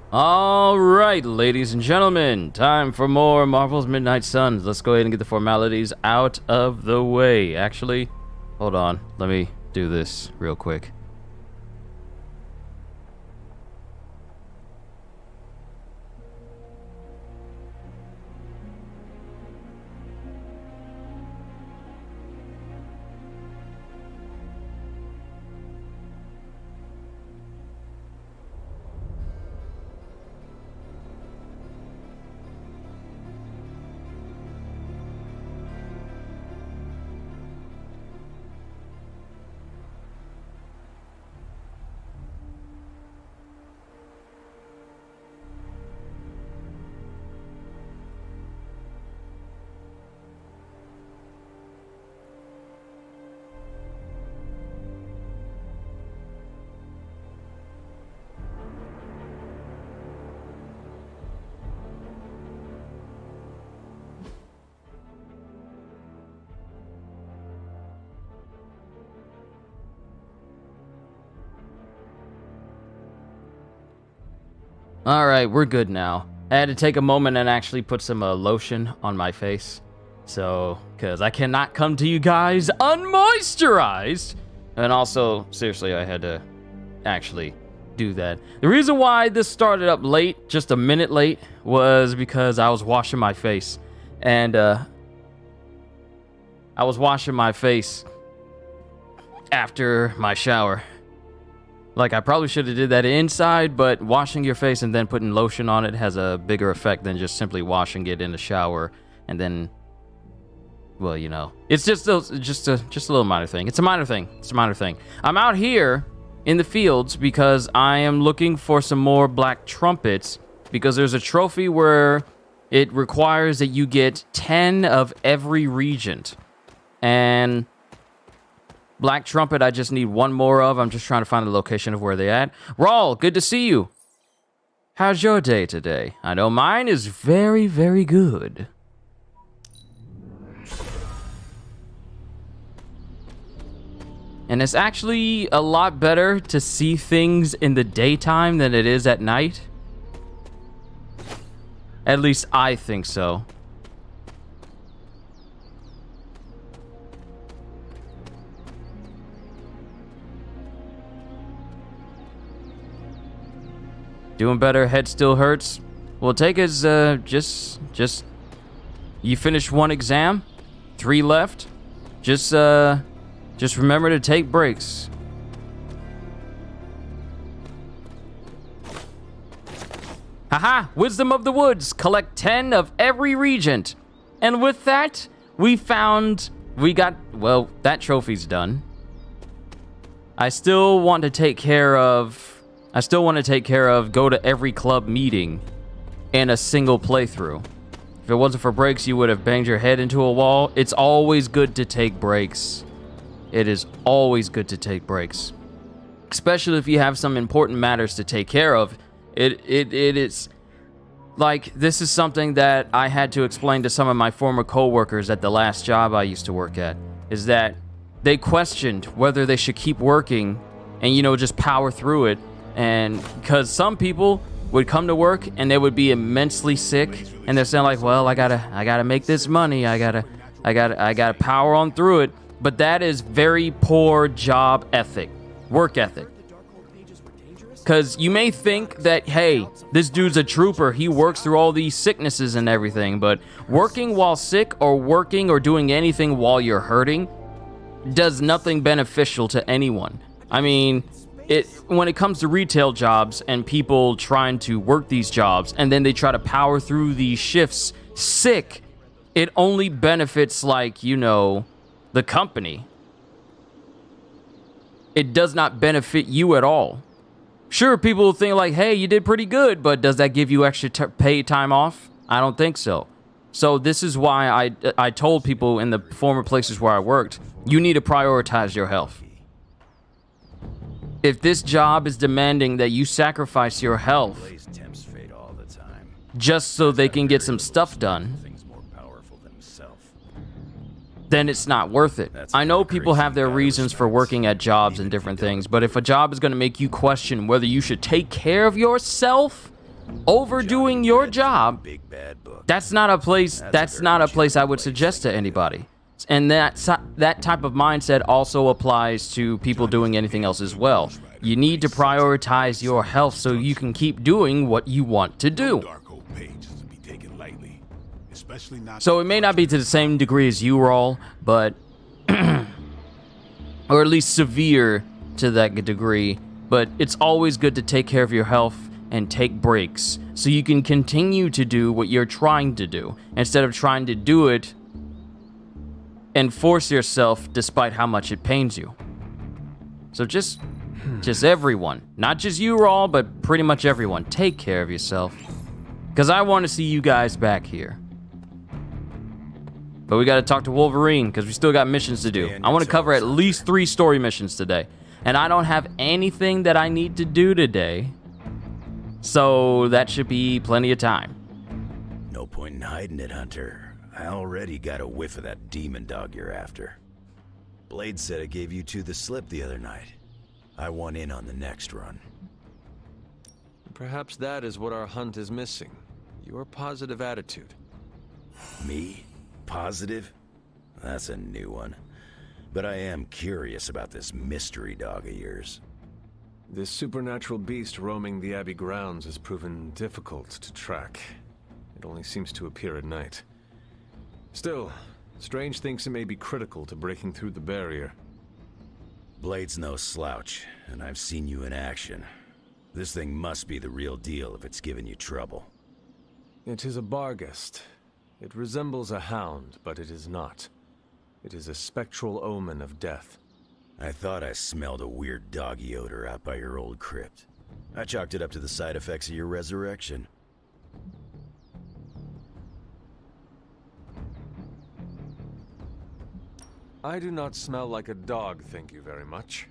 All right, ladies and gentlemen, time for more Marvel's Midnight Suns. Let's go ahead and get the formalities out of the way. Actually, hold on. Let me do this real quick. All right, we're good now. I had to take a moment and actually put some lotion on my face. So, because I cannot come to you guys unmoisturized. And also, seriously, I had to actually do that. The reason why this started up late, just a minute late, was because I was washing my face. And I was washing my face after my shower. Like, I probably should have did that inside, but washing your face and then putting lotion on it has a bigger effect than just simply washing it in the shower and then, well, you know. It's just a little minor thing. It's a minor thing. It's a minor thing. I'm out here in the fields because I am looking for some more black trumpets because there's a trophy where it requires that you get 10 of every regent. And Black Trumpet, I just need one more of. I'm just trying to find the location of where they at. Rawl, good to see you. How's your day today? I know mine is very, very good. And it's actually a lot better to see things in the daytime than it is at night. At least I think so. Doing better, head still hurts. Well, take as, just, you finished one exam, 3 left. Just remember to take breaks. Haha, Wisdom of the Woods, collect 10 of every regent. And with that, well, that trophy's done. I still want to take care of go to every club meeting in a single playthrough. If it wasn't for breaks, you would have banged your head into a wall. It's always good to take breaks. It is always good to take breaks. Especially if you have some important matters to take care of. It is like, this is something that I had to explain to some of my former coworkers at the last job I used to work at, is that they questioned whether they should keep working and, you know, just power through it. And because some people would come to work and they would be immensely sick, and they're saying like, well, I gotta make this money. I gotta power on through it. But that is very poor job ethic, work ethic. Because you may think that, hey, this dude's a trooper. He works through all these sicknesses and everything. But working while sick or working or doing anything while you're hurting does nothing beneficial to anyone. I mean, when it comes to retail jobs and people trying to work these jobs and then they try to power through these shifts sick, it only benefits, like, you know, the company. It does not benefit you at all. Sure, people will think like, hey, you did pretty good, but does that give you extra paid time off? I don't think so. So this is why I told people in the former places where I worked, you need to prioritize your health. If this job is demanding that you sacrifice your health just so they can get some stuff done, then it's not worth it. I know people have their reasons for working at jobs and different things, but if a job is going to make you question whether you should take care of yourself, overdoing your job, Big bad book. that's not a place. That's not a place I would suggest to anybody. And that type of mindset also applies to people doing anything else as well. You need to prioritize your health so you can keep doing what you want to do. So it may not be to the same degree as you all, but or at least severe to that degree, but it's always good to take care of your health and take breaks so you can continue to do what you're trying to do instead of trying to do it and force yourself despite how much it pains you. So just everyone, not just you all, but pretty much everyone, take care of yourself, because I want to see you guys back here. But we got to talk to Wolverine because we still got missions to do. I want to cover at least 3 story missions today. And I don't have anything that I need to do today. So that should be plenty of time. No point in hiding it, Hunter. I already got a whiff of that demon dog you're after. Blade said it gave you two the slip the other night. I want in on the next run. Perhaps that is what our hunt is missing. Your positive attitude. Me? Positive? That's a new one. But I am curious about this mystery dog of yours. This supernatural beast roaming the Abbey grounds has proven difficult to track. It only seems to appear at night. Still, Strange thinks it may be critical to breaking through the barrier. Blade's no slouch, and I've seen you in action. This thing must be the real deal if it's giving you trouble. It is a Barghest. It resembles a hound, but it is not. It is a spectral omen of death. I thought I smelled a weird doggy odor out by your old crypt. I chalked it up to the side effects of your resurrection. I do not smell like a dog, thank you very much.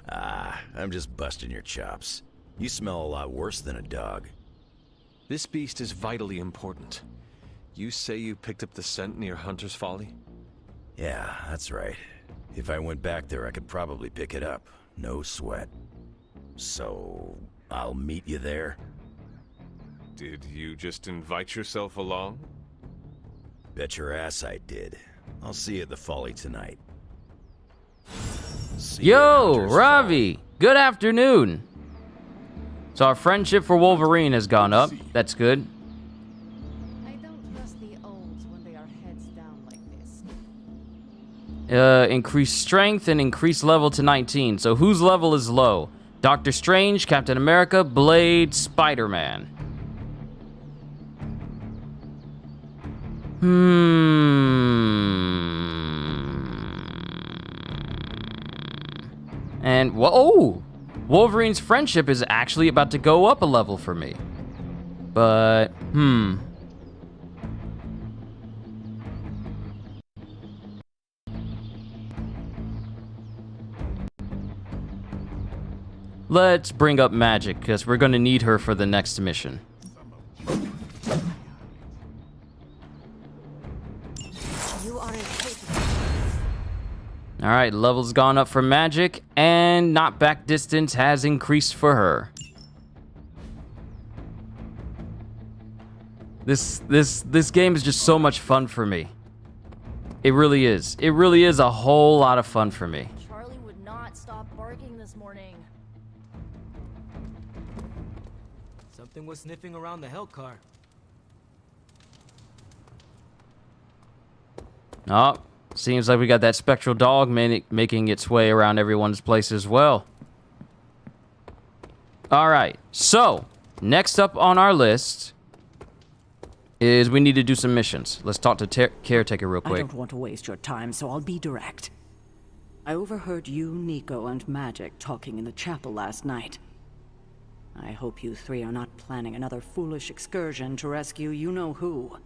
I'm just busting your chops. You smell a lot worse than a dog. This beast is vitally important. You say you picked up the scent near Hunter's Folly? Yeah, that's right. If I went back there, I could probably pick it up. No sweat. So, I'll meet you there? Did you just invite yourself along? Bet your ass I did. I'll see you at the Folly tonight. Yo, Ravi! Good afternoon! So our friendship for Wolverine has gone up. That's good. I don't trust the olds when they are heads down like this. Increase strength and increase level to 19. So whose level is low? Doctor Strange, Captain America, Blade, Spider-Man. And, whoa! Wolverine's friendship is actually about to go up a level for me. But, Let's bring up Magic, because we're going to need her for the next mission. You are incapable. Alright, level's gone up for Magic, and knockback distance has increased for her. This game is just so much fun for me. It really is. It really is a whole lot of fun for me. Charlie would not stop barking this morning. Something was sniffing around the Hell car. Oh, seems like we got that spectral dog making its way around everyone's place as well. Alright, so, next up on our list is we need to do some missions. Let's talk to Caretaker real quick. I don't want to waste your time, so I'll be direct. I overheard you, Nico, and Magic talking in the chapel last night. I hope you three are not planning another foolish excursion to rescue you-know-who.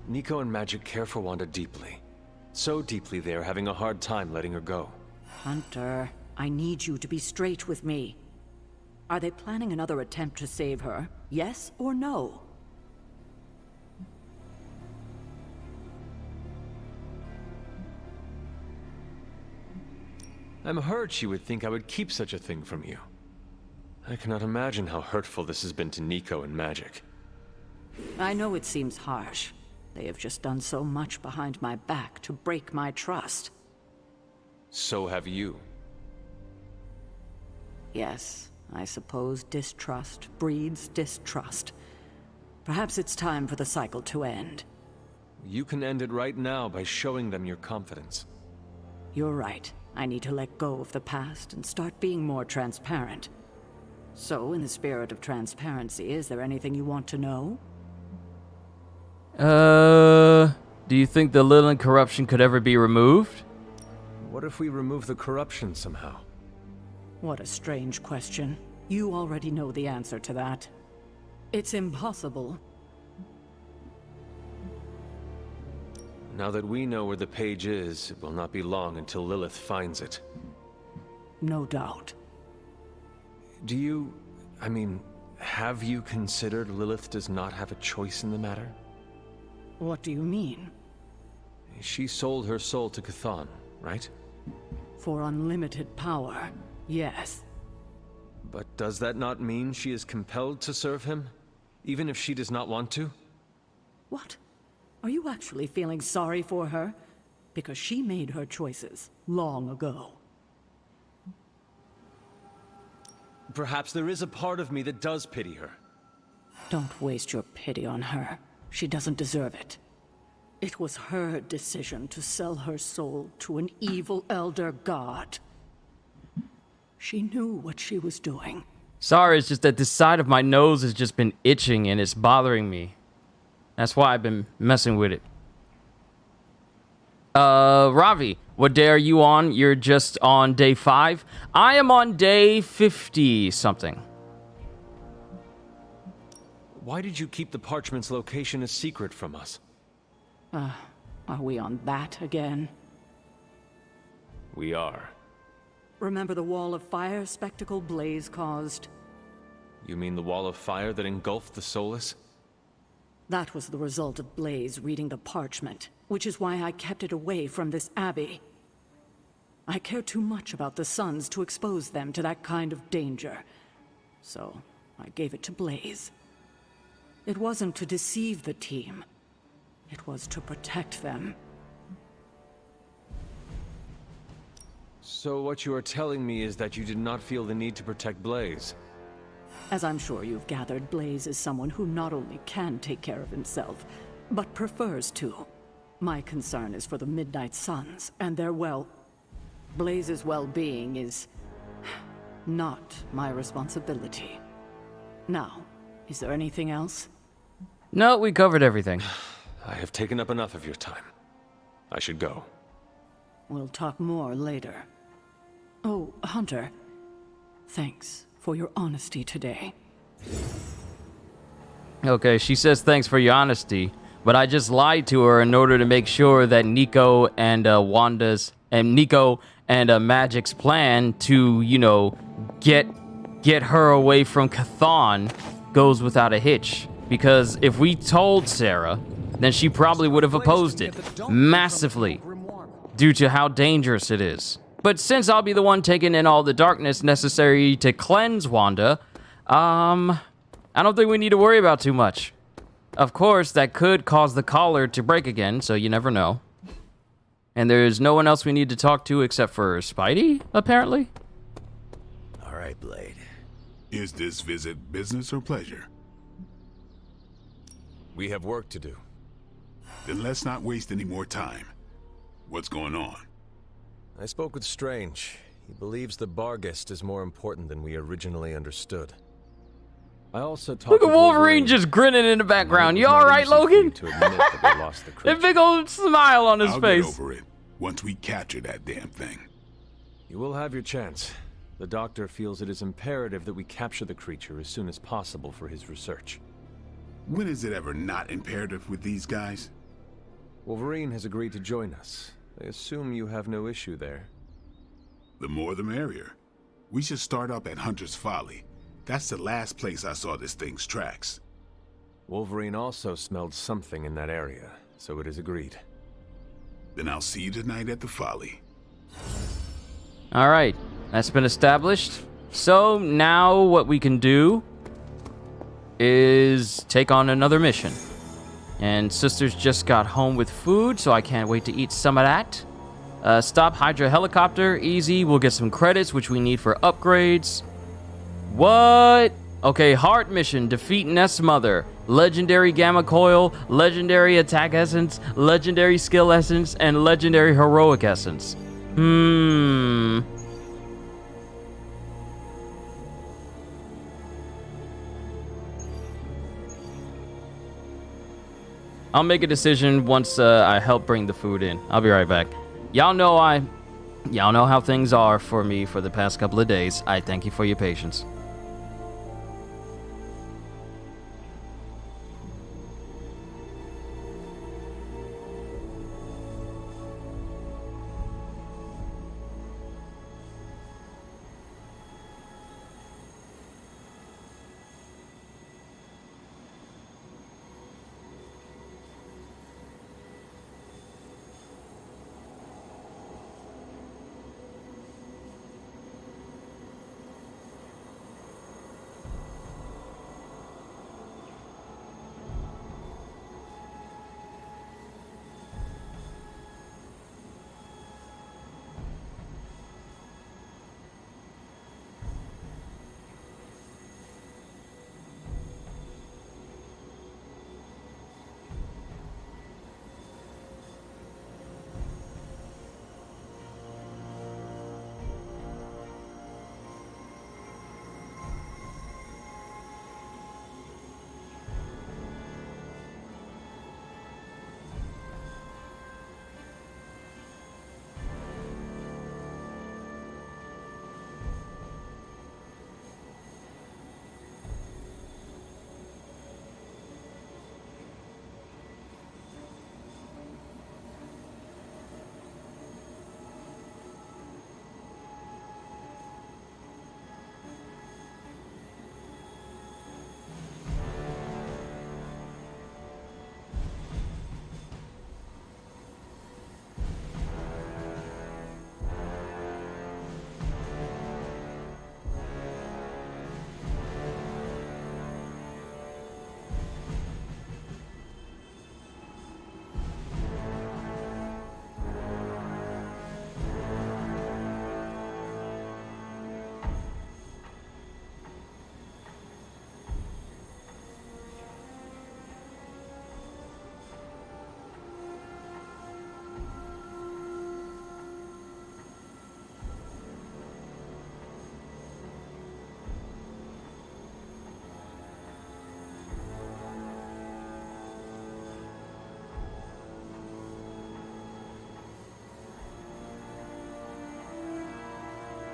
Nico and Magic care for Wanda deeply. So deeply they are having a hard time letting her go. Hunter, I need you to be straight with me. Are they planning another attempt to save her? Yes or no? I'm hurt she would think I would keep such a thing from you. I cannot imagine how hurtful this has been to Nico and Magic. I know it seems harsh. They have just done so much behind my back to break my trust. So have you. Yes, I suppose distrust breeds distrust. Perhaps it's time for the cycle to end. You can end it right now by showing them your confidence. You're right. I need to let go of the past and start being more transparent. So, in the spirit of transparency, is there anything you want to know? Do you think the Lilin corruption could ever be removed? What if we remove the corruption somehow? What a strange question. You already know the answer to that. It's impossible. Now that we know where the page is, it will not be long until Lilith finds it. No doubt. Have you considered Lilith does not have a choice in the matter? What do you mean? She sold her soul to Chthon, right? For unlimited power, yes. But does that not mean she is compelled to serve him, even if she does not want to? What? Are you actually feeling sorry for her? Because she made her choices long ago. Perhaps there is a part of me that does pity her. Don't waste your pity on her. She doesn't deserve it. It was her decision to sell her soul to an evil elder god. She knew what she was doing. Sorry, it's just that this side of my nose has just been itching and it's bothering me. That's why I've been messing with it. Ravi, what day are you on? You're just on day 5? I am on day 50-something. Why did you keep the parchment's location a secret from us? Are we on that again? We are. Remember the wall of fire spectacle Blaze caused? You mean the wall of fire that engulfed the Solus? That was the result of Blaze reading the parchment, which is why I kept it away from this abbey. I care too much about the SUNS to expose them to that kind of danger. So, I gave it to Blaze. It wasn't to deceive the team. It was to protect them. So what you are telling me is that you did not feel the need to protect Blaze? As I'm sure you've gathered, Blaze is someone who not only can take care of himself, but prefers to. My concern is for the Midnight Suns and their Blaze's well-being is not my responsibility. Now, is there anything else? No, we covered everything. I have taken up enough of your time. I should go. We'll talk more later. Oh, Hunter, thanks for your honesty today. Okay, she says thanks for your honesty, but I just lied to her in order to make sure that Nico and Magic's plan to, you know, get her away from Chthon goes without a hitch. Because if we told Sarah, then she probably would have opposed it massively due to how dangerous it is. But since I'll be the one taking in all the darkness necessary to cleanse Wanda, I don't think we need to worry about too much. Of course, that could cause the collar to break again, so you never know. And there's no one else we need to talk to except for Spidey, apparently. All right, Blade. Is this visit business or pleasure? We have work to do. Then let's not waste any more time. What's going on? I spoke with Strange. He believes the Barghest is more important than we originally understood. I also talked Look at with Wolverine just grinning in the background. You alright, Logan? To admit that we lost the A creature. big old smile on his I'll face. get over it once we capture that damn thing. You will have your chance. The Doctor feels it is imperative that we capture the creature as soon as possible for his research. When is it ever not imperative with these guys? Wolverine has agreed to join us. I assume you have no issue there. The more the merrier. We should start up at Hunter's Folly. That's the last place I saw this thing's tracks. Wolverine also smelled something in that area, so it is agreed. Then I'll see you tonight at the Folly. All right, that's been established. So now what we can do is take on another mission. And Sisters just got home with food, so I can't wait to eat some of that. Stop Hydra helicopter, easy. We'll get some credits, which we need for upgrades. What? Okay, heart mission, defeat Nest Mother. Legendary Gamma Coil, Legendary Attack Essence, Legendary Skill Essence, and Legendary Heroic Essence. I'll make a decision once I help bring the food in. I'll be right back. Y'all know how things are for me for the past couple of days. I thank you for your patience.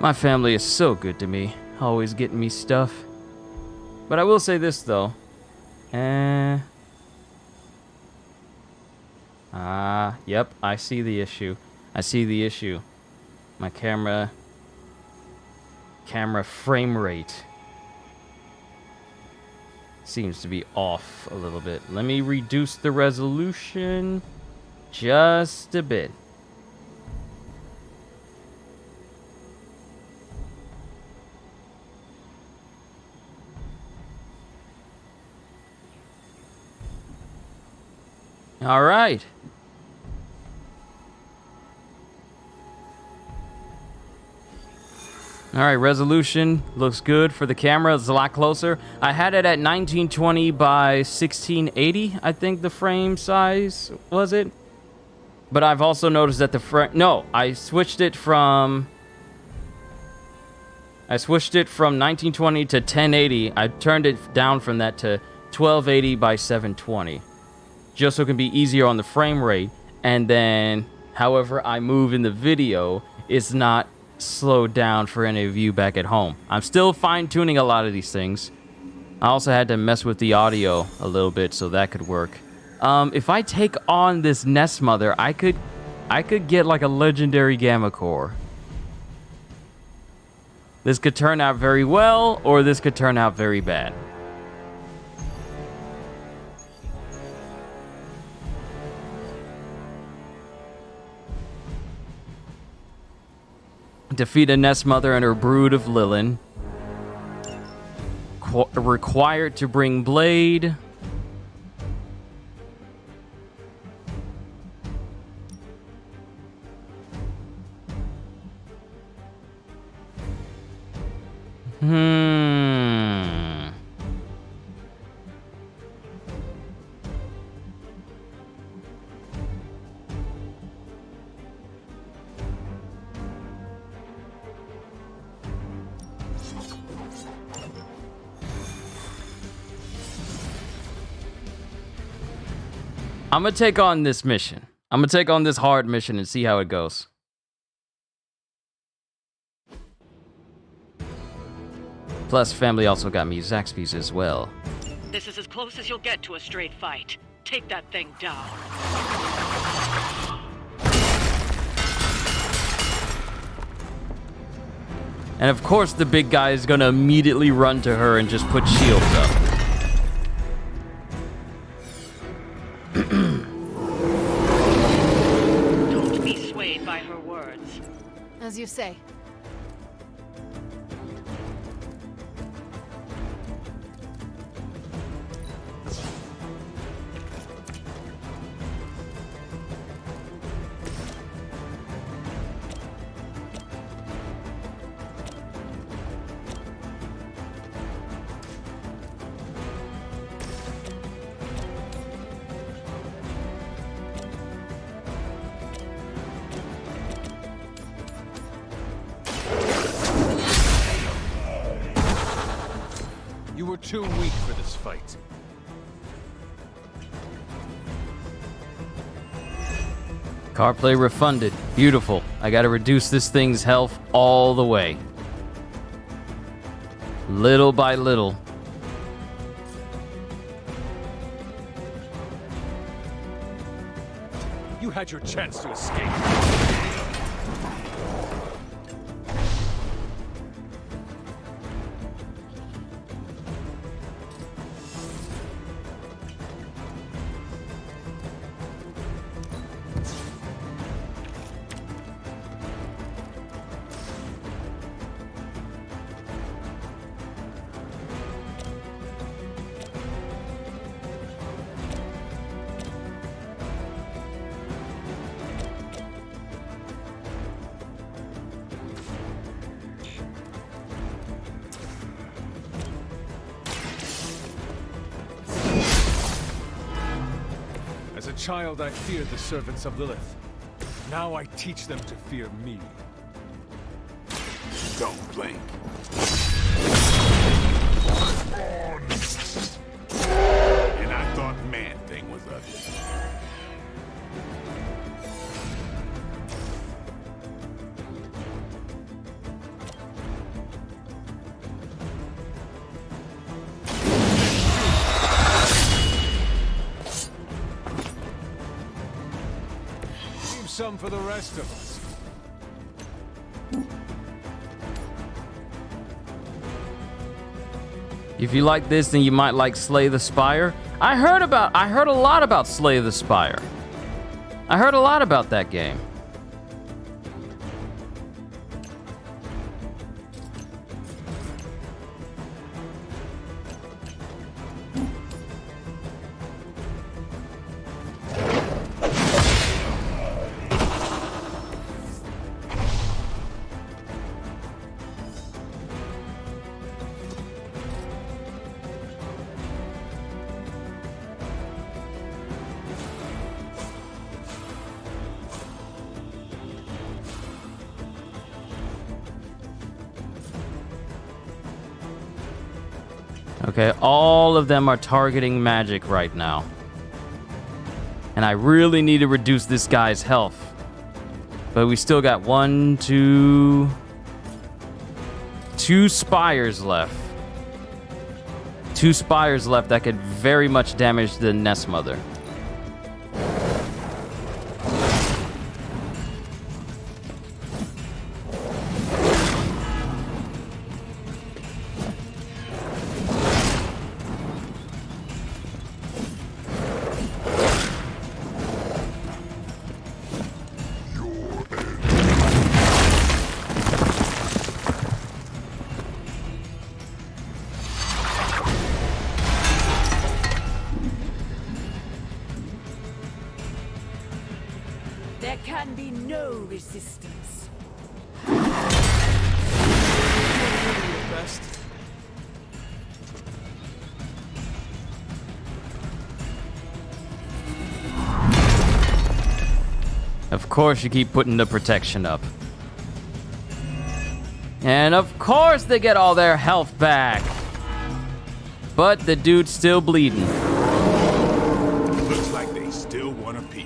My family is so good to me, always getting me stuff. But I will say this, though. Yep, I see the issue. My camera frame rate seems to be off a little bit. Let me reduce the resolution just a bit. All right. All right, resolution looks good for the camera. It's a lot closer. I had it at 1920 by 1680, I think the frame size was it. But I've also noticed that the frame... No, I switched it from 1920 to 1080. I turned it down from that to 1280 by 720. Just so it can be easier on the frame rate, and then however I move in the video, it's not slowed down for any of you back at home. I'm still fine-tuning a lot of these things. I also had to mess with the audio a little bit so that could work. If I take on this Nest Mother, I could get like a legendary Gamma Core. This could turn out very well, or this could turn out very bad. Defeat a Nest Mother and her brood of Lilin. Required to bring Blade. I'm gonna take on this mission. I'm gonna take on this hard mission and see how it goes. Plus, family also got me Zaxby's as well. This is as close as you'll get to a straight fight. Take that thing down. And of course, the big guy is gonna immediately run to her and just put shields up. Don't be swayed by her words. As you say. You were too weak for this fight. Car play refunded. Beautiful. I gotta reduce this thing's health all the way. Little by little. You had your chance to escape. As a child, I feared the servants of Lilith. Now I teach them to fear me. Don't blink. And I thought Man-Thing was ugly. Leave some for the rest of us. If you like this, then you might like Slay the Spire. I heard a lot about Slay the Spire. I heard a lot about that game. Okay, all of them are targeting magic right now. And I really need to reduce this guy's health. But we still got two spires left. Two spires left that could very much damage the Nest Mother. resistance. Best. Of course you keep putting the protection up. And of course they get all their health back. But the dude's still bleeding. Looks like they still want a piece.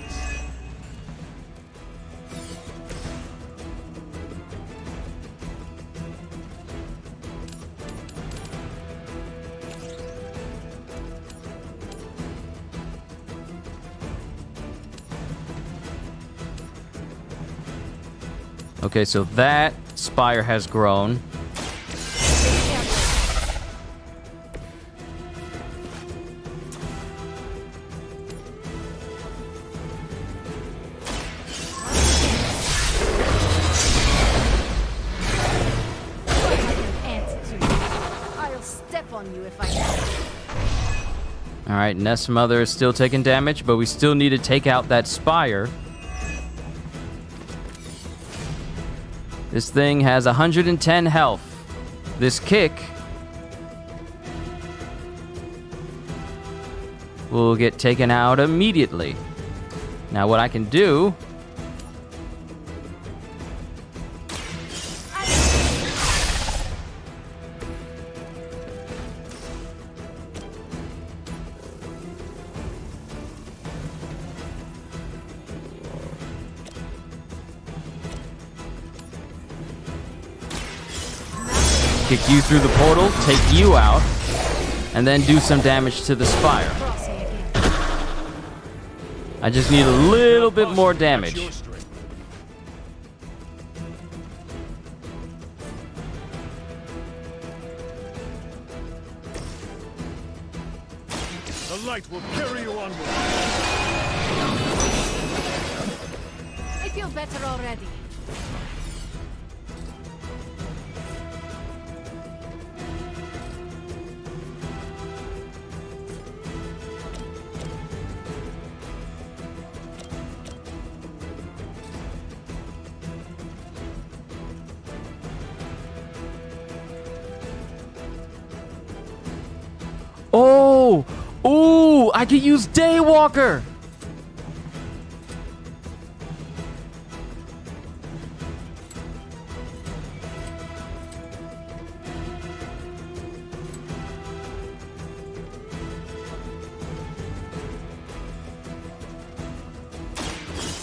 Okay, so that spire has grown. I'll step on you if I can. Alright, Nest Mother is still taking damage, but we still need to take out that spire. This thing has 110 health. This kick will get taken out immediately. Now what I can do kick you through the portal, take you out, and then do some damage to the spire. I just need a little bit more damage. The light will carry you onward. I feel better already. Oh! Ooh! I could use Daywalker!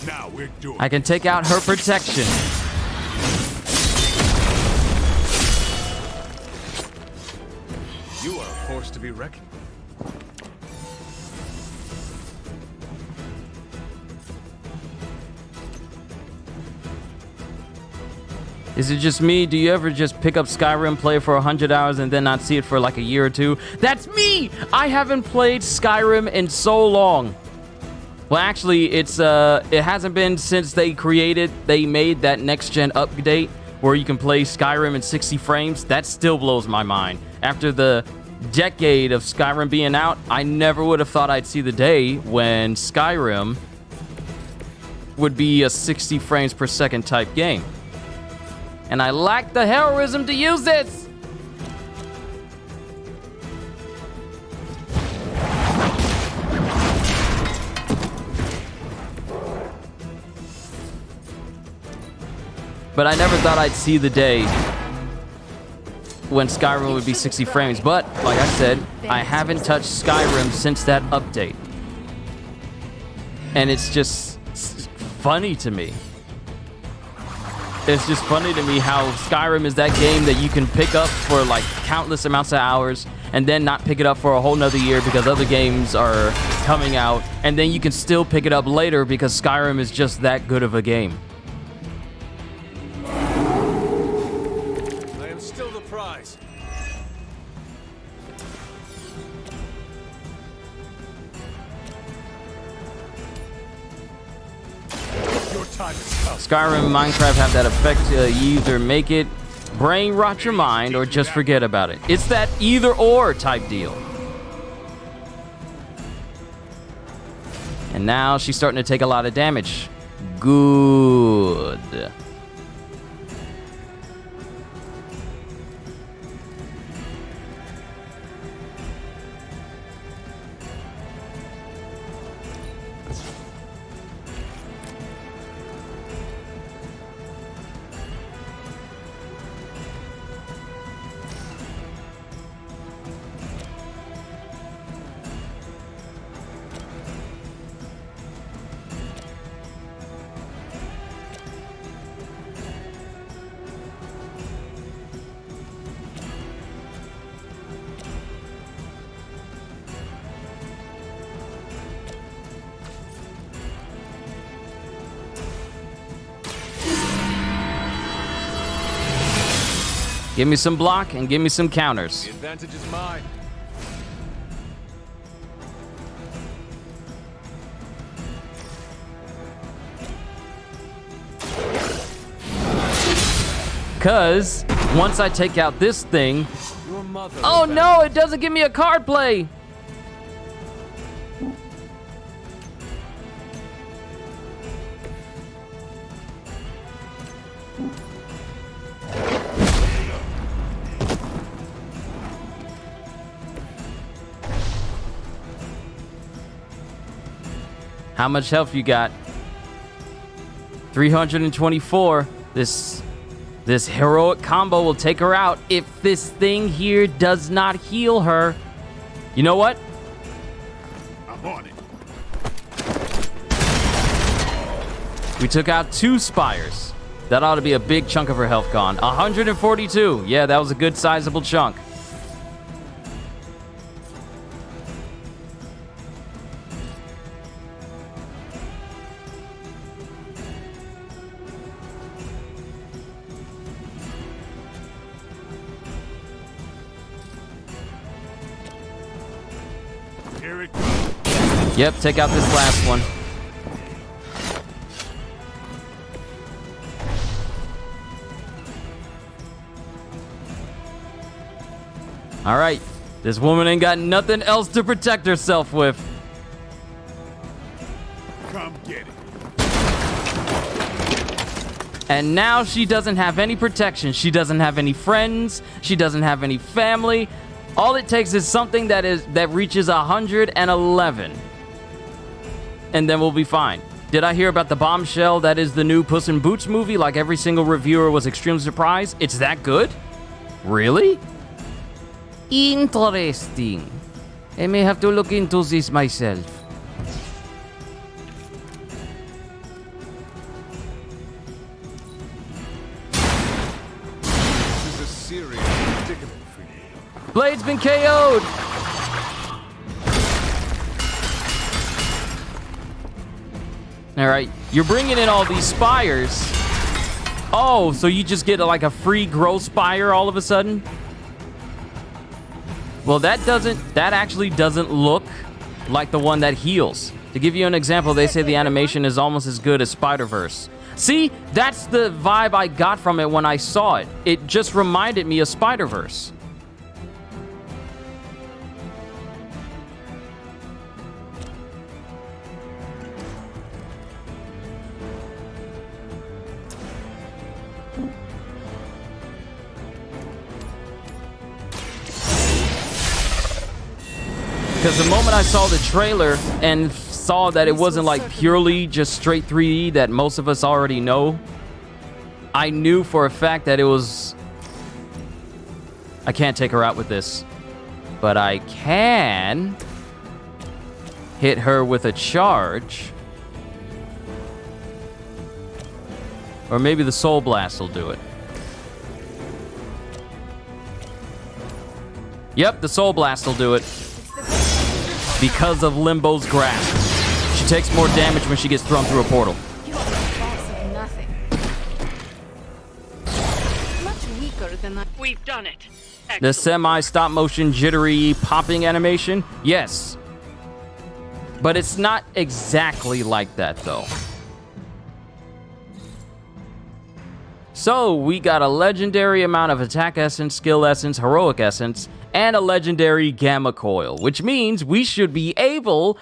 Now we're doing I can take out her protection. You are a force to be reckoned with. Is it just me? Do you ever just pick up Skyrim, play it for 100 hours, and then not see it for like a year or two? That's me! I haven't played Skyrim in so long. Well, actually, it hasn't been since they made that next-gen update where you can play Skyrim in 60 frames. That still blows my mind. After the decade of Skyrim being out, I never would have thought I'd see the day when Skyrim would be a 60 frames per second type game. And I lack the heroism to use this! But I never thought I'd see the day when Skyrim would be 60 frames. But, like I said, I haven't touched Skyrim since that update. And it's just funny to me. It's just funny to me how Skyrim is that game that you can pick up for like countless amounts of hours and then not pick it up for a whole nother year because other games are coming out, and then you can still pick it up later because Skyrim is just that good of a game. I am still the prize. Your time has come. Skyrim and Minecraft have that effect. You either make it brain rot your mind or just forget about it. It's that either or type deal. And now she's starting to take a lot of damage. Good. Give me some block and give me some counters. The advantage is mine. Because once I take out this thing... Your mother. Oh no, it doesn't give me a card play! How much health you got? 324. This heroic combo will take her out if this thing here does not heal her. You know what? I'm on it. We took out 2 spires. That ought to be a big chunk of her health gone. 142. Yeah, that was a good sizable chunk. Here it goes. Yep, take out this last one. All right, this woman ain't got nothing else to protect herself with. Come get it. And now she doesn't have any protection. She doesn't have any friends. She doesn't have any family. All it takes is something that reaches 111. And then we'll be fine. Did I hear about the bombshell that is the new Puss in Boots movie? Like every single reviewer was extremely surprised. It's that good? Really? Interesting. I may have to look into this myself. This is a serious predicament for you. Blade's been KO'd. All right, you're bringing in all these spires. Oh, so you just get like a free growth spire all of a sudden? Well, that actually doesn't look like the one that heals. To give you an example, they say the animation is almost as good as Spider-Verse. See, that's the vibe I got from it when I saw it. It just reminded me of Spider-Verse. Because the moment I saw the trailer and saw that it wasn't like purely just straight 3D that most of us already know, I knew for a fact that it was... I can't take her out with this, but I can hit her with a charge. Or maybe the Soul Blast will do it. Yep, the Soul Blast will do it. Because of Limbo's grasp. She takes more damage when she gets thrown through a portal. You are the boss of nothing. Much weaker than I... We've done it. The semi-stop motion jittery popping animation? Yes. But it's not exactly like that, though. So, we got a legendary amount of attack essence, skill essence, heroic essence, and a legendary gamma coil, which means we should be able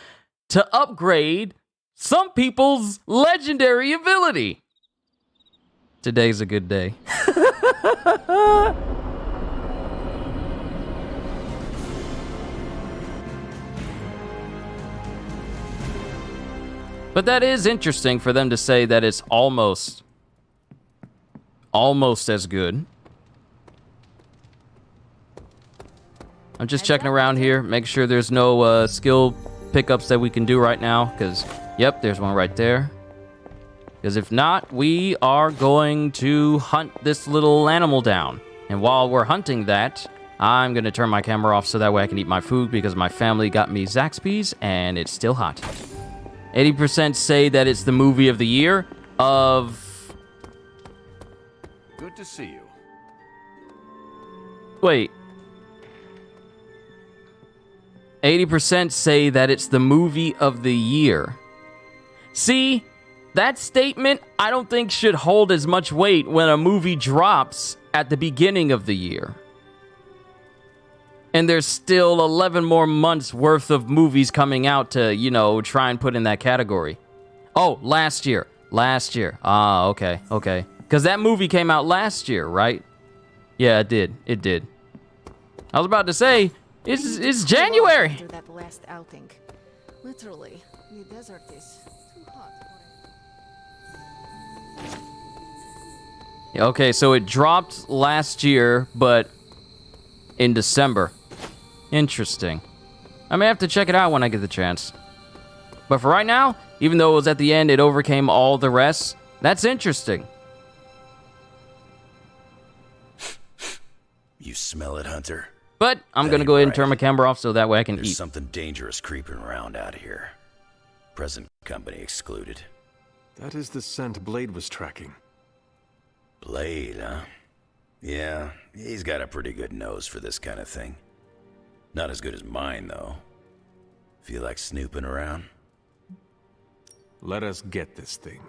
to upgrade some people's legendary ability. Today's a good day. But that is interesting for them to say that it's almost as good. I'm just checking around here, make sure there's no skill pickups that we can do right now, because, yep, there's one right there. Because if not, we are going to hunt this little animal down. And while we're hunting that, I'm going to turn my camera off so that way I can eat my food, because my family got me Zaxby's and it's still hot. 80% say that it's the movie of the year of... Good to see you. Wait. 80% say that it's the movie of the year. See, that statement I don't think should hold as much weight when a movie drops at the beginning of the year. And there's still 11 more months worth of movies coming out to, you know, try and put in that category. Oh, last year. Ah, okay. Because that movie came out last year, right? Yeah, it did. I was about to say, it's January. After that last outing. Literally, the desert is too hot for it. Okay, so it dropped last year, but in December. Interesting. I may have to check it out when I get the chance. But for right now, even though it was at the end, it overcame all the rest. That's interesting. You smell it, Hunter? But I'm That going to ain't go ahead and right. turn my camera off so that way I can There's eat. something dangerous creeping around out here. Present company excluded. That is the scent Blade was tracking. Blade, huh? Yeah, he's got a pretty good nose for this kind of thing. Not as good as mine, though. Feel like snooping around? Let us get this thing.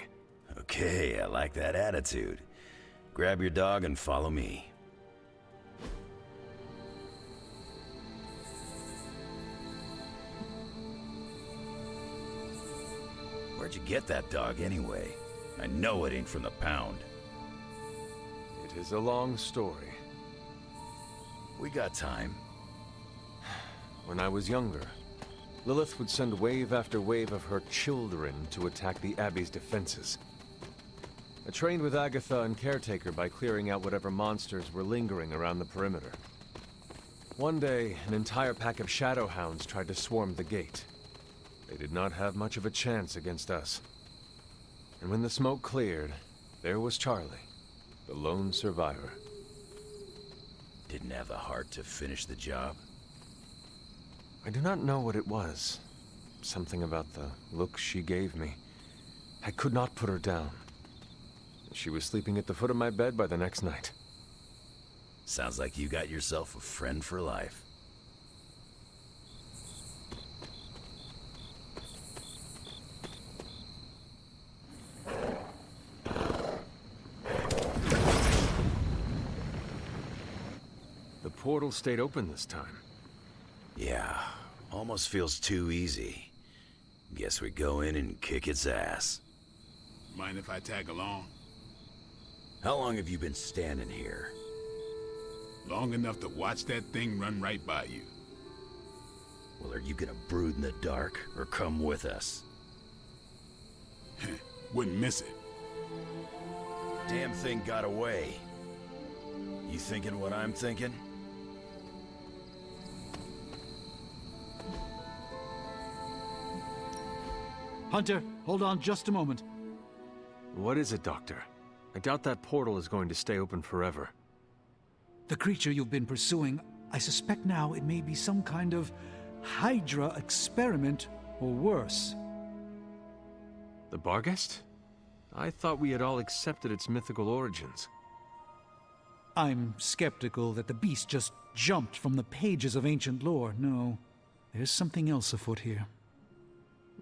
Okay, I like that attitude. Grab your dog and follow me. Where'd you get that dog anyway? I know it ain't from the pound. It is a long story. We got time. When I was younger, Lilith would send wave after wave of her children to attack the Abbey's defenses. I trained with Agatha and Caretaker by clearing out whatever monsters were lingering around the perimeter. One day, an entire pack of shadow hounds tried to swarm the gate. They did not have much of a chance against us. And when the smoke cleared, there was Charlie, the lone survivor. Didn't have the heart to finish the job. I do not know what it was. Something about the look she gave me. I could not put her down. She was sleeping at the foot of my bed by the next night. Sounds like you got yourself a friend for life. The portal stayed open this time. Yeah, almost feels too easy. Guess we go in and kick its ass. Mind if I tag along? How long have you been standing here? Long enough to watch that thing run right by you. Well, are you gonna brood in the dark, or come with us? Wouldn't miss it. Damn thing got away. You thinking what I'm thinking? Hunter, hold on just a moment. What is it, Doctor? I doubt that portal is going to stay open forever. The creature you've been pursuing, I suspect now it may be some kind of Hydra experiment or worse. The Barghest? I thought we had all accepted its mythical origins. I'm skeptical that the beast just jumped from the pages of ancient lore. No, there's something else afoot here.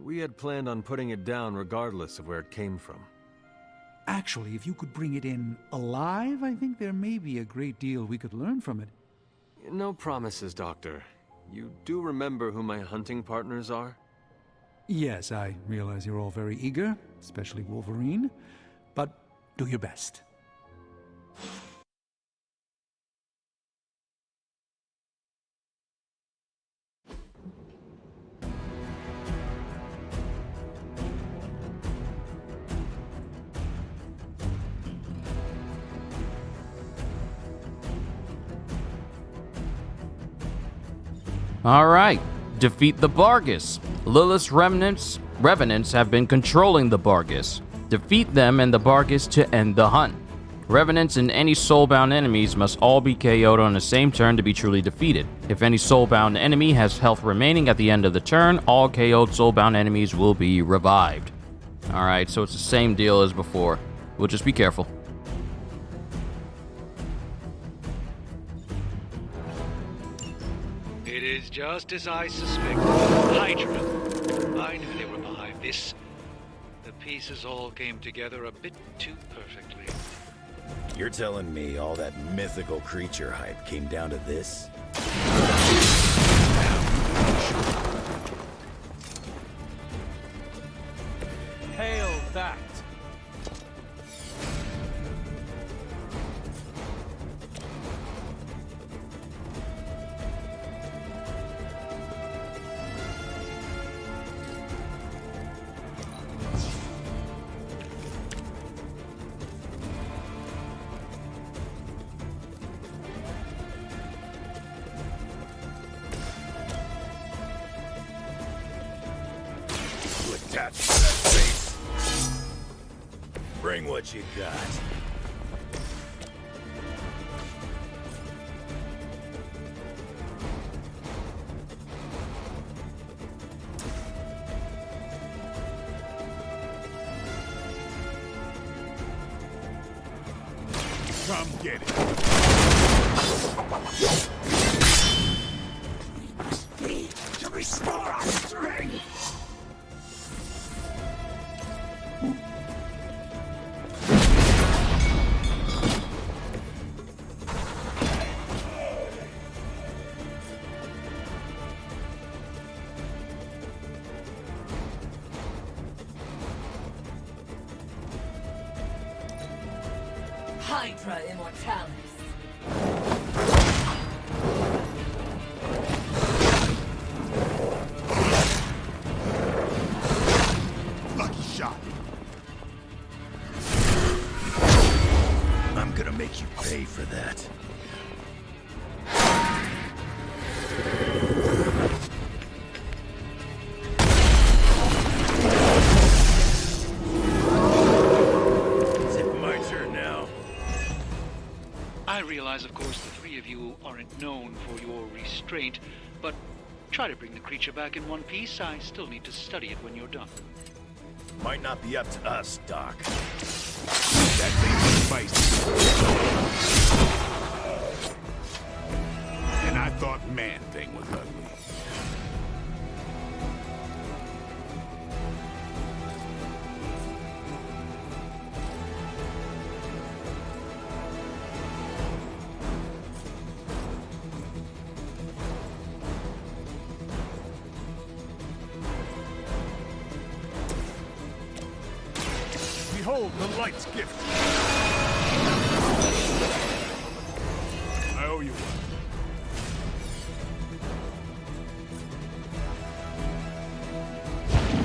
We had planned on putting it down regardless of where it came from. Actually, if you could bring it in alive, I think there may be a great deal we could learn from it. No promises, Doctor. You do remember who my hunting partners are? Yes, I realize you're all very eager, especially Wolverine, but do your best. All right, defeat the Bargus. Lilith's revenants have been controlling the Bargus. Defeat them and the Bargus to end the hunt. Revenants and any soulbound enemies must all be KO'd on the same turn to be truly defeated. If any soulbound enemy has health remaining at the end of the turn, all KO'd soulbound enemies will be revived. All right, so it's the same deal as before. We'll just be careful. It is just as I suspected. Hydra. I knew they were behind this. The pieces all came together a bit too perfectly. You're telling me all that mythical creature hype came down to this? Hail that! Attached to that face. Bring what you got. Come get it. Need to restore our strength. Hydra Immortalis. Lucky shot. I'm gonna make you pay for that. Is it my turn now? I realize, of course, the three of you aren't known for your restraint, but try to bring the creature back in one piece. I still need to study it when you're done. Might not be up to us, Doc. That thing was spicy. And I thought Man-Thing was ugly. Behold the light's gift. I owe you one.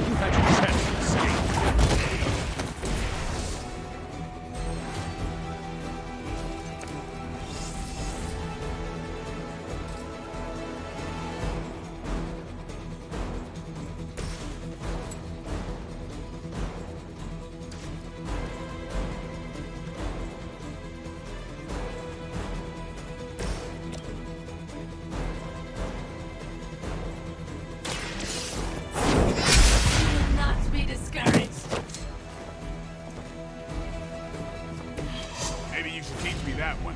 You had your chance to escape. Not be discouraged. Maybe you should teach me that one.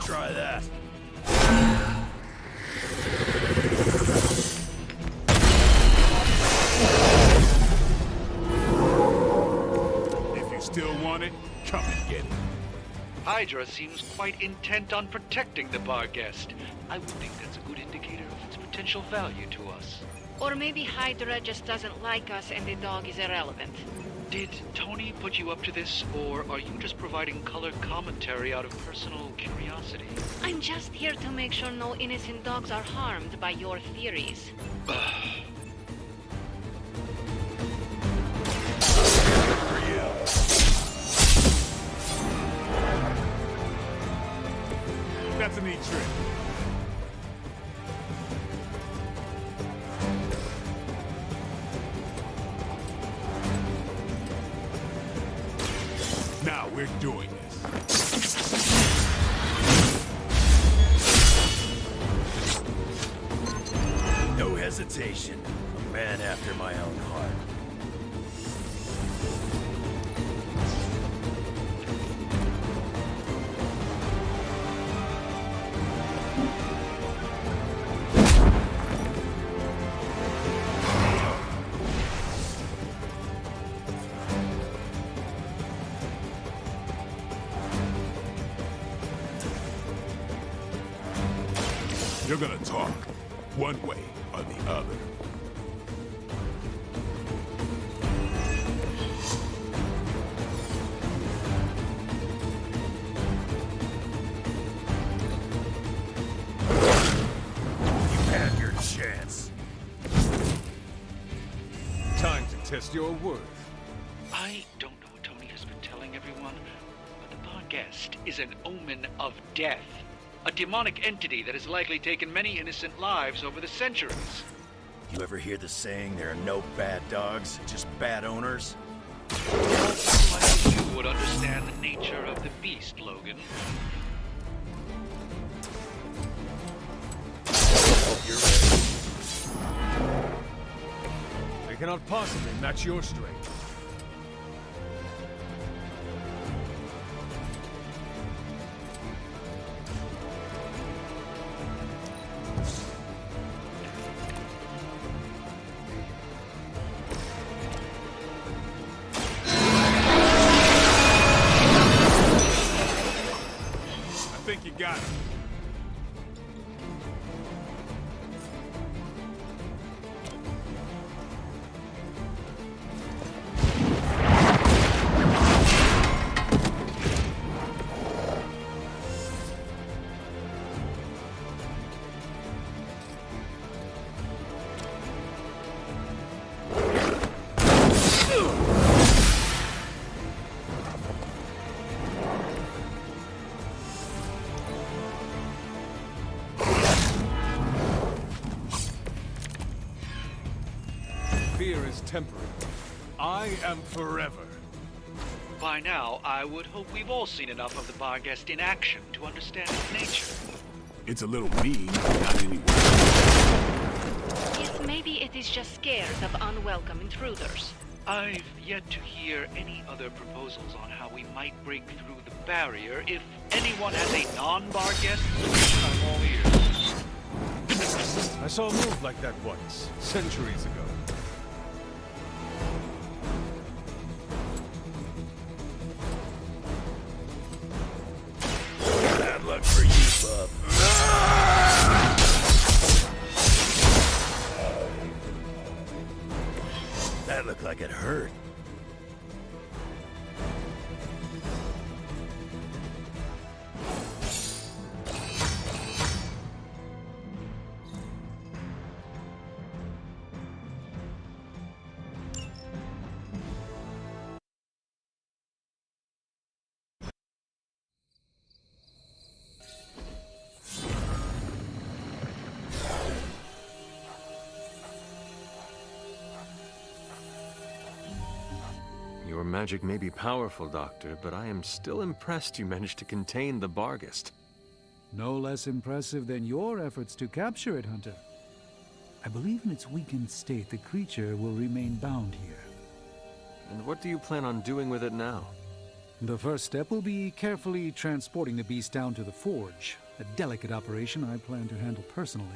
Try that. If you still want it, come and get it. Hydra seems quite intent on protecting the bar guest. I would think that's a good indicator of its potential value to us. Or maybe Hydra just doesn't like us and the dog is irrelevant. Did Tony put you up to this, or are you just providing color commentary out of personal curiosity? I'm just here to make sure no innocent dogs are harmed by your theories. That's a neat trick. Now we're doing this. No hesitation. A man after my own heart. You're gonna talk, one way or the other. You had your chance. Time to test your worth. I don't know what Tony has been telling everyone, but the bar guest is an omen of death. A demonic entity that has likely taken many innocent lives over the centuries. You ever hear the saying, there are no bad dogs, just bad owners? Like you would understand the nature of the beast, Logan. You're ready. I cannot possibly match your strength. I think you got it. Fear is temporary. I am forever. By now, I would hope we've all seen enough of the bar guest in action to understand its nature. It's a little mean, not anyway. Yes, maybe it is just scared of unwelcome intruders. I've yet to hear any other proposals on how we might break through the barrier. If anyone has a non-bar guest solution, I'm all ears. I saw a move like that once, centuries ago. Bad luck for you, bub. That looked like it hurt. Your magic may be powerful, Doctor, but I am still impressed you managed to contain the Barghest. No less impressive than your efforts to capture it, Hunter. I believe in its weakened state, the creature will remain bound here. And what do you plan on doing with it now? The first step will be carefully transporting the beast down to the forge. A delicate operation I plan to handle personally.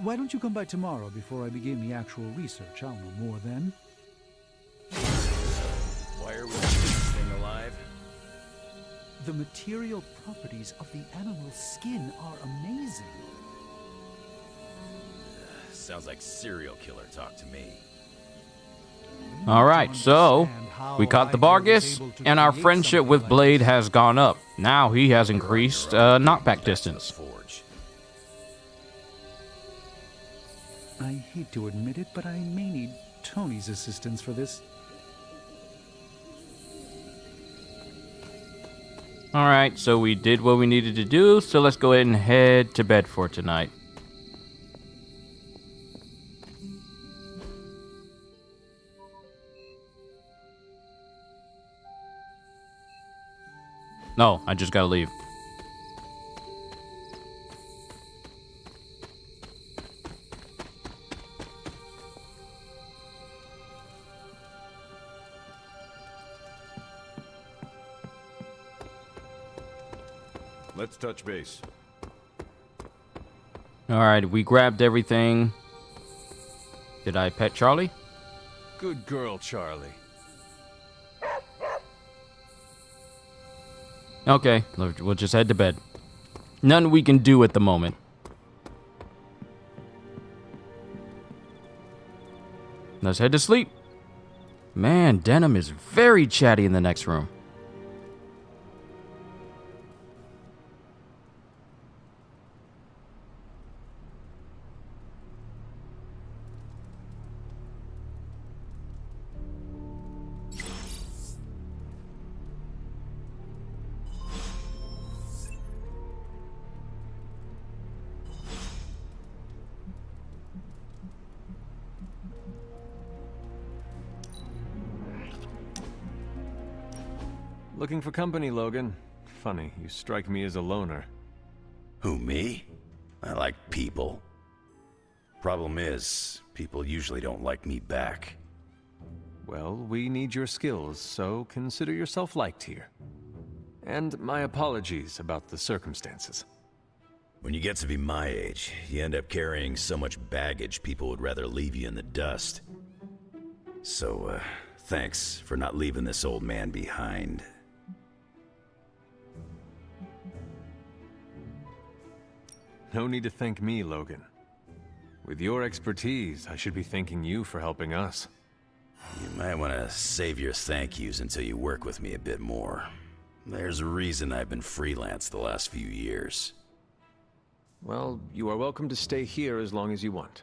Why don't you come by tomorrow before I begin the actual research? I'll know more then. Why are we keeping this thing alive? The material properties of the animal's skin are amazing. Sounds like serial killer talk to me. All right, so we caught the Bargus, and our friendship with Blade has gone up. Now he has increased knockback distance. Forge. I hate to admit it, but I may need Tony's assistance for this. All right, so we did what we needed to do, so let's go ahead and head to bed for tonight. No, I just gotta leave. Let's touch base. Alright, we grabbed everything. Did I pet Charlie? Good girl, Charlie. Okay, we'll just head to bed. None we can do at the moment. Let's head to sleep. Man, Denim is very chatty in the next room. Looking for company, Logan. Funny, you strike me as a loner. Who, me? I like people. Problem is, people usually don't like me back. Well, we need your skills, so consider yourself liked here. And my apologies about the circumstances. When you get to be my age, you end up carrying so much baggage people would rather leave you in the dust. So, thanks for not leaving this old man behind. No need to thank me, Logan. With your expertise, I should be thanking you for helping us. You might want to save your thank yous until you work with me a bit more. There's a reason I've been freelance the last few years. Well, you are welcome to stay here as long as you want.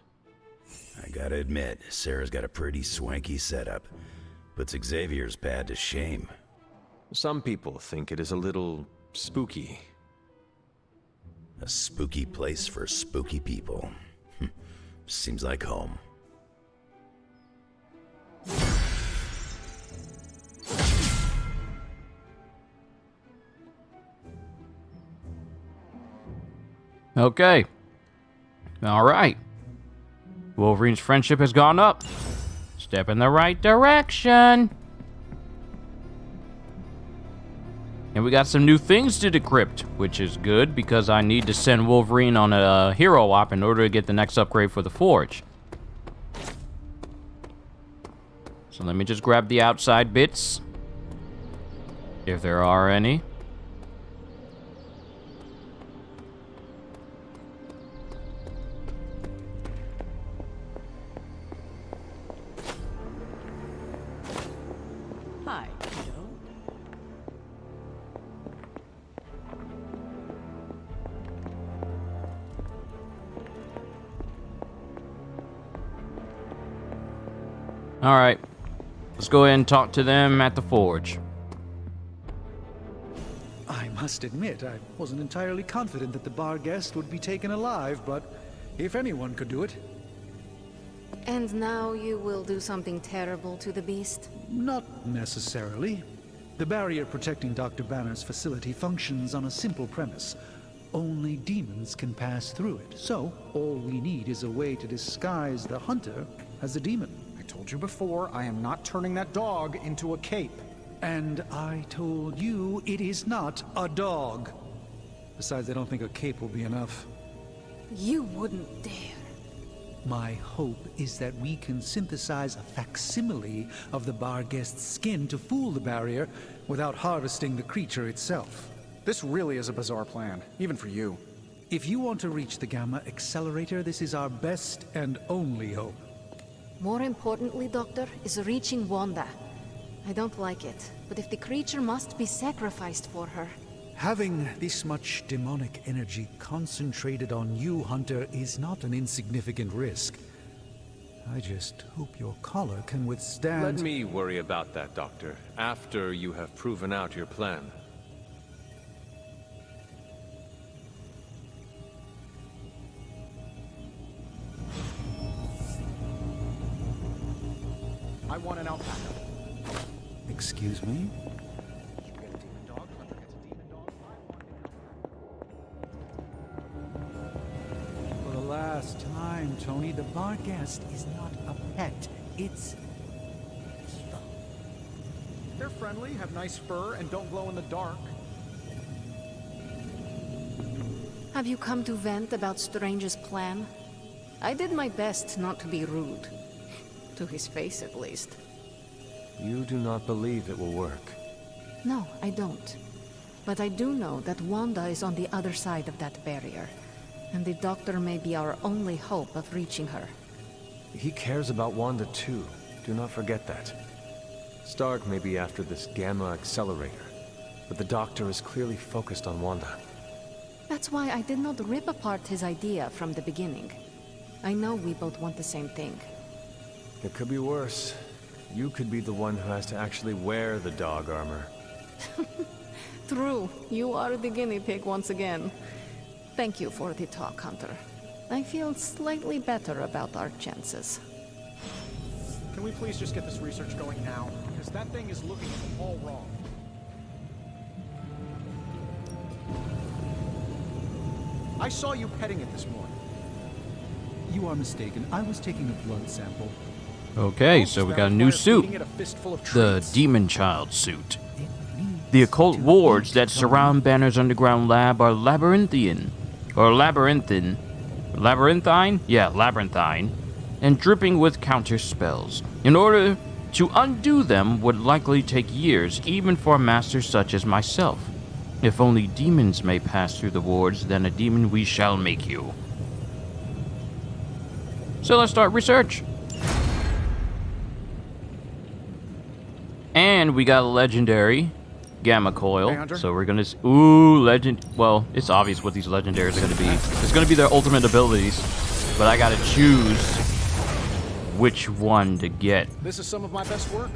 I gotta admit, Sarah's got a pretty swanky setup. Puts Xavier's pad to shame. Some people think it is a little spooky. A spooky place for spooky people. Seems like home. Okay. All right. Wolverine's friendship has gone up. Step in the right direction. And we got some new things to decrypt, which is good because I need to send Wolverine on a hero op in order to get the next upgrade for the Forge. So let me just grab the outside bits, if there are any. Hi, kiddo. All right, let's go ahead and talk to them at the Forge. I must admit, I wasn't entirely confident that the bar guest would be taken alive, but if anyone could do it, And now you will do something terrible to the beast? not necessarily. The barrier protecting Dr. Banner's facility functions on a simple premise. Only demons can pass through it. So, all we need is a way to disguise the hunter as a demon. I told you before, I am not turning that dog into a cape. And I told you it is not a dog. Besides, I don't think a cape will be enough. You wouldn't dare. My hope is that we can synthesize a facsimile of the bar guest's skin to fool the barrier without harvesting the creature itself. This really is a bizarre plan, even for you. If you want to reach the Gamma Accelerator, this is our best and only hope. More importantly, Doctor, is reaching Wanda. I don't like it, but if the creature must be sacrificed for her... Having this much demonic energy concentrated on you, Hunter, is not an insignificant risk. I just hope your collar can withstand... Let me worry about that, Doctor, after you have proven out your plan. I want an alpaca. Excuse me? You get a demon dog, Hunter gets a demon dog, I want an For the last time, Tony, the bar guest is not a pet. It's evil. They're friendly, have nice fur, and don't glow in the dark. Have you come to vent about Strange's plan? I did my best not to be rude. To his face, at least. You do not believe it will work. No, I don't. But I do know that Wanda is on the other side of that barrier. And the Doctor may be our only hope of reaching her. He cares about Wanda too. Do not forget that. Stark may be after this Gamma Accelerator, but the Doctor is clearly focused on Wanda. That's why I did not rip apart his idea from the beginning. I know we both want the same thing. It could be worse. You could be the one who has to actually wear the dog armor. True, you are the guinea pig once again. Thank you for the talk, Hunter. I feel slightly better about our chances. Can we please just get this research going now? Because that thing is looking at them all wrong. I saw you petting it this morning. You are mistaken. I was taking a blood sample. Okay, so we got a new suit. Feeding it a fistful of The treats. Demon Child suit. The occult wards that surround Banner's underground lab are labyrinthine. Or labyrinthine. Labyrinthine? Yeah, labyrinthine. And dripping with counter spells. In order to undo them would likely take years, even for masters such as myself. If only demons may pass through the wards, then a demon we shall make you. So let's start research. And we got a legendary Gamma Coil. Hey, Hunter. So we're gonna... Ooh, legend... Well, it's obvious what these legendaries are gonna be. It's gonna be their ultimate abilities. But I gotta choose which one to get. This is some of my best work.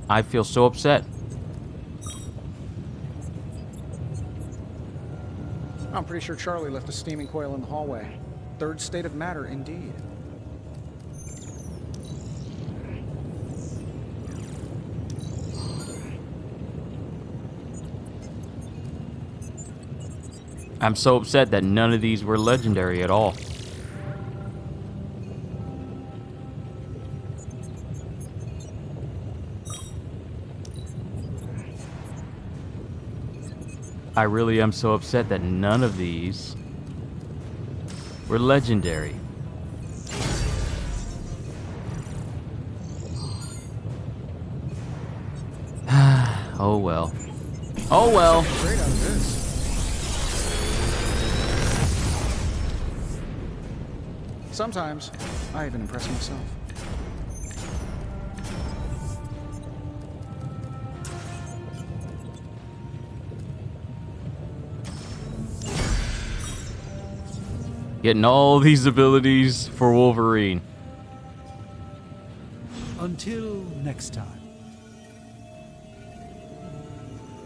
I feel so upset. I'm pretty sure Charlie left a steaming coil in the hallway. Third state of matter, indeed. I'm so upset that none of these were legendary at all. I really am so upset that none of these were legendary. Oh well. Oh well. Great out of this. Sometimes, I even impress myself. Getting all these abilities for Wolverine. Until next time.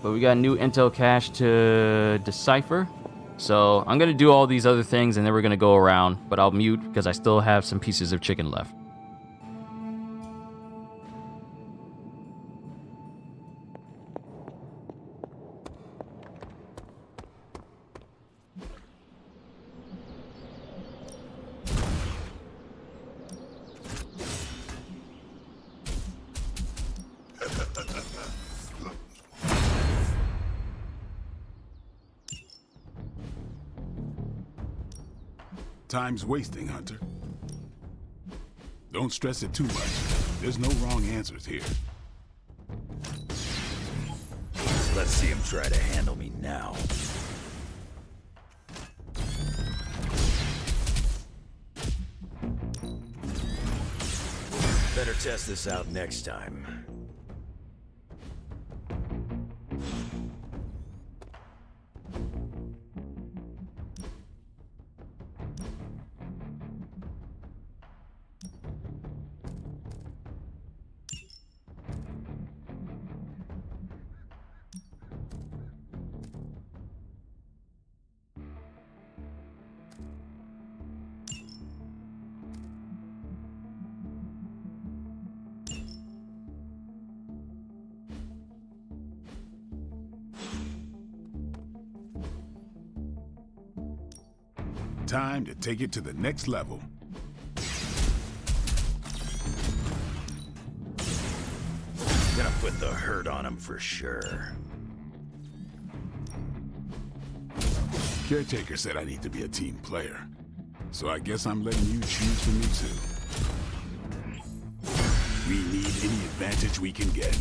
But we got a new intel cache to decipher. So I'm going to do all these other things and then we're going to go around. But I'll mute because I still have some pieces of chicken left. Time's wasting, Hunter. Don't stress it too much. There's no wrong answers here. Let's see him try to handle me now. Better test this out next time. Time to take it to the next level. Gonna put the hurt on him for sure. Caretaker said I need to be a team player. So I guess I'm letting you choose for me too. We need any advantage we can get.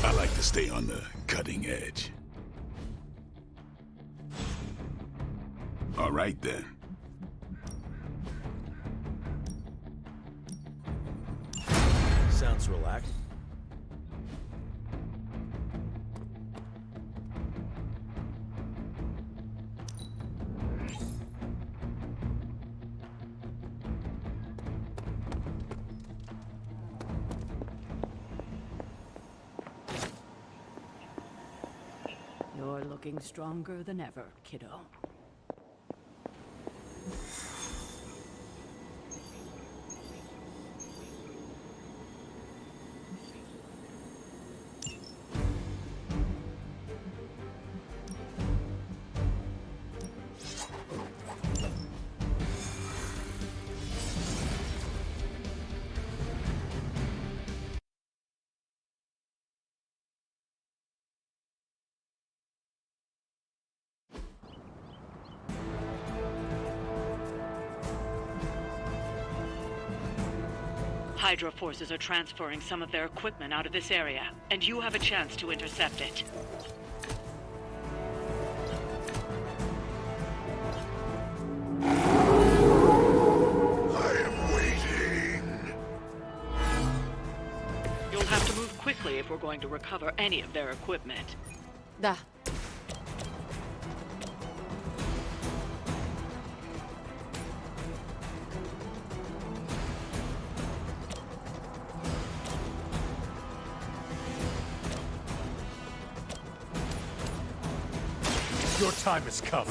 I like to stay on the cutting edge. All right then. Sounds relaxed. You're looking stronger than ever, kiddo. Hydra forces are transferring some of their equipment out of this area, and you have a chance to intercept it. I am waiting. You'll have to move quickly if we're going to recover any of their equipment. Da. Your time has come.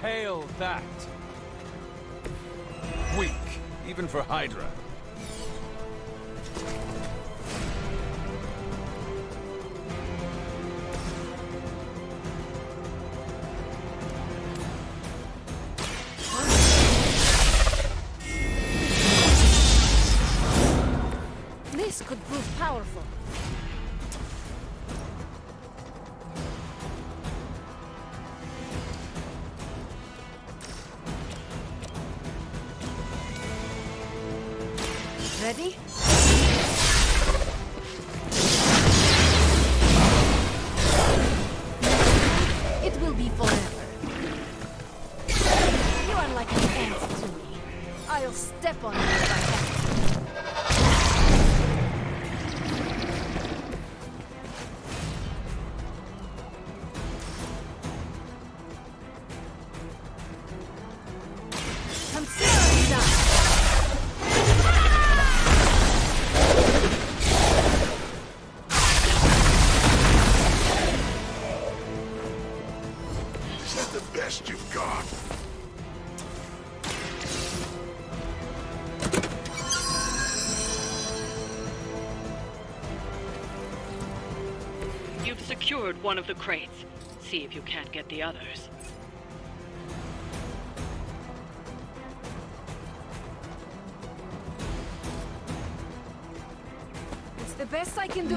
Hail that. Weak, even for Hydra. This could prove powerful. Ready? It will be forever. You are like an ant to me. I'll step on you if I have to. Consider me done. Best you've got. You've secured one of the crates. See if you can't get the others. The best I can do.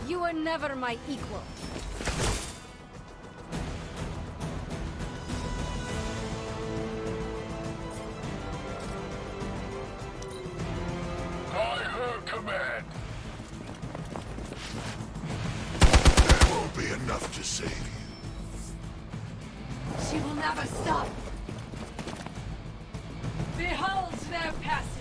You were never my equal. By her command. There won't be enough to save you. She will never stop. Behold their passage.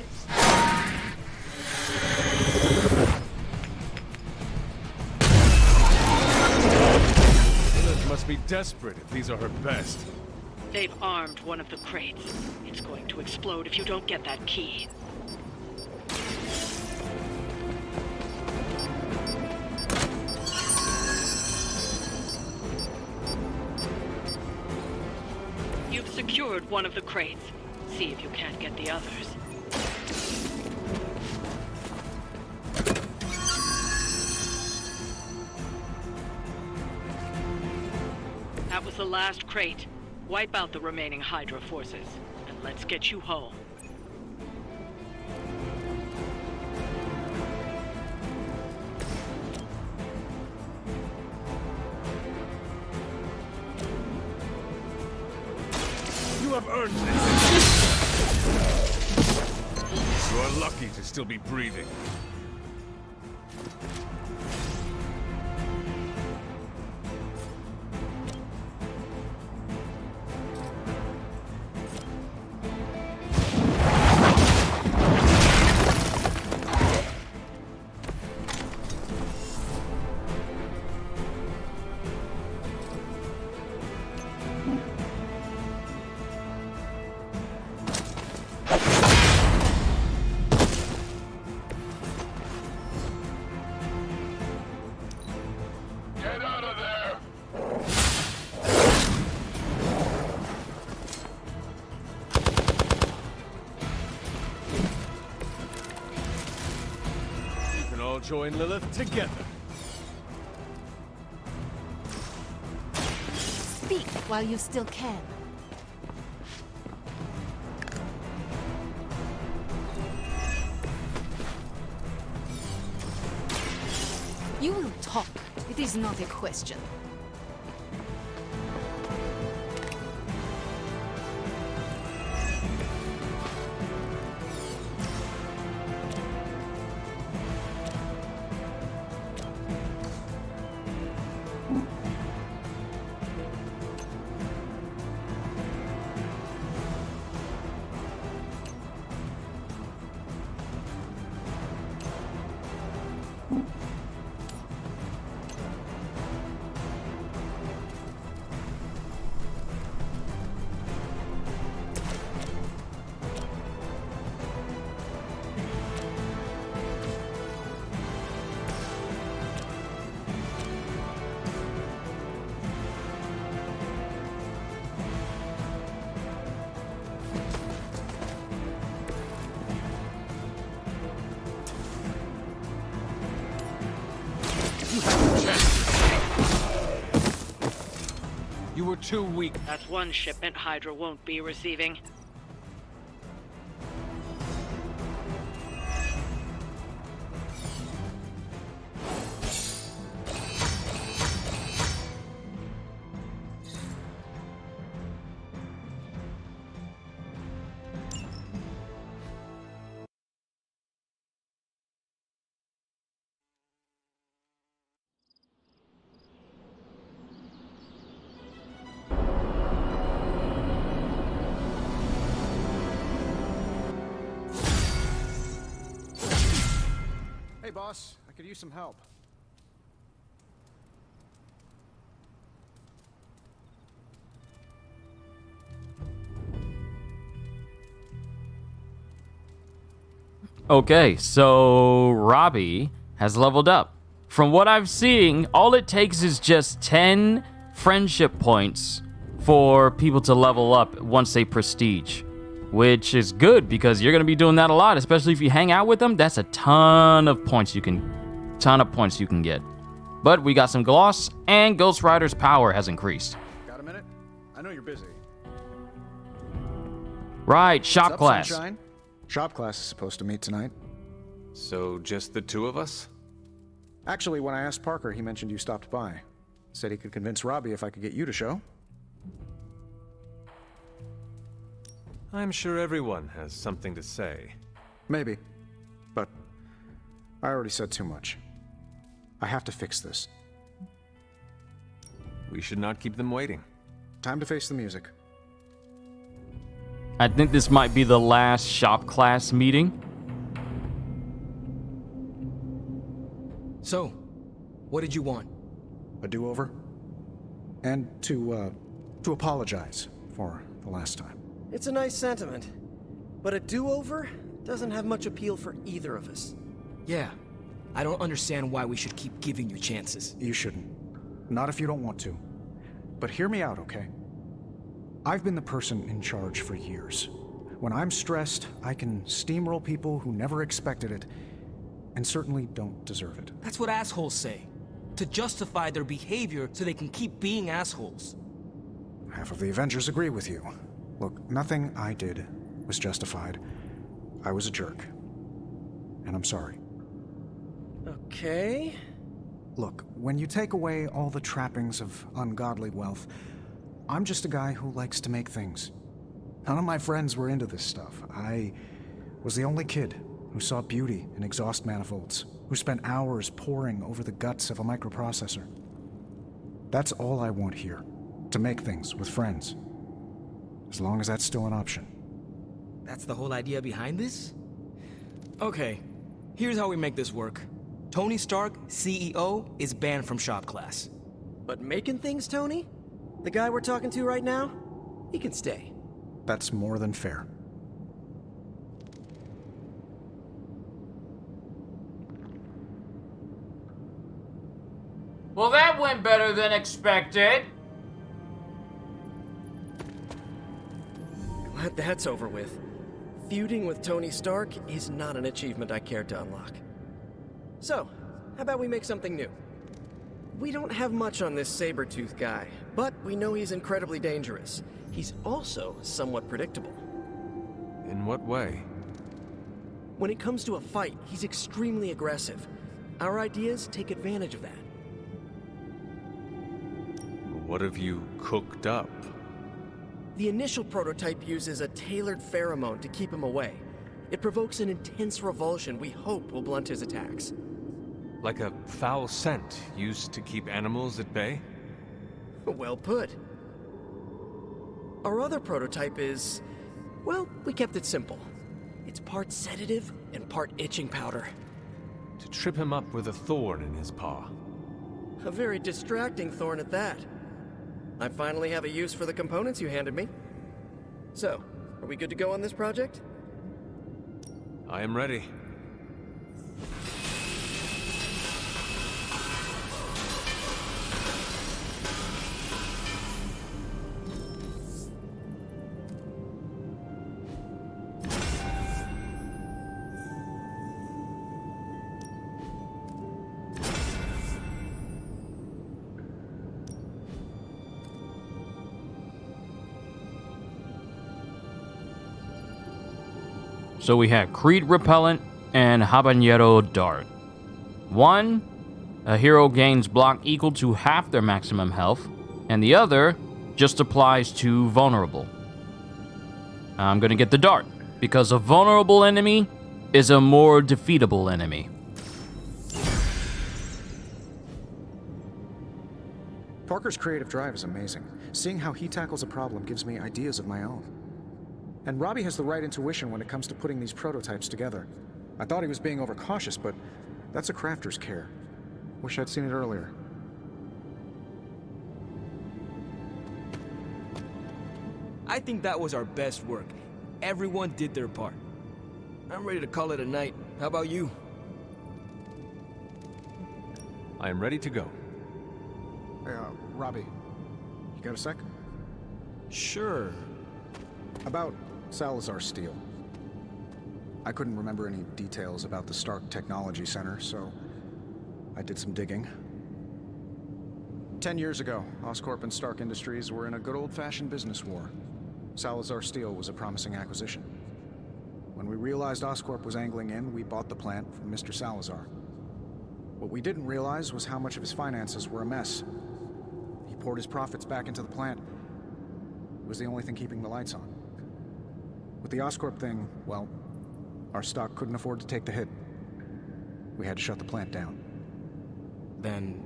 Lilith must be desperate if these are her best. They've armed one of the crates. It's going to explode if you don't get that key. You've secured one of the crates. See if you can't get the others. That was the last crate. Wipe out the remaining Hydra forces, and let's get you home. You have earned this. You are lucky to still be breathing. Get out of there! You can all join Lilith together. Speak while you still can. You will talk. It is not a question. You were too weak. That's one shipment Hydra won't be receiving. Hey, boss. I could use some help. Okay, so Robbie has leveled up. From what I'm seeing, all it takes is just 10 friendship points for people to level up once they prestige, which is good because you're going to be doing that a lot, especially if you hang out with them. That's a ton of points you can get. But we got some gloss, and Ghost Rider's power has increased. Got a minute? I know you're busy. Right, shop What's up, class. Sunshine? Shop class is supposed to meet tonight. So, just the two of us? Actually, when I asked Parker, he mentioned you stopped by. Said he could convince Robbie if I could get you to show. I'm sure everyone has something to say. Maybe. But I already said too much. I have to fix this. We should not keep them waiting. Time to face the music. I think this might be the last shop class meeting. So, what did you want? A do-over? And to apologize for the last time. It's a nice sentiment, but a do-over doesn't have much appeal for either of us. Yeah, I don't understand why we should keep giving you chances. You shouldn't. Not if you don't want to. But hear me out, okay? I've been the person in charge for years. When I'm stressed, I can steamroll people who never expected it, and certainly don't deserve it. That's what assholes say. To justify their behavior so they can keep being assholes. Half of the Avengers agree with you. Look, nothing I did was justified. I was a jerk. And I'm sorry. Okay. Look, when you take away all the trappings of ungodly wealth, I'm just a guy who likes to make things. None of my friends were into this stuff. I was the only kid who saw beauty in exhaust manifolds, who spent hours poring over the guts of a microprocessor. That's all I want here, to make things with friends. As long as that's still an option. That's the whole idea behind this? Okay, here's how we make this work. Tony Stark, CEO, is banned from shop class. But making things, Tony? The guy we're talking to right now? He can stay. That's more than fair. Well, that went better than expected. Glad that's over with. Feuding with Tony Stark is not an achievement I care to unlock. So, how about we make something new? We don't have much on this saber-tooth guy, but we know he's incredibly dangerous. He's also somewhat predictable. In what way? When it comes to a fight, he's extremely aggressive. Our ideas take advantage of that. What have you cooked up? The initial prototype uses a tailored pheromone to keep him away. It provokes an intense revulsion we hope will blunt his attacks. Like a foul scent used to keep animals at bay? Well put. Our other prototype is... well, we kept it simple. It's part sedative and part itching powder. To trip him up with a thorn in his paw. A very distracting thorn at that. I finally have a use for the components you handed me. So, are we good to go on this project? I am ready. So we have Creed Repellent and Habanero Dart. One, a hero gains block equal to half their maximum health, and the other just applies to vulnerable. I'm gonna get the Dart, because a vulnerable enemy is a more defeatable enemy. Parker's creative drive is amazing. Seeing how he tackles a problem gives me ideas of my own. And Robbie has the right intuition when it comes to putting these prototypes together. I thought he was being overcautious, but that's a crafter's care. Wish I'd seen it earlier. I think that was our best work. Everyone did their part. I'm ready to call it a night. How about you? I am ready to go. Hey, Robbie, you got a sec? Sure. About Salazar Steel. I couldn't remember any details about the Stark Technology Center, so I did some digging. 10 years ago, Oscorp and Stark Industries were in a good old-fashioned business war. Salazar Steel was a promising acquisition. When we realized Oscorp was angling in, we bought the plant from Mr. Salazar. What we didn't realize was how much of his finances were a mess. He poured his profits back into the plant. It was the only thing keeping the lights on. With the Oscorp thing, well, our stock couldn't afford to take the hit. We had to shut the plant down. Then,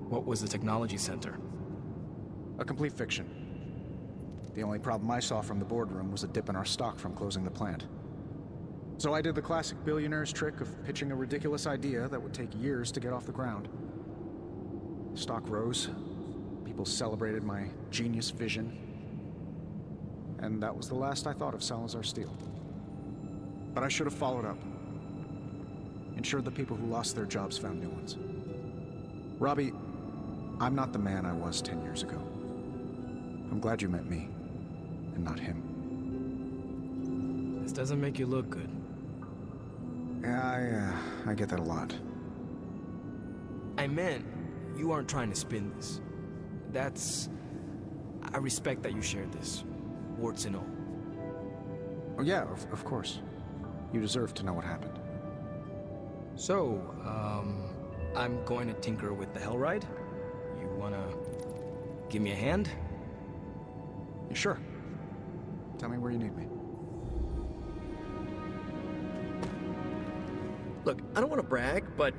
what was the technology center? A complete fiction. The only problem I saw from the boardroom was a dip in our stock from closing the plant. So I did the classic billionaire's trick of pitching a ridiculous idea that would take years to get off the ground. Stock rose. People celebrated my genius vision. And that was the last I thought of Salazar Steel. But I should have followed up. Ensured the people who lost their jobs found new ones. Robbie, I'm not the man I was 10 years ago. I'm glad you met me, and not him. This doesn't make you look good. Yeah, I get that a lot. I meant, you aren't trying to spin this. I respect that you shared this, warts and all. Oh yeah, of course. You deserve to know what happened. So, I'm going to tinker with the Hellride. You wanna give me a hand? Sure. Tell me where you need me. Look, I don't want to brag, but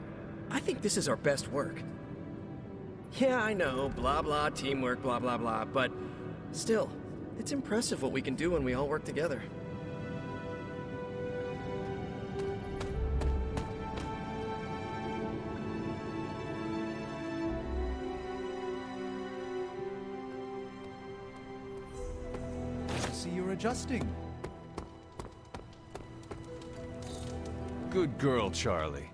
I think this is our best work. Yeah, I know, blah blah, teamwork, blah blah blah, but still, it's impressive what we can do when we all work together. See, you're adjusting. Good girl, Charlie.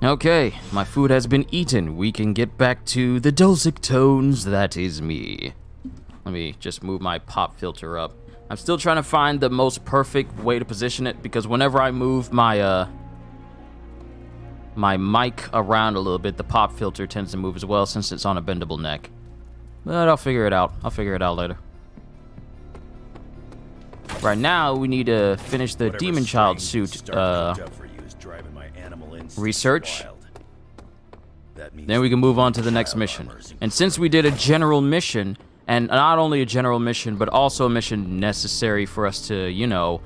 Okay, my food has been eaten. We can get back to the dulcet tones that is me. Let me just move my pop filter up. I'm still trying to find the most perfect way to position it because whenever I move my my mic around a little bit, the pop filter tends to move as well since it's on a bendable neck. But I'll figure it out. I'll figure it out later. Right now, we need to finish the Demon Child suit research. Then we can move on to the next mission. And since we did a general mission, and not only a general mission, but also a mission necessary for us to, you know,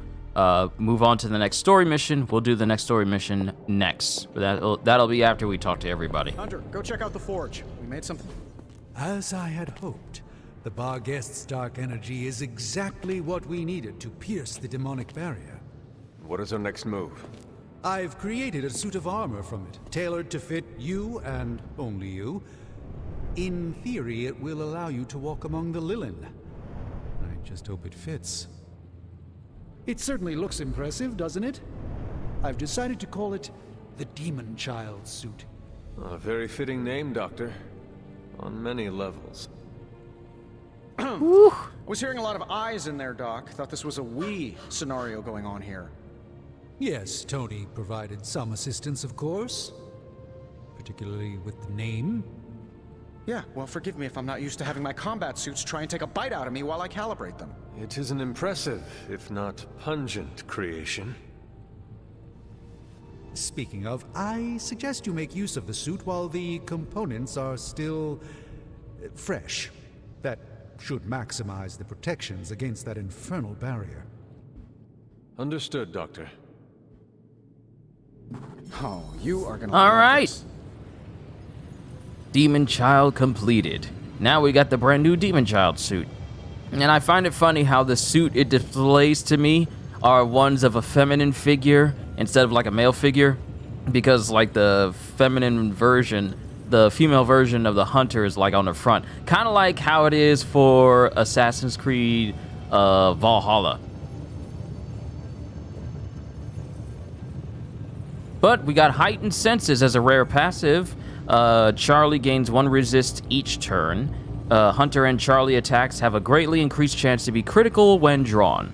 move on to the next story mission, we'll do the next story mission next. But that'll be after we talk to everybody. Hunter, go check out the forge. We made something. As I had hoped, The bar guest's dark energy is exactly what we needed to pierce the demonic barrier. What is our next move? I've created a suit of armor from it, tailored to fit you and only you. In theory, it will allow you to walk among the Lilin. I just hope it fits. It certainly looks impressive, doesn't it? I've decided to call it the Demon Child suit. A very fitting name, Doctor. On many levels. I was hearing a lot of eyes in there, Doc. Thought this was a we scenario going on here. Yes, Tony provided some assistance, of course. Particularly with the name. Yeah, well, forgive me if I'm not used to having my combat suits try and take a bite out of me while I calibrate them. It is an impressive, if not pungent, creation. Speaking of, I suggest you make use of the suit while the components are still fresh. That should maximize the protections against that infernal barrier. Understood, Doctor. Oh, you are gonna All love right. this. Demon Child completed. Now we got the brand new Demon Child suit. And I find it funny how the suit it displays to me are ones of a feminine figure instead of like a male figure. Because like the feminine version, the female version of the Hunter is like on the front. Kind of like how it is for Assassin's Creed Valhalla. But we got heightened senses as a rare passive. Charlie gains 1 resist each turn. Hunter and Charlie attacks have a greatly increased chance to be critical when drawn.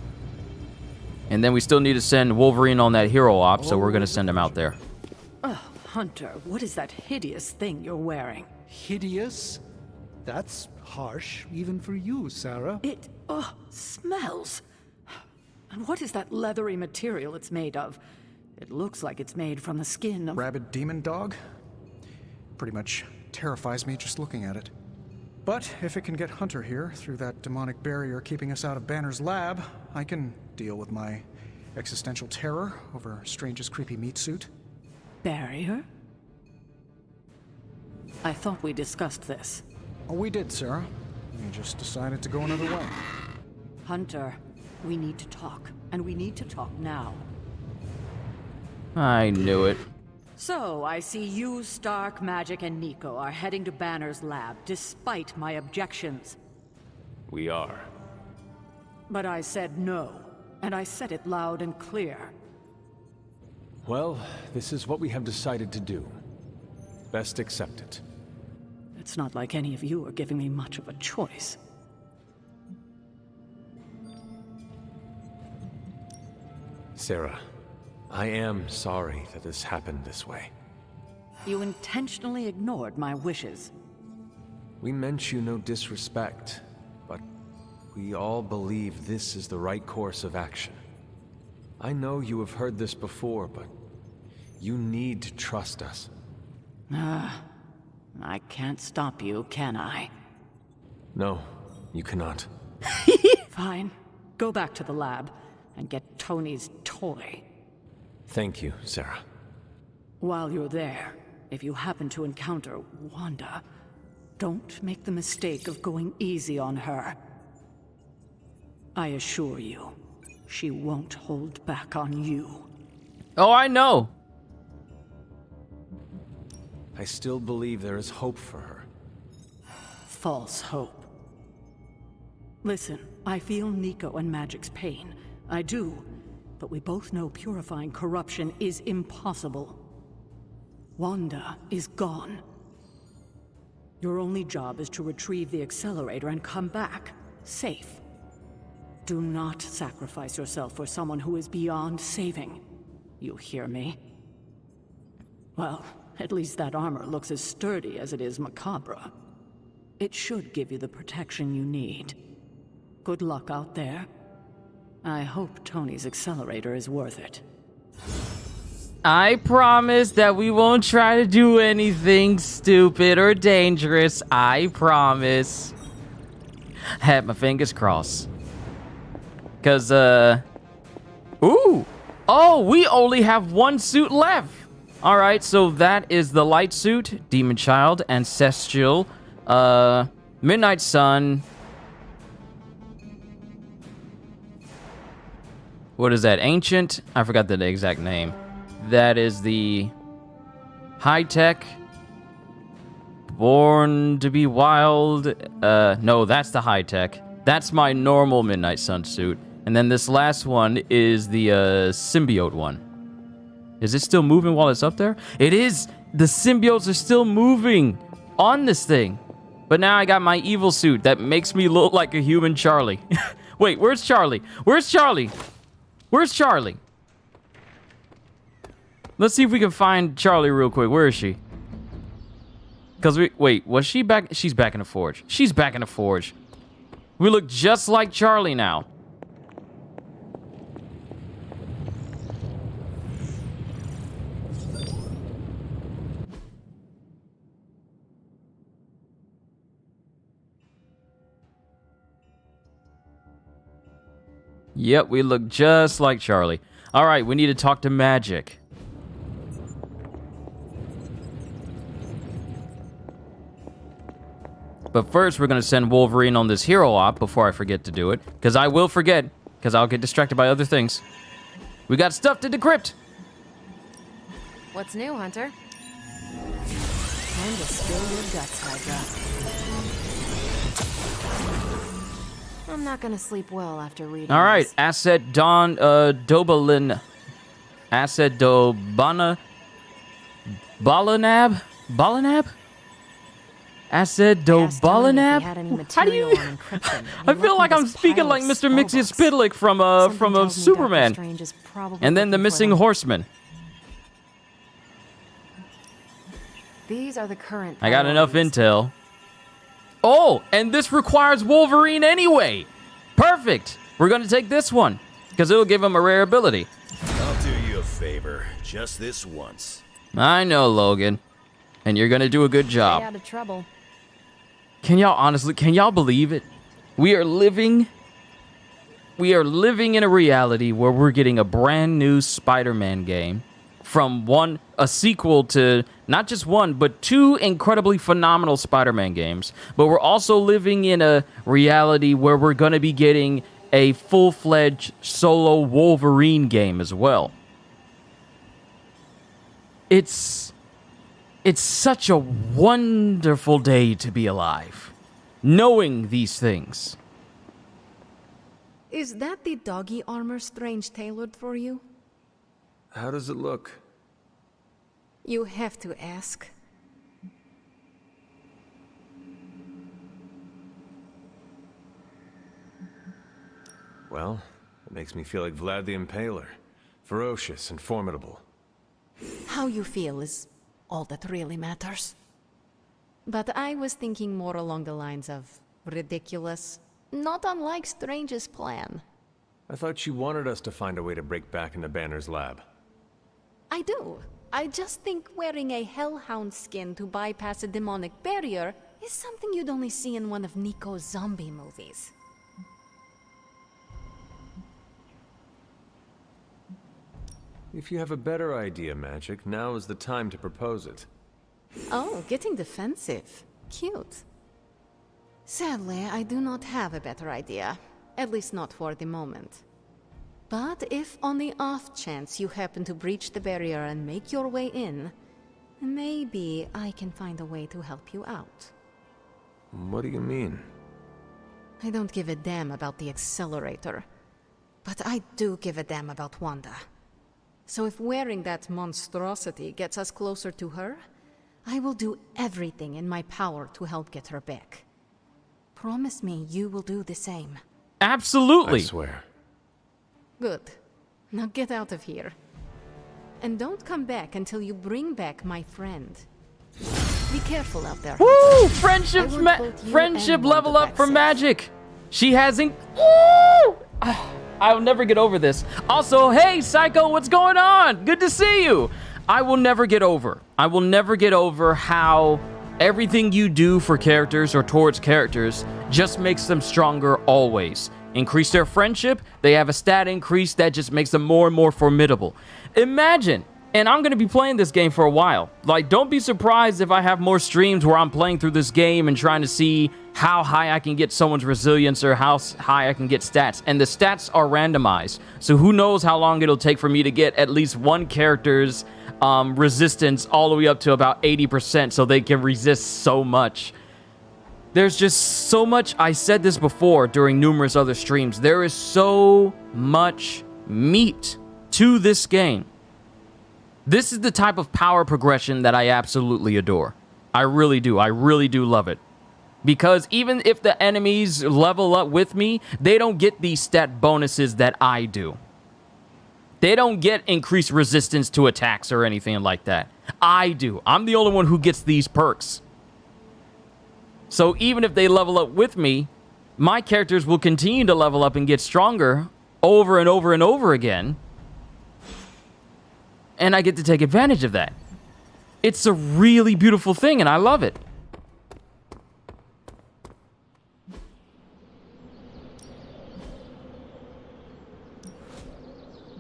And then we still need to send Wolverine on that hero op, so we're going to send him out there. Oh, Hunter, what is that hideous thing you're wearing? Hideous? That's harsh, even for you, Sarah. It, smells. And what is that leathery material it's made of? It looks like it's made from the skin of... Rabid demon dog? Pretty much terrifies me just looking at it. But if it can get Hunter here through that demonic barrier keeping us out of Banner's lab, I can deal with my existential terror over Strange's creepy meat suit. Barrier? I thought we discussed this. Oh, we did, Sarah. We just decided to go another way. Hunter, we need to talk, and we need to talk now. I knew it. So, I see you, Stark, Magic, and Nico are heading to Banner's lab, despite my objections. We are. But I said no, and I said it loud and clear. Well, this is what we have decided to do. Best accept it. It's not like any of you are giving me much of a choice. Sarah, I am sorry that this happened this way. You intentionally ignored my wishes. We meant you no disrespect, but we all believe this is the right course of action. I know you have heard this before, but you need to trust us. I can't stop you, can I? No, you cannot. Fine. Go back to the lab and get Tony's toy. Thank you, Sarah. While you're there, if you happen to encounter Wanda, don't make the mistake of going easy on her. I assure you, she won't hold back on you. Oh, I know. I still believe there is hope for her. False hope. Listen, I feel Nico and Magic's pain. I do. But we both know purifying corruption is impossible. Wanda is gone. Your only job is to retrieve the accelerator and come back, safe. Do not sacrifice yourself for someone who is beyond saving. You hear me? Well, at least that armor looks as sturdy as it is macabre. It should give you the protection you need. Good luck out there. I hope Tony's accelerator is worth it. I promise that we won't try to do anything stupid or dangerous. I promise. Had my fingers crossed. Cause, ooh. Oh, we only have 1 suit left. All right, so that is the light suit, Demon Child, Ancestral, Midnight Sun, What is that? Ancient? I forgot the exact name. That is the high-tech, born to be wild. No, that's the high-tech. That's my normal Midnight Sun suit. And then this last one is the symbiote one. Is it still moving while it's up there? It is! The symbiotes are still moving on this thing. But now I got my evil suit that makes me look like a human Charlie. Wait, where's Charlie? Where's Charlie? Where's Charlie? Let's see if we can find Charlie real quick. Where is she? Because wait, was she back? She's back in the forge. She's back in the forge. We look just like Charlie now. Yep, we look just like Charlie. All right, we need to talk to Magic. But first, we're going to send Wolverine on this hero op before I forget to do it. Because I will forget, because I'll get distracted by other things. We got stuff to decrypt. What's new, Hunter? Time to spill your guts, Hydra. I'm not gonna sleep well after reading All right, this. Asset Don Dobalin. Asset Dobana. Balanab? Balanab? Asset Dobalanab? How do you... I feel like I'm speaking like Mr. Mixie Spidlick from Superman. And then the missing horseman. These are the current I got enough intel. Oh, and this requires Wolverine anyway. Perfect. We're going to take this one because it'll give him a rare ability. I'll do you a favor, just this once. I know, Logan. And you're going to do a good job. Stay out of trouble. Can y'all believe it? We are living in a reality where we're getting a brand new Spider-Man game from a sequel to not just one, but two incredibly phenomenal Spider-Man games. But we're also living in a reality where we're going to be getting a full-fledged solo Wolverine game as well. It's such a wonderful day to be alive, knowing these things. Is that the doggy armor Strange tailored for you? How does it look? You have to ask. Well, it makes me feel like Vlad the Impaler. Ferocious and formidable. How you feel is all that really matters. But I was thinking more along the lines of ridiculous, not unlike Strange's plan. I thought you wanted us to find a way to break back into Banner's lab. I do. I just think wearing a hellhound skin to bypass a demonic barrier is something you'd only see in one of Nico's zombie movies. If you have a better idea, Magic, now is the time to propose it. Oh, getting defensive. Cute. Sadly, I do not have a better idea. At least not for the moment. But if on the off chance you happen to breach the barrier and make your way in, maybe I can find a way to help you out. What do you mean? I don't give a damn about the accelerator, but I do give a damn about Wanda. So if wearing that monstrosity gets us closer to her, I will do everything in my power to help get her back. Promise me you will do the same. Absolutely. I swear. Good. Now get out of here. And don't come back until you bring back my friend. Be careful out there. Woo! Friendship level up for Magic. She hasn't. Woo! I'll never get over this. Also, hey, Psycho, what's going on? Good to see you. I will never get over how everything you do for characters or towards characters just makes them stronger always. Increase their friendship, they have a stat increase that just makes them more and more formidable. Imagine, and I'm going to be playing this game for a while. Like, don't be surprised if I have more streams where I'm playing through this game and trying to see how high I can get someone's resilience or how high I can get stats. And the stats are randomized. So who knows how long it'll take for me to get at least one character's resistance all the way up to about 80% so they can resist so much. There's just so much. I said this before during numerous other streams. There is so much meat to this game. This is the type of power progression that I absolutely adore. I really do. I really do love it. Because even if the enemies level up with me, they don't get these stat bonuses that I do. They don't get increased resistance to attacks or anything like that. I do. I'm the only one who gets these perks. So even if they level up with me, my characters will continue to level up and get stronger over and over and over again. And I get to take advantage of that. It's a really beautiful thing, and I love it.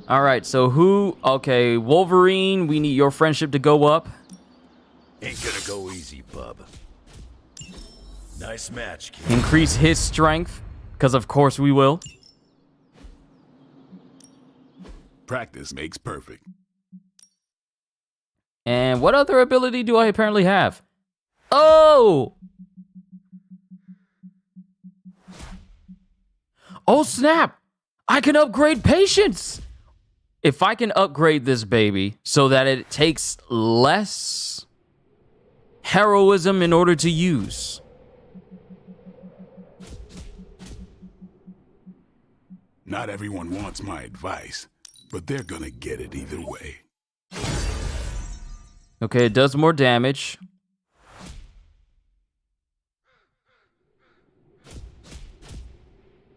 All right, so who... Okay, Wolverine, we need your friendship to go up. Ain't gonna go easy, bub. Nice match, kid. Increase his strength, because of course we will. Practice makes perfect. And what other ability do I apparently have? Oh! Oh, snap! I can upgrade patience! If I can upgrade this baby so that it takes less heroism in order to use. Not everyone wants my advice, but they're gonna get it either way. Okay, it does more damage.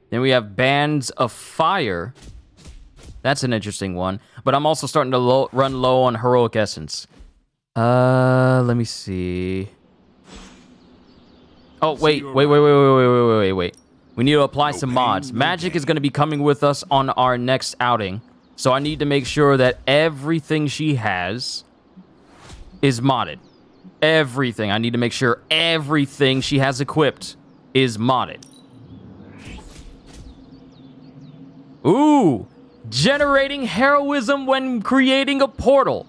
Then we have Bands of Fire. That's an interesting one. But I'm also starting to run low on Heroic Essence. Let me see. Oh, wait. We need to apply some mods. Magic is going to be coming with us on our next outing. So I need to make sure that everything she has is modded. Everything. I need to make sure everything she has equipped is modded. Ooh! Generating heroism when creating a portal.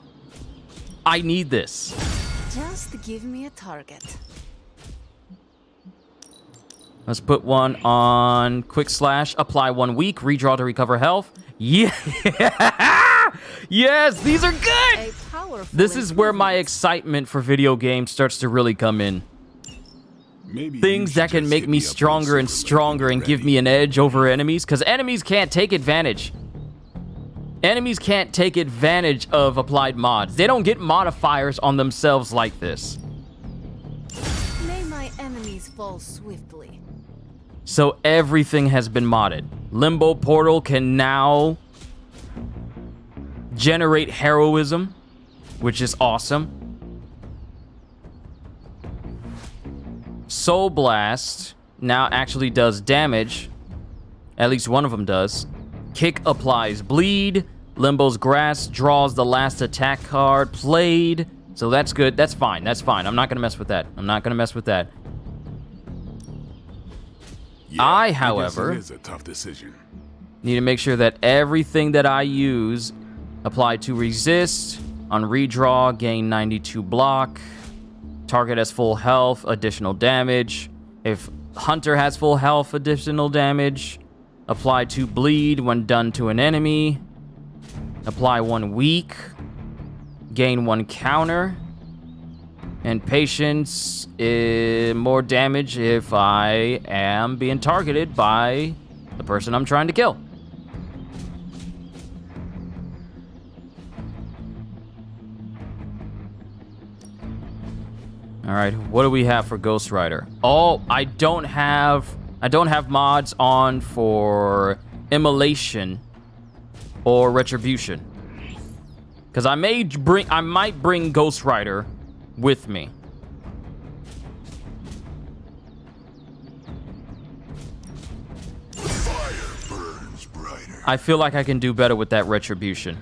I need this. Just give me a target. Let's put one on Quick Slash. Apply 1 week. Redraw to recover health. Yeah. Yes, these are good. This is where my excitement for video games starts to really come in. Maybe things that can make me stronger and stronger and give me an edge over enemies. Because enemies can't take advantage. Enemies can't take advantage of applied mods. They don't get modifiers on themselves like this. May my enemies fall swiftly. So everything has been modded. Limbo Portal can now generate heroism, which is awesome. Soul Blast now actually does damage. At least one of them does. Kick applies bleed. Limbo's Grasp draws the last attack card played. So that's good. That's fine. That's fine. I'm not going to mess with that. I'm not going to mess with that. Yeah, however, it is a tough decision. Need to make sure that everything that I use apply to resist. On redraw, gain 92 block. Target has full health, additional damage. If Hunter has full health, additional damage. Apply to bleed when done to an enemy. Apply 1 week. Gain 1 counter. And patience is more damage if I am being targeted by the person I'm trying to kill. All right, what do we have for Ghost Rider? Oh, I don't have mods on for Immolation or Retribution. Cuz I might bring Ghost Rider with me. Fire burns brighter. I feel like I can do better with that Retribution.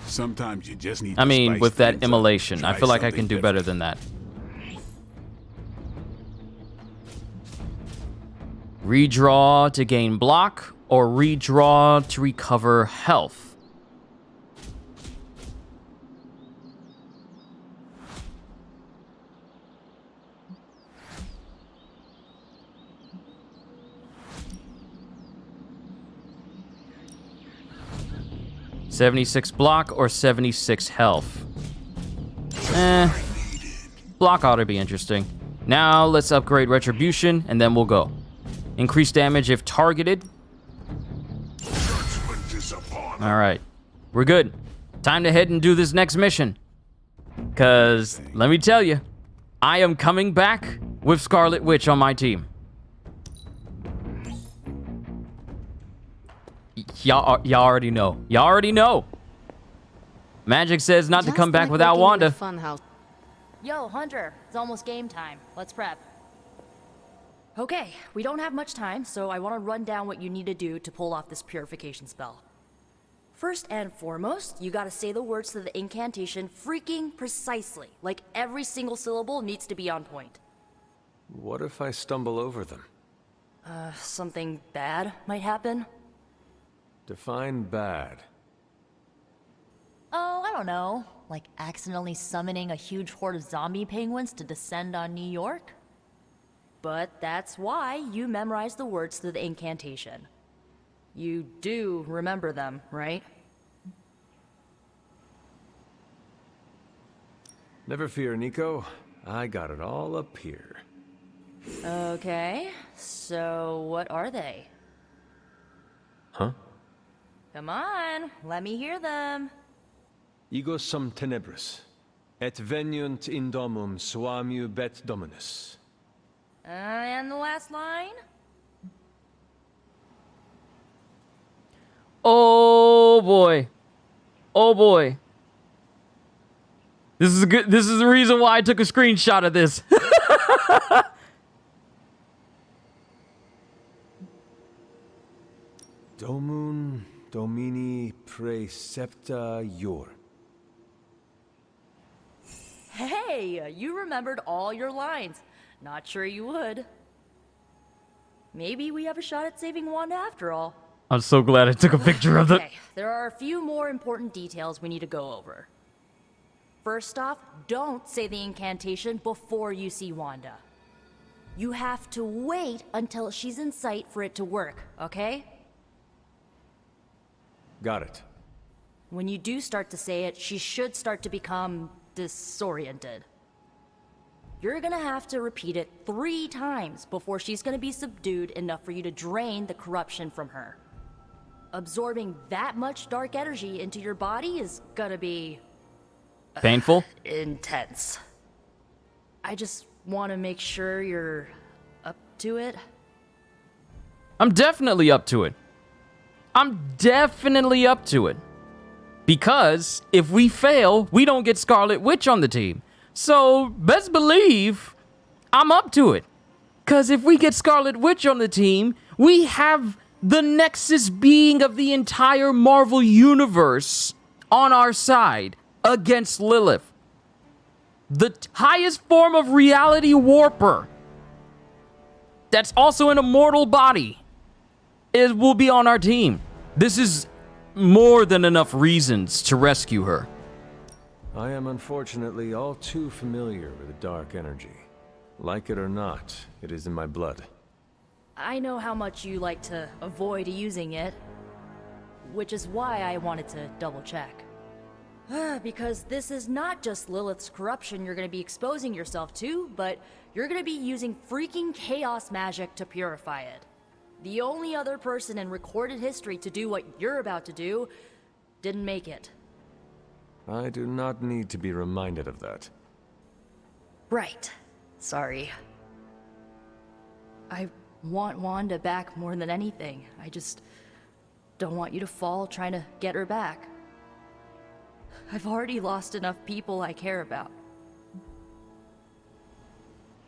Sometimes you just need I to mean, spice with that things up. Immolation, I Try feel like I can something do better than that. Redraw to gain block, or redraw to recover health. $76 block or 76 health. Block ought to be interesting. Now let's upgrade Retribution, and then we'll go. Increase damage if targeted. Alright. We're good. Time to head and do this next mission. Because, let me tell you, I am coming back with Scarlet Witch on my team. Y'all already know. Y'all already know. Magic says not to come back without Wanda. Yo, Hunter, it's almost game time. Let's prep. Okay, we don't have much time, so I want to run down what you need to do to pull off this purification spell. First and foremost, you gotta say the words to the incantation freaking precisely. Like every single syllable needs to be on point. What if I stumble over them? Something bad might happen? Define bad. Oh, I don't know. Like accidentally summoning a huge horde of zombie penguins to descend on New York? But that's why you memorize the words to the incantation. You do remember them, right? Never fear, Nico. I got it all up here. Okay, so what are they? Huh? Come on, let me hear them. Ego sum tenebris, et veniunt in domum suamiu bet dominus. And the last line? Oh boy. Oh boy. This is good. This is the reason why I took a screenshot of this. Domun Domini precepta ior. Hey, you remembered all your lines. Not sure you would. Maybe we have a shot at saving Wanda after all. I'm so glad I took a picture of the... Okay, there are a few more important details we need to go over. First off, don't say the incantation before you see Wanda. You have to wait until she's in sight for it to work, okay? Got it. When you do start to say it, she should start to become disoriented. You're gonna have to repeat it 3 times before she's gonna be subdued enough for you to drain the corruption from her. Absorbing that much dark energy into your body is gonna be... painful? Intense. I just want to make sure you're up to it. I'm definitely up to it. I'm definitely up to it. Because if we fail, we don't get Scarlet Witch on the team. So best believe I'm up to it. Because if we get Scarlet Witch on the team, we have the Nexus being of the entire Marvel Universe on our side against Lilith. The highest form of reality warper that's also an immortal body will be on our team. This is more than enough reasons to rescue her. I am unfortunately all too familiar with the dark energy. Like it or not, it is in my blood. I know how much you like to avoid using it, which is why I wanted to double check. Because this is not just Lilith's corruption you're going to be exposing yourself to, but you're going to be using freaking chaos magic to purify it. The only other person in recorded history to do what you're about to do didn't make it. I do not need to be reminded of that. Right. Sorry. I want Wanda back more than anything. I just don't want you to fall trying to get her back. I've already lost enough people I care about.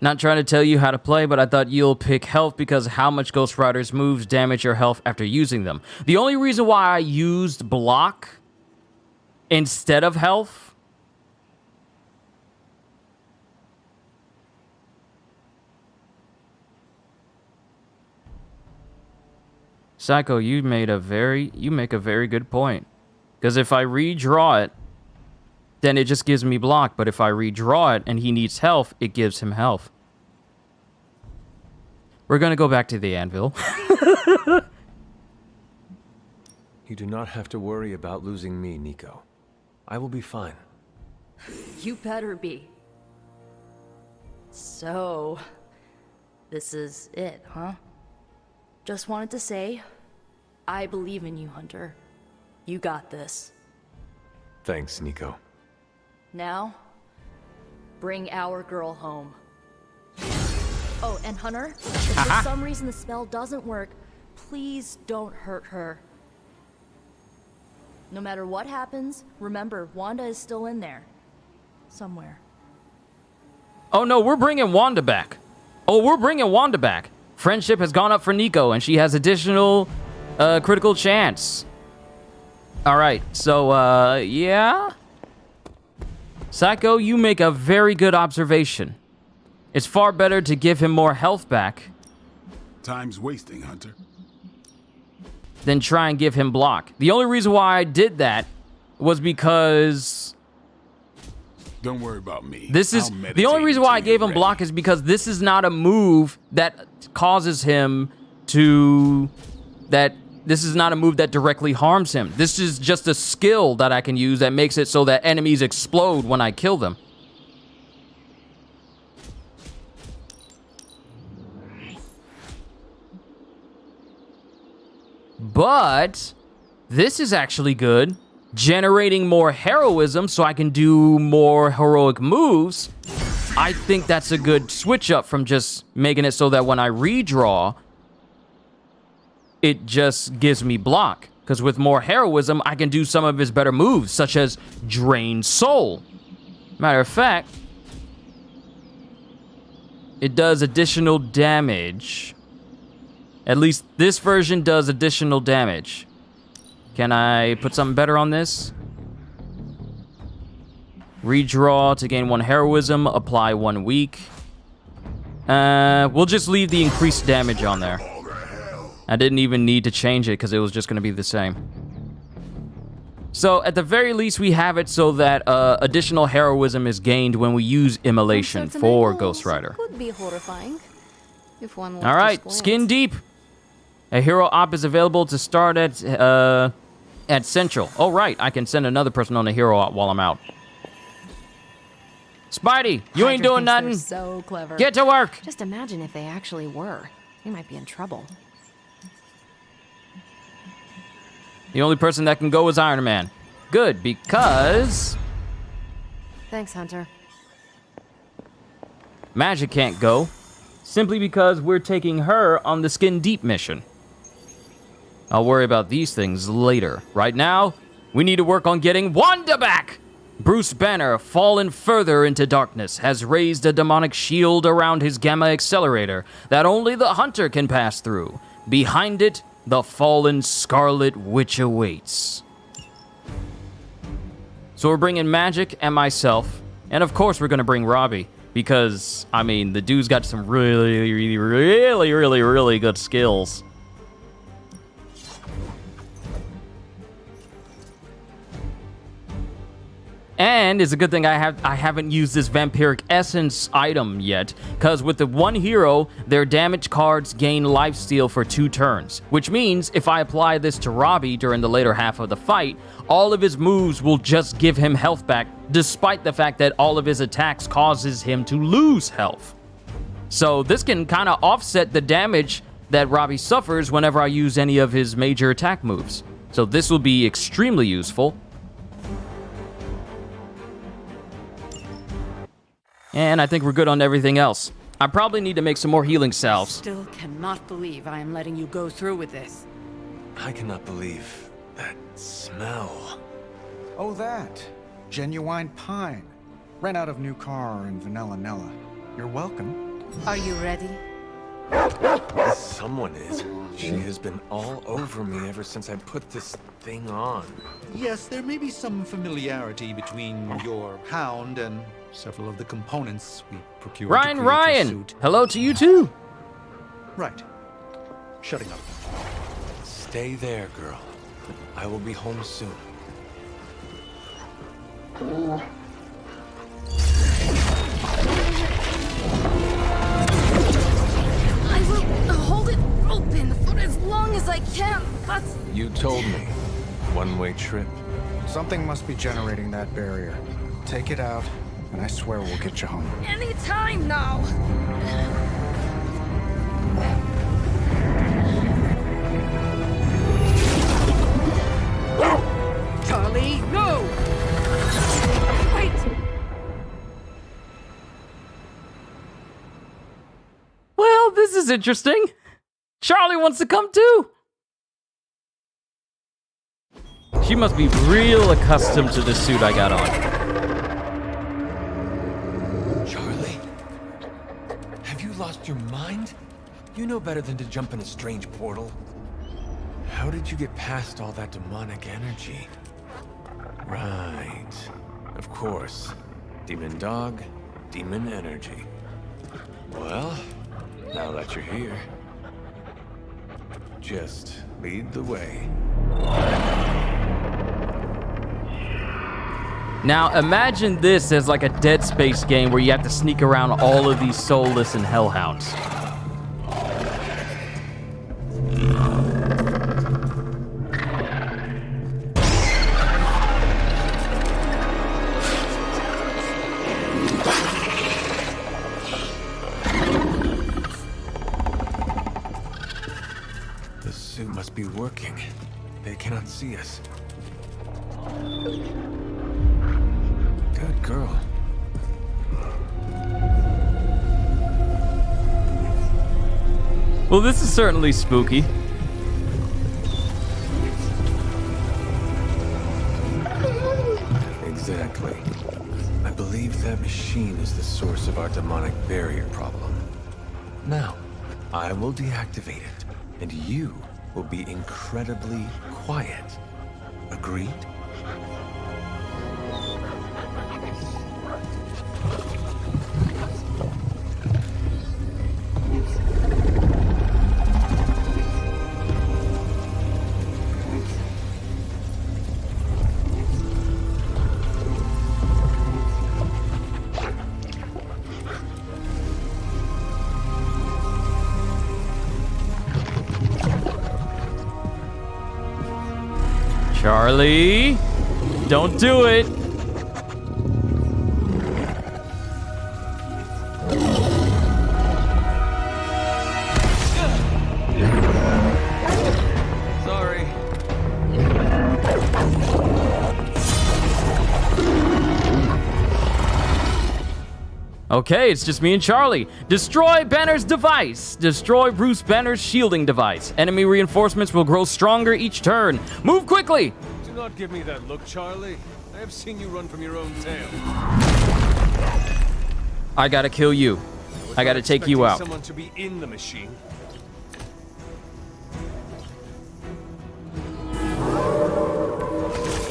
Not trying to tell you how to play, but I thought you'll pick health because of how much Ghost Rider's moves damage your health after using them. The only reason why I used block instead of health Psycho, you make a very good point. Because if I redraw it, then it just gives me block. But if I redraw it and he needs health, it gives him health. We're gonna go back to the anvil. You do not have to worry about losing me, Nico. I will be fine. You better be. So, this is it, huh? Just wanted to say, I believe in you, Hunter. You got this. Thanks, Nico. Now, bring our girl home. Oh, and Hunter, if for some reason the spell doesn't work, please don't hurt her. No matter what happens, remember, Wanda is still in there. Somewhere. Oh no, we're bringing Wanda back. Friendship has gone up for Nico, and she has additional critical chance. Alright, so, yeah? Psycho, you make a very good observation. It's far better to give him more health back. Time's wasting, Hunter. Than try and give him block. The only reason why I did that was because... Don't worry about me. This is the only reason why I gave him block is because this is not a move that causes him to... This is not a move that directly harms him. This is just a skill that I can use that makes it so that enemies explode when I kill them. But this is actually good. Generating more heroism so I can do more heroic moves. I think that's a good switch up from just making it so that when I redraw, it just gives me block. Because with more heroism, I can do some of his better moves, such as Drain Soul. Matter of fact, it does additional damage. At least this version does additional damage. Can I put something better on this? Redraw to gain 1 heroism, apply 1 weak. We'll just leave the increased damage on there. I didn't even need to change it because it was just going to be the same. So at the very least, we have it so that additional heroism is gained when we use immolation for Ghost Rider. Could be horrifying if one. All right, Skin Deep. A hero op is available to start at Central. Oh right, I can send another person on a hero op while I'm out. Spidey, you ain't doing nothing. So clever. Get to work. Just imagine if they actually were. We might be in trouble. The only person that can go is Iron Man. Good, because... Thanks, Hunter. Magic can't go. Simply because we're taking her on the Skin Deep mission. I'll worry about these things later. Right now, we need to work on getting Wanda back! Bruce Banner, fallen further into darkness, has raised a demonic shield around his gamma accelerator that only the Hunter can pass through. Behind it, the fallen Scarlet Witch awaits. So we're bringing Magic and myself, and of course we're gonna bring Robbie, because, I mean, the dude's got some really good skills. And it's a good thing I haven't used this Vampiric Essence item yet, because with the one hero, their damage cards gain lifesteal for 2 turns, which means if I apply this to Robbie during the later half of the fight, all of his moves will just give him health back, despite the fact that all of his attacks causes him to lose health. So this can kind of offset the damage that Robbie suffers whenever I use any of his major attack moves. So this will be extremely useful. And I think we're good on everything else. I probably need to make some more healing salves. Still cannot believe I am letting you go through with this. I cannot believe that smell. Oh, that. Genuine pine. Ran out of new car in Vanilla Nella. You're welcome. Are you ready? Someone is. She has been all over me ever since I put this thing on. Yes, there may be some familiarity between your hound and several of the components we procured. Ryan, hello to you too. Right. Shutting up. Stay there, girl. I will be home soon. I will hold it open for as long as I can, but... You told me. One-way trip. Something must be generating that barrier. Take it out, and I swear we'll get you home. Any time now! Charlie, no! Wait! Well, this is interesting. Charlie wants to come too. She must be real accustomed to the suit I got on. Charlie? Have you lost your mind? You know better than to jump in a strange portal. How did you get past all that demonic energy? Right. Of course. Demon dog, demon energy. Well, now that you're here, just lead the way. Now, imagine this as like a Dead Space game where you have to sneak around all of these soulless and hellhounds. The suit must be working. They cannot see us. Good girl. Well, this is certainly spooky. Exactly. I believe that machine is the source of our demonic barrier problem. Now, I will deactivate it, and you will be incredibly quiet. Agreed? Charlie, don't do it. Sorry. Okay, it's just me and Charlie. Destroy Banner's device. Destroy Bruce Banner's shielding device. Enemy reinforcements will grow stronger each turn. Move quickly. Do not give me that look, Charlie. I have seen you run from your own tail. I gotta kill you. I gotta take you out. Someone to be in the machine.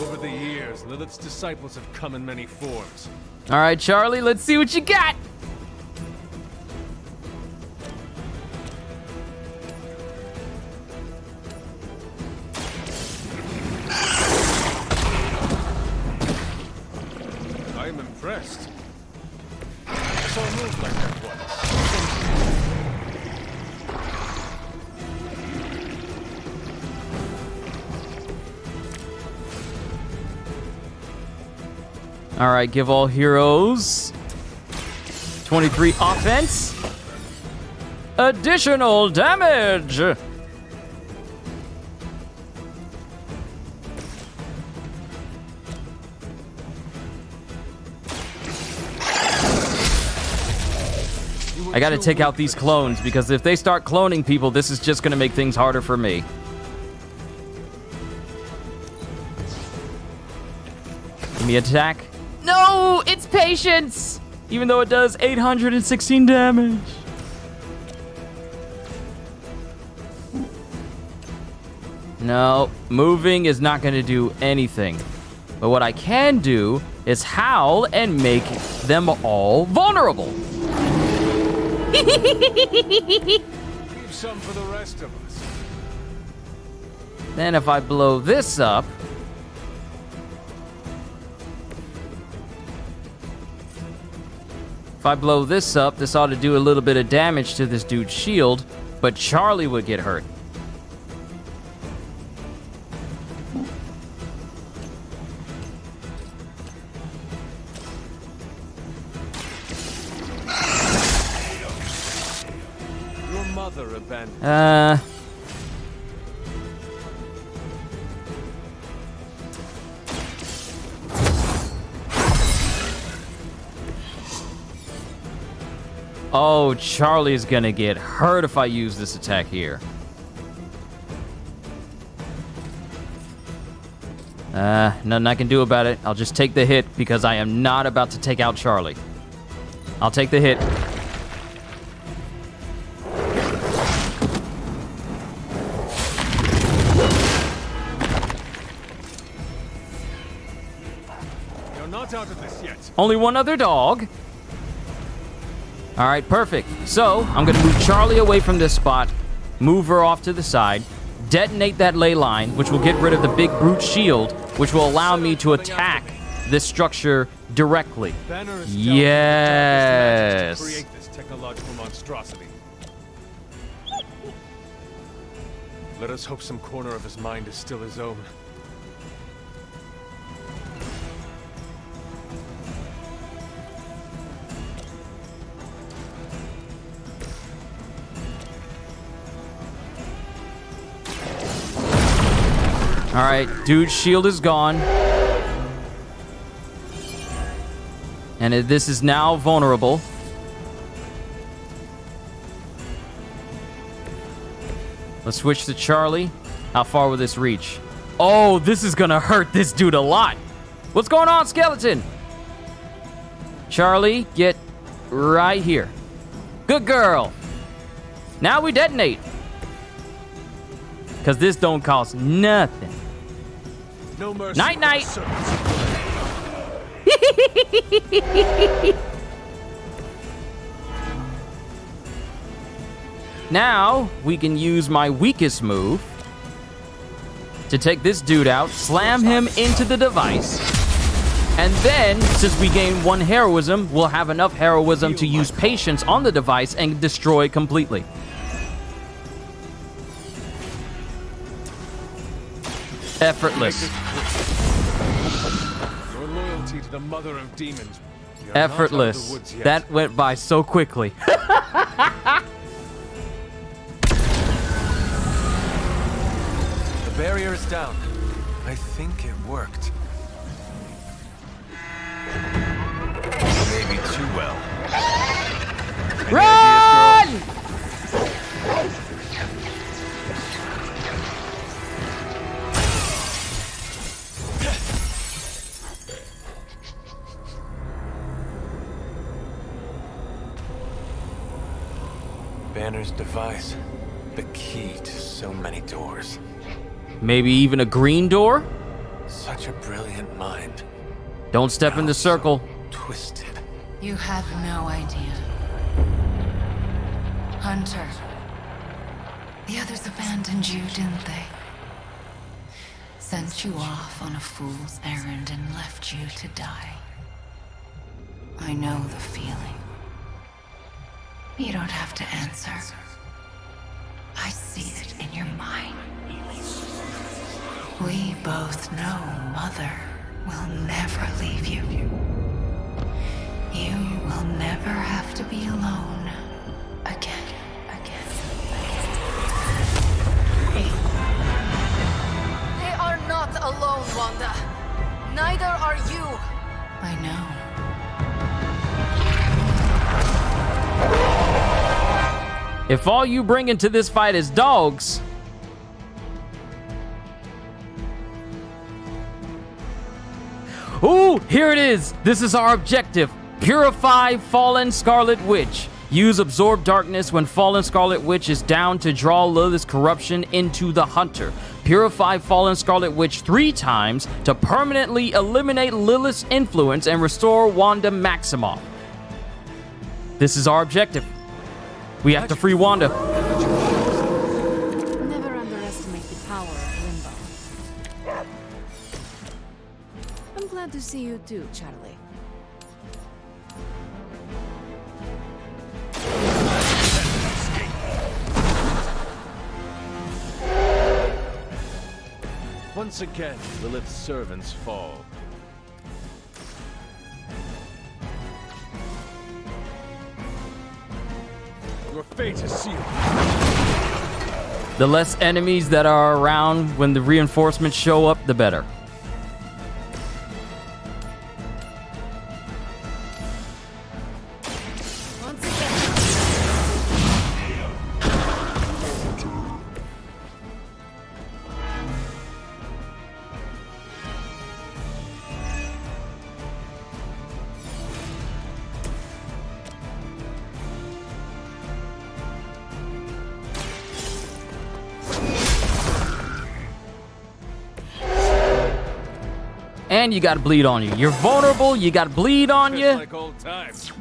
Over the years, Lilith's disciples have come in many forms. All right, Charlie, let's see what you got. I am impressed. I saw a move like that once. All right, give all heroes 23 offense. Additional damage. I gotta take out these clones because if they start cloning people, this is just gonna make things harder for me. Give me attack. No, it's patience! Even though it does 816 damage. No, moving is not gonna do anything. But what I can do is howl and make them all vulnerable. Leave some for the rest of us. Then if I blow this up... If I blow this up, this ought to do a little bit of damage to this dude's shield, but Charlie would get hurt. Your mother abandoned. Oh, Charlie's gonna get hurt if I use this attack here. Nothing I can do about it. I'll just take the hit because I am not about to take out Charlie. I'll take the hit. You're not out of this yet. Only one other dog. All right, perfect. So I'm gonna move Charlie away from this spot, move her off to the side, detonate that ley line, which will get rid of the big brute shield, which will allow me to attack this structure directly. Yes. To create this technological monstrosity. Let us hope some corner of his mind is still his own. All right, dude's shield is gone. And this is now vulnerable. Let's switch to Charlie. How far will this reach? Oh, this is gonna hurt this dude a lot. What's going on, skeleton? Charlie, get right here. Good girl. Now we detonate. Because this don't cost nothing. No mercy. Night, night. Now we can use my weakest move to take this dude out, slam him into the device, and then, since we gain 1 heroism, we'll have enough heroism to use patience on the device and destroy it completely. Effortless. Your loyalty to the mother of demons. Effortless. That went by so quickly. The barrier is down. I think it worked. Maybe too well. Run! Banner's device. The key to so many doors. Maybe even a green door? Such a brilliant mind. Don't step in the circle. Twisted. You have no idea. Hunter. The others abandoned you, didn't they? Sent you off on a fool's errand and left you to die. I know the feeling. You don't have to answer. I see it in your mind. We both know Mother will never leave you. You will never have to be alone again. They are not alone, Wanda. Neither are you. I know. If all you bring into this fight is dogs... Ooh, here it is! This is our objective. Purify Fallen Scarlet Witch. Use Absorb Darkness when Fallen Scarlet Witch is down to draw Lilith's corruption into the Hunter. Purify Fallen Scarlet Witch 3 times to permanently eliminate Lilith's influence and restore Wanda Maximoff. This is our objective. We have to free Wanda. Never underestimate the power of Limbo. glad to see you too, Charlie. Once again, Lilith's servants fall. Your fate is sealed. The less enemies that are around when the reinforcements show up, the better. And you got bleed on you. You're vulnerable, you got bleed on you. Like old times.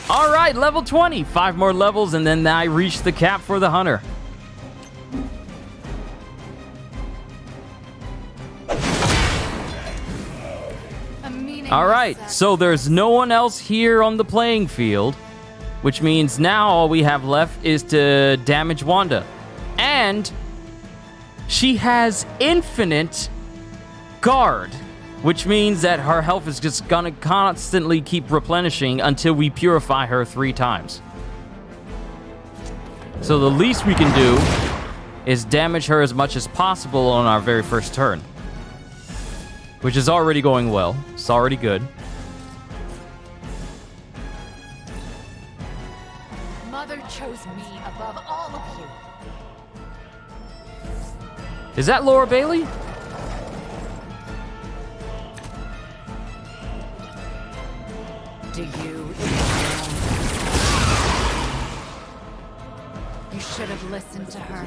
All right, level 20. 5 more levels, and then I reach the cap for the hunter. All right, so there's no one else here on the playing field, which means now all we have left is to damage Wanda. And she has infinite guard, which means that her health is just gonna constantly keep replenishing until we purify her 3 times. So the least we can do is damage her as much as possible on our very first turn, which is already going well. It's already good. Mother chose me above all of you. Is that Laura Bailey? Do you? You should have listened to her.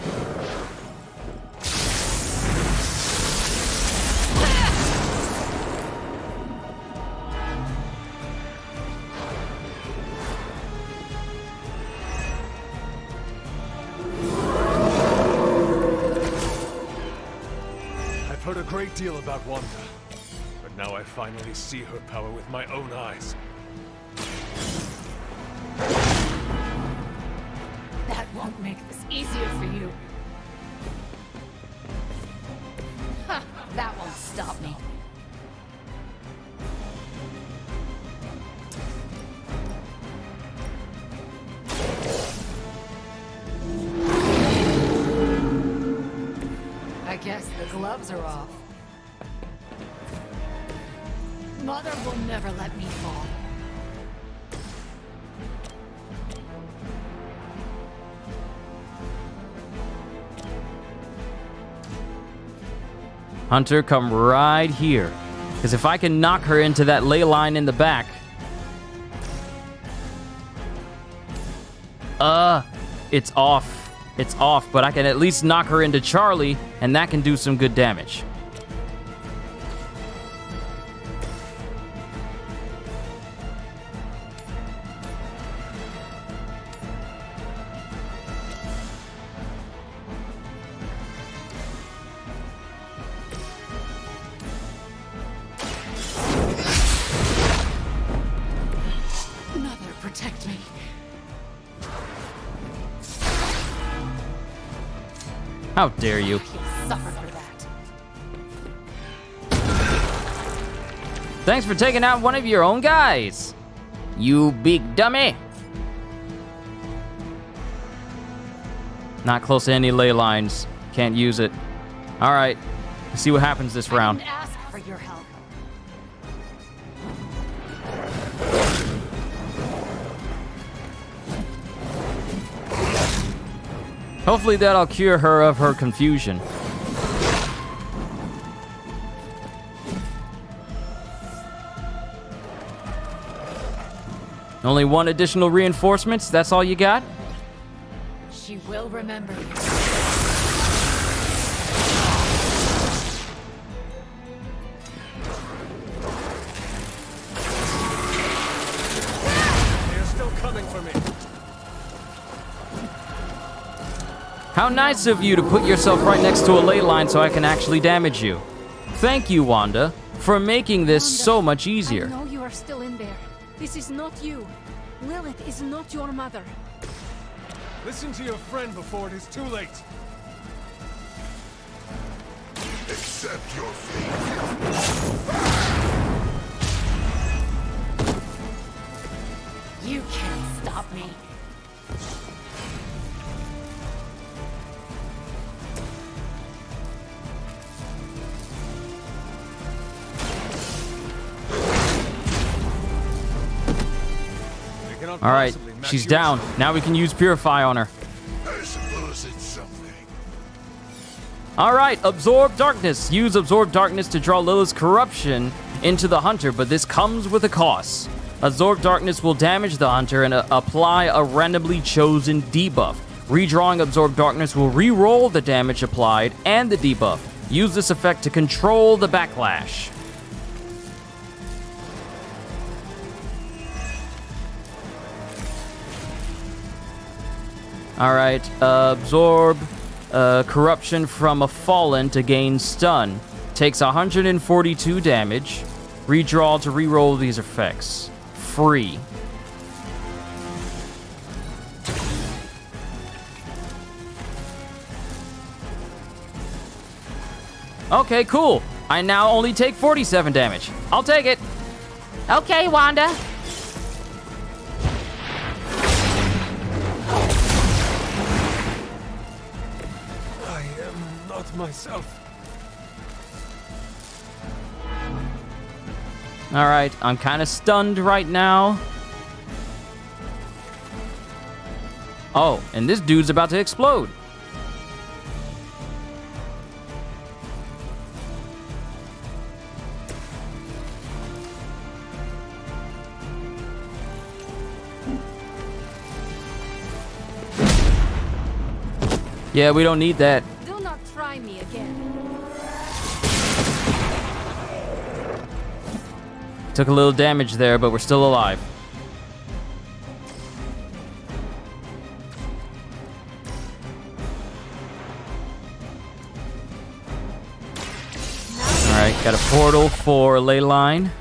I've heard a great deal about Wanda, but now I finally see her power with my own eyes. That won't make this easier for you. Ha! That won't stop me. I guess the gloves are off. Mother will never let me fall. Hunter, come right here. Because if I can knock her into that ley line in the back... It's off. It's off, but I can at least knock her into Charlie, and that can do some good damage. Protect me. How dare you? You'll suffer for that. Thanks for taking out one of your own guys, you big dummy. Not close to any ley lines. Can't use it. All right, let's see what happens this round. I didn't ask for your help. Hopefully that'll cure her of her confusion. Only 1 additional reinforcements? That's all you got? She will remember you. They're still coming for me. How nice of you to put yourself right next to a ley line so I can actually damage you. Thank you, Wanda, for making this so much I easier. know you are still in there. This is not you. Lilith is not your mother. Listen to your friend before it is too late. Accept your fate. You can't stop me. All right, she's down. Now we can use Purify on her. I suppose it's something. All right, Absorb Darkness. Use Absorb Darkness to draw Lilith's corruption into the Hunter, but this comes with a cost. Absorb Darkness will damage the Hunter and apply a randomly chosen debuff. Redrawing Absorb Darkness will re-roll the damage applied and the debuff. Use this effect to control the backlash. All right, absorb corruption from a fallen to gain stun. Takes 142 damage. Redraw to reroll these effects. Free. Okay, cool. I now only take 47 damage. I'll take it. Okay, Wanda. Myself. All right, I'm kind of stunned right now. Oh, and this dude's about to explode. Yeah, we don't need that. Do not try me again. Took a little damage there, but we're still alive. Alright, got a portal for Leyline.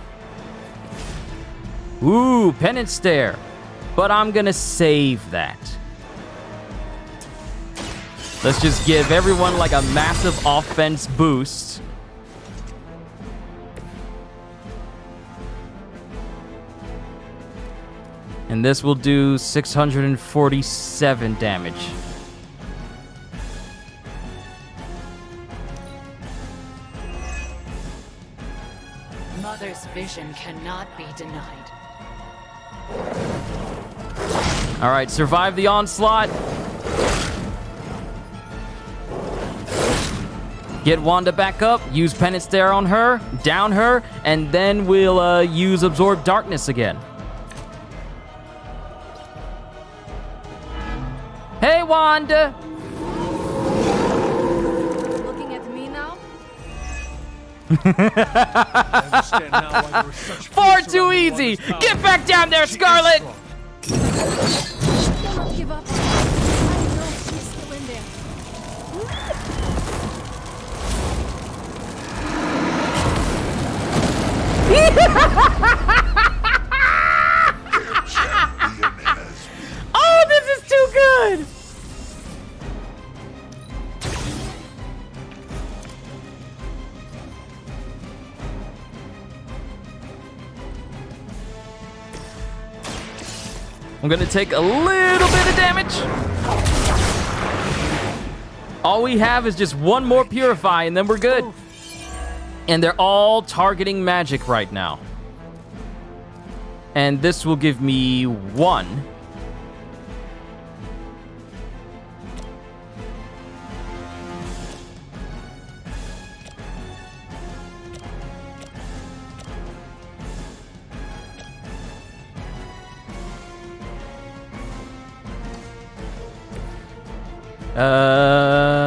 Ooh, Penance Stare. But I'm gonna save that. Let's just give everyone like a massive offense boost. And this will do 647 damage. Mother's vision cannot be denied. All right, survive the onslaught. Get Wanda back up, use Penance Stare on her, down her, and then we'll use Absorb Darkness again. Hey, Wanda! Looking at me now? Far too easy! Get back down there, Scarlet! Do not give up on her. I know she's still in there. Oh, this is too good! I'm gonna take a little bit of damage. All we have is just one more Purify and then we're good. And they're all targeting magic right now. And this will give me 1.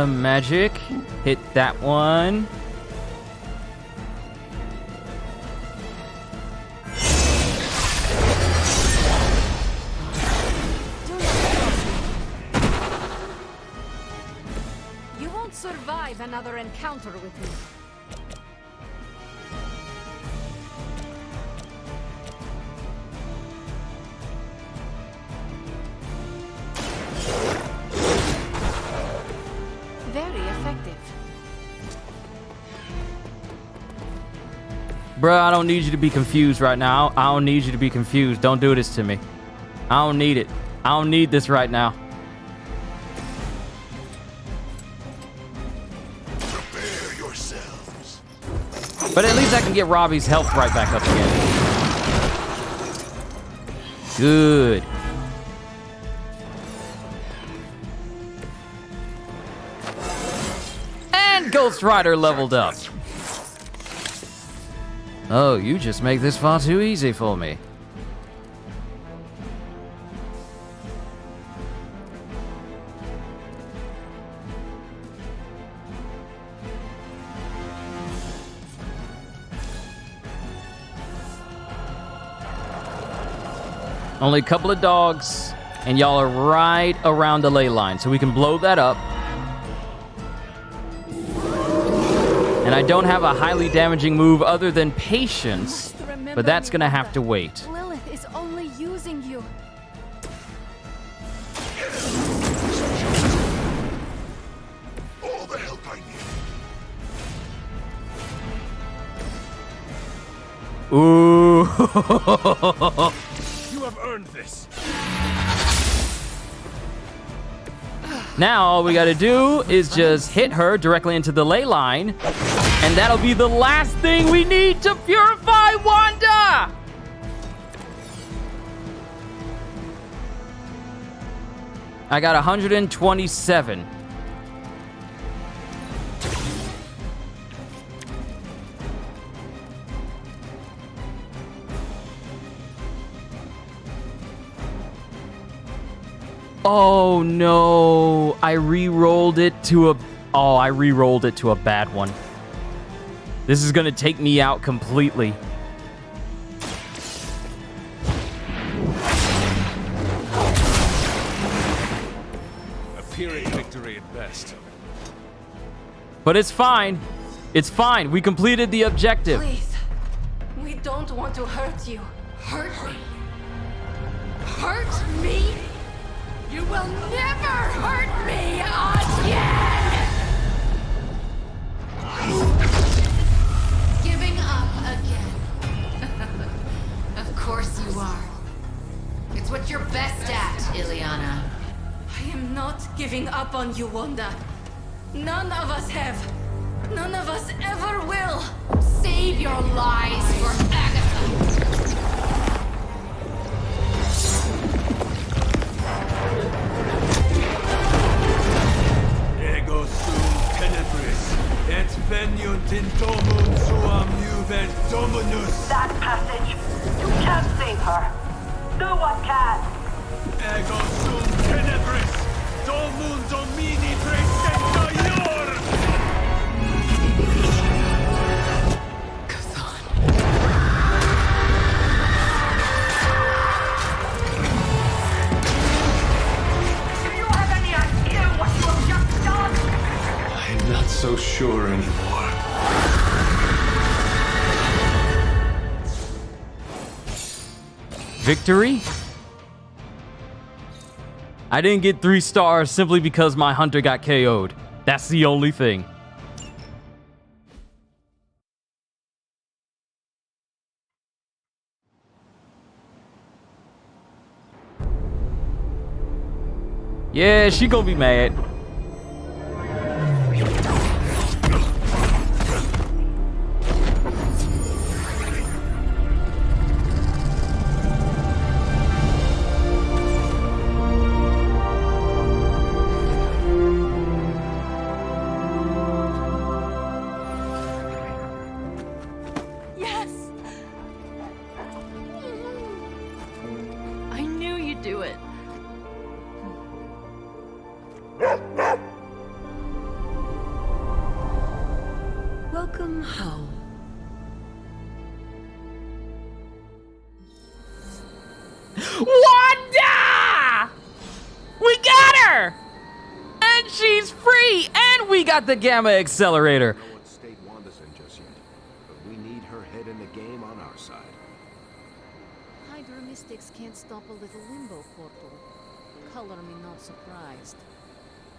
Magic. Hit that one. You won't survive another encounter with me. Bruh, I don't need you to be confused right now. I don't need you to be confused. Don't do this to me. I don't need it. I don't need this right now. Prepare yourselves. But at least I can get Robbie's health right back up again. Good. And Ghost Rider leveled up. Oh, you just make this far too easy for me. Only a couple of dogs, and y'all are right around the ley line, so we can blow that up. And I don't have a highly damaging move other than Patience, but that's gonna have to wait. Lilith is only using you. All the help I need. Ooh. You have earned this. Now all we gotta do is just hit her directly into the ley line, and that'll be the last thing we need to purify Wanda! I got 127. Oh no, I re-rolled it to a... Oh, I re-rolled it to a bad one. This is gonna take me out completely. A Pyrrhic victory at best. But it's fine. It's fine. We completed the objective. Please. We don't want to hurt you. Hurt me. Hurt me? You will never hurt me again! Giving up again. Of course you are. It's what you're best at, Ileana. I am not giving up on you, Wanda. None of us have. None of us ever will. Save your lies for Agatha. Ego sum tenebris, et veniunt in domum suam juvet dominus. That passage, you can't save her. No one can. Ego sum tenebris, domum domini praesenta ior. Do you have any idea what you have just done? I'm not so sure anymore. Victory? I didn't get 3 stars simply because my hunter got KO'd. That's the only thing. Yeah, she gonna be mad. Yes! I knew you'd do it. Welcome home. Wanda! We got her! And she's free! And we got the Gamma Accelerator! I don't know what state Wanda's in just yet, but we need her head in the game on our side. Hydra mystics can't stop a little limbo portal. Color me not surprised.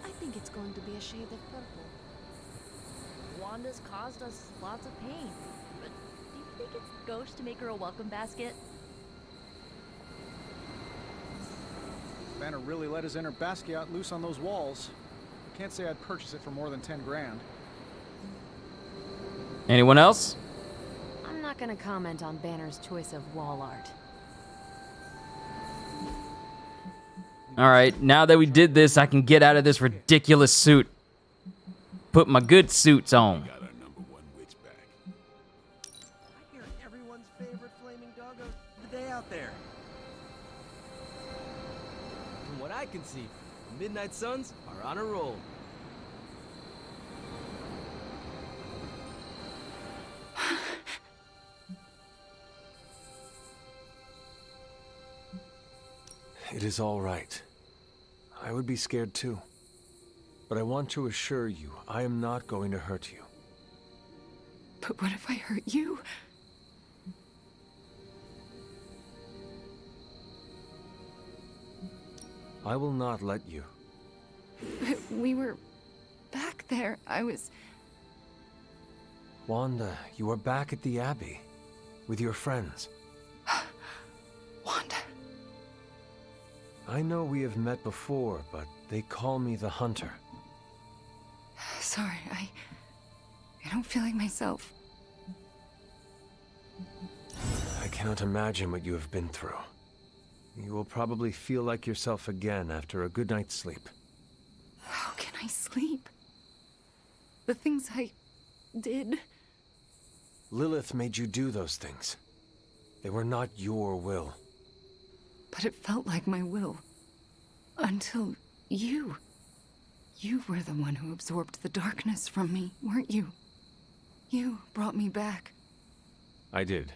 I think it's going to be a shade of purple. Wanda's caused us lots of pain, but do you get Ghost to make her a welcome basket? Banner really let his inner Basquiat loose on those walls. I can't say I'd purchase it for more than 10 grand. Anyone else? I'm not gonna comment on Banner's choice of wall art. All right, now that we did this, I can get out of this ridiculous suit. Put my good suits on. I hear everyone's favorite flaming dog of the day out there. From what I can see, the Midnight Suns are on a roll. It is all right. I would be scared too. But I want to assure you, I am not going to hurt you. But what if I hurt you? I will not let you. But we were back there. I was... Wanda, you are back at the Abbey. With your friends. Wanda. I know we have met before, but they call me the Hunter. Sorry, I don't feel like myself. I cannot imagine what you have been through. You will probably feel like yourself again after a good night's sleep. How can I sleep? The things I did... Lilith made you do those things. They were not your will. But it felt like my will. Until you. You were the one who absorbed the darkness from me, weren't you? You brought me back. I did.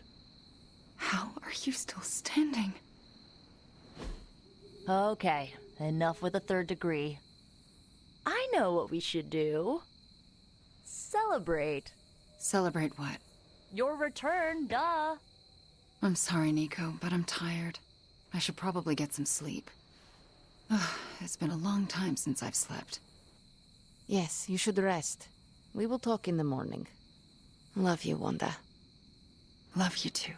How are you still standing? Okay, enough with the third degree. I know what we should do. Celebrate. Celebrate what? Your return, duh. I'm sorry, Nico, but I'm tired. I should probably get some sleep. Ugh, it's been a long time since I've slept. Yes, you should rest. We will talk in the morning. Love you, Wanda. Love you too.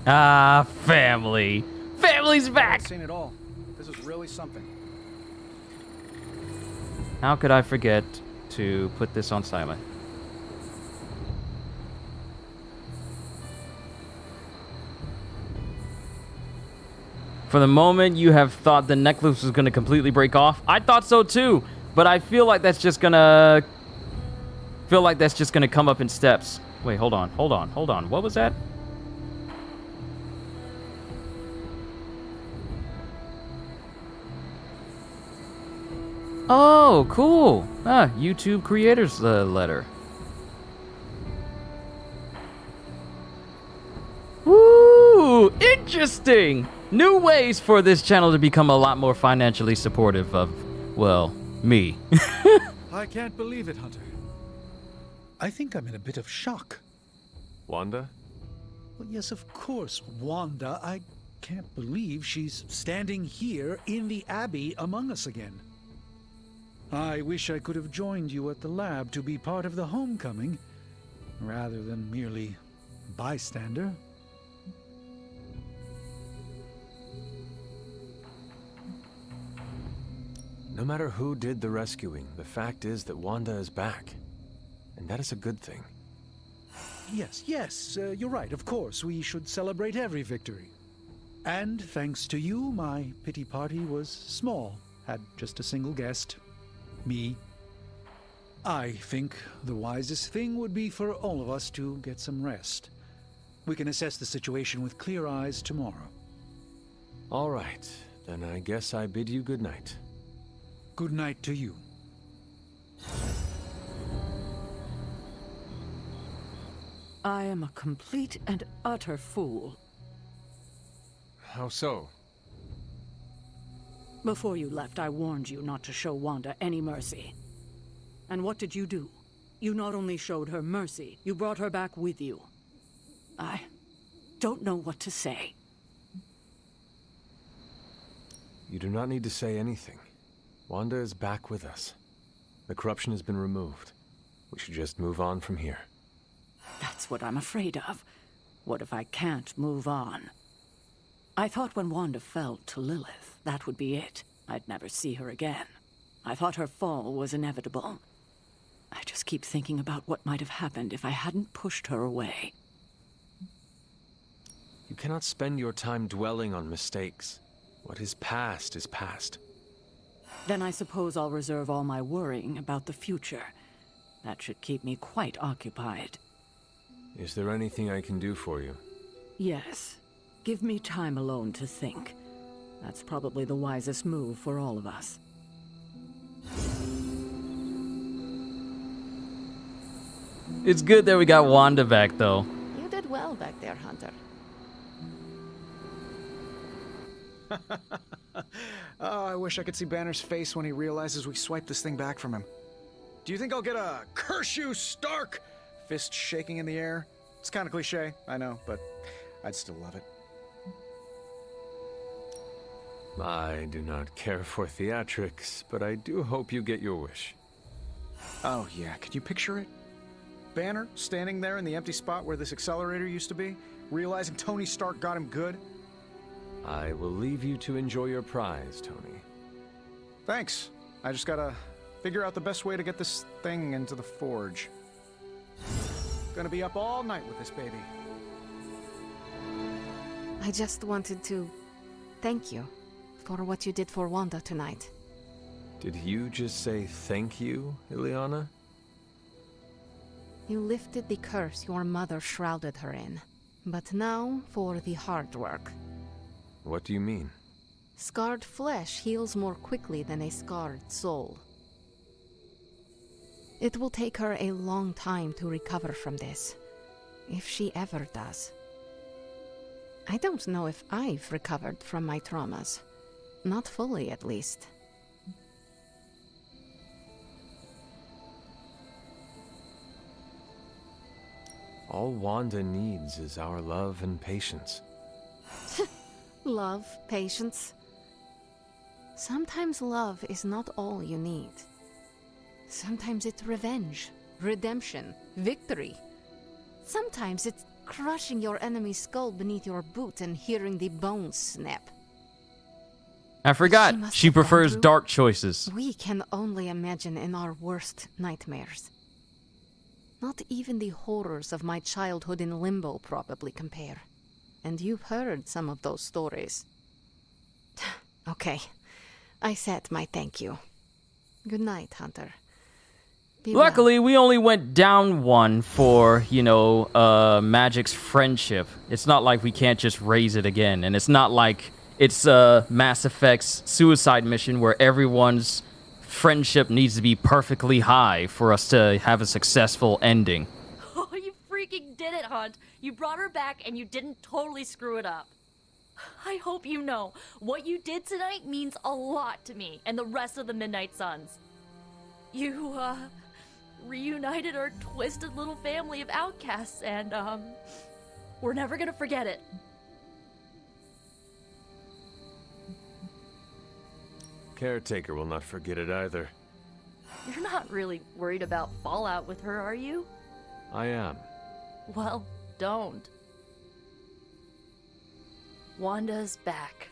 Ah, family. Family's back. I've seen it all. This is really something. How could I forget to put this on silent? For the moment, you have thought the necklace was going to completely break off. I thought so too, but I feel like that's just gonna come up in steps. Wait, hold on. What was that? Oh, cool. Ah, YouTube creators letter. Woo! Interesting! New ways for this channel to become a lot more financially supportive of, well, me. I can't believe it, Hunter. I think I'm in a bit of shock. Wanda? Well, yes, of course, Wanda. I can't believe she's standing here in the Abbey among us again. I wish I could have joined you at the lab to be part of the homecoming, rather than merely bystander. No matter who did the rescuing, the fact is that Wanda is back. And that is a good thing. Yes, you're right, of course. We should celebrate every victory. And thanks to you, my pity party was small. Had just a single guest. Me. I think the wisest thing would be for all of us to get some rest. We can assess the situation with clear eyes tomorrow. All right, then I guess I bid you good night. Good night to you. I am a complete and utter fool. How so? Before you left, I warned you not to show Wanda any mercy. And what did you do? You not only showed her mercy, you brought her back with you. I don't know what to say. You do not need to say anything. Wanda is back with us. The corruption has been removed. We should just move on from here. That's what I'm afraid of. What if I can't move on? I thought when Wanda fell to Lilith, that would be it. I'd never see her again. I thought her fall was inevitable. I just keep thinking about what might have happened if I hadn't pushed her away. You cannot spend your time dwelling on mistakes. What is past is past. Then I suppose I'll reserve all my worrying about the future. That should keep me quite occupied. Is there anything I can do for you? Yes. Give me time alone to think. That's probably the wisest move for all of us. It's good that we got Wanda back, though. You did well back there, Hunter. Oh, I wish I could see Banner's face when he realizes we swiped this thing back from him. Do you think I'll get a "curse you, Stark" fist shaking in the air? It's kind of cliche, I know, but I'd still love it. I do not care for theatrics, but I do hope you get your wish. Oh yeah, can you picture it? Banner standing there in the empty spot where this accelerator used to be, realizing Tony Stark got him good. I will leave you to enjoy your prize, Tony. Thanks. I just gotta figure out the best way to get this thing into the forge. Gonna be up all night with this baby. I just wanted to thank you for what you did for Wanda tonight. Did you just say thank you, Ileana? You lifted the curse your mother shrouded her in. But now for the hard work. What do you mean? Scarred flesh heals more quickly than a scarred soul. It will take her a long time to recover from this, if she ever does. I don't know if I've recovered from my traumas. Not fully, at least. All Wanda needs is our love and patience. Love, patience. Sometimes love is not all you need. Sometimes it's revenge, redemption, victory. Sometimes it's crushing your enemy's skull beneath your boot and hearing the bones snap. I forgot. She prefers dark choices. We can only imagine in our worst nightmares. Not even the horrors of my childhood in Limbo probably compare. And you've heard some of those stories. Okay, I said my thank you. Good night, Hunter. Be Luckily, we only went down one for, Magic's friendship. It's not like we can't just raise it again. And it's not like it's Mass Effect's suicide mission where everyone's friendship needs to be perfectly high for us to have a successful ending. Oh, you freaking did it, Hunt. You brought her back and you didn't totally screw it up. I hope you know, what you did tonight means a lot to me and the rest of the Midnight Suns. You, reunited our twisted little family of outcasts and, we're never gonna forget it. Caretaker will not forget it either. You're not really worried about fallout with her, are you? I am. Well, don't. Wanda's back.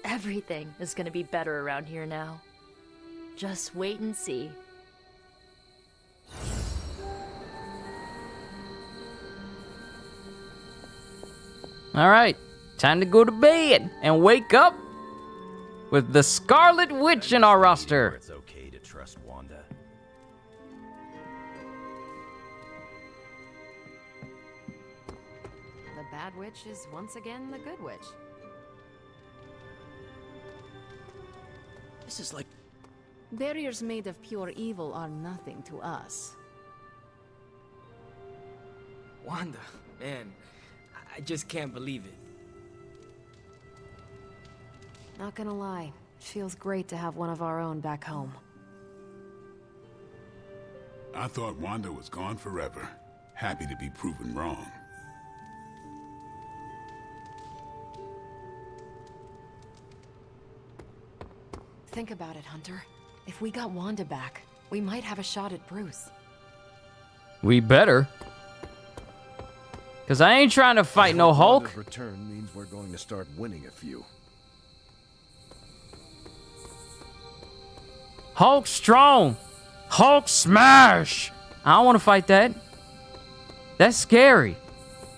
Everything is gonna be better around here now. Just wait and see. All right, time to go to bed and wake up with the Scarlet Witch in our roster. It's okay to trust Wanda. The bad witch is once again the good witch. This is like... Barriers made of pure evil are nothing to us. Wanda, man, I just can't believe it. Not gonna lie, it feels great to have one of our own back home. I thought Wanda was gone forever. Happy to be proven wrong. Think about it, Hunter. If we got Wanda back, we might have a shot at Bruce. We better. Because I ain't trying to fight no Hulk. Wanda's return means we're going to start winning a few. Hulk strong. Hulk smash. I don't want to fight that. That's scary.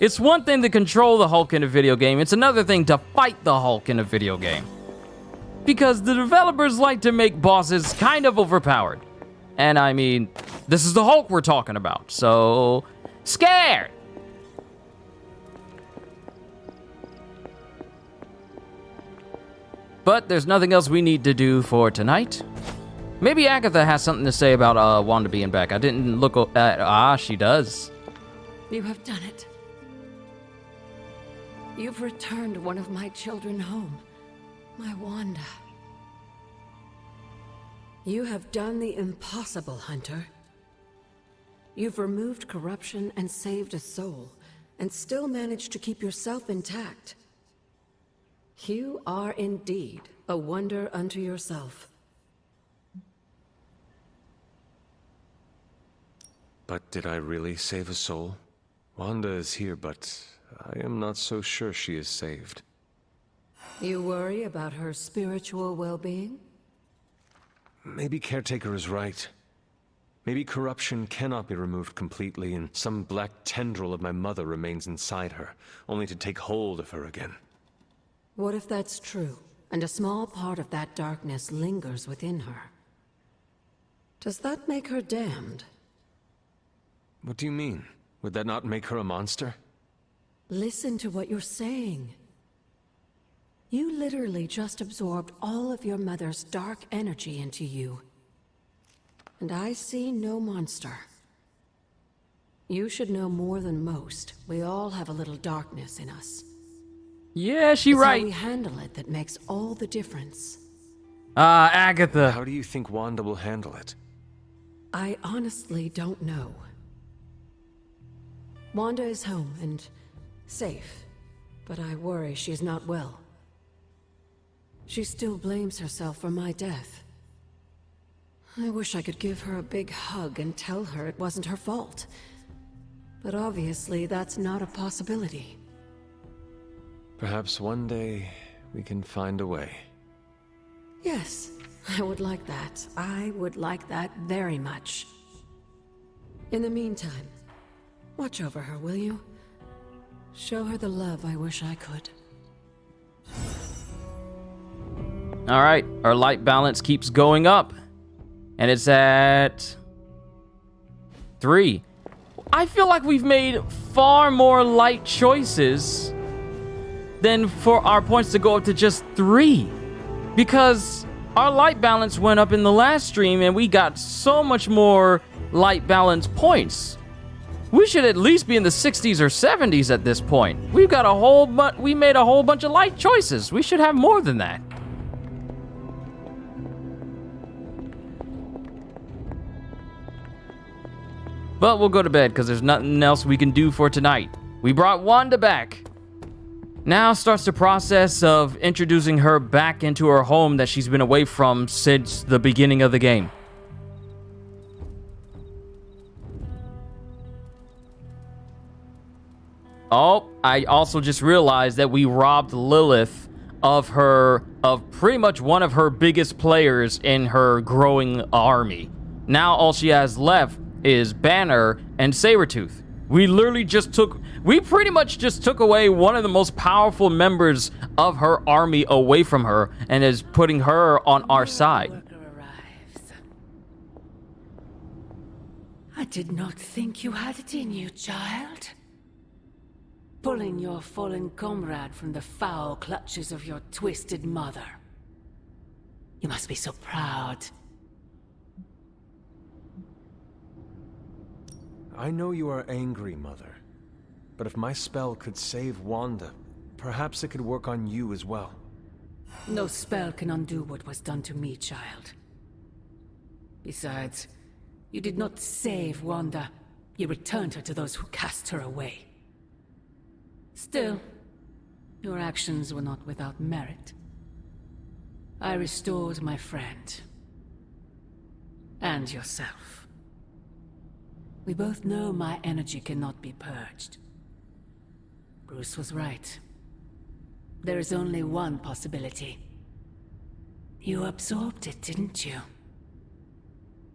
It's one thing to control the Hulk in a video game. It's another thing to fight the Hulk in a video game. Because the developers like to make bosses kind of overpowered. And I mean, this is the Hulk we're talking about. So, scared. But there's nothing else we need to do for tonight. Maybe Agatha has something to say about Wanda being back. I didn't look at... she does. You have done it. You've returned one of my children home. My Wanda. You have done the impossible, Hunter. You've removed corruption and saved a soul, and still managed to keep yourself intact. You are indeed a wonder unto yourself. But did I really save a soul? Wanda is here, but I am not so sure she is saved. You worry about her spiritual well-being? Maybe Caretaker is right. Maybe corruption cannot be removed completely, and some black tendril of my mother remains inside her, only to take hold of her again. What if that's true, and a small part of that darkness lingers within her? Does that make her damned? What do you mean? Would that not make her a monster? Listen to what you're saying. You literally just absorbed all of your mother's dark energy into you. And I see no monster. You should know more than most. We all have a little darkness in us. Yeah, she It's right. how we handle it that makes all the difference. Agatha. How do you think Wanda will handle it? I honestly don't know. Wanda is home and safe, but I worry she's not well. She still blames herself for my death. I wish I could give her a big hug and tell her it wasn't her fault. But obviously that's not a possibility. Perhaps one day we can find a way. Yes, I would like that. I would like that very much. In the meantime, watch over her, will you? Show her the love I wish I could. All right, our light balance keeps going up. And it's at 3. I feel like we've made far more light choices than for our points to go up to just 3. Because our light balance went up in the last stream and we got so much more light balance points. We should at least be in the 60s or 70s at this point. We've got we made a whole bunch of light choices. We should have more than that. But we'll go to bed because there's nothing else we can do for tonight. We brought Wanda back. Now starts the process of introducing her back into her home that she's been away from since the beginning of the game. Oh, I also just realized that we robbed Lilith of pretty much one of her biggest players in her growing army. Now all she has left is Banner and Sabretooth. We pretty much just took away one of the most powerful members of her army away from her and is putting her on our side. I did not think you had it in you, child. Pulling your fallen comrade from the foul clutches of your twisted mother. You must be so proud. I know you are angry, Mother. But if my spell could save Wanda, perhaps it could work on you as well. No spell can undo what was done to me, child. Besides, you did not save Wanda. You returned her to those who cast her away. Still, your actions were not without merit. I restored my friend. And yourself. We both know my energy cannot be purged. Bruce was right. There is only one possibility. You absorbed it, didn't you?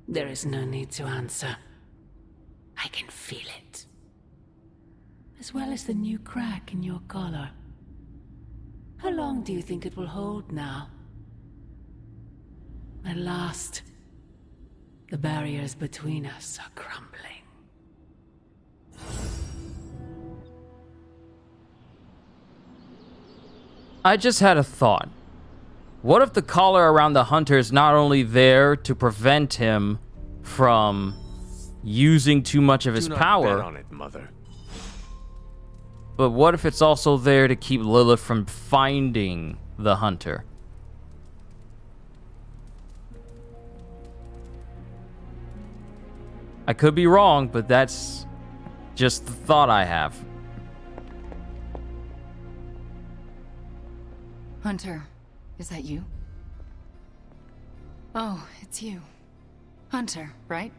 There is no need to answer. I can feel it. As well as the new crack in your collar. How long do you think it will hold now? At last, the barriers between us are crumbling. I just had a thought. What if the collar around the hunter is not only there to prevent him from using too much of his power, Bet on it, Mother. but what if it's also there to keep Lilith from finding the hunter? I could be wrong, but that's just the thought I have. Hunter, is that you? Oh, it's you. Hunter, right?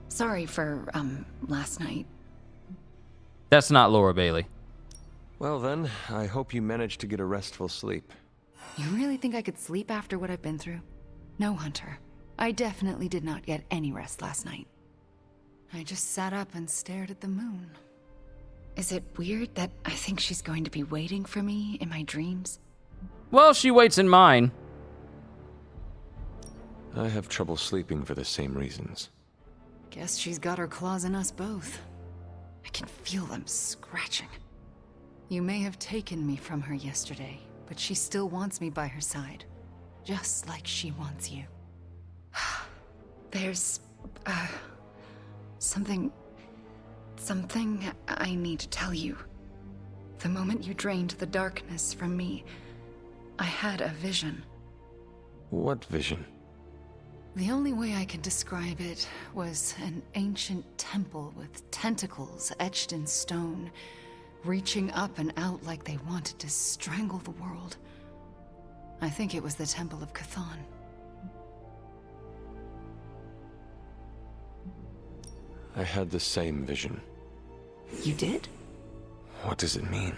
Sorry for, last night. That's not Laura Bailey. Well then, I hope you managed to get a restful sleep. You really think I could sleep after what I've been through? No, Hunter. I definitely did not get any rest last night. I just sat up and stared at the moon. Is it weird that I think she's going to be waiting for me in my dreams? Well, she waits in mine. I have trouble sleeping for the same reasons. Guess she's got her claws in us both. I can feel them scratching. You may have taken me from her yesterday, but she still wants me by her side. Just like she wants you. There's, something I need to tell you. The moment you drained the darkness from me, I had a vision. What vision? The only way I can describe it was an ancient temple with tentacles etched in stone, reaching up and out like they wanted to strangle the world. I think it was the Temple of Chthon. I had the same vision. You did? What does it mean?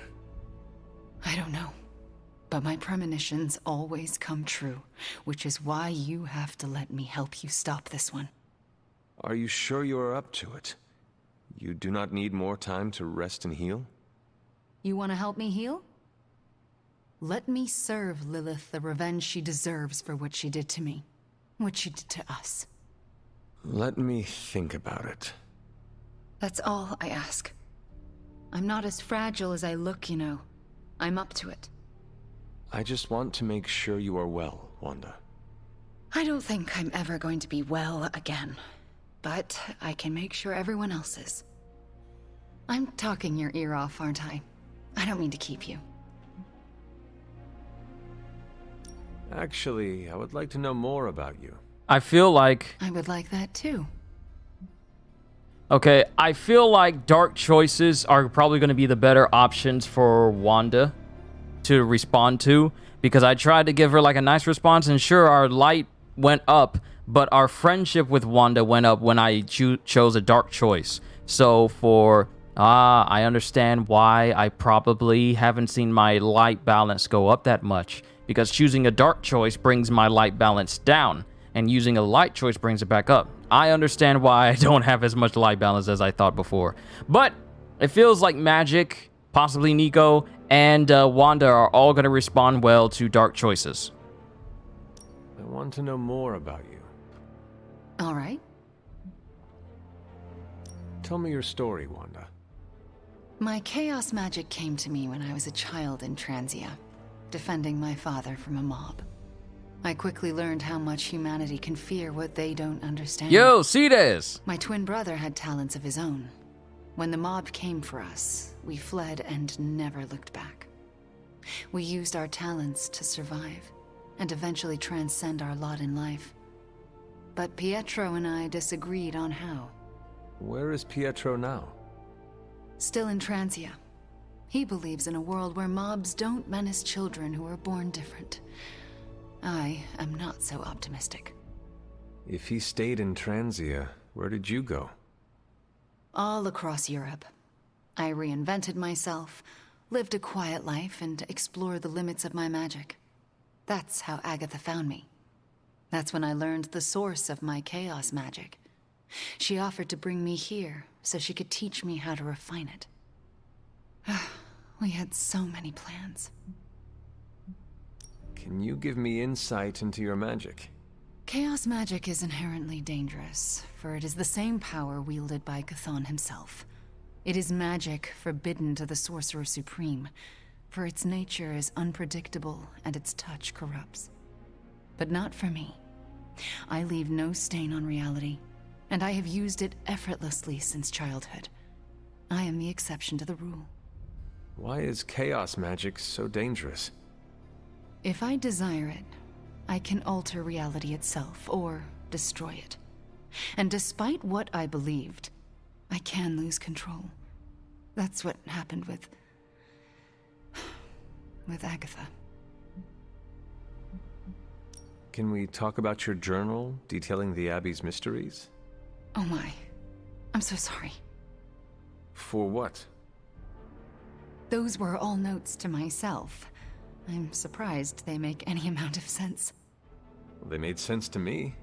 I don't know. But my premonitions always come true, which is why you have to let me help you stop this one. Are you sure you are up to it? You do not need more time to rest and heal? You want to help me heal? Let me serve Lilith the revenge she deserves for what she did to me. What she did to us. Let me think about it. That's all I ask. I'm not as fragile as I look, you know. I'm up to it. I just want to make sure you are well, Wanda. I don't think I'm ever going to be well again. But I can make sure everyone else is. I'm talking your ear off, aren't I? I don't mean to keep you. Actually, I would like to know more about you. I feel like... I would like that too. Okay, I feel like dark choices are probably going to be the better options for Wanda to respond to, because I tried to give her like a nice response, and sure, our light went up, but our friendship with Wanda went up when I chose a dark choice. So for... I understand why I probably haven't seen my light balance go up that much, because choosing a dark choice brings my light balance down, and using a light choice brings it back up. I understand why I don't have as much light balance as I thought before. But it feels like Magic, possibly Nico, and Wanda are all going to respond well to dark choices. I want to know more about you. All right. Tell me your story, Wanda. My chaos magic came to me when I was a child in Transia, defending my father from a mob. I quickly learned how much humanity can fear what they don't understand. Yo, see this! My twin brother had talents of his own. When the mob came for us, we fled and never looked back. We used our talents to survive, and eventually transcend our lot in life. But Pietro and I disagreed on how. Where is Pietro now? Still in Transia. He believes in a world where mobs don't menace children who are born different. I am not so optimistic. If he stayed in Transia, where did you go? All across Europe. I reinvented myself, lived a quiet life, and explored the limits of my magic. That's how Agatha found me. That's when I learned the source of my chaos magic. She offered to bring me here so she could teach me how to refine it. We had so many plans. Can you give me insight into your magic? Chaos magic is inherently dangerous, for it is the same power wielded by Chthon himself. It is magic forbidden to the Sorcerer Supreme, for its nature is unpredictable and its touch corrupts. But not for me. I leave no stain on reality, and I have used it effortlessly since childhood. I am the exception to the rule. Why is chaos magic so dangerous? If I desire it, I can alter reality itself, or destroy it. And despite what I believed, I can lose control. That's what happened with Agatha. Can we talk about your journal detailing the Abbey's mysteries? Oh my. I'm so sorry. For what? Those were all notes to myself. I'm surprised they make any amount of sense. Well, they made sense to me.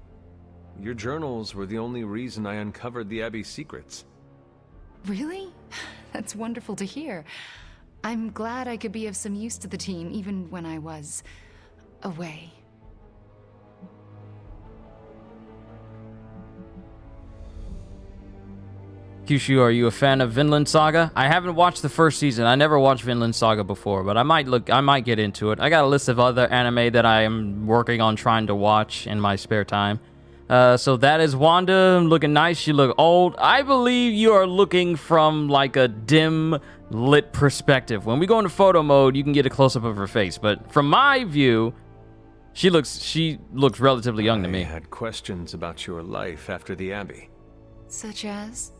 Your journals were the only reason I uncovered the Abbey's secrets. Really? That's wonderful to hear. I'm glad I could be of some use to the team, even when I was away. Kyushu, are you a fan of Vinland Saga? I haven't watched the first season. I never watched Vinland Saga before, but I might get into it. I got a list of other anime that I am working on trying to watch in my spare time. So that is Wanda looking nice. You look old. I believe you are looking from like a dim lit perspective. When we go into photo mode, you can get a close up of her face, but from my view, she looks relatively young to me. I had questions about your life after the Abbey. Such as?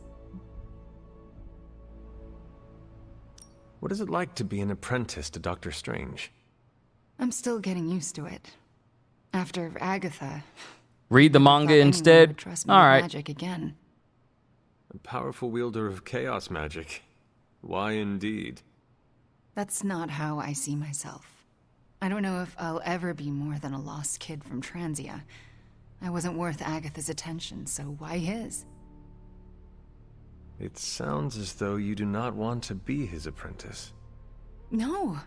What is it like to be an apprentice to Doctor Strange? I'm still getting used to it. After Agatha, read the manga instead. All right. Magic again. A powerful wielder of chaos magic. Why indeed? That's not how I see myself. I don't know if I'll ever be more than a lost kid from Transia. I wasn't worth Agatha's attention, so why his? It sounds as though you do not want to be his apprentice. No,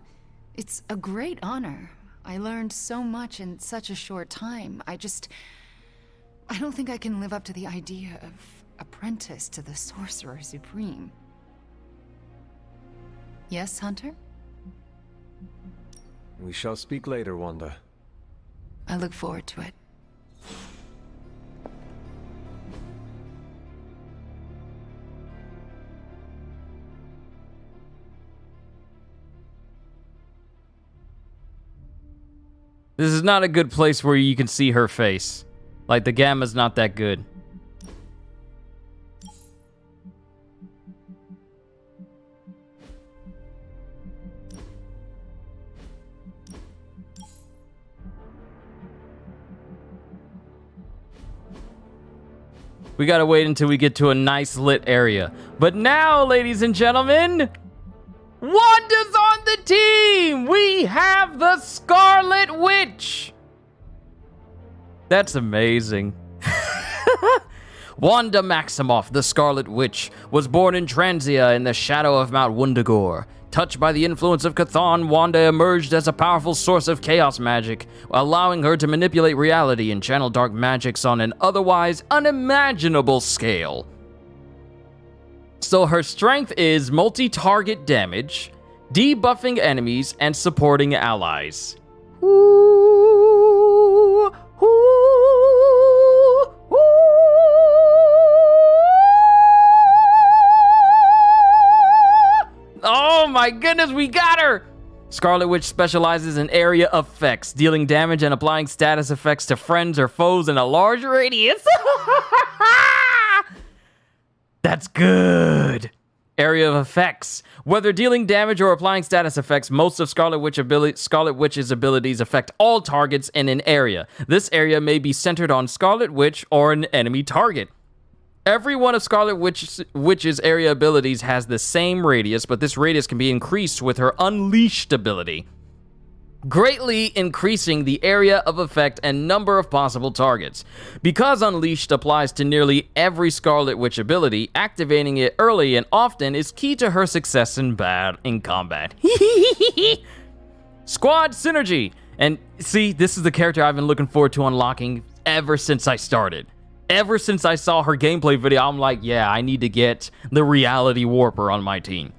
it's a great honor. I learned so much in such a short time. I don't think I can live up to the idea of apprentice to the Sorcerer Supreme. Yes, Hunter? We shall speak later, Wanda. I look forward to it. This is not a good place where you can see her face. Like, the gamma's not that good. We gotta wait until we get to a nice lit area. But now, ladies and gentlemen, Wanda's on the team! We have the Scarlet Witch! That's amazing. Wanda Maximoff, the Scarlet Witch, was born in Transia in the shadow of Mount Wundagore. Touched by the influence of Chthon, Wanda emerged as a powerful source of chaos magic, allowing her to manipulate reality and channel dark magics on an otherwise unimaginable scale. So her strength is multi-target damage, debuffing enemies, and supporting allies. Ooh, ooh, ooh. Oh my goodness, we got her! Scarlet Witch specializes in area effects, dealing damage and applying status effects to friends or foes in a large radius. That's good. Area of effects. Whether dealing damage or applying status effects, most of Scarlet Witch's abilities affect all targets in an area. This area may be centered on Scarlet Witch or an enemy target. Every one of Scarlet Witch's area abilities has the same radius, but this radius can be increased with her Unleashed ability, greatly increasing the area of effect and number of possible targets. Because Unleashed applies to nearly every Scarlet Witch ability, activating it early and often is key to her success in combat. Squad Synergy. And see, this is the character I've been looking forward to unlocking ever since I started. Ever since I saw her gameplay video, I'm like, yeah, I need to get the Reality Warper on my team.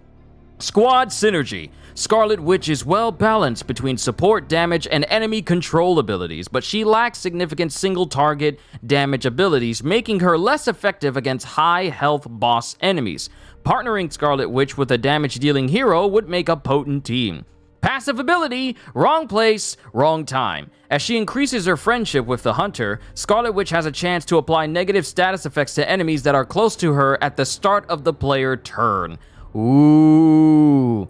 Squad Synergy. Scarlet Witch is well balanced between support damage and enemy control abilities, but she lacks significant single target damage abilities, making her less effective against high health boss enemies. Partnering Scarlet Witch with a damage dealing hero would make a potent team. Passive ability, wrong place, wrong time. As she increases her friendship with the Hunter, Scarlet Witch has a chance to apply negative status effects to enemies that are close to her at the start of the player turn. Ooh.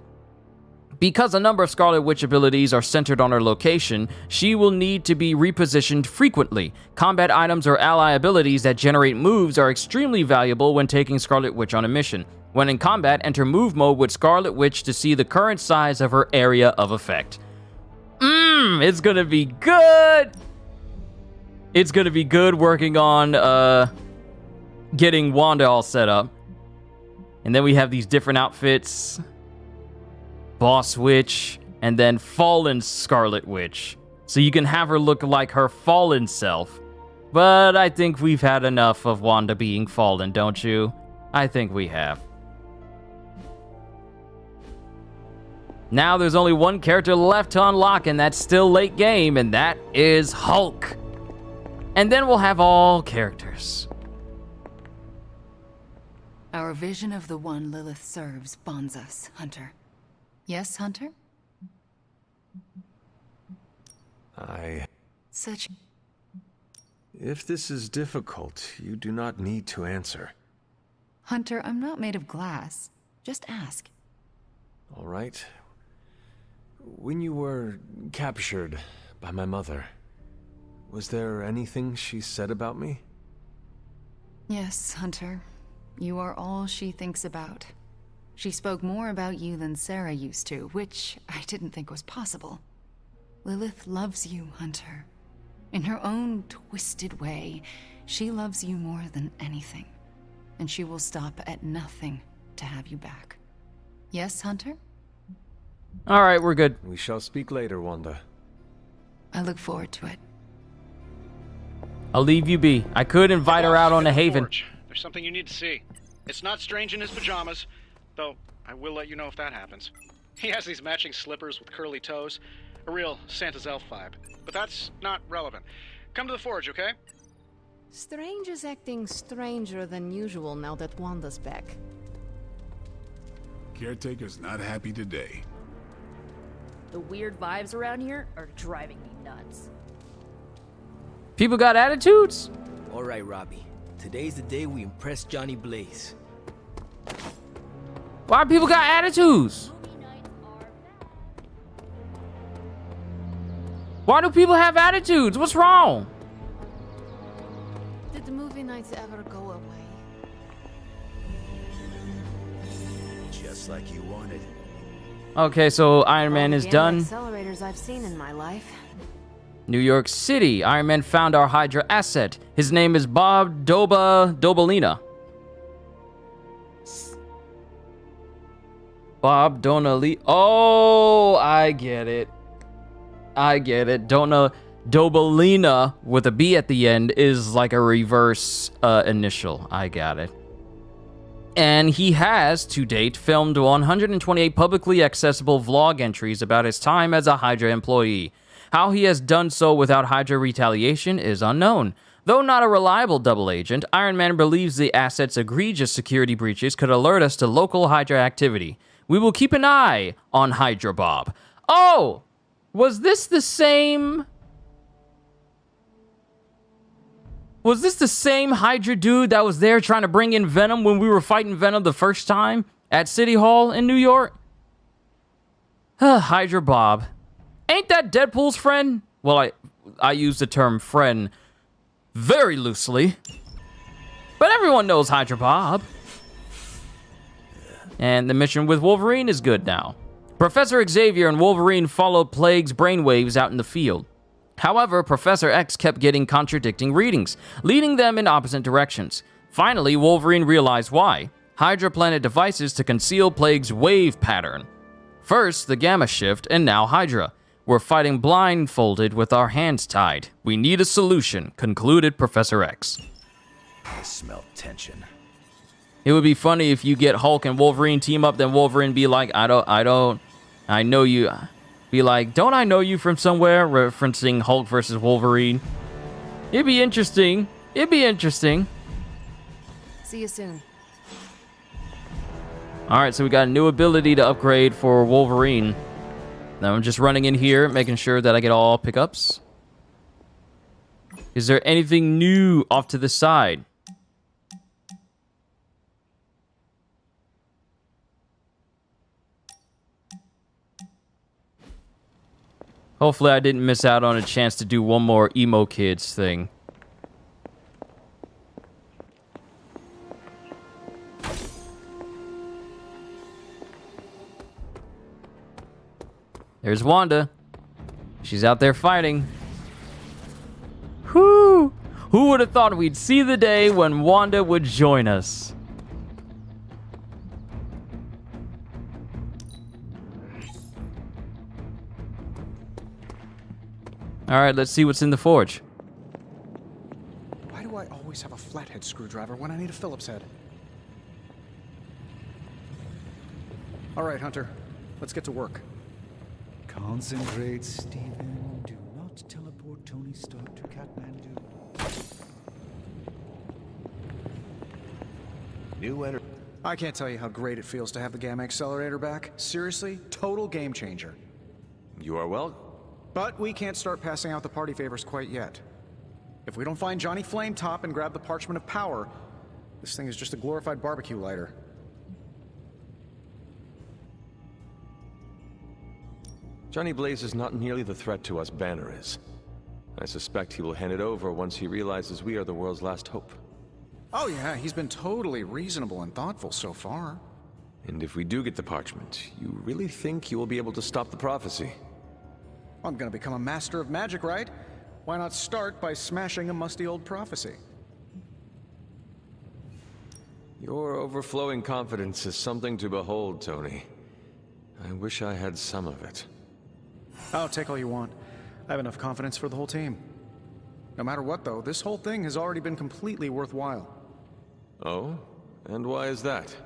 Because a number of Scarlet Witch abilities are centered on her location, she will need to be repositioned frequently. Combat items or ally abilities that generate moves are extremely valuable when taking Scarlet Witch on a mission. When in combat, enter move mode with Scarlet Witch to see the current size of her area of effect. It's gonna be good! It's gonna be good working on, getting Wanda all set up. And then we have these different outfits. Boss Witch, and then Fallen Scarlet Witch. So you can have her look like her fallen self. But I think we've had enough of Wanda being fallen, don't you? I think we have. Now there's only one character left to unlock, and that's still late game, and that is Hulk. And then we'll have all characters. Our vision of the one Lilith serves bonds us, Hunter. Yes, Hunter? If this is difficult, you do not need to answer. Hunter, I'm not made of glass. Just ask. All right. When you were captured by my mother, was there anything she said about me? Yes, Hunter. You are all she thinks about. She spoke more about you than Sarah used to, which I didn't think was possible. Lilith loves you, Hunter. In her own twisted way, she loves you more than anything. And she will stop at nothing to have you back. Yes, Hunter? All right, we're good. We shall speak later, Wanda. I look forward to it. I'll leave you be. I could invite her out on the Haven. There's something you need to see. It's not Strange in his pajamas, though I will let you know if that happens. He has these matching slippers with curly toes. A real Santa's elf vibe. But that's not relevant. Come to the forge, okay? Strange is acting stranger than usual now that Wanda's back. Caretaker's not happy today. The weird vibes around here are driving me nuts. People got attitudes? All right, Robbie. Today's the day we impress Johnny Blaze. Why people got attitudes? Why do people have attitudes? What's wrong? Did the movie nights ever go away? Just like you wanted. Okay, so Iron Man is done. Accelerators I've seen in my life. New York City. Iron Man found our Hydra asset. His name is Bob Dobalina. Bob Donali. Oh, I get it. Dobalina with a B at the end is like a reverse initial. I got it. And he has, to date, filmed 128 publicly accessible vlog entries about his time as a Hydra employee. How he has done so without Hydra retaliation is unknown. Though not a reliable double agent, Iron Man believes the asset's egregious security breaches could alert us to local Hydra activity. We will keep an eye on Hydra Bob. Oh! Was this the same Hydra dude that was there trying to bring in Venom when we were fighting Venom the first time at City Hall in New York? Hydra Bob. Ain't that Deadpool's friend? Well, I use the term friend very loosely. But everyone knows Hydra Bob. And the mission with Wolverine is good now. Professor Xavier and Wolverine followed Plague's brainwaves out in the field. However, Professor X kept getting contradicting readings, leading them in opposite directions. Finally, Wolverine realized why. Hydra planted devices to conceal Plague's wave pattern. First, the Gamma Shift, and now Hydra. We're fighting blindfolded with our hands tied. We need a solution, concluded Professor X. I smell tension. It would be funny if you get Hulk and Wolverine team up, then Wolverine be like, I know you. Be like, don't I know you from somewhere? Referencing Hulk versus Wolverine. It'd be interesting. It'd be interesting. See you soon. Alright, so we got a new ability to upgrade for Wolverine. Now I'm just running in here, making sure that I get all pickups. Is there anything new off to the side? Hopefully I didn't miss out on a chance to do one more emo kids thing. There's Wanda. She's out there fighting. Whew! Who would have thought we'd see the day when Wanda would join us? Alright, let's see what's in the forge. Why do I always have a flathead screwdriver when I need a Phillips head? Alright, Hunter. Let's get to work. Concentrate, Stephen. Do not teleport Tony Stark to Kathmandu. New energy. I can't tell you how great it feels to have the Gamma Accelerator back. Seriously, total game changer. You are well. But we can't start passing out the party favors quite yet. If we don't find Johnny Flametop and grab the Parchment of Power, this thing is just a glorified barbecue lighter. Johnny Blaze is not nearly the threat to us Banner is. I suspect he will hand it over once he realizes we are the world's last hope. Oh yeah, he's been totally reasonable and thoughtful so far. And if we do get the parchment, you really think you will be able to stop the prophecy? I'm gonna become a master of magic, right? Why not start by smashing a musty old prophecy? Your overflowing confidence is something to behold, Tony. I wish I had some of it. Oh, take all you want. I have enough confidence for the whole team. No matter what, though, this whole thing has already been completely worthwhile. Oh? And why is that?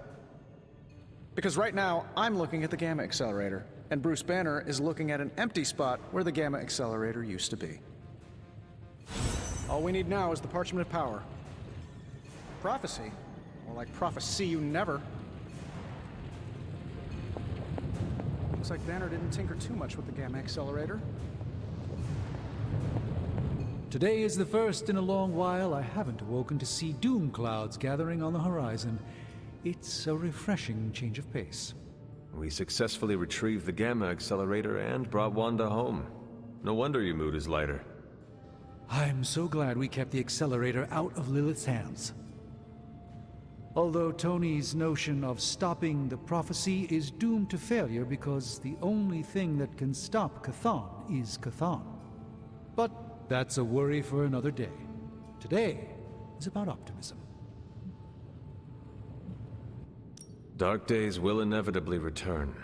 Because right now, I'm looking at the Gamma Accelerator, and Bruce Banner is looking at an empty spot where the Gamma Accelerator used to be. All we need now is the Parchment of Power. Prophecy? More like prophecy you never. Looks like Banner didn't tinker too much with the Gamma Accelerator. Today is the first in a long while I haven't awoken to see doom clouds gathering on the horizon. It's a refreshing change of pace. We successfully retrieved the Gamma Accelerator and brought Wanda home. No wonder your mood is lighter. I'm so glad we kept the accelerator out of Lilith's hands. Although Tony's notion of stopping the prophecy is doomed to failure because the only thing that can stop Chthon is Chthon. But that's a worry for another day. Today is about optimism. Dark days will inevitably return,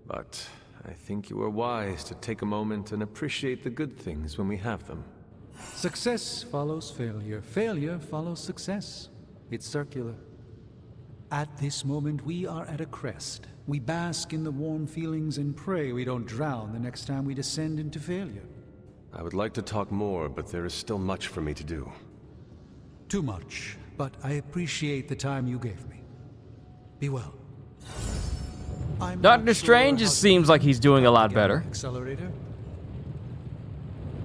but I think you are wise to take a moment and appreciate the good things when we have them. Success follows failure. Failure follows success. It's circular. At this moment, we are at a crest. We bask in the warm feelings and pray we don't drown the next time we descend into failure. I would like to talk more, but there is still much for me to do. Too much, but I appreciate the time you gave me. Be well. Doctor Strange just seems like he's doing a lot better. Accelerator.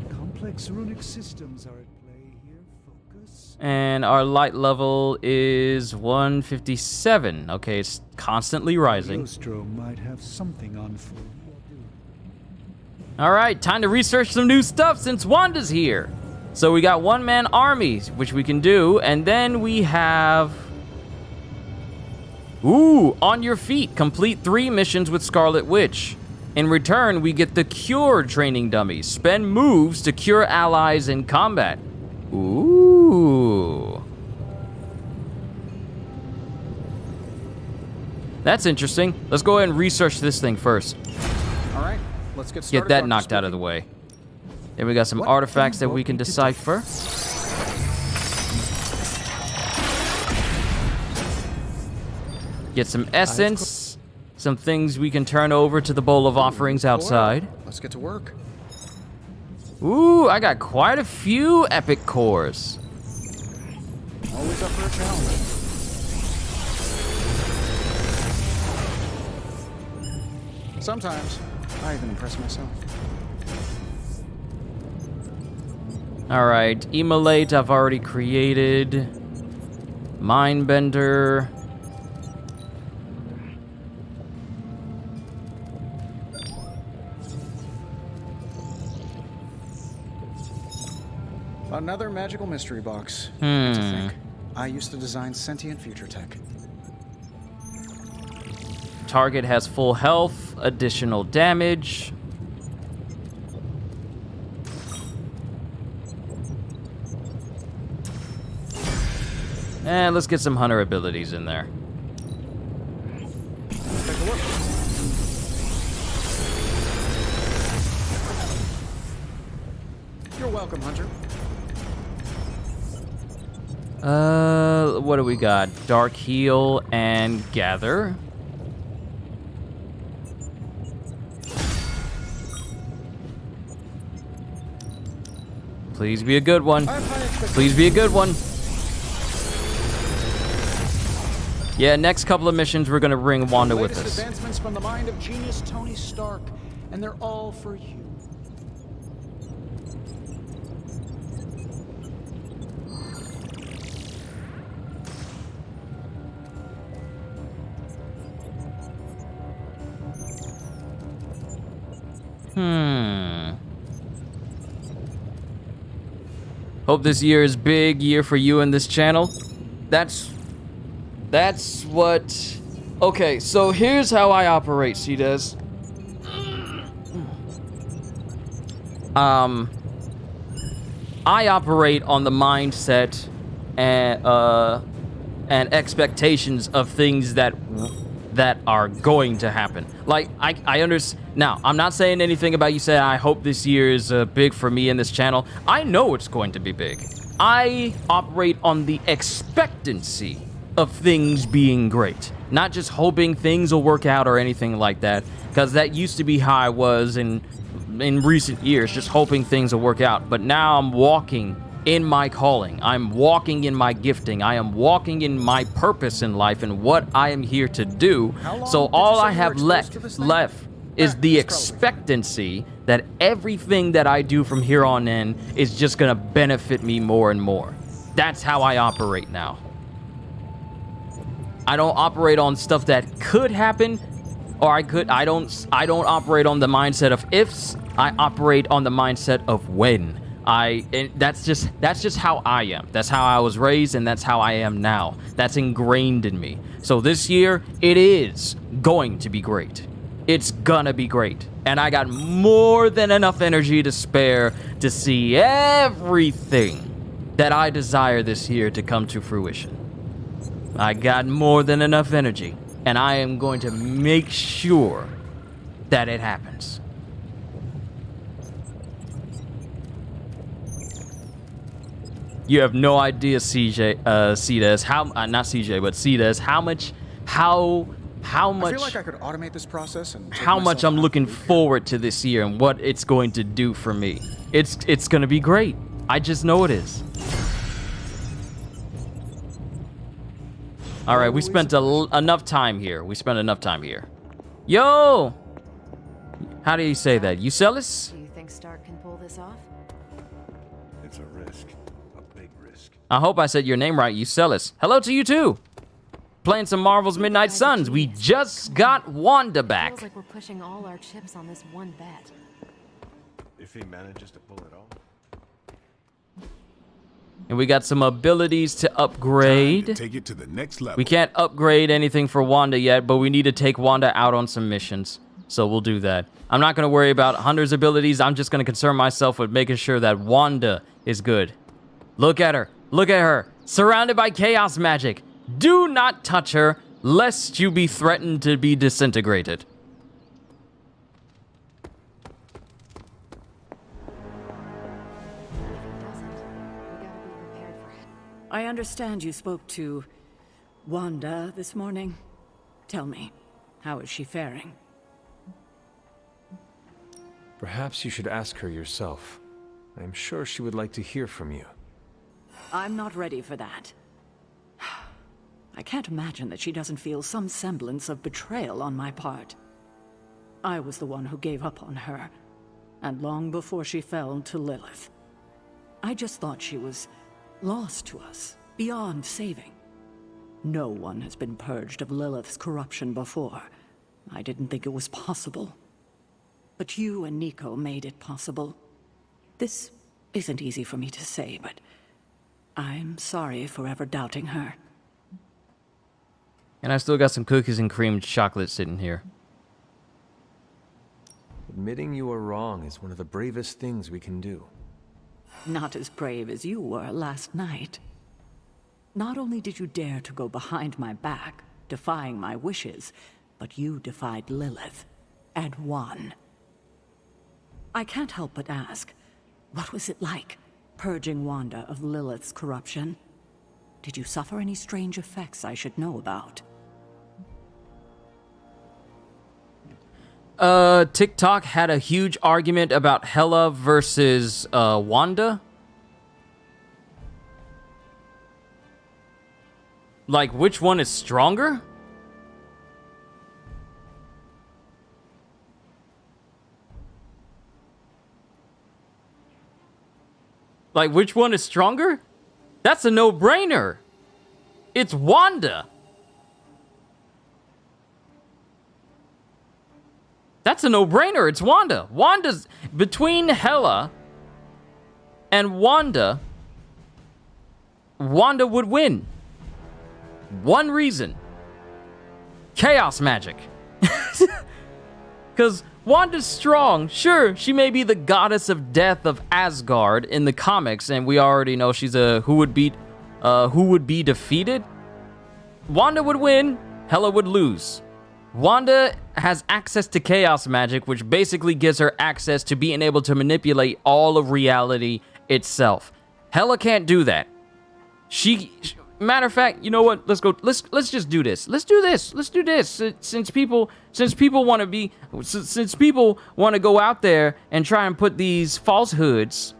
Complex runic systems are at play here. Focus. And our light level is 157. Okay, it's constantly rising. Nostro might have something on foot. All right, time to research some new stuff since Wanda's here. So we got one-man armies, which we can do, and then we have... Ooh, On Your Feet. Complete 3 missions with Scarlet Witch. In return, we get the Cure training dummies. Spend moves to cure allies in combat. Ooh. That's interesting. Let's go ahead and research this thing first. All right, let's get started. Get that knocked out of the way. Then we got some artifacts that we can decipher. Get some essence, some things we can turn over to the bowl of offerings outside. Let's get to work. Ooh, I got quite a few epic cores. Always up for a challenge. Sometimes, I even impress myself. All right, Immolate I've already created. Mindbender. Another magical mystery box. To think. I used to design sentient future tech. Target has full health, additional damage. And let's get some hunter abilities in there. Take a look. You're welcome, Hunter. What do we got? Dark Heal and Gather. Please be a good one. Please be a good one. Yeah, next couple of missions we're gonna bring Wanda with us. Advancements from the mind of genius Tony Stark, and they're all for you. Hope this year is big year for you and this channel. That's what... Okay, so here's how I operate, C-Des. I operate on the mindset and expectations of things that are going to happen. Like, I understand. Now, I'm not saying anything about you saying, I hope this year is big for me and this channel. I know it's going to be big. I operate on the expectancy of things being great. Not just hoping things will work out or anything like that. Because that used to be how I was in recent years, just hoping things will work out. But now I'm walking in my calling. I'm walking in my gifting. I am walking in my purpose in life and what I am here to do. So all I have left is the expectancy that everything that I do from here on in is just gonna benefit me more and more. That's how I operate now. I don't operate on stuff that could happen, or I don't operate on the mindset of ifs. I operate on the mindset of when. And that's just how I am. That's how I was raised, and that's how I am now. That's ingrained in me. So this year, it is going to be great. It's gonna be great. And I got more than enough energy to spare to see everything that I desire this year to come to fruition. I got more than enough energy, and I am going to make sure that it happens. You have no idea, CDES, how not CJ, but CDES, how much I feel like I could automate this process and how much I'm looking forward to this year and what it's going to do for me. It's going to be great. I just know it is. All right, we spent enough time here. Yo! How do you say that? Eucelis? Do you think Stark can pull this off? It's a risk. A big risk. I hope I said your name right, Eucelis. Hello to you too. Playing some Marvel's Midnight Suns. We just got Wanda back. Feels like we're pushing all our chips on this one bet. If he manages to pull it off. And we got some abilities to upgrade. Time to take it to the next level. We can't upgrade anything for Wanda yet, but we need to take Wanda out on some missions. So we'll do that. I'm not going to worry about Hunter's abilities. I'm just going to concern myself with making sure that Wanda is good. Look at her. Look at her. Surrounded by chaos magic. Do not touch her, lest you be threatened to be disintegrated. I understand you spoke to Wanda this morning. Tell me, how is she faring? Perhaps you should ask her yourself. I'm sure she would like to hear from you. I'm not ready for that. I can't imagine that she doesn't feel some semblance of betrayal on my part. I was the one who gave up on her, and long before she fell to Lilith. I just thought she was lost to us, beyond saving. No one has been purged of Lilith's corruption before. I didn't think it was possible. But you and Nico made it possible. This isn't easy for me to say, but I'm sorry for ever doubting her. And I still got some cookies and cream chocolate sitting here. Admitting you are wrong is one of the bravest things we can do. Not as brave as you were last night. Not only did you dare to go behind my back, defying my wishes, but you defied Lilith, and won. I can't help but ask, what was it like, purging Wanda of Lilith's corruption? Did you suffer any strange effects I should know about? TikTok had a huge argument about Hela versus Wanda. Like, which one is stronger? Like, which one is stronger? That's a no-brainer. It's Wanda. That's a no-brainer. It's Wanda. Wanda's between Hela and Wanda. Wanda would win. One reason. Chaos magic. Because Wanda's strong. Sure, she may be the goddess of death of Asgard in the comics, and we already know she's a who would be defeated. Wanda would win, Hela would lose. Wanda has access to chaos magic, which basically gives her access to being able to manipulate all of reality itself. Hela can't do that. Matter of fact, you know what? Let's go. Let's just do this. Let's do this. Let's do this. Since people want to go out there and try and put these falsehoods.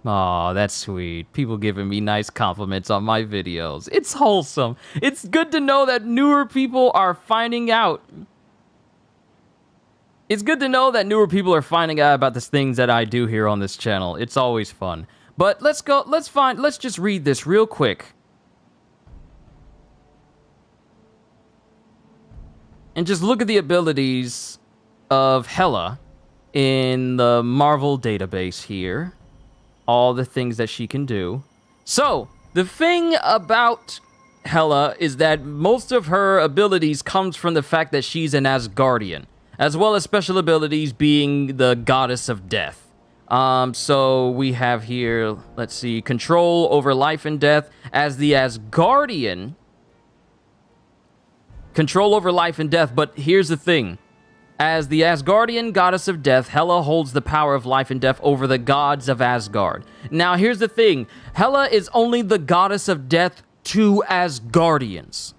Aw, that's sweet. People giving me nice compliments on my videos. It's wholesome. It's good to know that newer people are finding out. It's good to know that newer people are finding out about the things that I do here on this channel. It's always fun. But let's just read this real quick. And just look at the abilities of Hela in the Marvel database here. All the things that she can do. So, the thing about Hela is that most of her abilities comes from the fact that she's an Asgardian, as well as special abilities being the goddess of death. So we have here, let's see, control over life and death. As the Asgardian, control over life and death, but here's the thing. As the Asgardian goddess of death, Hela holds the power of life and death over the gods of Asgard. Now, here's the thing. Hela is only the goddess of death to Asgardians.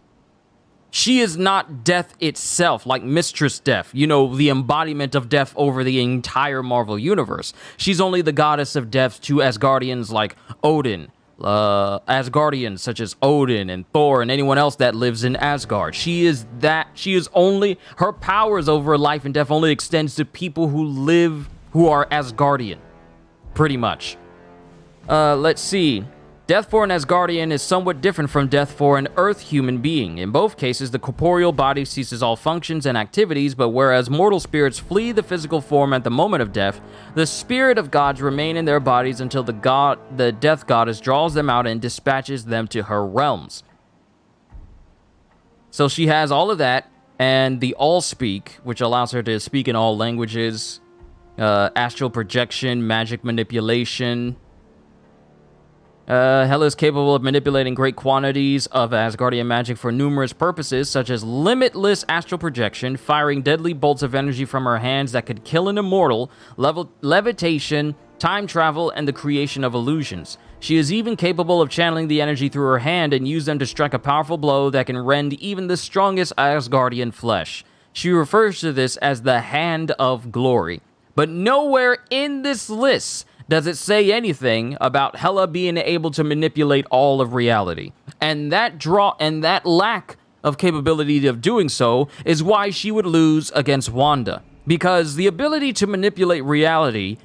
She is not death itself, like Mistress Death, you know, the embodiment of death over the entire Marvel Universe. She's only the goddess of death to Asgardians like Odin, Asgardians such as Odin and Thor and anyone else that lives in Asgard. Her powers over life and death only extends to people who are Asgardian, pretty much. Let's see. Death for an Asgardian is somewhat different from death for an Earth human being. In both cases, the corporeal body ceases all functions and activities, but whereas mortal spirits flee the physical form at the moment of death, the spirit of gods remain in their bodies until the death goddess draws them out and dispatches them to her realms. So she has all of that, and the All-Speak, which allows her to speak in all languages, astral projection, magic manipulation. Hela is capable of manipulating great quantities of Asgardian magic for numerous purposes, such as limitless astral projection, firing deadly bolts of energy from her hands that could kill an immortal, levitation, time travel, and the creation of illusions. She is even capable of channeling the energy through her hand and use them to strike a powerful blow that can rend even the strongest Asgardian flesh. She refers to this as the Hand of Glory. But nowhere in this list does it say anything about Hela being able to manipulate all of reality. And that lack of capability of doing so is why she would lose against Wanda. Because the ability to manipulate reality,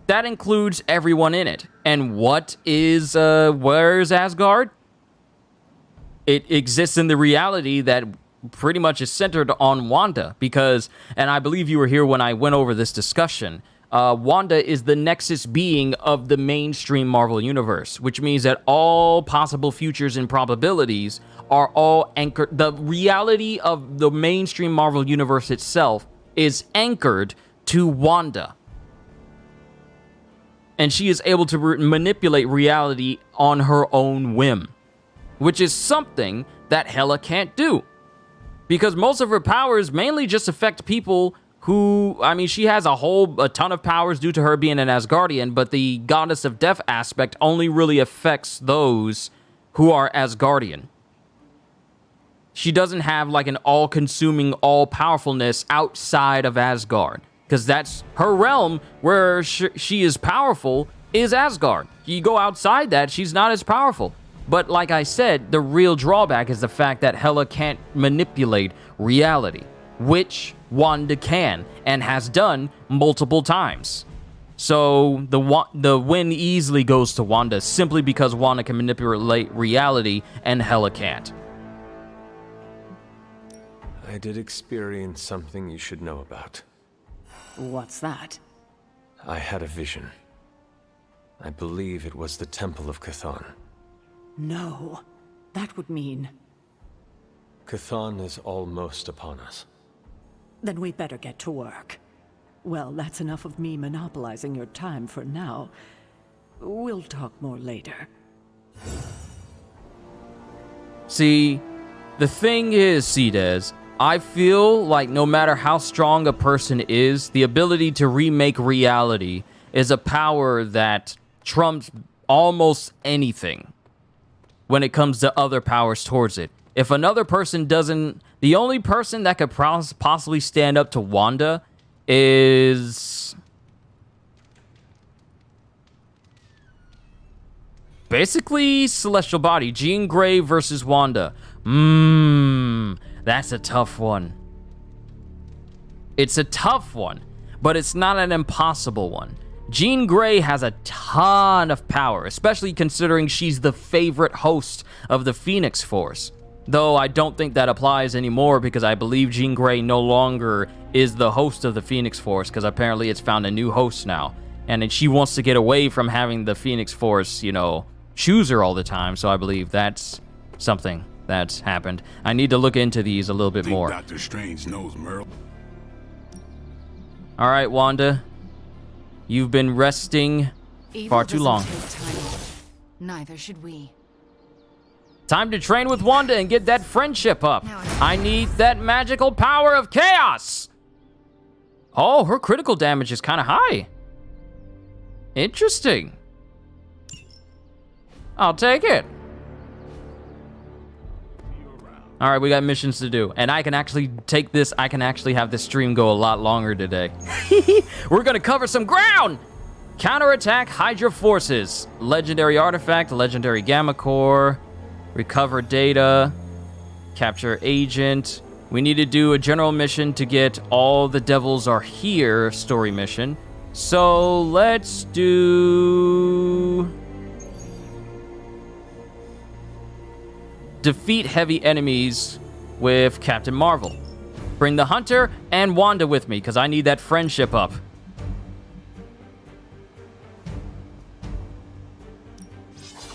that includes everyone in it. And where's Asgard? It exists in the reality that pretty much is centered on Wanda. Because, and I believe you were here when I went over this discussion, Wanda is the nexus being of the mainstream Marvel Universe, which means that all possible futures and probabilities are all anchored. The reality of the mainstream Marvel Universe itself is anchored to Wanda. And she is able to manipulate reality on her own whim, which is something that Hela can't do. Because most of her powers mainly just affect people who, I mean, she has a ton of powers due to her being an Asgardian, but the Goddess of Death aspect only really affects those who are Asgardian. She doesn't have like an all-consuming, all-powerfulness outside of Asgard, because that's her realm where she is powerful is Asgard. You go outside that, she's not as powerful. But like I said, the real drawback is the fact that Hela can't manipulate reality, which Wanda can and has done multiple times. So the win easily goes to Wanda simply because Wanda can manipulate reality and Hela can't. I did experience something you should know about. What's that? I had a vision. I believe it was the Temple of Chthon. No, that would mean... Chthon is almost upon us. Then we better get to work. Well, that's enough of me monopolizing your time for now. We'll talk more later. See, the thing is, Cdes, I feel like no matter how strong a person is, the ability to remake reality is a power that trumps almost anything when it comes to other powers towards it. If another person doesn't... The only person that could possibly stand up to Wanda is... basically Celestial Body. Jean Grey versus Wanda. That's a tough one. It's a tough one, but it's not an impossible one. Jean Grey has a ton of power, especially considering she's the favorite host of the Phoenix Force. Though I don't think that applies anymore because I believe Jean Grey no longer is the host of the Phoenix Force because apparently it's found a new host now. And she wants to get away from having the Phoenix Force, choose her all the time. So I believe that's something that's happened. I need to look into these a little bit more. Doctor Strange knows Merle. All right, Wanda. You've been resting far too long. Neither should we. Time to train with Wanda and get that friendship up. I need that magical power of chaos. Oh, her critical damage is kind of high. Interesting. I'll take it. All right, we got missions to do. And I can actually take this. I can actually have this stream go a lot longer today. We're going to cover some ground. Counterattack Hydra forces. Legendary artifact, legendary gamma core. Recover data. Capture agent. We need to do a general mission to get all the devils are here story mission. So let's do... defeat heavy enemies with Captain Marvel. Bring the Hunter and Wanda with me, because I need that friendship up.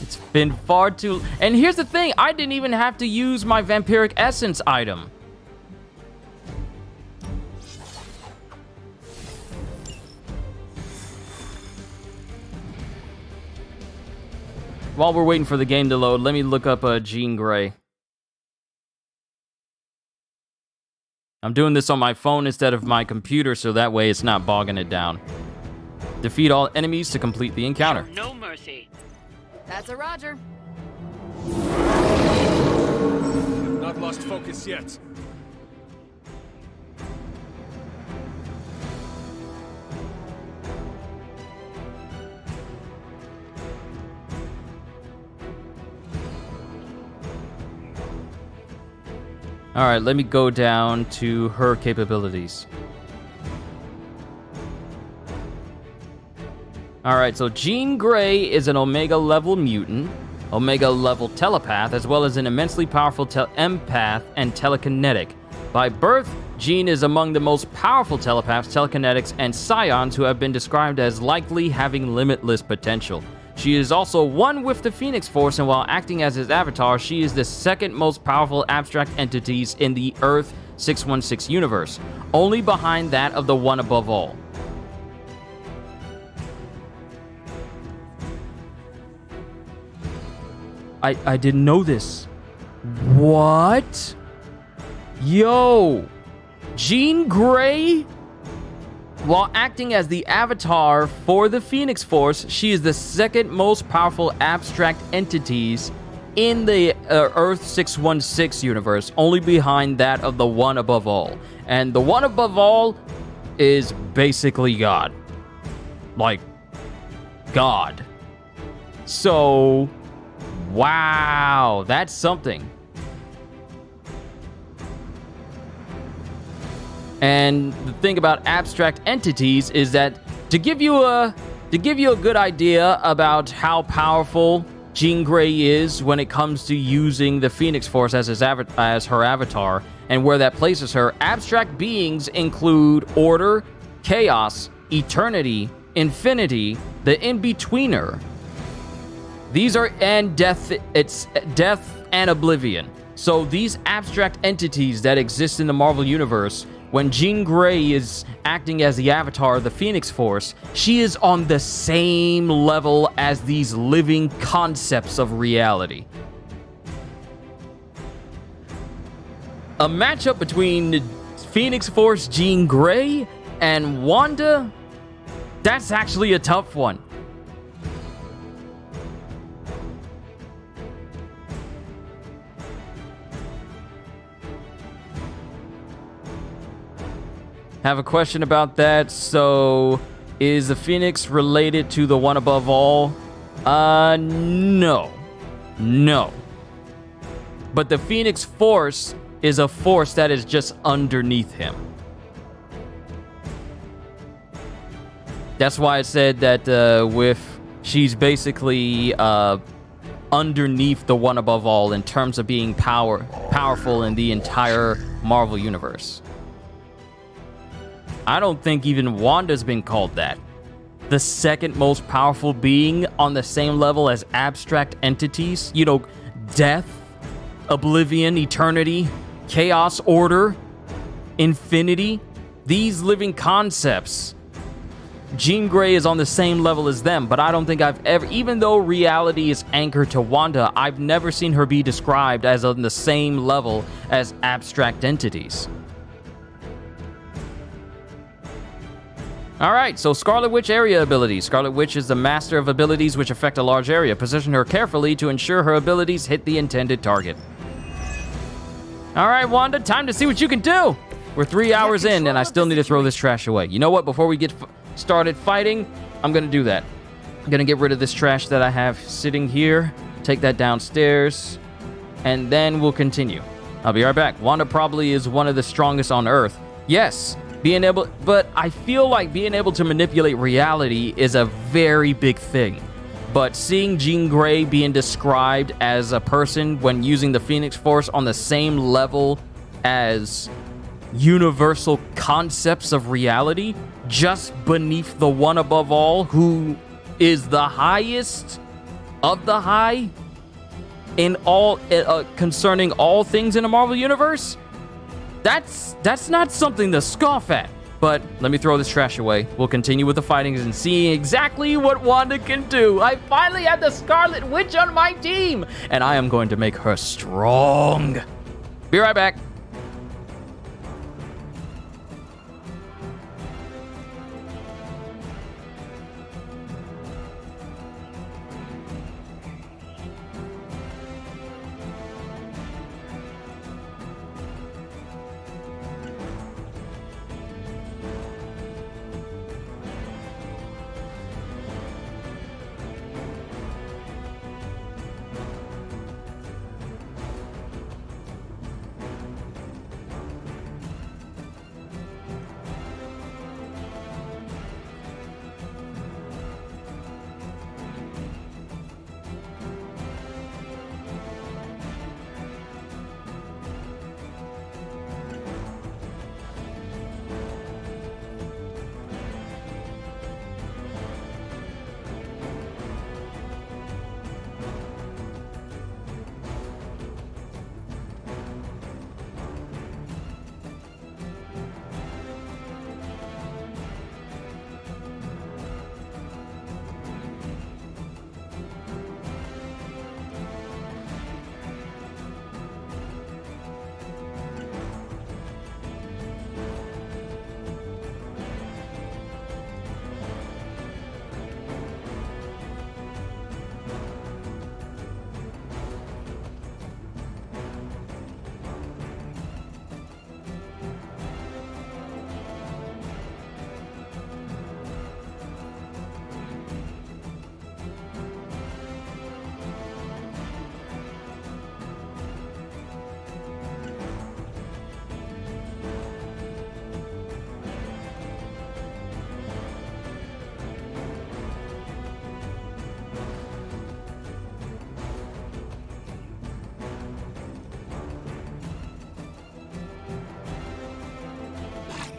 It's been far too... And here's the thing, I didn't even have to use my Vampiric Essence item. While we're waiting for the game to load, let me look up Jean Grey. I'm doing this on my phone instead of my computer, so that way it's not bogging it down. Defeat all enemies to complete the encounter. No mercy. That's a Roger. I've not lost focus yet. Alright, let me go down to her capabilities. Alright, so Jean Grey is an Omega level mutant, Omega level telepath, as well as an immensely powerful empath and telekinetic. By birth, Jean is among the most powerful telepaths, telekinetics, and psions who have been described as likely having limitless potential. She is also one with the Phoenix Force, and while acting as his avatar, she is the second most powerful abstract entities in the Earth 616 universe, only behind that of the One Above All. I didn't know this. What? Yo! Jean Grey? While acting as the avatar for the Phoenix Force, she is the second most powerful abstract entities in the Earth 616 universe, only behind that of the One Above All. And the One Above All is basically God. Like, God. So, wow, that's something. And the thing about abstract entities is that to give you a good idea about how powerful Jean Grey is when it comes to using the Phoenix Force as her avatar and where that places her, abstract beings include order, chaos, eternity, infinity, the in-betweener. These are and death. It's death and oblivion. So these abstract entities that exist in the Marvel Universe, when Jean Grey is acting as the avatar of the Phoenix Force, she is on the same level as these living concepts of reality. A matchup between Phoenix Force Jean Grey and Wanda, that's actually a tough one. Have a question about that. So, is the Phoenix related to the One Above All? No. No. But the Phoenix Force is a force that is just underneath him. That's why I said that she's basically underneath the One Above All in terms of being powerful in the entire Marvel Universe. I don't think even Wanda's been called that. The second most powerful being on the same level as abstract entities. You know, death, oblivion, eternity, chaos, order, infinity. These living concepts. Jean Grey is on the same level as them, but I don't think I've ever, even though reality is anchored to Wanda, I've never seen her be described as on the same level as abstract entities. Alright, so Scarlet Witch area abilities. Scarlet Witch is the master of abilities which affect a large area. Position her carefully to ensure her abilities hit the intended target. Alright, Wanda, time to see what you can do! We're 3 hours in and I still need to throw this trash away. You know what? Before we get started fighting, I'm gonna do that. I'm gonna get rid of this trash that I have sitting here. Take that downstairs. And then we'll continue. I'll be right back. Wanda probably is one of the strongest on Earth. Yes. But I feel like being able to manipulate reality is a very big thing. but seeing Jean Grey being described as a person when using the Phoenix Force on the same level as universal concepts of reality, just beneath the one above all, who is the highest of the high in all concerning all things in the Marvel Universe, that's not something to scoff at. But let me throw this trash away. We'll continue with the fightings and see exactly what Wanda can do. I finally have the Scarlet Witch on my team, and I am going to make her strong. Be right back.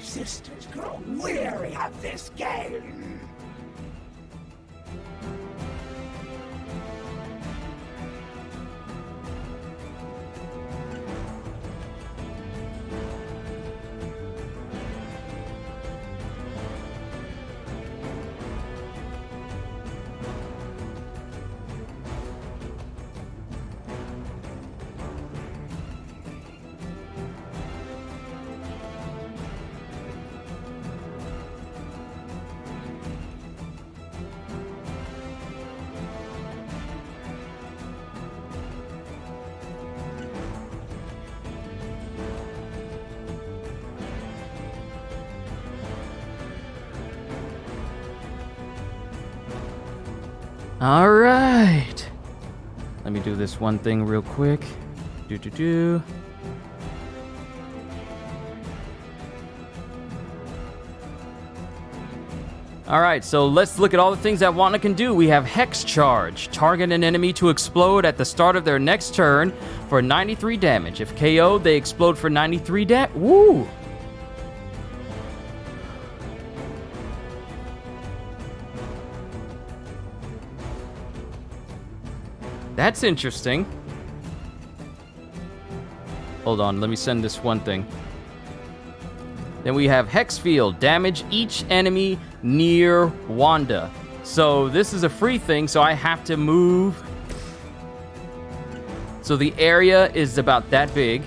Sisters grow weary of this game. All right. Let me do this one thing real quick. All right, so let's look at all the things that Wanda can do. We have Hex Charge. Target an enemy to explode at the start of their next turn for 93 damage. If KO'd, they explode for 93 damage. Woo! That's interesting. Hold on, let me send this one thing. Then we have Hex Field. Damage each enemy near Wanda. So this is a free thing, so I have to move. So the area is about that big.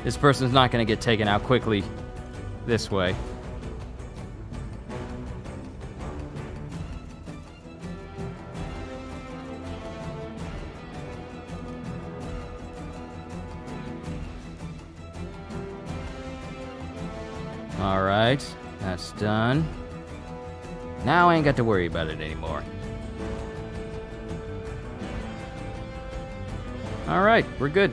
This person's not going to get taken out quickly this way. All right, that's done. Now I ain't got to worry about it anymore. All right, we're good.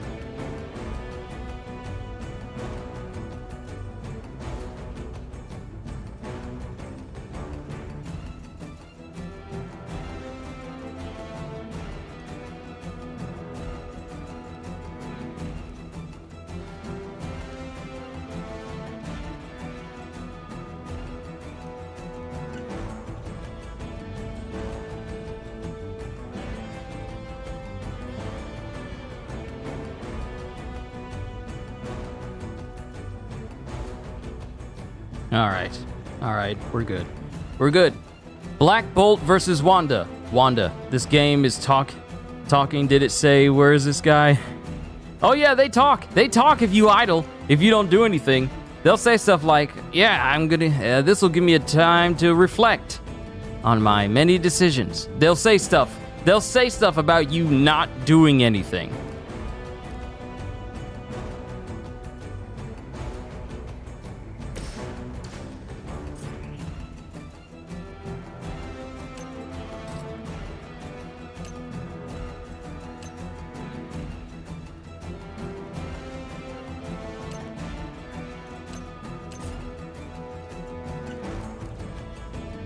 Alright. Alright, we're good. We're good. Black Bolt versus Wanda. Wanda, this game is talking. Did it say, where is this guy? Oh yeah, they talk. They talk if you idle, if you don't do anything. They'll say stuff like, yeah, this will give me a time to reflect on my many decisions. They'll say stuff about you not doing anything.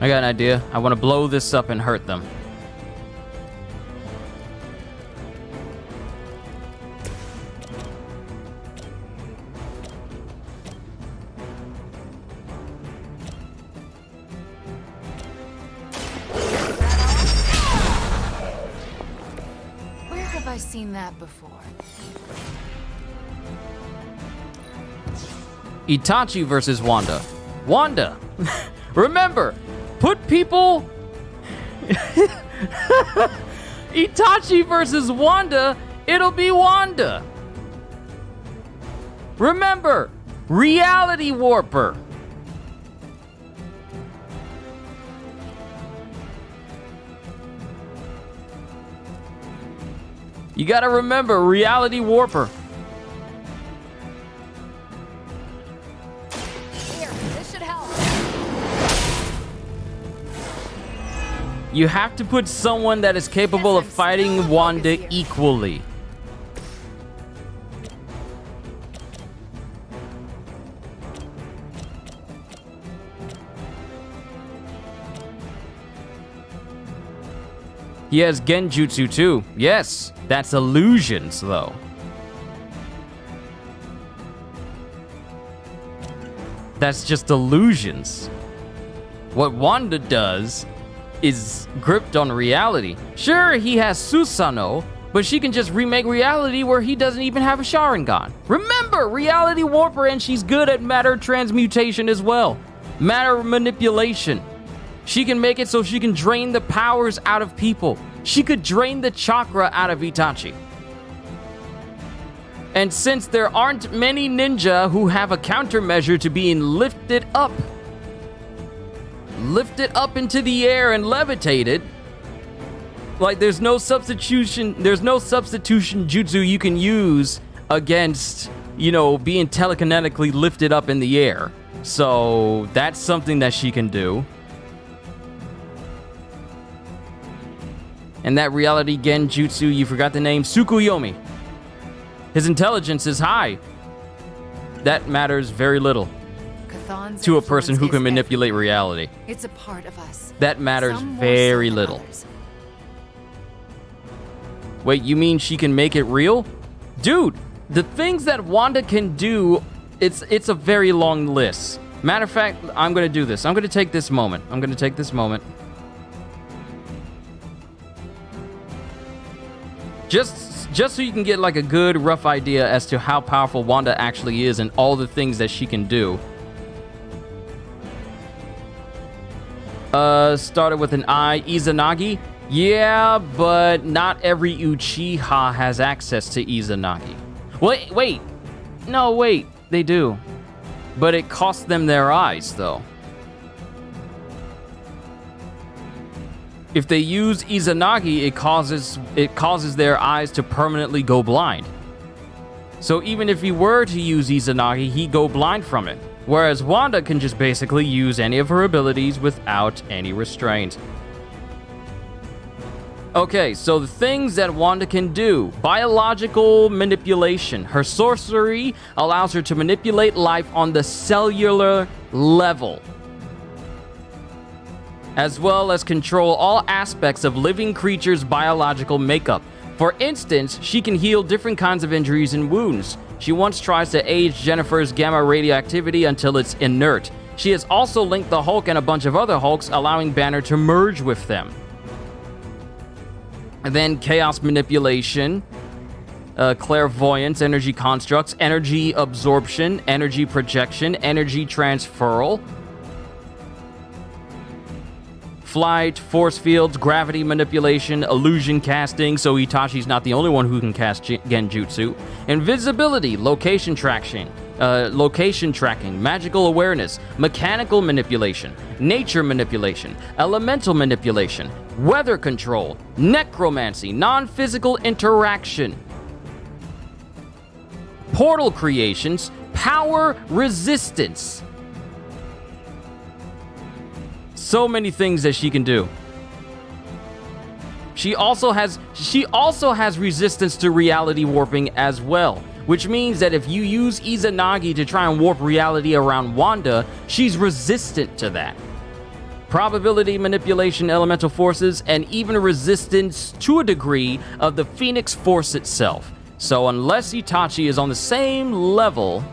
I got an idea. I want to blow this up and hurt them. Where have I seen that before? Itachi versus Wanda. Wanda! Remember, put people... Itachi versus Wanda, it'll be Wanda. Remember, Reality Warper. You gotta remember, Reality Warper. You have to put someone that is capable of fighting Wanda equally. He has Genjutsu too. Yes, that's illusions though. That's just illusions. What Wanda does is gripped on reality. Sure, he has Susanoo, but she can just remake reality where he doesn't even have a Sharingan. Remember, Reality Warper, and she's good at matter transmutation as well. Matter manipulation. She can make it so she can drain the powers out of people. She could drain the chakra out of Itachi. And since there aren't many ninja who have a countermeasure to being lifted up into the air and levitated, like there's no substitution jutsu you can use against, you know, being telekinetically lifted up in the air. So that's something that she can do. And that reality genjutsu, you forgot the name, Tsukuyomi. His intelligence is high. That matters very little to a person who can manipulate reality. It's a part of us. That matters very little. Wait, you mean she can make it real? Dude, the things that Wanda can do, it's a very long list. Matter of fact, I'm gonna do this. I'm gonna take this moment. Just so you can get like a good rough idea as to how powerful Wanda actually is and all the things that she can do. Started with an I, Izanagi. Yeah, but not every Uchiha has access to Izanagi. Wait. No, wait, they do. But it costs them their eyes, though. If they use Izanagi, it causes their eyes to permanently go blind. So even if he were to use Izanagi, he'd go blind from it. Whereas Wanda can just basically use any of her abilities without any restraint. Okay, so the things that Wanda can do. Biological manipulation. Her sorcery allows her to manipulate life on the cellular level, as well as control all aspects of living creatures' biological makeup. For instance, she can heal different kinds of injuries and wounds. She once tries to age Jennifer's gamma radioactivity until it's inert. She has also linked the Hulk and a bunch of other Hulks, allowing Banner to merge with them. And then chaos manipulation. clairvoyance, energy constructs, energy absorption, energy projection, energy transferal, flight, force fields, gravity manipulation, illusion casting, so Itachi's not the only one who can cast genjutsu, invisibility, location tracking, magical awareness, mechanical manipulation, nature manipulation, elemental manipulation, weather control, necromancy, non-physical interaction, portal creations, power resistance. So many things that she can do. She also has resistance to reality warping as well, which means that if you use Izanagi to try and warp reality around Wanda, she's resistant to that. Probability manipulation, elemental forces, and even resistance to a degree of the Phoenix Force itself. So unless Itachi is on the same level,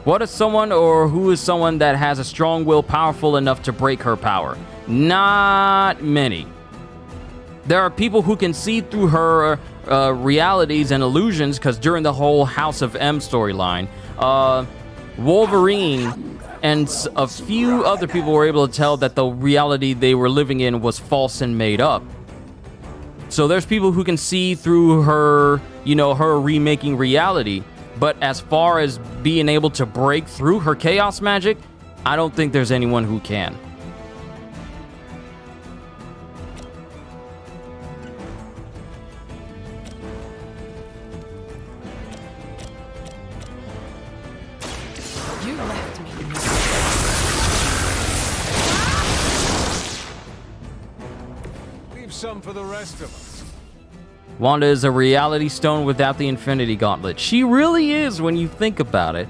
what is someone, or who is someone that has a strong will powerful enough to break her power? Not many. There are people who can see through her realities and illusions, because during the whole House of M storyline, Wolverine and a few other people were able to tell that the reality they were living in was false and made up. So there's people who can see through her, her remaking reality. But as far as being able to break through her chaos magic, I don't think there's anyone who can. You left me. Leave some for the rest of us. Wanda is a reality stone without the Infinity Gauntlet. She really is when you think about it.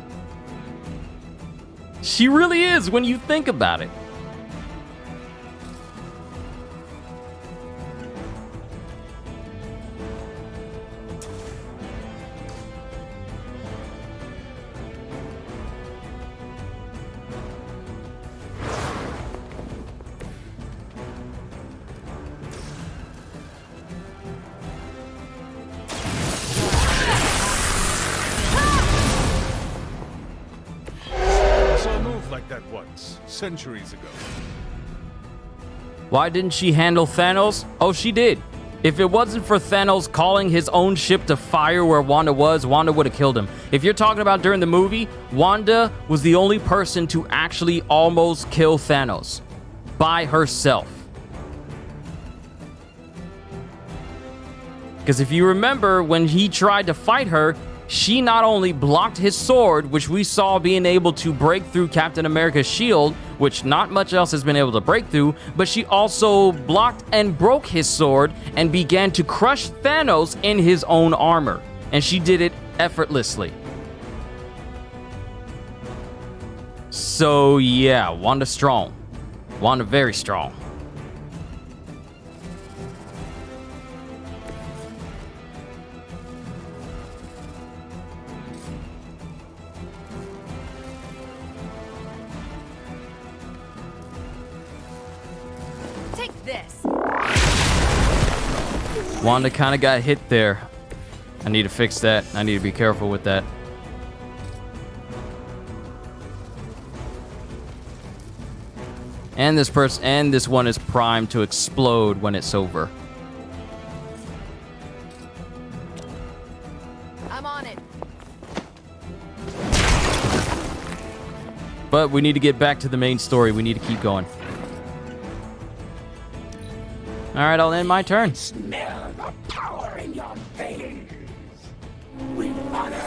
She really is when you think about it. That once, centuries ago. Why didn't she handle Thanos? Oh, she did. If it wasn't for Thanos calling his own ship to fire where Wanda was, Wanda would have killed him. If you're talking about during the movie, Wanda was the only person to actually almost kill Thanos by herself. Because if you remember, when he tried to fight her, she not only blocked his sword, which we saw being able to break through Captain America's shield, which not much else has been able to break through, but she also blocked and broke his sword and began to crush Thanos in his own armor. And she did it effortlessly. So yeah, Wanda strong. Wanda very strong. Wanda kind of got hit there. I need to fix that. I need to be careful with that. And this one is primed to explode when it's over. I'm on it. But we need to get back to the main story. We need to keep going. All right, I'll end my turn. Smell the power in your veins. We honor.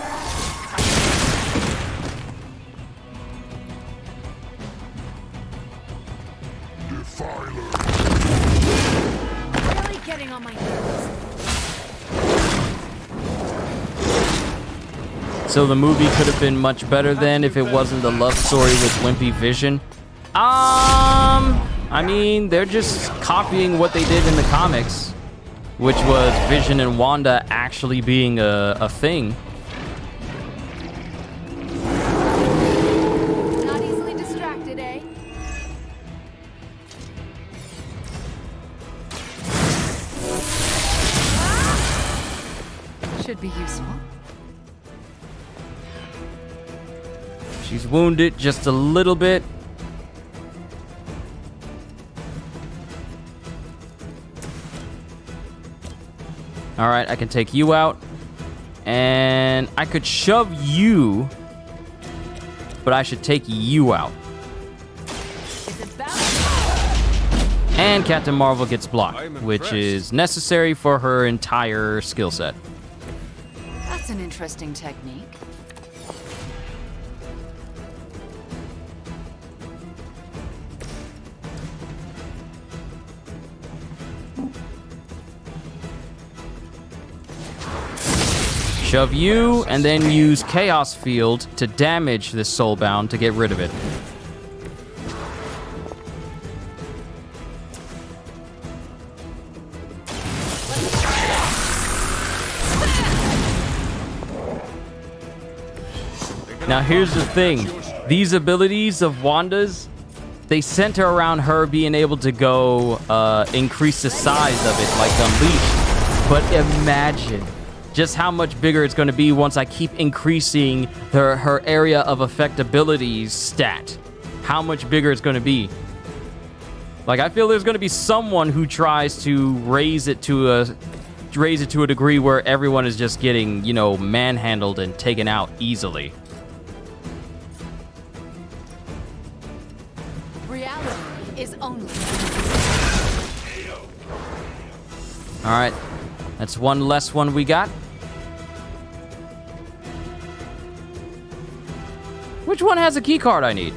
Really getting on my nerves. So the movie could have been much better then if it wasn't the love story with Wimpy Vision. I mean, they're just copying what they did in the comics, which was Vision and Wanda actually being a thing. Not easily distracted, eh? be useful. She's wounded just a little bit. All right, I can take you out. And I could shove you, but I should take you out. And Captain Marvel gets blocked, which is necessary for her entire skill set. That's an interesting technique. Shove you, and then use Chaos Field to damage this Soulbound to get rid of it. Now here's the thing. These abilities of Wanda's, they center around her being able to go increase the size of it, like Unleash. But imagine just how much bigger it's going to be once I keep increasing her area of effectability stat. How much bigger it's going to be. Like, I feel there's going to be someone who tries to raise it to a degree where everyone is just getting, you know, manhandled and taken out easily. Reality is only. All right, that's one less one we got. Which one has a key card I need?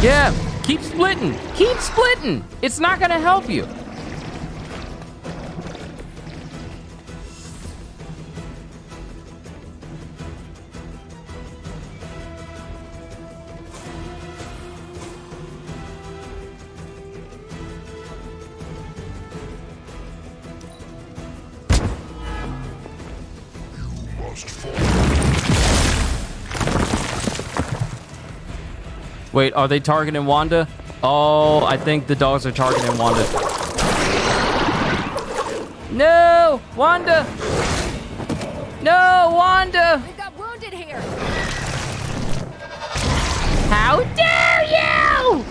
Yeah, keep splitting. Keep splitting. It's not gonna help you. Wait, are they targeting Wanda? Oh, I think the dogs are targeting Wanda. No, Wanda! No, Wanda! We got wounded here. How dare you!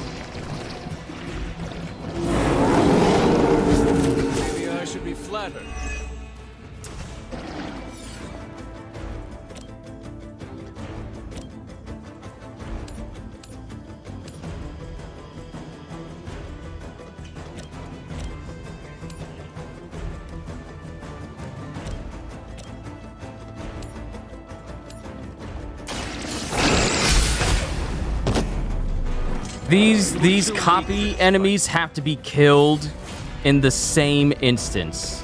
Maybe I should be flattered. These copy enemies have to be killed in the same instance.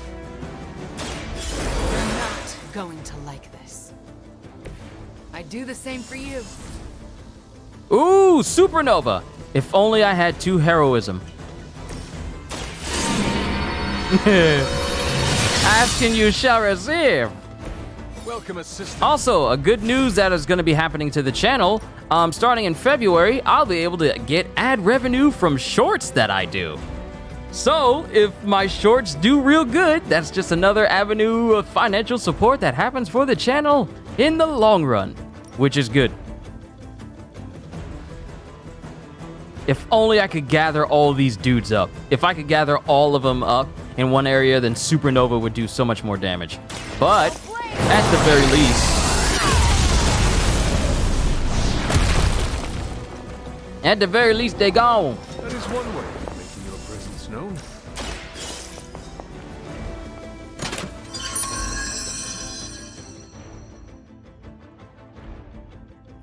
You're not going to like this. I do the same for you. Ooh, Supernova! If only I had 2 heroism. Asking you shall receive. Welcome, assistant. Also, a good news that is going to be happening to the channel. Starting in February, I'll be able to get ad revenue from shorts that I do. So, if my shorts do real good, that's just another avenue of financial support that happens for the channel in the long run, which is good. If only I could gather all these dudes up. If I could gather all of them up in one area, then Supernova would do so much more damage. But, at the very least... At the very least, they gone. That is one way of making your presence known.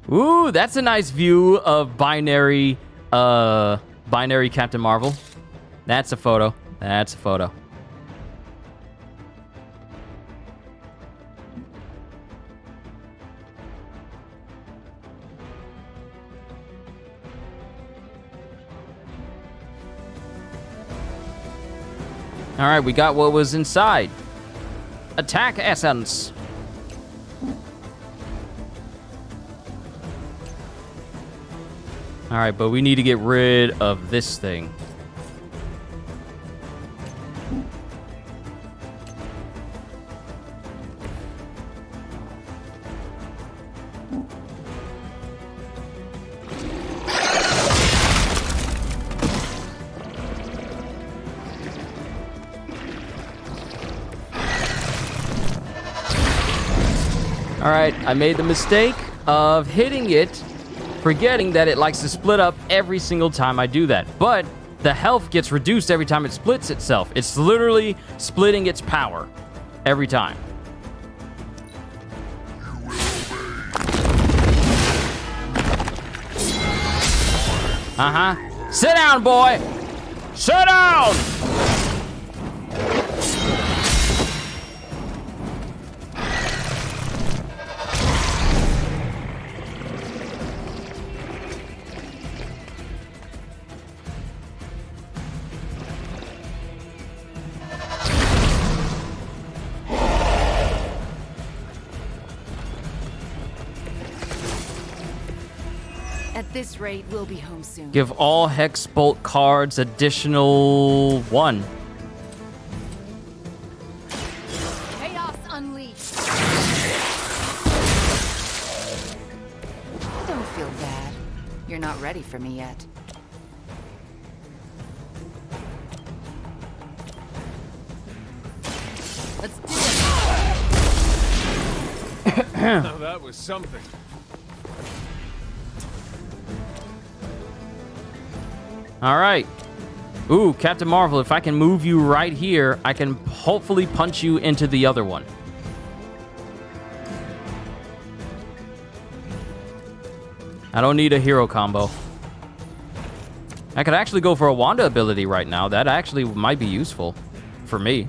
Ooh, that's a nice view of binary Captain Marvel. That's a photo. That's a photo. All right, we got what was inside. Attack essence. Alright, but we need to get rid of this thing. Alright, I made the mistake of hitting it, forgetting that it likes to split up every single time I do that. But the health gets reduced every time it splits itself. It's literally splitting its power every time. Uh-huh. Sit down, boy! Sit down! At this rate, we'll be home soon. Give all Hex Bolt cards additional 1. Chaos unleashed. Don't feel bad. You're not ready for me yet. Let's do it. Now that was something. All right. Ooh, Captain Marvel, if I can move you right here, I can hopefully punch you into the other one. I don't need a hero combo. I could actually go for a Wanda ability right now. That actually might be useful for me.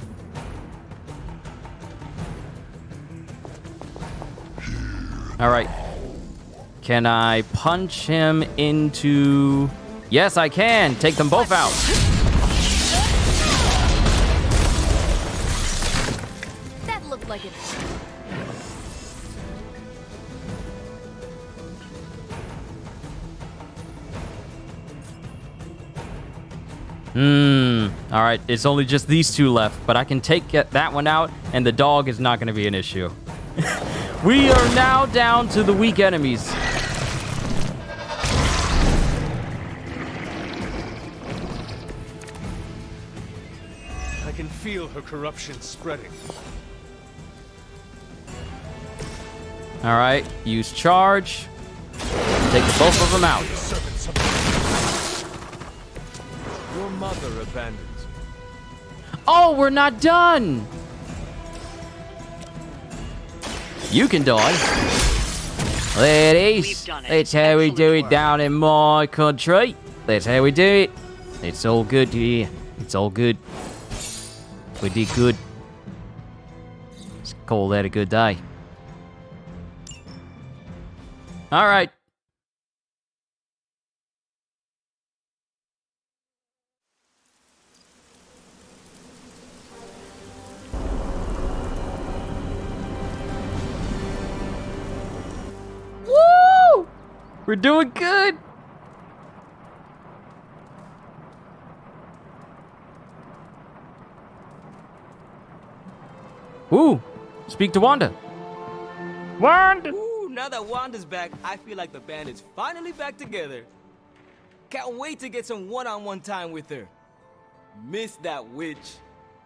All right. Can I punch him into... Yes, I can. Take them both out. That looked like it. All right, it's only just these two left, but I can take that one out, and the dog is not going to be an issue. We are now down to the weak enemies. I can feel her corruption spreading. All right, use charge. Take both of them out. Your mother abandons you. Oh, we're not done. You can die. Ladies, that's how we do it down in my country. That's how we do it. It's all good here. It's all good. We did good. Let's call that a good day. All right. Woo! We're doing good. Ooh, speak to Wanda. Wanda! Ooh, now that Wanda's back, I feel like the band is finally back together. Can't wait to get some one-on-one time with her. Miss that witch.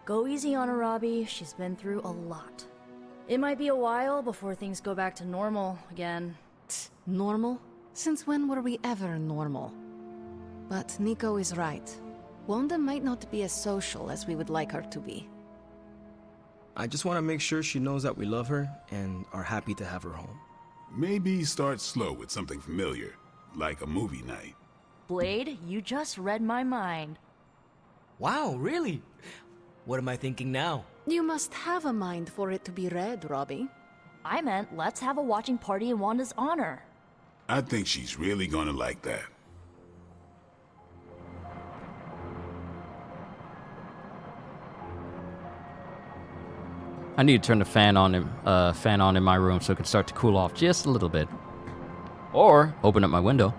Go easy on her, Robbie. She's been through a lot. It might be a while before things go back to normal again. Normal? Since when were we ever normal? But Nico is right. Wanda might not be as social as we would like her to be. I just want to make sure she knows that we love her and are happy to have her home. Maybe start slow with something familiar, like a movie night. Blade, you just read my mind. Wow, really? What am I thinking now? You must have a mind for it to be read, Robbie. I meant let's have a watching party in Wanda's honor. I think she's really gonna like that. I need to turn the fan on in my room so it can start to cool off just a little bit. Or open up my window.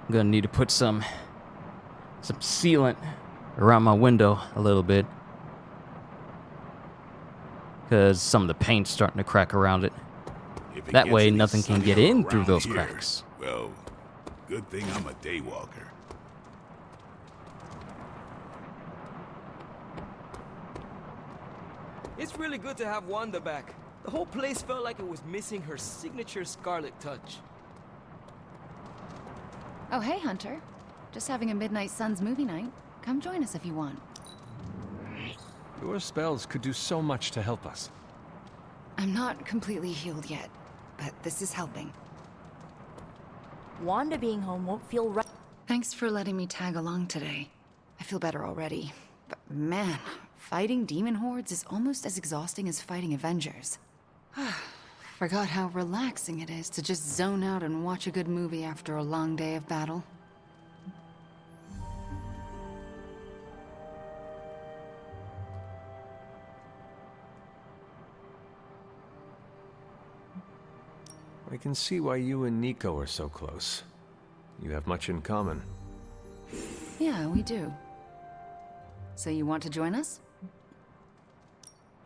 I'm gonna need to put some sealant around my window a little bit, because some of the paint's starting to crack around it. If it That gets way any nothing can get sunnier in through around those here, cracks. Well, good thing I'm a daywalker. It's really good to have Wanda back. The whole place felt like it was missing her signature Scarlet touch. Oh, hey, Hunter. Just having a midnight Suns movie night. Come join us if you want. Your spells could do so much to help us. I'm not completely healed yet, but this is helping. Wanda being home won't feel right. Thanks for letting me tag along today. I feel better already. But man, fighting demon hordes is almost as exhausting as fighting Avengers. Forgot how relaxing it is to just zone out and watch a good movie after a long day of battle. I can see why you and Nico are so close. You have much in common. Yeah, we do. So you want to join us?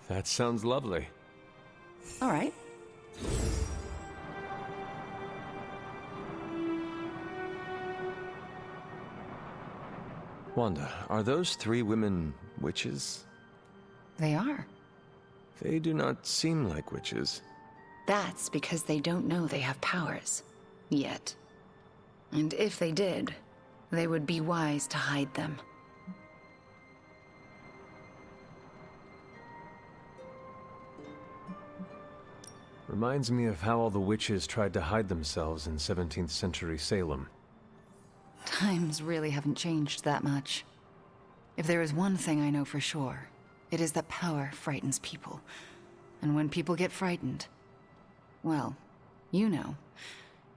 That sounds lovely. All right. Wanda, are those three women witches? They are. They do not seem like witches. That's because they don't know they have powers. Yet. And if they did, they would be wise to hide them. Reminds me of how all the witches tried to hide themselves in 17th century Salem. Times really haven't changed that much. If there is one thing I know for sure, it is that power frightens people. And when people get frightened, well, you know.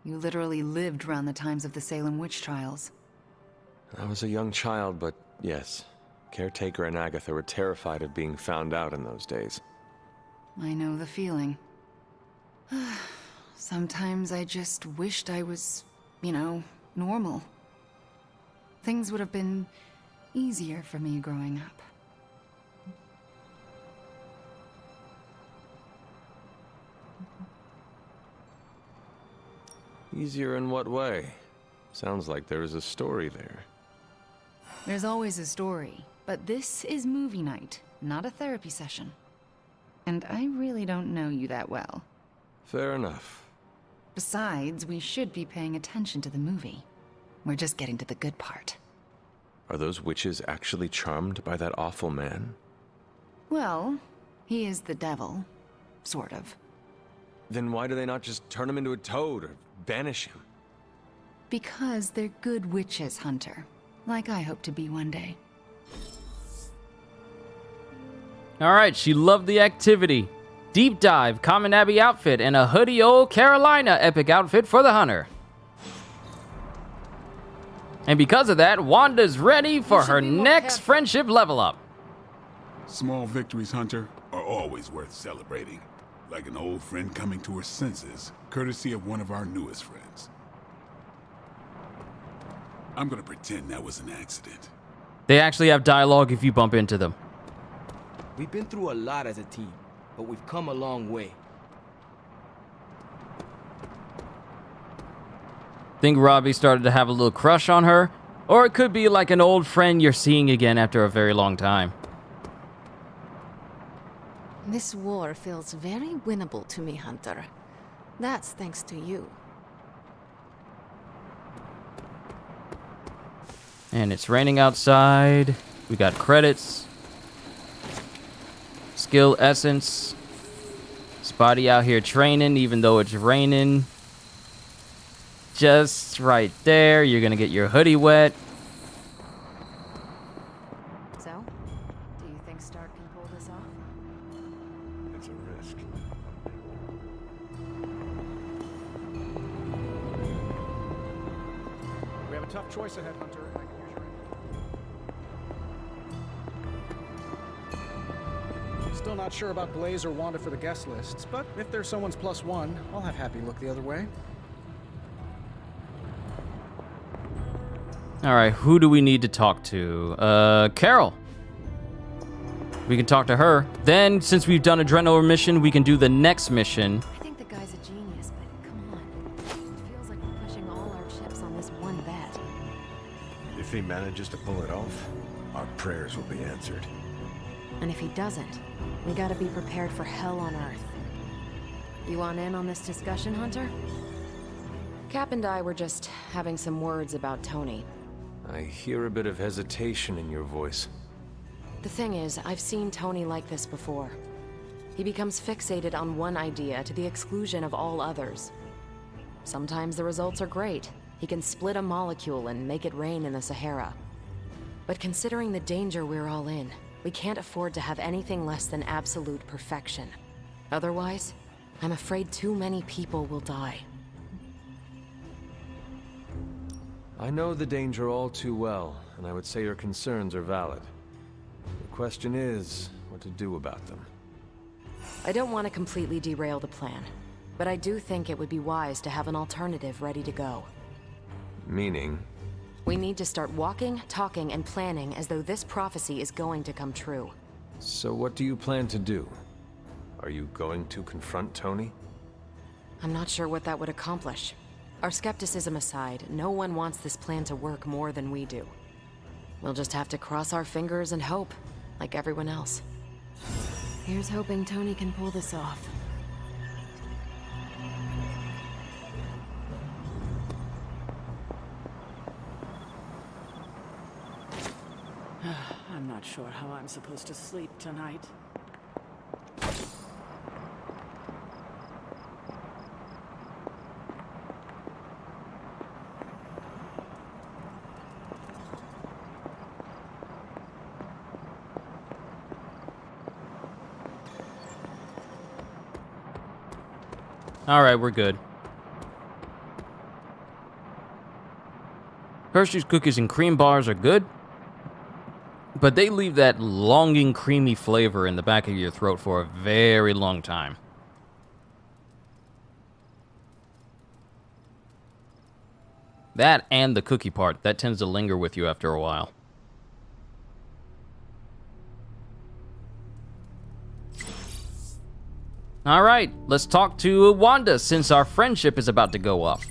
You literally lived around the times of the Salem witch trials. I was a young child, but yes. Caretaker and Agatha were terrified of being found out in those days. I know the feeling. Sometimes I just wished I was, you know, normal. Things would have been easier for me growing up. Easier in what way? Sounds like there is a story there. There's always a story, but this is movie night, not a therapy session. And I really don't know you that well. Fair enough. Besides, we should be paying attention to the movie. We're just getting to the good part. Are those witches actually charmed by that awful man? Well, he is the devil. Sort of. Then why do they not just turn him into a toad or banish him? Because they're good witches, Hunter. Like I hope to be one day. Alright, she loved the activity. Deep dive, Common Abbey outfit, and a hoodie old Carolina epic outfit for the hunter. And because of that, Wanda's ready for her next friendship level up. Small victories, Hunter, are always worth celebrating. Like an old friend coming to her senses, courtesy of one of our newest friends. I'm gonna pretend that was an accident. They actually have dialogue if you bump into them. We've been through a lot as a team, but we've come a long way. Think Robbie started to have a little crush on her, or it could be like an old friend you're seeing again after a very long time. This war feels very winnable to me, Hunter. That's thanks to you. And it's raining outside. We got credits. Skill essence. Spotty out here training even though it's raining. Just right there. You're gonna get your hoodie wet. So, do you think Stark can pull this off? It's a risk. We have a tough choice ahead, Hunter. I can use your input. Still not sure about Blaze or Wanda for the guest lists, but if there's someone's +1, I'll have Happy look the other way. All right, who do we need to talk to? Carol. We can talk to her. Then, since we've done Adrenaline mission, we can do the next mission. I think the guy's a genius, but come on. It feels like we're pushing all our chips on this one bet. If he manages to pull it off, our prayers will be answered. And if he doesn't, we gotta be prepared for hell on Earth. You want in on this discussion, Hunter? Cap and I were just having some words about Tony. I hear a bit of hesitation in your voice. The thing is, I've seen Tony like this before. He becomes fixated on one idea to the exclusion of all others. Sometimes the results are great. He can split a molecule and make it rain in the Sahara. But considering the danger we're all in, we can't afford to have anything less than absolute perfection. Otherwise, I'm afraid too many people will die. I know the danger all too well, and I would say your concerns are valid. The question is, what to do about them. I don't want to completely derail the plan, but I do think it would be wise to have an alternative ready to go. Meaning? We need to start walking, talking, and planning as though this prophecy is going to come true. So what do you plan to do? Are you going to confront Tony? I'm not sure what that would accomplish. Our skepticism aside, no one wants this plan to work more than we do. We'll just have to cross our fingers and hope, like everyone else. Here's hoping Tony can pull this off. I'm not sure how I'm supposed to sleep tonight. All right, we're good. Hershey's cookies and cream bars are good, but they leave that longing, creamy flavor in the back of your throat for a very long time. That and the cookie part, that tends to linger with you after a while. All right, let's talk to Wanda since our friendship is about to go off.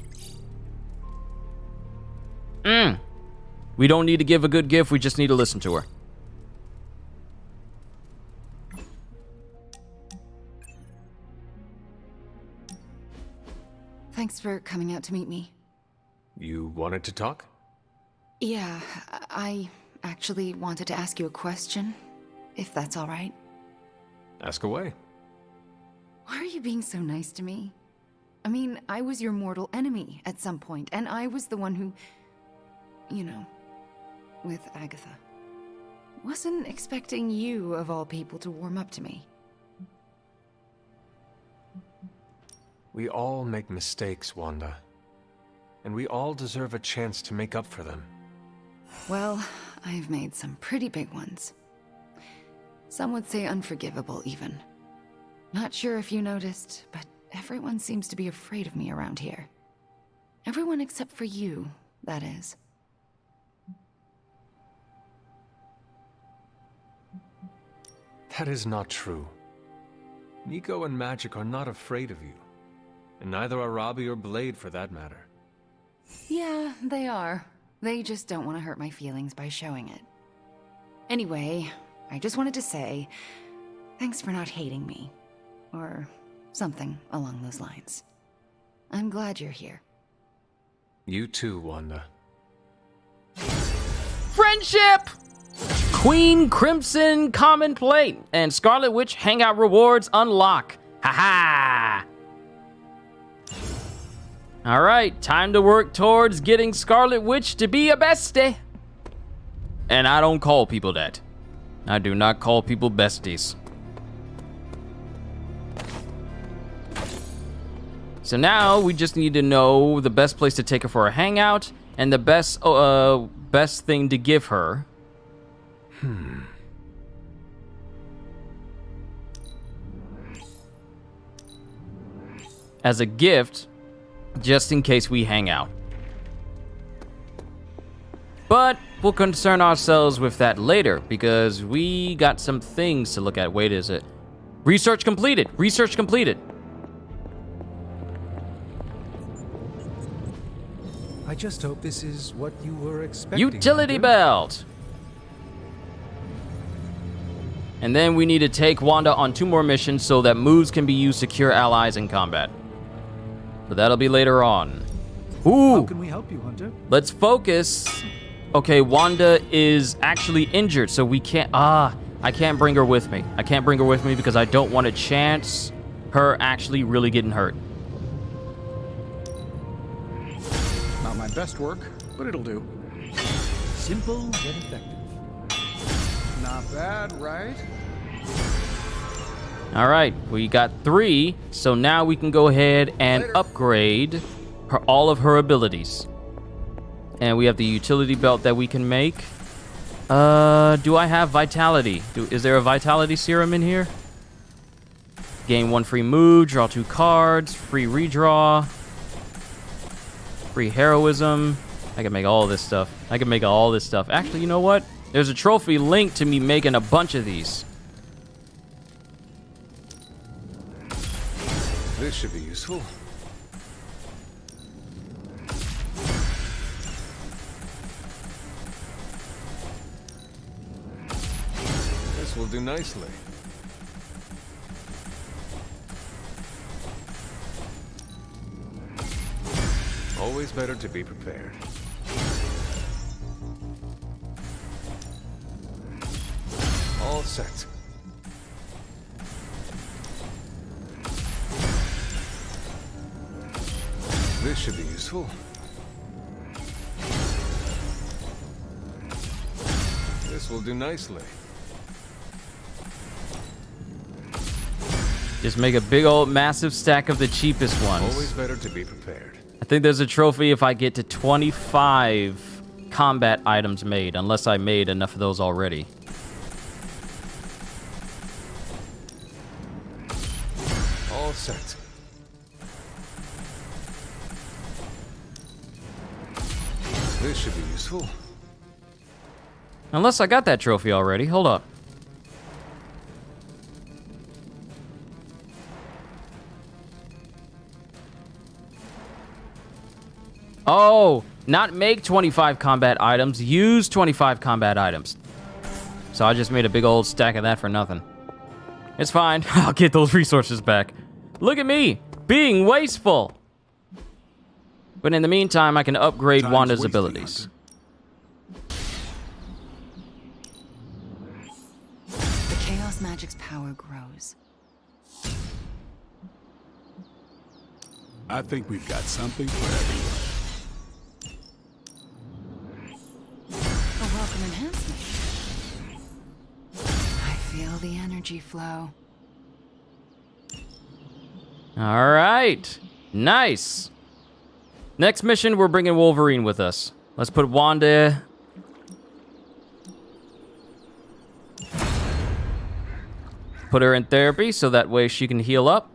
We don't need to give a good gift, we just need to listen to her. Thanks for coming out to meet me. You wanted to talk? Yeah, I actually wanted to ask you a question, if that's all right. Ask away. Why are you being so nice to me? I mean, I was your mortal enemy at some point, and I was the one who... you know, with Agatha. Wasn't expecting you, of all people, to warm up to me. We all make mistakes, Wanda. And we all deserve a chance to make up for them. Well, I've made some pretty big ones. Some would say unforgivable, even. Not sure if you noticed, but everyone seems to be afraid of me around here. Everyone except for you, that is. That is not true. Nico and Magic are not afraid of you. And neither are Robbie or Blade, for that matter. Yeah, they are. They just don't want to hurt my feelings by showing it. Anyway, I just wanted to say, thanks for not hating me. Or something along those lines. I'm glad you're here. You too, Wanda. Friendship! Queen Crimson Common Plate and Scarlet Witch Hangout Rewards unlock. Haha! Alright, time to work towards getting Scarlet Witch to be a bestie. And I don't call people that. I do not call people besties. So now we just need to know the best place to take her for a hangout and the best thing to give her. As a gift, just in case we hang out. But we'll concern ourselves with that later, because we got some things to look at. Wait, is it? Research completed. Research completed. I just hope this is what you were expecting. Utility belt. And then we need to take Wanda on 2 more missions so that moves can be used to cure allies in combat. But that'll be later on. Ooh. How can we help you, Hunter? Let's focus. Okay, Wanda is actually injured, so we can't... I can't bring her with me. I can't bring her with me because I don't want to chance her actually really getting hurt. Not my best work, but it'll do. Simple yet effective. Not bad, right? All right, we got 3, so now we can go ahead and upgrade all of her abilities. And we have the utility belt that we can make. Do I have vitality? Is there a vitality serum in here? Gain 1 free move, draw 2 cards, free redraw, free heroism. I can make all this stuff. I can make all this stuff. Actually, you know what? There's a trophy linked to me making a bunch of these. This should be useful. This will do nicely. Always better to be prepared. All set. This should be useful. This will do nicely. Just make a big old massive stack of the cheapest ones. Always better to be prepared. I think there's a trophy if I get to 25 combat items made, unless I made enough of those already. All set. This should be useful. Unless I got that trophy already. Hold up. Oh, not make 25 combat items, use 25 combat items. So I just made a big old stack of that for nothing. It's fine. I'll get those resources back. Look at me, being wasteful. But in the meantime, I can upgrade Wanda's abilities. The Chaos Magic's power grows. I think we've got something for everyone. A welcome enhancement. I feel the energy flow. All right, nice. Next mission, we're bringing Wolverine with us. Let's put Wanda. Put her in therapy so that way she can heal up.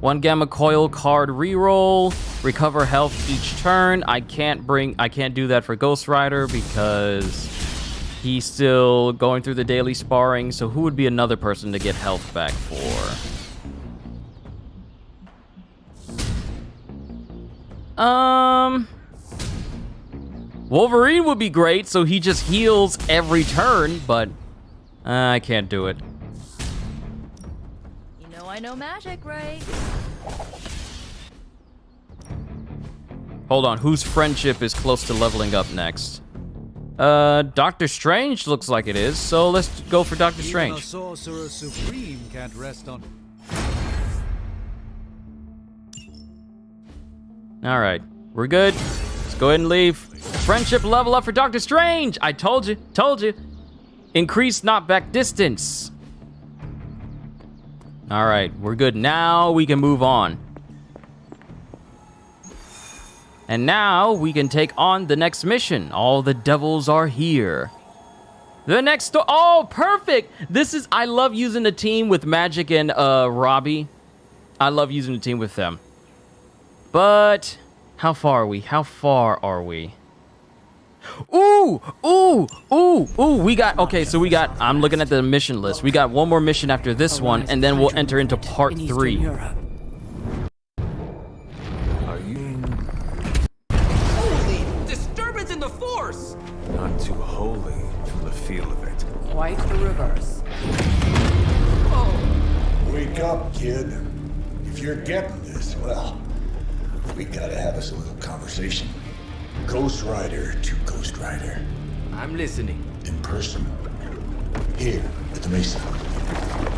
One Gamma Coil card reroll. Recover health each turn. I can't do that for Ghost Rider because he's still going through the daily sparring. So who would be another person to get health back for? Wolverine would be great, so he just heals every turn, but I can't do it. You know I know magic, right? Hold on, whose friendship is close to leveling up next? Doctor Strange looks like it is, so let's go for Doctor Strange. Even a sorcerer supreme can't rest on... Alright, we're good. Let's go ahead and leave. Friendship level up for Doctor Strange! I told you. Increase knockback distance. Alright, we're good. Now we can move on. And now we can take on the next mission. All the devils are here. The next store. Oh, perfect. I love using a team with Magic and Robbie. I love using a team with them. But how far are we? How far are we? Ooh. We got, okay, so we got, I'm looking at the mission list. We got one more mission after this one, and then we'll enter into part 3. Holy disturbance in the force! Not too holy from the feel of it. Quite the reverse. Wake up, kid. If you're getting this, well, we gotta have us a little conversation. Ghost Rider to Ghost Rider. I'm listening. In person. Here, at the Mesa.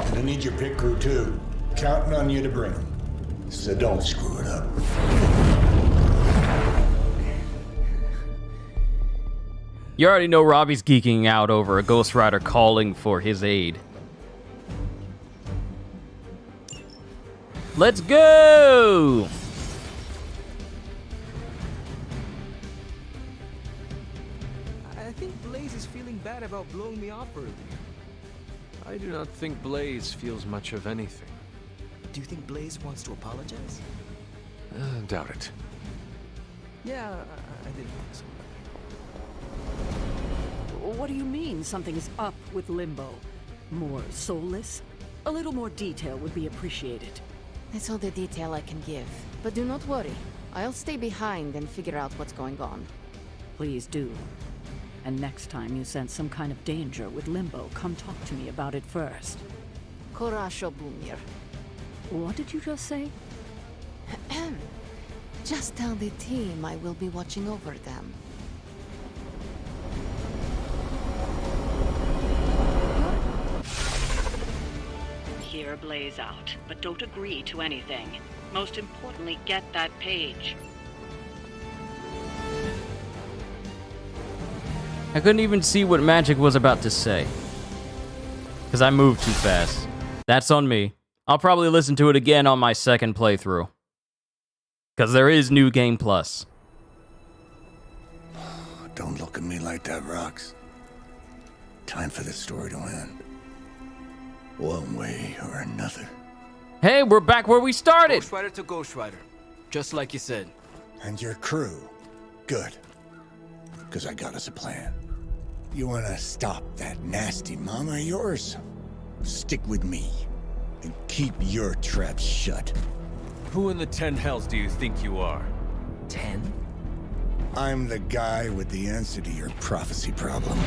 And I need your pit crew too. Counting on you to bring them. So don't screw it up. You already know Robbie's geeking out over a Ghost Rider calling for his aid. Let's go! I think Blaze is feeling bad about blowing me off earlier. I do not think Blaze feels much of anything. Do you think Blaze wants to apologize? Doubt it. Yeah, I didn't think so. What do you mean something is up with Limbo? More soulless? A little more detail would be appreciated. That's all the detail I can give. But do not worry. I'll stay behind and figure out what's going on. Please do. And next time you sense some kind of danger with Limbo, come talk to me about it first. Korasho Bumir. What did you just say? Just tell the team I will be watching over them. Hear Blaze out, but don't agree to anything. Most importantly, get that page. I couldn't even see what Magic was about to say. Because I moved too fast. That's on me. I'll probably listen to it again on my second playthrough. Because there is New Game Plus. Don't look at me like that, Rox. Time for this story to end. One way or another. Hey, we're back where we started! Ghost Rider to Ghost Rider. Just like you said. And your crew. Good. Because I got us a plan. You want to stop that nasty mama of yours? Stick with me. And keep your traps shut. Who in the 10 hells do you think you are? 10? I'm the guy with the answer to your prophecy problem.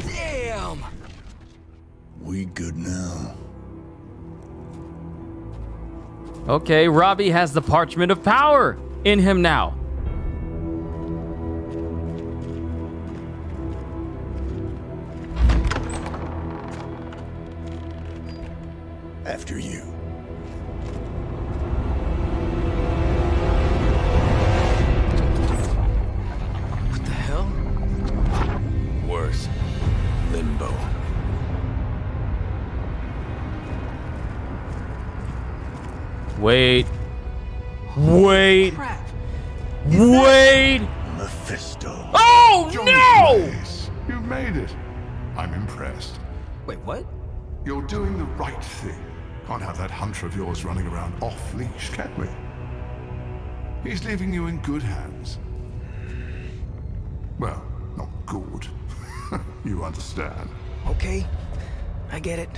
Damn! We good now? Okay, Robbie has the Parchment of Power in him now. After you. What the hell? Worse. Limbo. Wait. Wait. Wait. Mephisto. Oh, no! Blaze, you made it. I'm impressed. Wait, what? You're doing the right thing. Can't have that hunter of yours running around off-leash, can we? He's leaving you in good hands. Well, not good. You understand. Okay, I get it.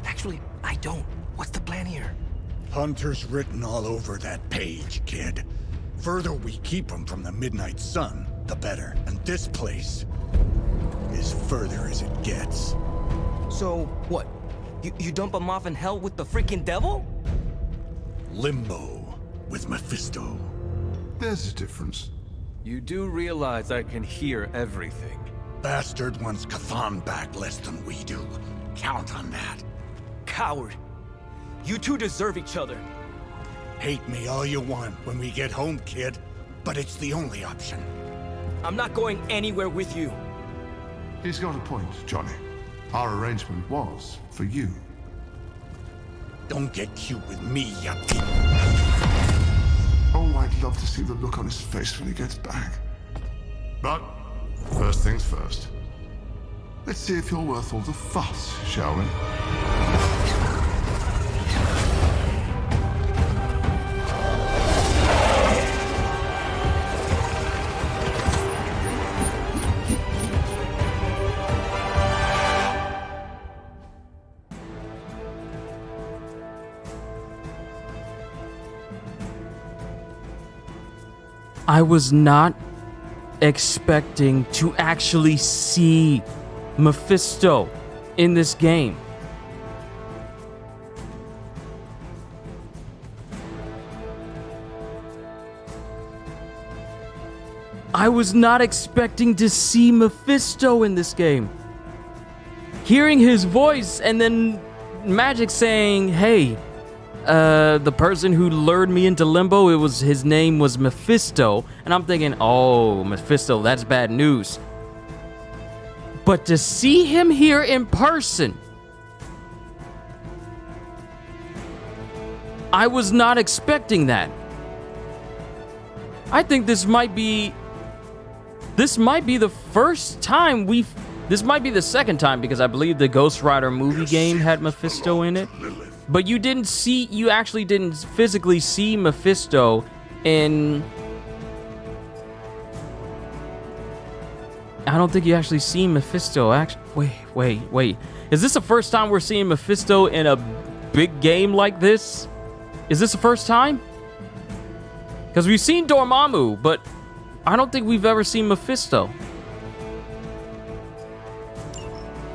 Actually, I don't. What's the plan here? Hunter's written all over that page, kid. Further we keep him from the midnight sun, the better. And this place is further as it gets. So, what? You dump him off in hell with the freaking devil? Limbo with Mephisto. There's a difference. You do realize I can hear everything. Bastard wants Cathan back less than we do. Count on that. Coward. You two deserve each other. Hate me all you want when we get home, kid. But it's the only option. I'm not going anywhere with you. He's got a point, Johnny. Our arrangement was for you. Don't get cute with me, yuppie. Hold I'd love to see the look on his face when he gets back. But first things first. Let's see if you're worth all the fuss, shall we? I was not expecting to actually see Mephisto in this game. I was not expecting to see Mephisto in this game. Hearing his voice and then Magic saying, hey, the person who lured me into limbo, his name was Mephisto. And I'm thinking, oh, Mephisto, that's bad news. But to see him here in person, I was not expecting that. I think this might be the first time this might be the second time, because I believe the Ghost Rider movie game had Mephisto in it. But you actually didn't physically see Mephisto in... I don't think you actually see Mephisto. Wait. Is this the first time we're seeing Mephisto in a big game like this? Is this the first time? Because we've seen Dormammu, but I don't think we've ever seen Mephisto.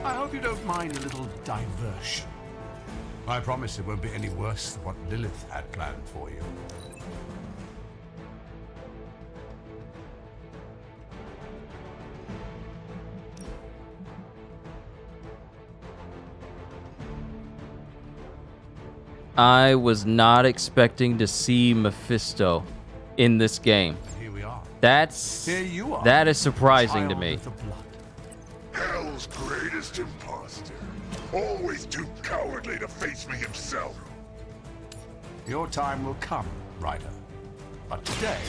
I hope you don't mind a little diversion. I promise it won't be any worse than what Lilith had planned for you. I was not expecting to see Mephisto in this game. Here we are. That is surprising to me. Hell's greatest imposter. Always too cowardly to face me himself. Your time will come, Ryder. But today...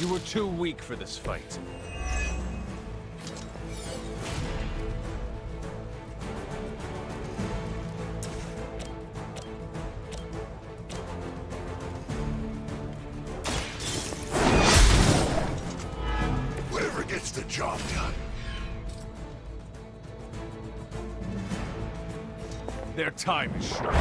You were too weak for this fight. Whoever gets the job done. Their time is short.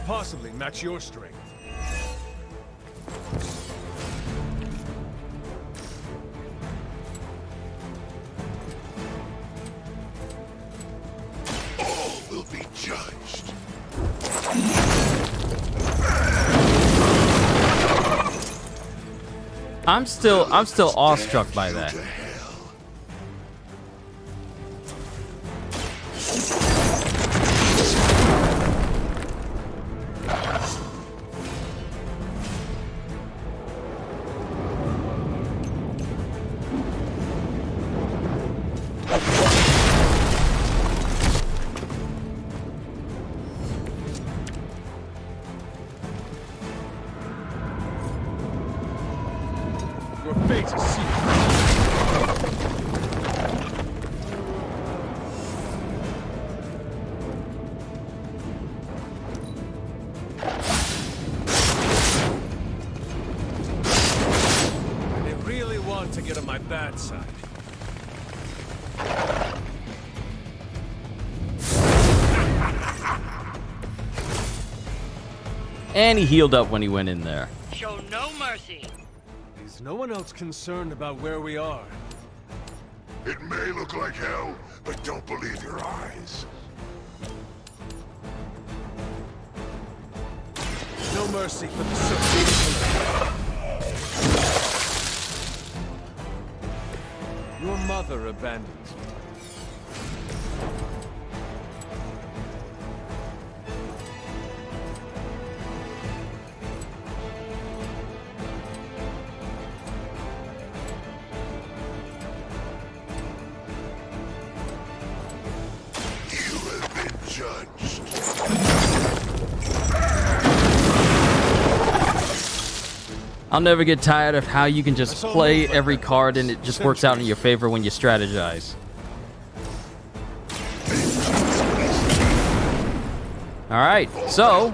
Possibly match your strength. All will be judged. I'm still awestruck by that. Your fate is sealed. And he healed up when he went in there. Show no mercy. Is no one else concerned about where we are? It may look like hell, but don't believe your eyes. No mercy for the succeeding. Your mother abandoned you. I'll never get tired of how you can just play every card and it just works out in your favor when you strategize. Alright, so...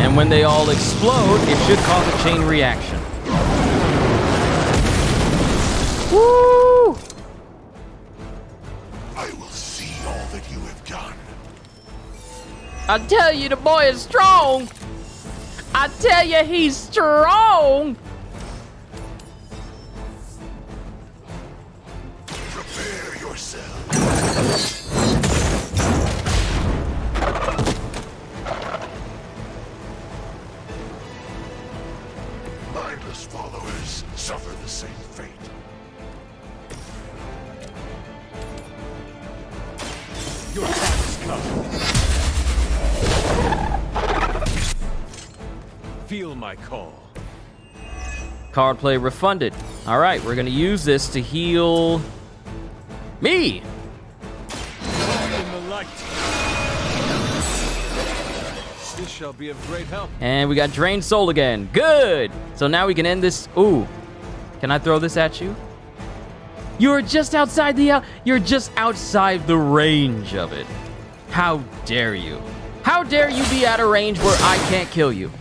And when they all explode, it should cause a chain reaction. Woo! I will see all that you have done. I tell you, the boy is strong. I tell you, he's strong. Prepare yourself. Mindless followers suffer the same fate. Your time has come. Feel my call. Card play refunded. All right, we're going to use this to heal me. In the light. This shall be of great help. And we got drained soul again. Good. So now we can end this. Ooh. Can I throw this at you? You're just outside the range of it. How dare you? How dare you be at a range where I can't kill you?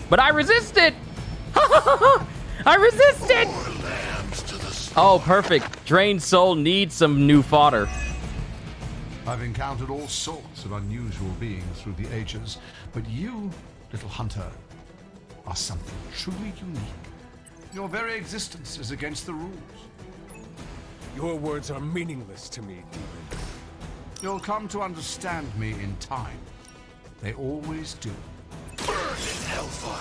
But I resisted. I resisted. Oh, perfect. Drained soul needs some new fodder. I've encountered all sorts of unusual beings through the ages, but you, little hunter, are something truly unique. Your very existence is against the rules. Your words are meaningless to me, demon. You'll come to understand me in time. They always do.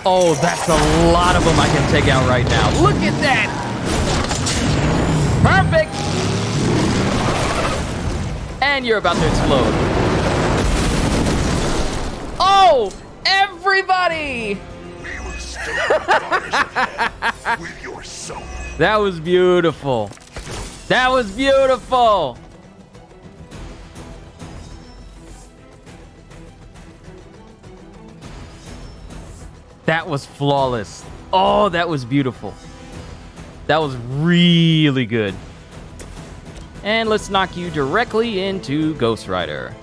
Oh, that's a lot of them I can take out right now. Look at that! Perfect! And you're about to explode. Oh, everybody! We will stoke the fires of hell with your soul. That was beautiful. That was beautiful. That was flawless. Oh, that was beautiful. That was really good. And let's knock you directly into Ghost Rider.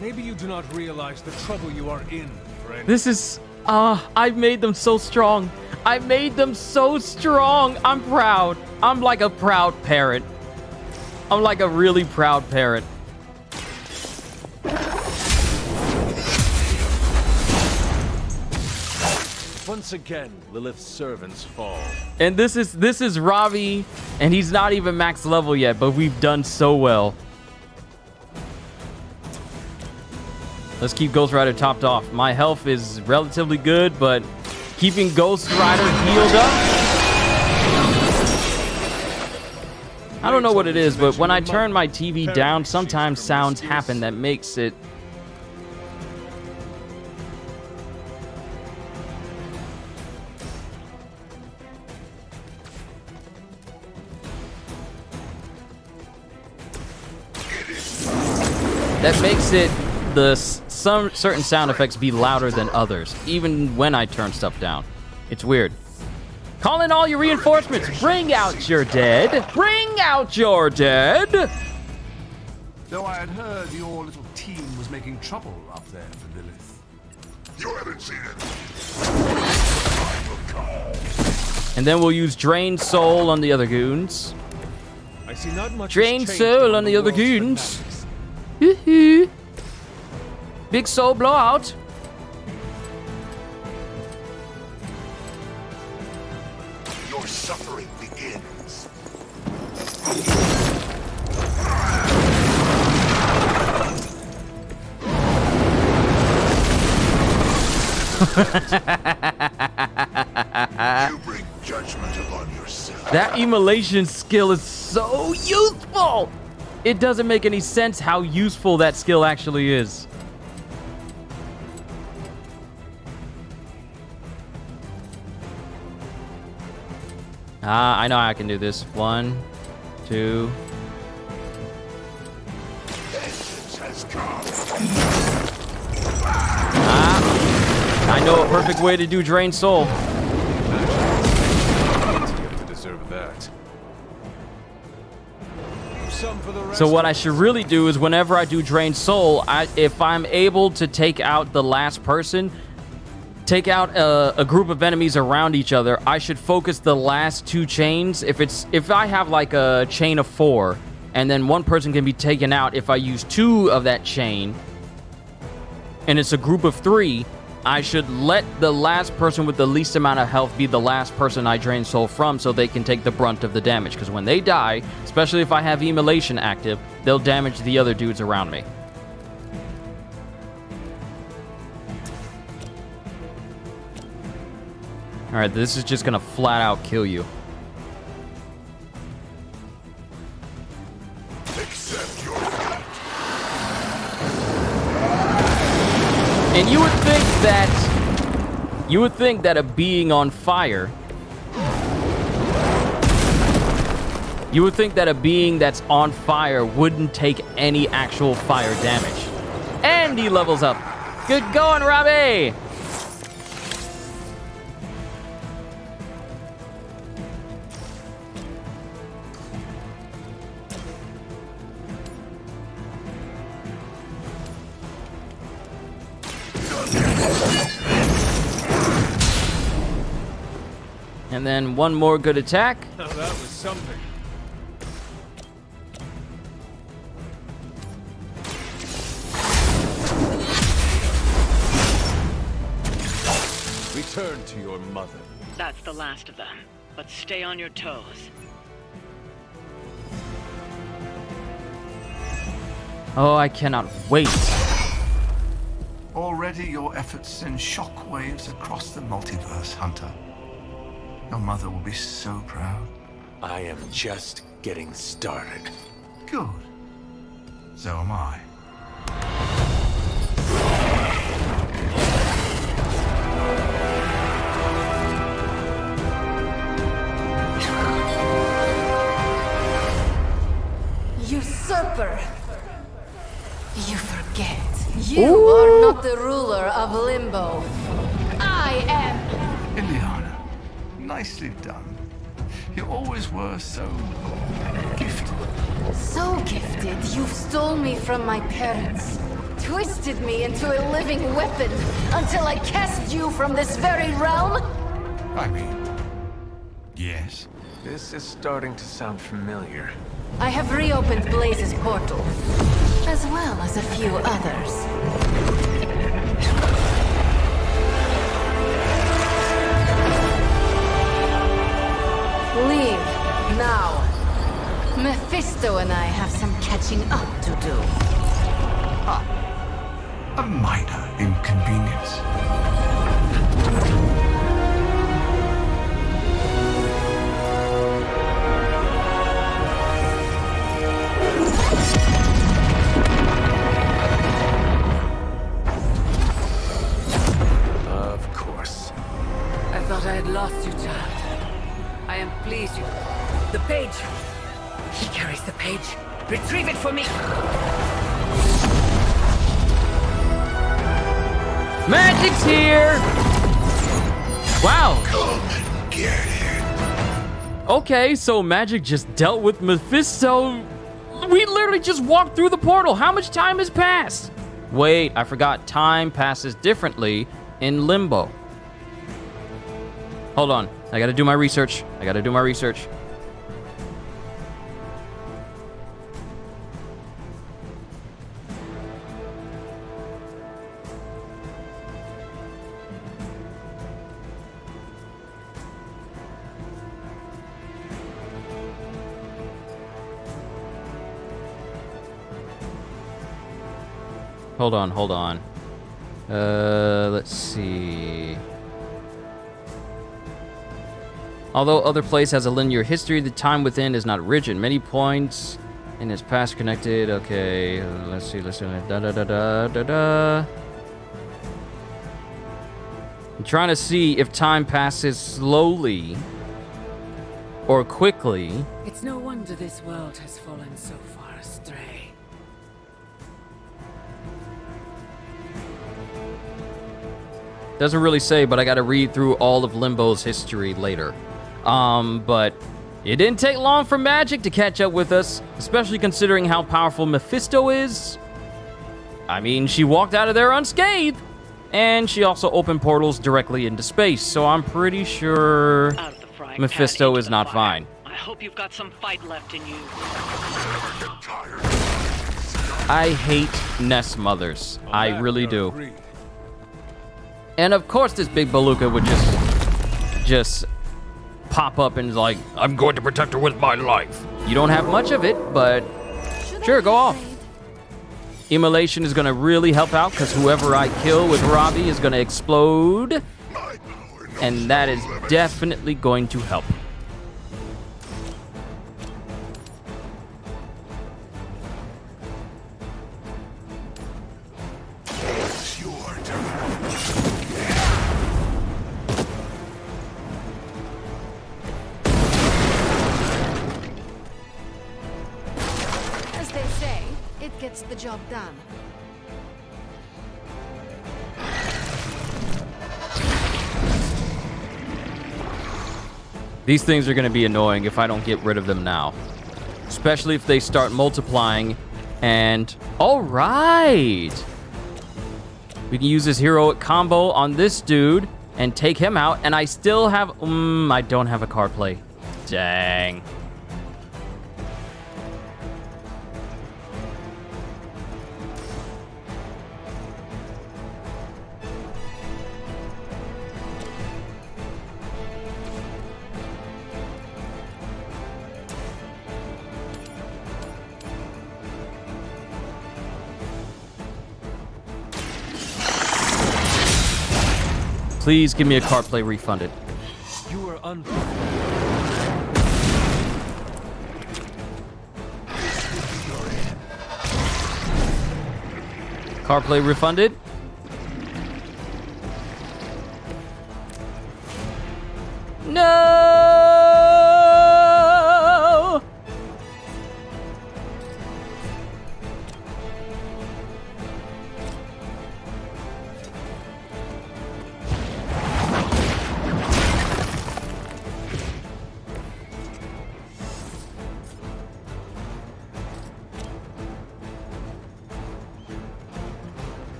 Maybe you do not realize the trouble you are in, friend. This is... I've made them so strong. I made them so strong. I'm proud. I'm like a proud parent. I'm like a really proud parent. Once again, Lilith's servants fall. And this is Ravi, and he's not even max level yet, but we've done so well. Let's keep Ghost Rider topped off. My health is relatively good, but keeping Ghost Rider healed up. I don't know what it is, but when I turn my TV down, sometimes sounds happen that makes it... That makes it some certain sound effects be louder than others, even when I turn stuff down. It's weird. Call in all your reinforcements. Bring out your dead. Bring out your dead. Though I had heard your little team was making trouble up there for Lilith. You haven't seen it. And then we'll use Drain Soul on the other goons. I see not much Drain has changed Soul among on the other world's goons. fanatics. Hoo-hoo. Big soul blowout. Your suffering begins. You bring judgment upon yourself. That immolation skill is so useful. It doesn't make any sense how useful that skill actually is. I know I can do this. 1, 2. Vengeance has come. I know a perfect way to do Drain Soul. To deserve that. Some for the rest. So what I should really do is whenever I do Drain Soul, if I'm able to take out the last person, take out a group of enemies around each other, I should focus the last 2 chains. If I have like a chain of 4, and then one person can be taken out, if I use 2 of that chain, and it's a group of 3, I should let the last person with the least amount of health be the last person I drain soul from, so they can take the brunt of the damage. Because when they die, especially if I have Immolation active, they'll damage the other dudes around me. Alright, this is just gonna flat out kill you. Accept your fate. And you would think that a being on fire, you would think that a being that's on fire wouldn't take any actual fire damage. And he levels up. Good going, Robbie! And then one more good attack. Now that was something. Return to your mother. That's the last of them. But stay on your toes. Oh, I cannot wait. Already your efforts send shockwaves across the multiverse, Hunter. Your mother will be so proud. I am just getting started. Good. So am I. Usurper! You forget. You are not the ruler of Limbo. I am! Ileana, nicely done. You always were so gifted. So gifted, you've stole me from my parents. Twisted me into a living weapon until I cast you from this very realm? I mean, yes. This is starting to sound familiar. I have reopened Blaze's portal, as well as a few others. Leave, now. Mephisto and I have some catching up to do. A minor inconvenience. Of course. I thought I had lost you, child. I am pleased you... The page! He carries the page. Retrieve it for me! Magic's here! Wow. Come and get it. Okay, so Magic just dealt with Mephisto We literally just walked through the portal. How much time has passed? Wait, I forgot. Time passes differently in Limbo. Hold on. I gotta do my research. Hold on. Let's see. Although other place has a linear history, the time within is not rigid. Many points in its past connected. Okay, let's see. Da. I'm trying to see if time passes slowly or quickly. It's no wonder this world has fallen so far astray. Doesn't really say, but I gotta read through all of Limbo's history later. But it didn't take long for magic to catch up with us, especially considering how powerful Mephisto is. I mean, she walked out of there unscathed, and she also opened portals directly into space, so I'm pretty sure Mephisto is not fine. I hope you've got some fight left in you. I hate nest mothers. I really do. And of course this big Beluga would just pop up and is like, I'm going to protect her with my life. You don't have much of it, but sure, go off. Immolation is going to really help out because whoever I kill with Robbie is going to explode. And that is definitely going to help. As they say, it gets the job done. These things are going to be annoying if I don't get rid of them now. Especially if they start multiplying and... Alright! We can use this heroic combo on this dude and take him out, and I still have... I don't have a card play. Dang. Please give me a card play refunded. You are Card play refunded. No!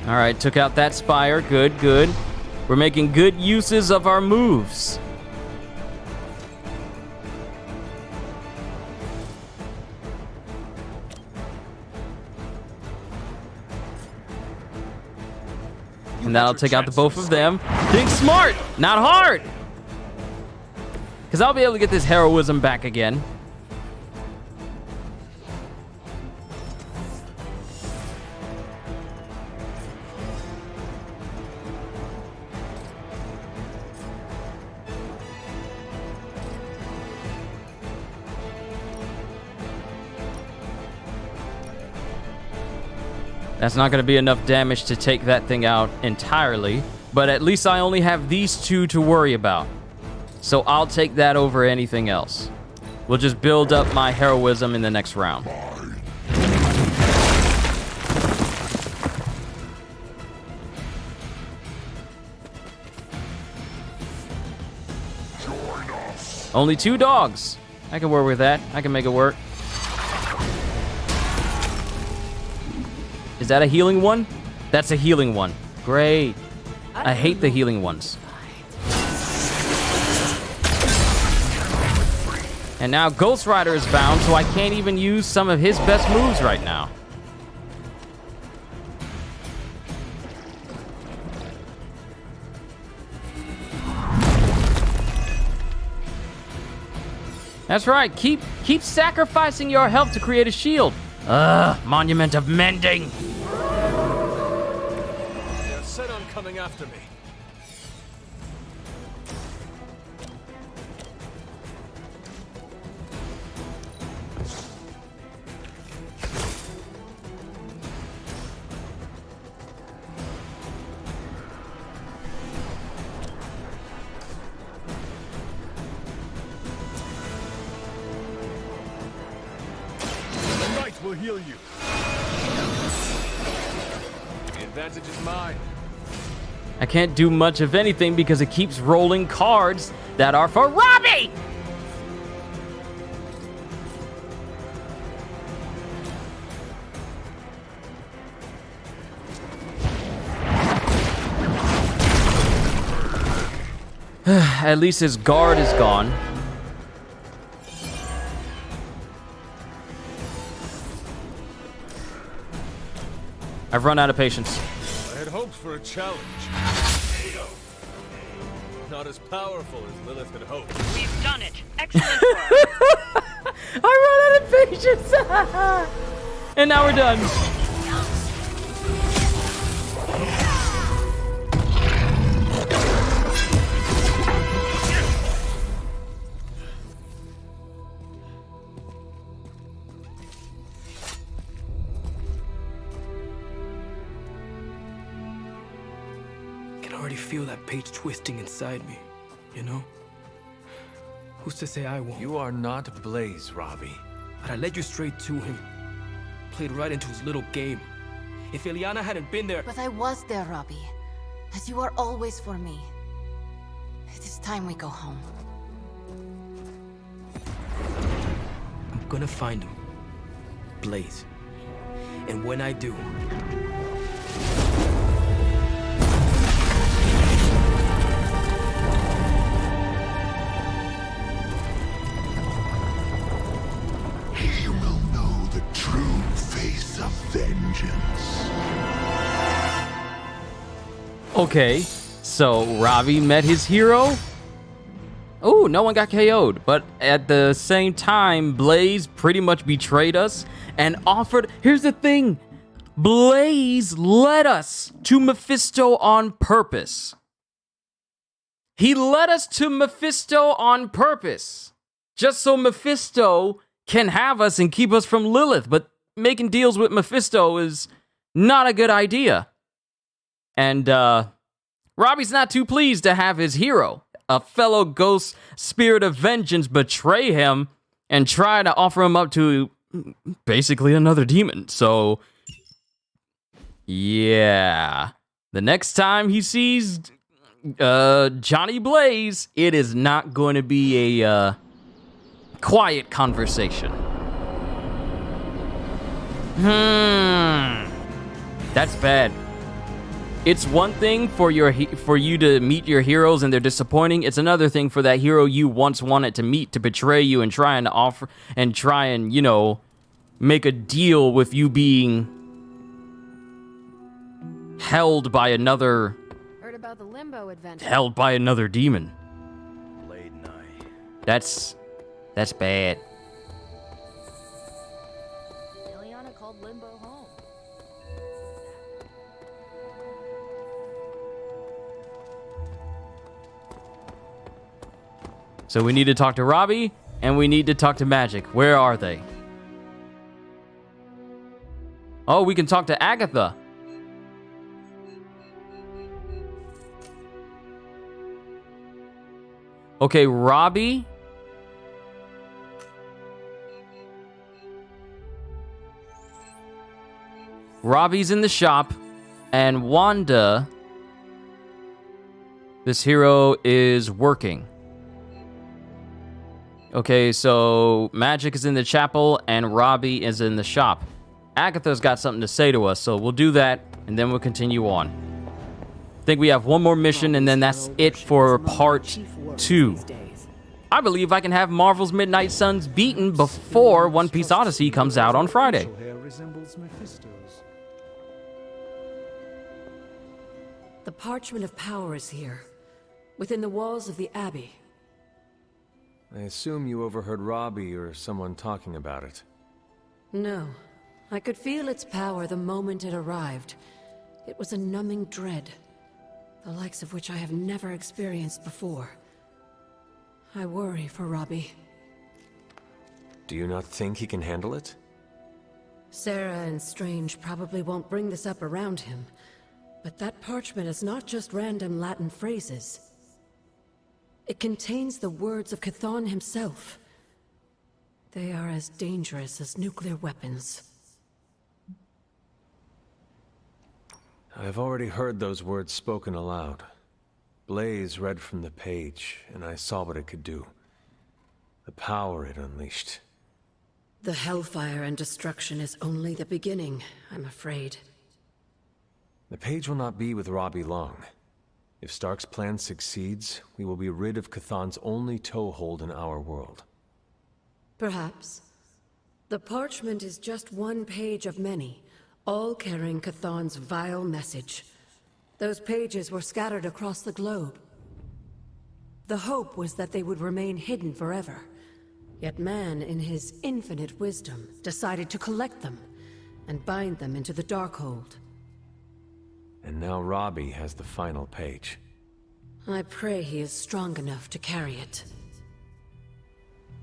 All right, took out that spire. Good, good. We're making good uses of our moves. And that'll take out the both of them. Think smart, not hard. Because I'll be able to get this heroism back again. That's not going to be enough damage to take that thing out entirely, but at least I only have these two to worry about. So I'll take that over anything else. We'll just build up my heroism in the next round. Only 2 dogs. I can work with that. I can make it work. Is that a healing one? That's a healing one. Great. I hate the healing ones. And now Ghost Rider is bound, so I can't even use some of his best moves right now. That's right. Keep sacrificing your health to create a shield. Monument of Mending. They're set on coming after me. Will heal you. The advantage is mine. I can't do much of anything because it keeps rolling cards that are for Robbie! At least his guard is gone. I've run out of patience. I had hoped for a challenge. Not as powerful as Lilith had hoped. We've done it. Excellent work. I run out of patience. And now we're done. Feel that page twisting inside me, you know? Who's to say I won't? You are not Blaze, Robbie. But I led you straight to him. Played right into his little game. If Ileana hadn't been there... But I was there, Robbie. As you are always for me. It is time we go home. I'm gonna find him. Blaze. And when I do... Vengeance. Okay, so Robbie met his hero. Oh, no one got KO'd, but at the same time, Blaze pretty much betrayed us and offered. Here's the thing, Blaze led us to Mephisto on purpose. He led us to Mephisto on purpose, just so Mephisto can have us and keep us from Lilith, but making deals with Mephisto is not a good idea. And Robbie's not too pleased to have his hero, a fellow ghost spirit of vengeance, betray him and try to offer him up to basically another demon. So, yeah. The next time he sees Johnny Blaze, it is not going to be a quiet conversation. That's bad. It's one thing for you to meet your heroes and they're disappointing. It's another thing for that hero you once wanted to meet to betray you and try and you know, make a deal with you being held by another. Heard about the limbo adventure. Held by another demon. Blade and I. That's bad. So we need to talk to Robbie, and we need to talk to Magic. Where are they? Oh, we can talk to Agatha. Okay, Robbie. Robbie's in the shop, and Wanda, this hero, is working. Okay, so Magic is in the chapel, and Robbie is in the shop. Agatha's got something to say to us, so we'll do that, and then we'll continue on. I think we have one more mission, and then that's it for part 2. I believe I can have Marvel's Midnight Suns beaten before One Piece Odyssey comes out on Friday. The Parchment of Power is here, within the walls of the Abbey. I assume you overheard Robbie or someone talking about it. No. I could feel its power the moment it arrived. It was a numbing dread, the likes of which I have never experienced before. I worry for Robbie. Do you not think he can handle it? Sarah and Strange probably won't bring this up around him, but that parchment is not just random Latin phrases. It contains the words of Chthon himself. They are as dangerous as nuclear weapons. I've already heard those words spoken aloud. Blaze read from the page, and I saw what it could do. The power it unleashed. The hellfire and destruction is only the beginning, I'm afraid. The page will not be with Robbie long. If Stark's plan succeeds, we will be rid of Chthon's only toehold in our world. Perhaps. The parchment is just one page of many, all carrying Chthon's vile message. Those pages were scattered across the globe. The hope was that they would remain hidden forever. Yet man, in his infinite wisdom, decided to collect them and bind them into the Darkhold. And now Robbie has the final page. I pray he is strong enough to carry it.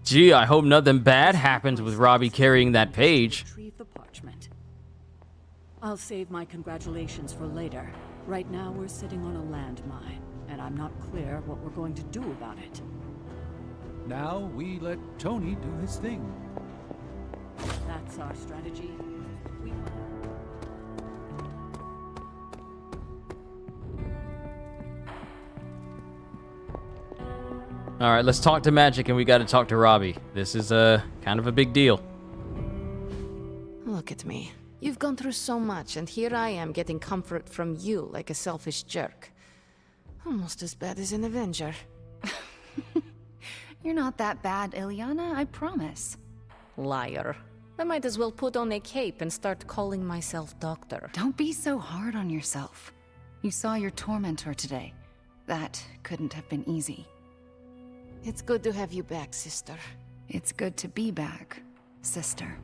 Gee, I hope nothing bad happens with Robbie carrying that page. Retrieve the parchment. I'll save my congratulations for later. Right now we're sitting on a landmine, and I'm not clear what we're going to do about it. Now we let Tony do his thing. That's our strategy. All right, let's talk to Magic, and we got to talk to Robbie. This is kind of a big deal. Look at me. You've gone through so much, and here I am getting comfort from you like a selfish jerk. Almost as bad as an Avenger. You're not that bad, Ilyana, I promise. Liar. I might as well put on a cape and start calling myself Doctor. Don't be so hard on yourself. You saw your tormentor today. That couldn't have been easy. It's good to have you back, sister. It's good to be back, sister.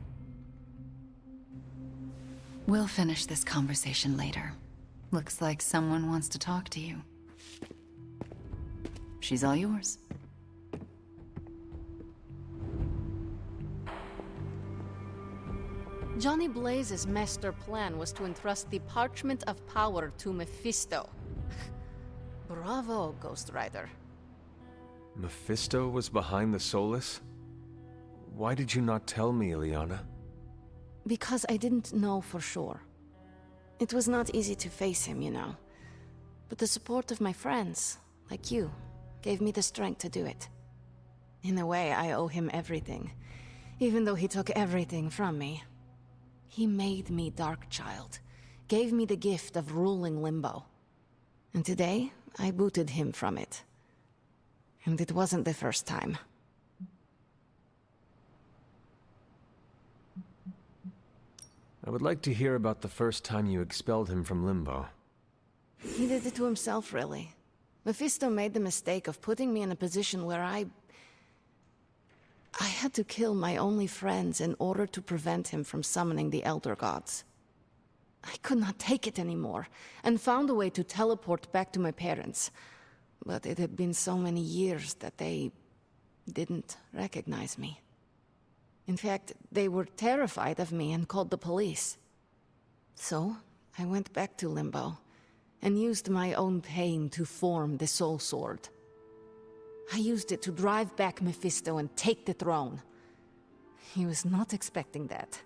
We'll finish this conversation later. Looks like someone wants to talk to you. She's all yours. Johnny Blaze's master plan was to entrust the Parchment of Power to Mephisto. Bravo, Ghost Rider. Mephisto was behind the Solus? Why did you not tell me, Ilyana? Because I didn't know for sure. It was not easy to face him, you know. But the support of my friends, like you, gave me the strength to do it. In a way, I owe him everything, even though he took everything from me. He made me Darkchild, gave me the gift of ruling Limbo. And today, I booted him from it. And it wasn't the first time. I would like to hear about the first time you expelled him from Limbo. He did it to himself, really. Mephisto made the mistake of putting me in a position where I had to kill my only friends in order to prevent him from summoning the Elder Gods. I could not take it anymore, and found a way to teleport back to my parents. But it had been so many years that they didn't recognize me. In fact, they were terrified of me and called the police. So, I went back to Limbo, and used my own pain to form the Soul Sword. I used it to drive back Mephisto and take the throne. He was not expecting that.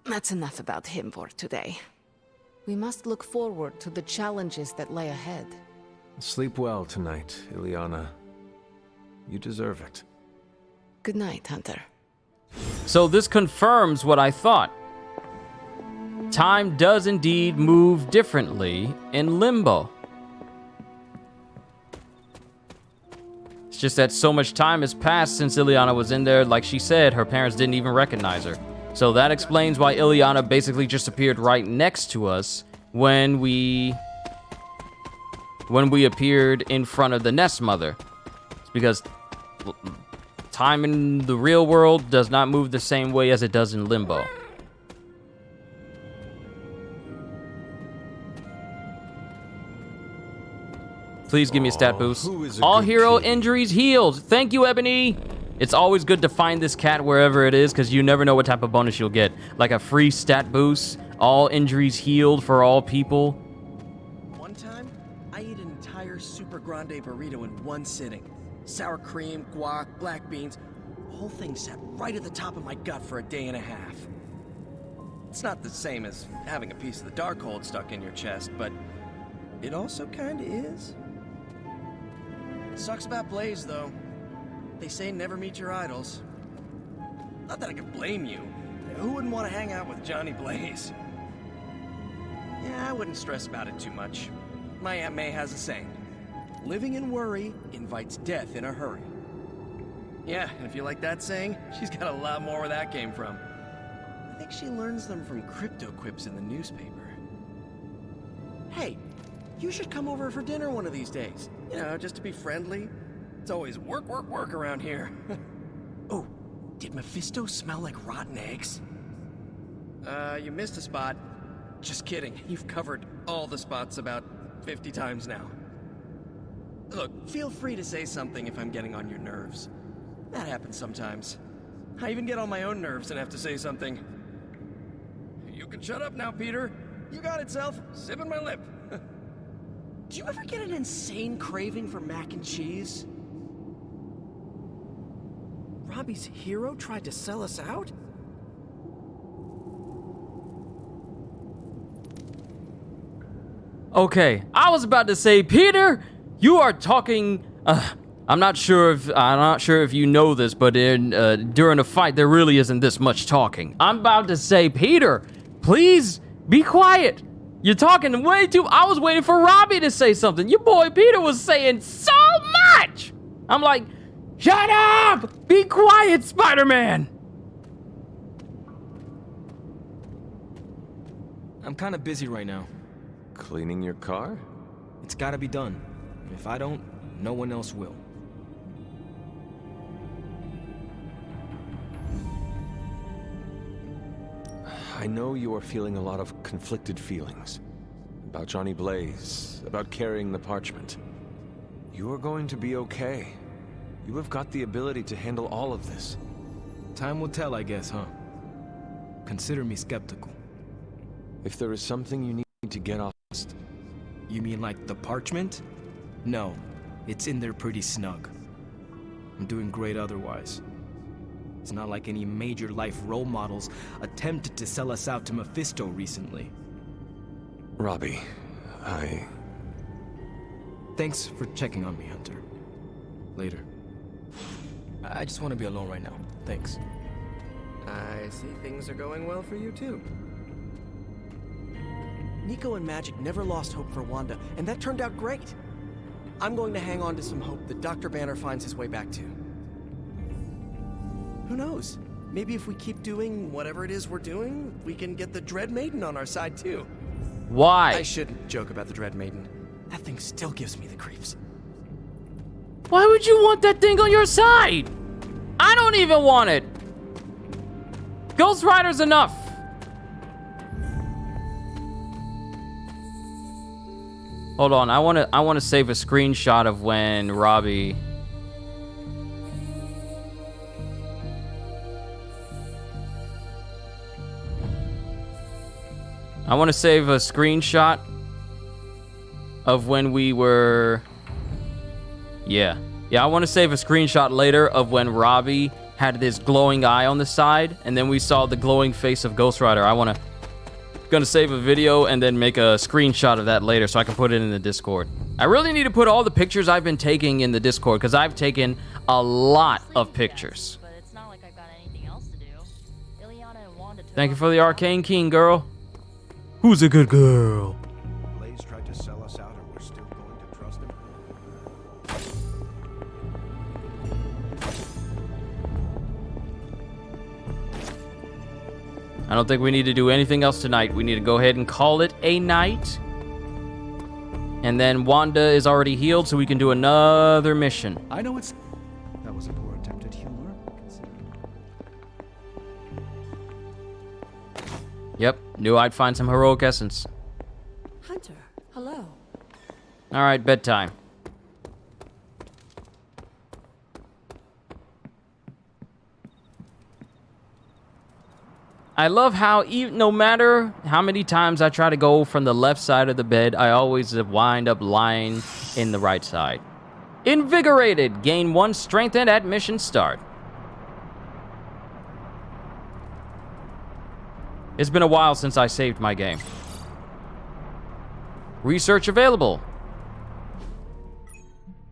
That's enough about him for today. We must look forward to the challenges that lay ahead. Sleep well tonight, Ileana. You deserve it. Good night, Hunter. So this confirms what I thought. Time does indeed move differently in Limbo. It's just that so much time has passed since Ileana was in there. Like she said, her parents didn't even recognize her. So that explains why Ileana basically just appeared right next to us when we appeared in front of the Nest Mother. It's because time in the real world does not move the same way as it does in Limbo. Please give me a stat boost. All hero injuries healed. Thank you, Ebony. It's always good to find this cat wherever it is, because you never know what type of bonus you'll get. Like a free stat boost, all injuries healed for all people. One time, I ate an entire Super Grande burrito in one sitting. Sour cream, guac, black beans. The whole thing sat right at the top of my gut for a day and a half. It's not the same as having a piece of the Darkhold stuck in your chest, but it also kinda is. Sucks about Blaze, though. They say never meet your idols. Not that I can blame you. Who wouldn't want to hang out with Johnny Blaze? Yeah, I wouldn't stress about it too much. My Aunt May has a saying. Living in worry invites death in a hurry. Yeah, and if you like that saying, she's got a lot more where that came from. I think she learns them from crypto quips in the newspaper. Hey, you should come over for dinner one of these days. You know, just to be friendly. It's always work, work, work around here. Oh, did Mephisto smell like rotten eggs? You missed a spot. Just kidding. You've covered all the spots about 50 times now. Look, feel free to say something if I'm getting on your nerves. That happens sometimes. I even get on my own nerves and have to say something. You can shut up now, Peter. You got it, Self. Sipping my lip. Do you ever get an insane craving for mac and cheese? Robbie's hero tried to sell us out? Okay, I was about to say, Peter, you are talking. I'm not sure if you know this, but during a fight there really isn't this much talking. I'm about to say, Peter, please be quiet. You're talking way too. I was waiting for Robbie to say something. Your boy Peter was saying so much. I'm like, shut up! Be quiet, Spider-Man! I'm kind of busy right now. Cleaning your car? It's gotta be done. If I don't, no one else will. I know you are feeling a lot of conflicted feelings. About Johnny Blaze, about carrying the parchment. You are going to be okay. You have got the ability to handle all of this. Time will tell, I guess, huh? Consider me skeptical. If there is something you need to get off. You mean like the parchment? No, it's in there pretty snug. I'm doing great otherwise. It's not like any major life role models attempted to sell us out to Mephisto recently. Robbie, Thanks for checking on me, Hunter. Later. I just want to be alone right now. Thanks. I see things are going well for you, too. Nico and Magic never lost hope for Wanda, and that turned out great. I'm going to hang on to some hope that Dr. Banner finds his way back to. Who knows? Maybe if we keep doing whatever it is we're doing, we can get the Dread Maiden on our side, too. Why? I shouldn't joke about the Dread Maiden. That thing still gives me the creeps. Why would you want that thing on your side? I don't even want it. Ghost Rider's enough. Hold on, I want to save a screenshot of when Robbie. I want to save a screenshot of when we were. Yeah. Yeah, I want to save a screenshot later of when Robbie had this glowing eye on the side, and then we saw the glowing face of Ghost Rider. Gonna save a video and then make a screenshot of that later so I can put it in the Discord. I really need to put all the pictures I've been taking in the Discord because I've taken a lot of pictures. But it's not like I've got anything else to do. Ileana and Wanda took Thank you off for the Arcane King, girl. Who's a good girl? Blaze tried to sell us out and we're still going to trust him? I don't think we need to do anything else tonight. We need to go ahead and call it a night. And then Wanda is already healed, so we can do another mission. I know it's... That was a poor attempt at humor, considering... Yep, knew I'd find some heroic essence. Hunter, hello. All right, bedtime. I love how no matter how many times I try to go from the left side of the bed, I always wind up lying in the right side. Invigorated. Gain 1 strength and at mission start. It's been a while since I saved my game. Research available.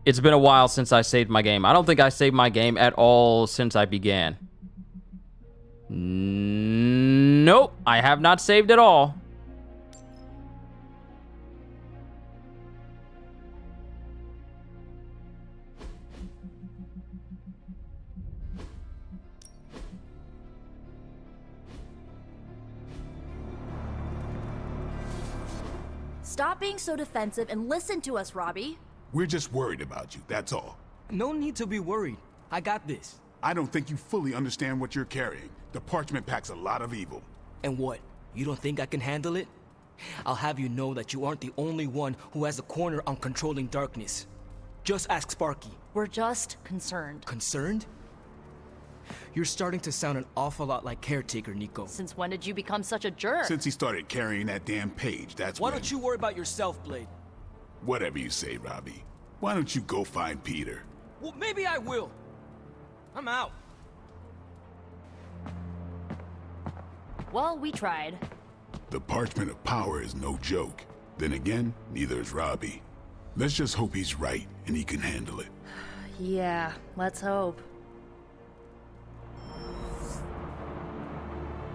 It's been a while since I saved my game. I don't think I saved my game at all since I began. Nope, I have not saved at all. Stop being so defensive and listen to us, Robbie. We're just worried about you, that's all. No need to be worried. I got this. I don't think you fully understand what you're carrying. The parchment packs a lot of evil. And what? You don't think I can handle it? I'll have you know that you aren't the only one who has a corner on controlling darkness. Just ask Sparky. We're just concerned. Concerned? You're starting to sound an awful lot like Caretaker, Nico. Since when did you become such a jerk? Since he started carrying that damn page, that's Why don't you worry about yourself, Blade? Whatever you say, Robbie. Why don't you go find Peter? Well, maybe I will. I'm out. Well, we tried. The parchment of power is no joke. Then again, neither is Robbie. Let's just hope he's right and he can handle it. Yeah, let's hope.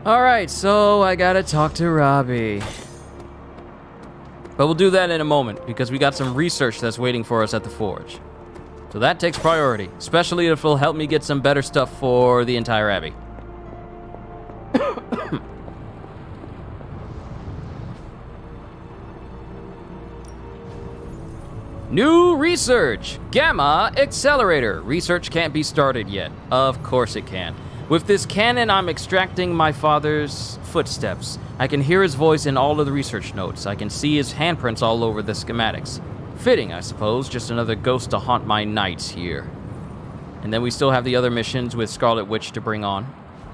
Alright, so I gotta talk to Robbie. But we'll do that in a moment, because we got some research that's waiting for us at the Forge. So that takes priority, especially if it'll help me get some better stuff for the entire Abbey. New research! Gamma Accelerator. Research can't be started yet. Of course it can. With this cannon, I'm extracting my father's footsteps. I can hear his voice in all of the research notes. I can see his handprints all over the schematics. Fitting, I suppose. Just another ghost to haunt my nights here. And then we still have the other missions with Scarlet Witch to bring on.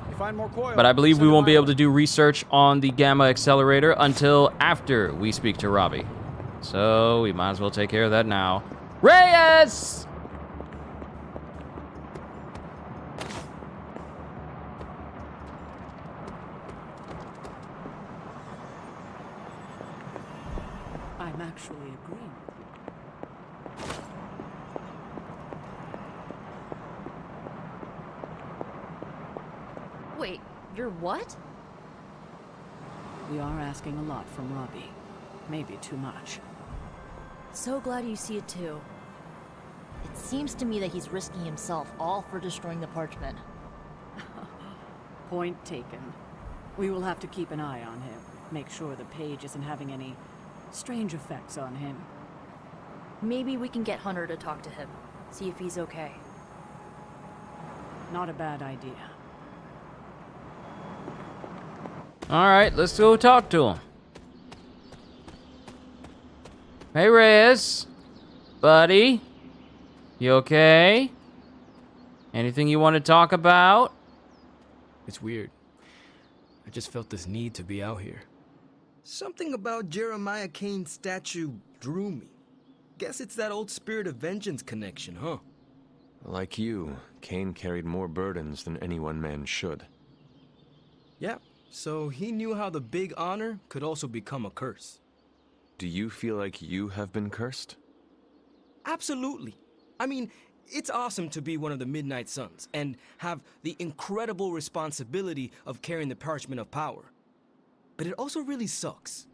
You find more coil, but I believe we won't be able to do research on the Gamma Accelerator until after we speak to Robbie. So we might as well take care of that now. Reyes! I'm actually agreeing with you. Wait, you're what? We are asking a lot from Robbie. Maybe too much. So glad you see it too. It seems to me that he's risking himself all for destroying the parchment. Point taken. We will have to keep an eye on him. Make sure the page isn't having any strange effects on him. Maybe we can get Hunter to talk to him. See if he's okay. Not a bad idea. Alright, let's go talk to him. Hey, Reyes. Buddy. You okay? Anything you want to talk about? It's weird. I just felt this need to be out here. Something about Jeremiah Kane's statue drew me. Guess it's that old spirit of vengeance connection, huh? Like you, Cain carried more burdens than any one man should. Yeah, so he knew how the big honor could also become a curse. Do you feel like you have been cursed? Absolutely. I mean, it's awesome to be one of the Midnight Suns and have the incredible responsibility of carrying the parchment of power. But it also really sucks.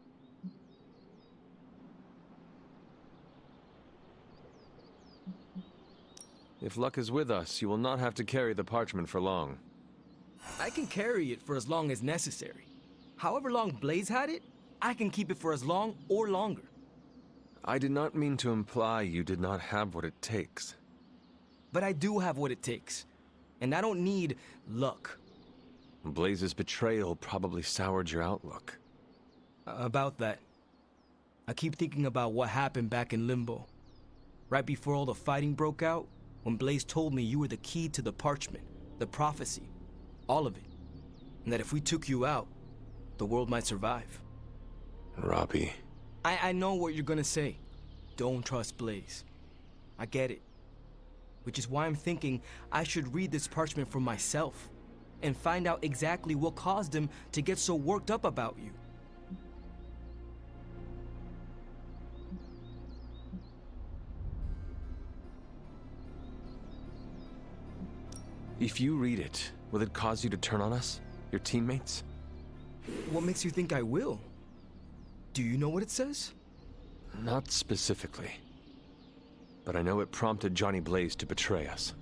If luck is with us, you will not have to carry the parchment for long. I can carry it for as long as necessary. However long Blaze had it, I can keep it for as long or longer. I did not mean to imply you did not have what it takes. But I do have what it takes. And I don't need luck. Blaze's betrayal probably soured your outlook. About that. I keep thinking about what happened back in Limbo. Right before all the fighting broke out, when Blaze told me you were the key to the parchment, the prophecy, all of it. And that if we took you out, the world might survive. Robbie. I know what you're gonna say. Don't trust Blaze. I get it. Which is why I'm thinking I should read this parchment for myself and find out exactly what caused him to get so worked up about you. If you read it, will it cause you to turn on us? Your teammates? What makes you think I will? Do you know what it says? Not specifically. But I know it prompted Johnny Blaze to betray us.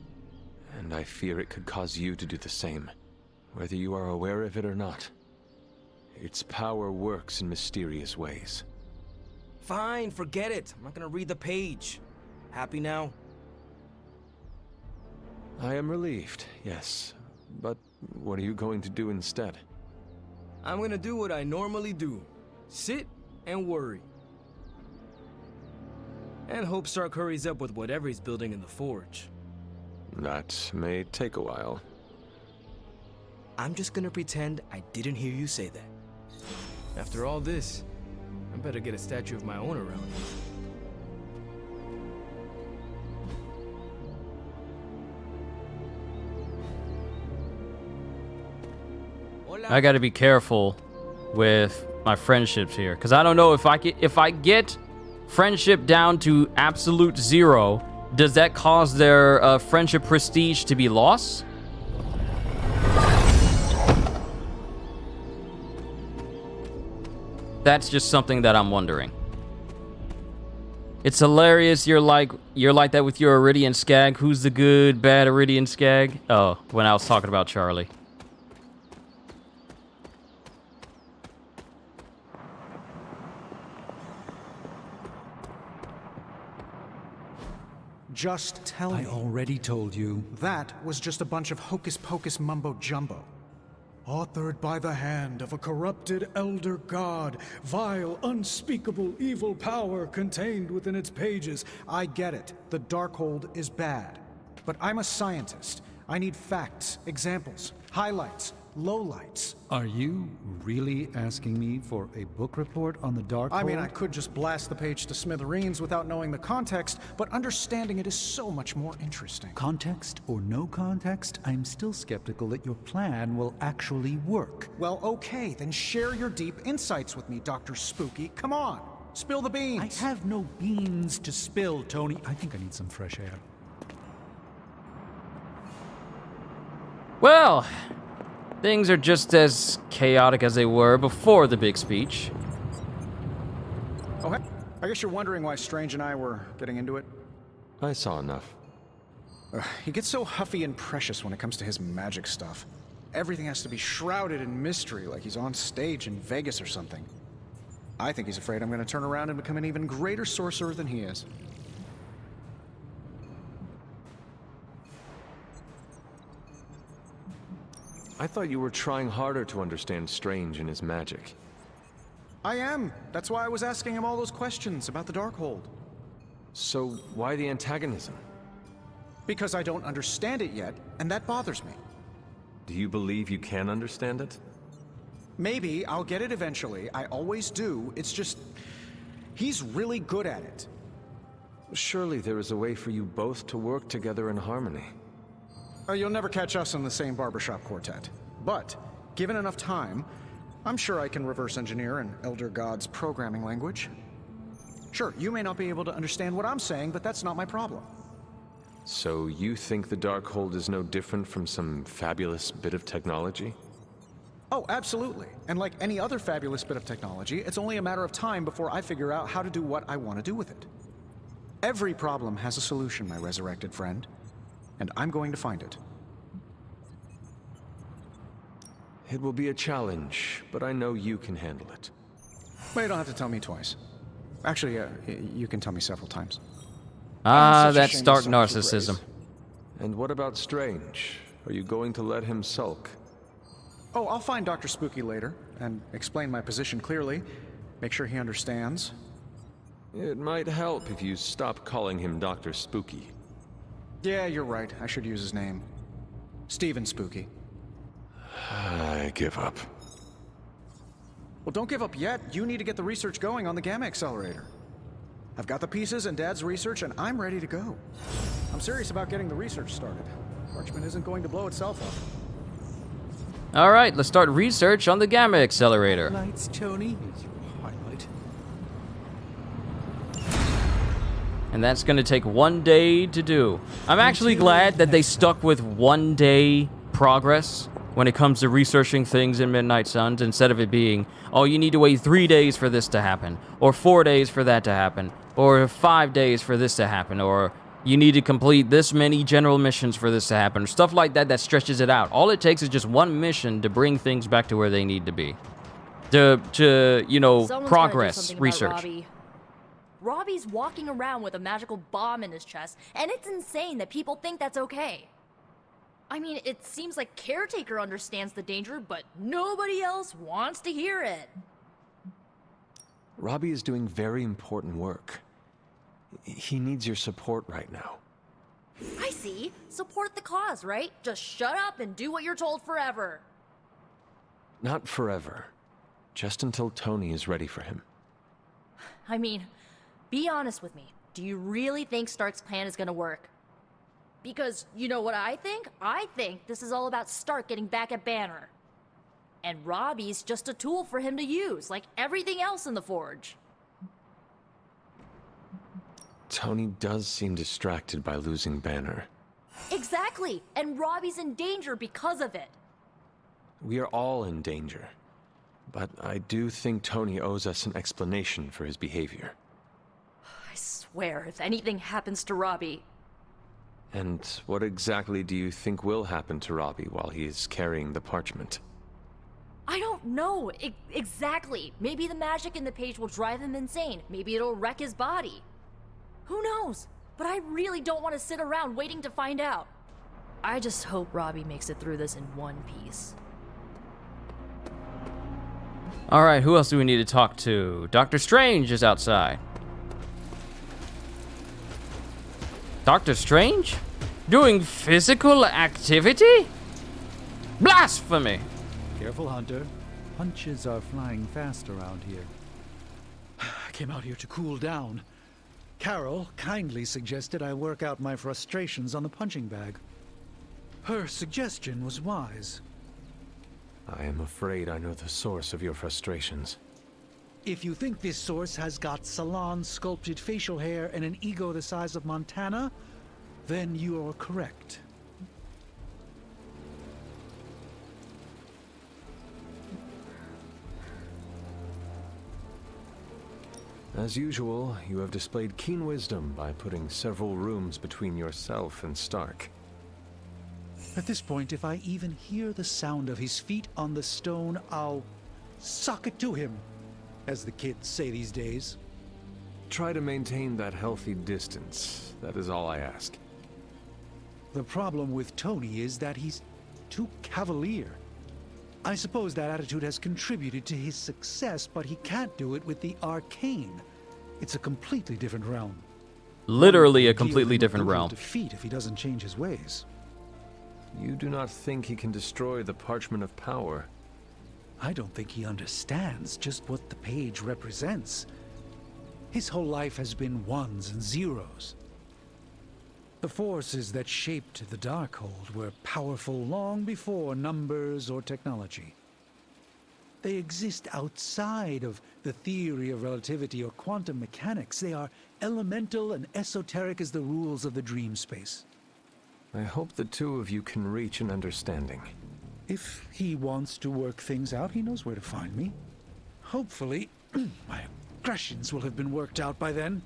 And I fear it could cause you to do the same, whether you are aware of it or not. Its power works in mysterious ways. Fine, forget it. I'm not gonna read the page. Happy now? I am relieved, yes. But what are you going to do instead? I'm gonna do what I normally do. Sit and worry. And hope Stark hurries up with whatever he's building in the forge. That may take a while. I'm just gonna pretend I didn't hear you say that. After all this, I better get a statue of my own around. I gotta be careful with my friendships here, because I don't know if I get friendship down to absolute 0, does that cause their friendship prestige to be lost? That's just something that I'm wondering. It's hilarious. You're like that with your Iridian Skag. Who's the good, bad Iridian Skag? Oh, when I was talking about Charlie. Just tell me. I already told you. That was just a bunch of hocus-pocus mumbo-jumbo. Authored by the hand of a corrupted elder god, vile, unspeakable evil power contained within its pages. I get it. The Darkhold is bad. But I'm a scientist. I need facts, examples, highlights, lowlights. Are you really asking me for a book report on the Darkhold? I mean, I could just blast the page to smithereens without knowing the context, but understanding it is so much more interesting. Context or no context, I'm still skeptical that your plan will actually work. Well, okay, then share your deep insights with me, Dr. Spooky. Come on, spill the beans. I have no beans to spill, Tony. I think I need some fresh air. Well, things are just as chaotic as they were before the big speech. Oh, hey. I guess you're wondering why Strange and I were getting into it? I saw enough. He gets so huffy and precious when it comes to his magic stuff. Everything has to be shrouded in mystery, like he's on stage in Vegas or something. I think he's afraid I'm going to turn around and become an even greater sorcerer than he is. I thought you were trying harder to understand Strange and his magic. I am. That's why I was asking him all those questions about the Darkhold. So why the antagonism? Because I don't understand it yet, and that bothers me. Do you believe you can understand it? Maybe I'll get it eventually. I always do. It's just... he's really good at it. Surely there is a way for you both to work together in harmony. You'll never catch us in the same barbershop quartet. But, given enough time, I'm sure I can reverse engineer an Elder God's programming language. Sure, you may not be able to understand what I'm saying, but that's not my problem. So you think the Darkhold is no different from some fabulous bit of technology? Oh, absolutely. And like any other fabulous bit of technology, it's only a matter of time before I figure out how to do what I want to do with it. Every problem has a solution, my resurrected friend. And I'm going to find it. It will be a challenge, but I know you can handle it. Well, you don't have to tell me twice. Actually, you can tell me several times. Ah, that's stark narcissism. And what about Strange? Are you going to let him sulk? Oh, I'll find Dr. Spooky later, and explain my position clearly. Make sure he understands. It might help if you stop calling him Dr. Spooky. Yeah, you're right. I should use his name. Stephen Spooky. I give up. Well, don't give up yet. You need to get the research going on the Gamma Accelerator. I've got the pieces and Dad's research, and I'm ready to go. I'm serious about getting the research started. Parchment isn't going to blow itself up. All right, let's start research on the Gamma Accelerator. Lights, Tony. Highlight. And that's going to take 1 day to do. I'm actually glad that they stuck with 1 day progress when it comes to researching things in Midnight Suns, instead of it being, oh, you need to wait 3 days for this to happen, or 4 days for that to happen, or 5 days for this to happen, or you need to complete this many general missions for this to happen, or stuff like that that stretches it out. All it takes is just one mission to bring things back to where they need to be. To you know, Someone's progress, about research. Robbie. Robbie's walking around with a magical bomb in his chest, and it's insane that people think that's okay. I mean, it seems like Caretaker understands the danger, but nobody else wants to hear it. Robbie is doing very important work. He needs your support right now. I see. Support the cause, right? Just shut up and do what you're told forever. Not forever. Just until Tony is ready for him. I mean, be honest with me. Do you really think Stark's plan is gonna work? Because, you know what I think? I think this is all about Stark getting back at Banner. And Robbie's just a tool for him to use, like everything else in the Forge. Tony does seem distracted by losing Banner. Exactly! And Robbie's in danger because of it. We are all in danger. But I do think Tony owes us an explanation for his behavior. I swear, if anything happens to Robbie... And what exactly do you think will happen to Robbie while he is carrying the parchment? I don't know exactly. Maybe the magic in the page will drive him insane. Maybe it'll wreck his body. Who knows? But I really don't want to sit around waiting to find out. I just hope Robbie makes it through this in one piece. All right, who else do we need to talk to? Doctor Strange is outside. Doctor Strange? Doing physical activity? Blasphemy! Careful, Hunter. Punches are flying fast around here. I came out here to cool down. Carol kindly suggested I work out my frustrations on the punching bag. Her suggestion was wise. I am afraid I know the source of your frustrations. If you think this source has got salon-sculpted facial hair and an ego the size of Montana, then you are correct. As usual, you have displayed keen wisdom by putting several rooms between yourself and Stark. At this point, if I even hear the sound of his feet on the stone, I'll sock it to him, as the kids say these days. Try to maintain that healthy distance. That is all I ask. The problem with Tony is that he's too cavalier. I suppose that attitude has contributed to his success, but he can't do it with the arcane. It's a completely different realm. Literally a completely different realm. Defeat if he doesn't change his ways. You do not think he can destroy the Parchment of Power? I don't think he understands just what the page represents. His whole life has been ones and zeros. The forces that shaped the Darkhold were powerful long before numbers or technology. They exist outside of the theory of relativity or quantum mechanics. They are elemental and esoteric as the rules of the dream space. I hope the two of you can reach an understanding. If he wants to work things out, he knows where to find me. Hopefully, my aggressions will have been worked out by then.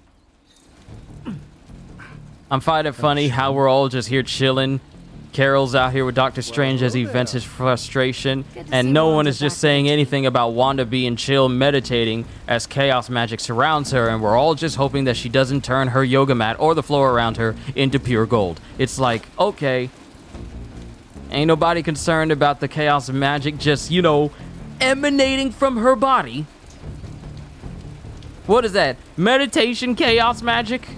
I'm finding it funny how we're all just here chilling. Carol's out here with Doctor Strange as he vents his frustration, and no one is just saying anything about Wanda being chill, meditating as chaos magic surrounds her, and we're all just hoping that she doesn't turn her yoga mat or the floor around her into pure gold. It's like, okay, ain't nobody concerned about the chaos magic just, you know, emanating from her body. What is that? Meditation chaos magic?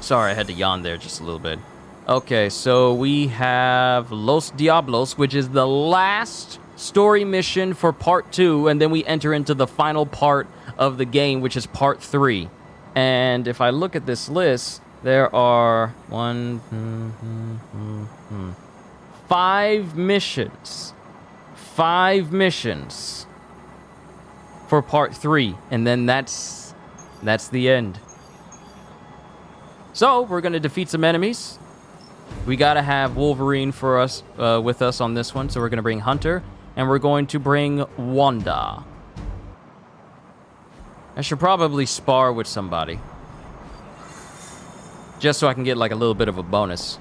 Sorry, I had to yawn there just a little bit. Okay, so we have Los Diablos, which is the last story mission for part 2, and then we enter into the final part of the game, which is part 3. And if I look at this list, there are 5 missions. 5 missions for part 3, and then that's the end. So we're gonna defeat some enemies. We gotta have Wolverine for us with us on this one, so we're gonna bring Hunter, and we're going to bring Wanda. I should probably spar with somebody, just so I can get like a little bit of a bonus.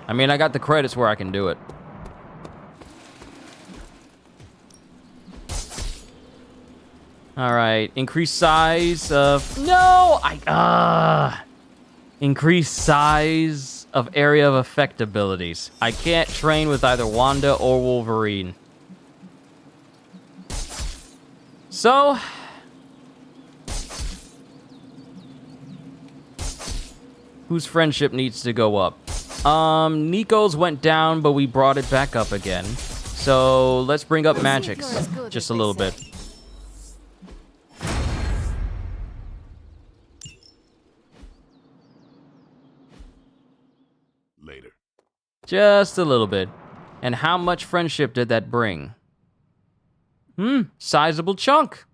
I mean, I got the credits where I can do it. All right, increase size of increase size of area of effect abilities. I can't train with either Wanda or Wolverine. So, whose friendship needs to go up? Nico's went down, but we brought it back up again. So let's bring up Magic's just a little bit. Later. Just a little bit. And how much friendship did that bring? Sizable chunk.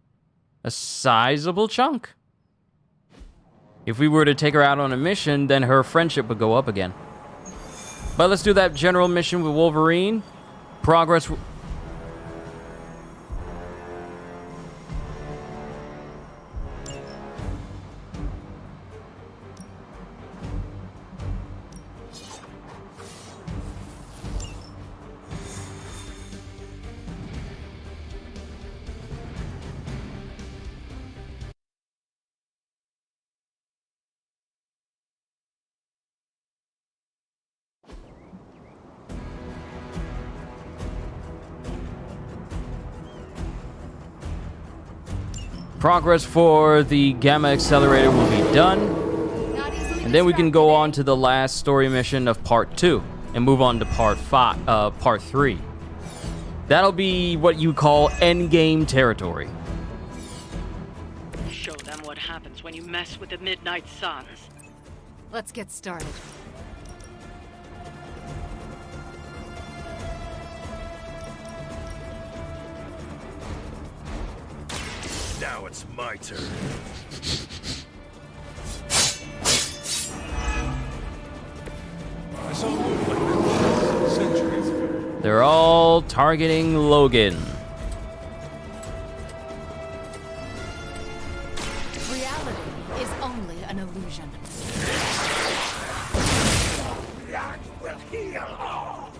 A sizable chunk. If we were to take her out on a mission, then her friendship would go up again. But let's do that general mission with Wolverine. Progress. Progress for the Gamma Accelerator will be done. And then we can go on to the last story mission of part 2 and move on to part 3. That'll be what you call endgame territory. Show them what happens when you mess with the Midnight Suns. Let's get started. Now it's my turn. I saw a move like this centuries ago. They're all targeting Logan. Reality is only an illusion. That will heal all.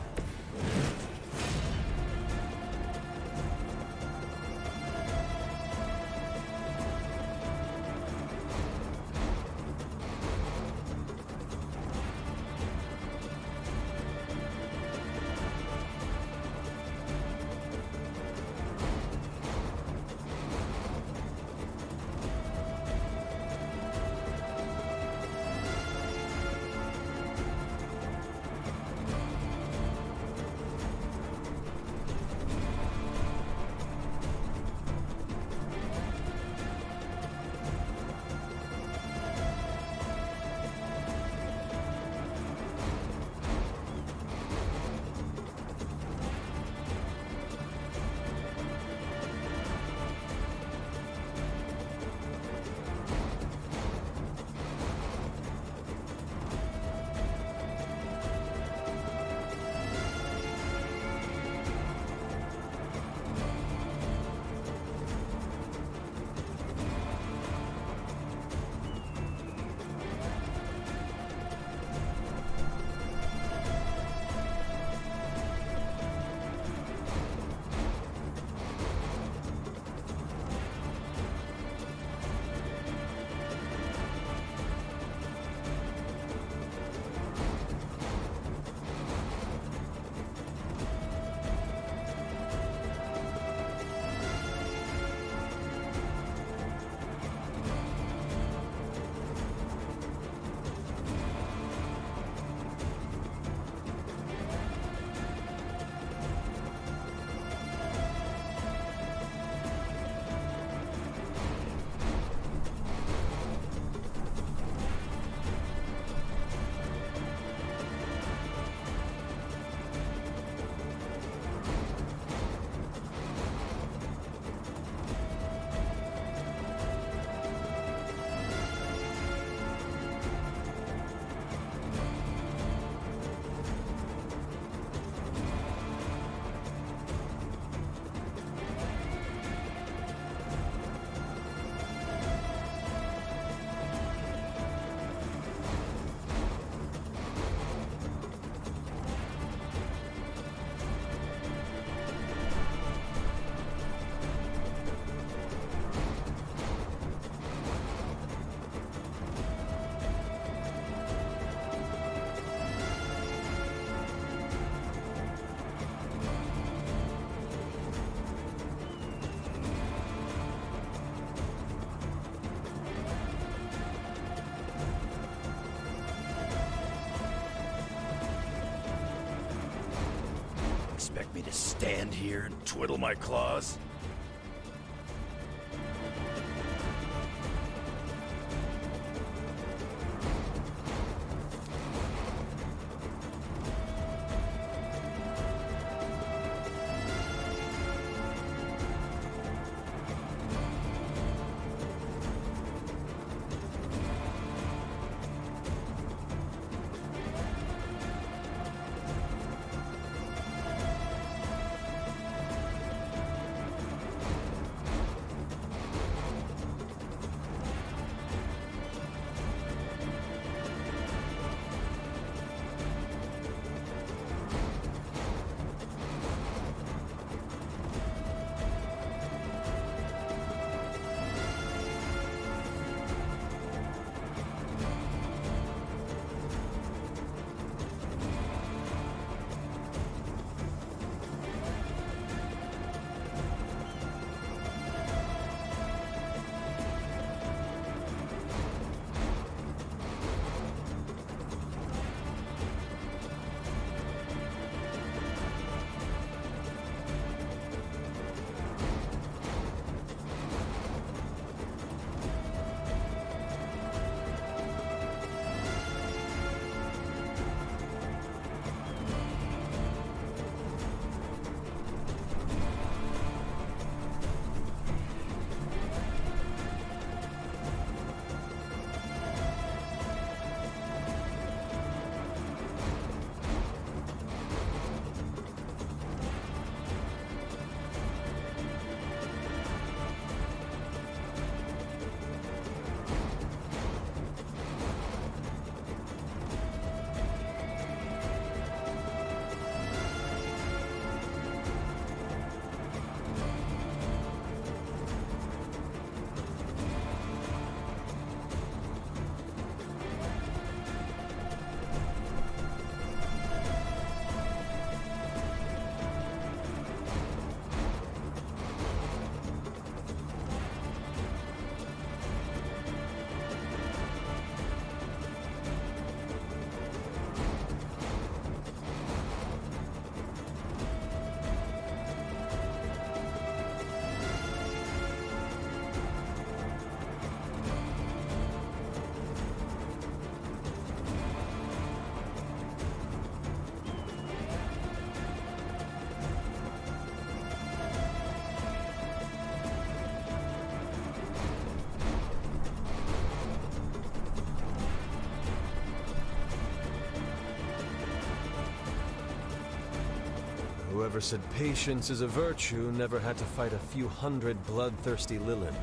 expect me to stand here and twiddle my claws? Whoever said patience is a virtue never had to fight a few hundred bloodthirsty Lilin.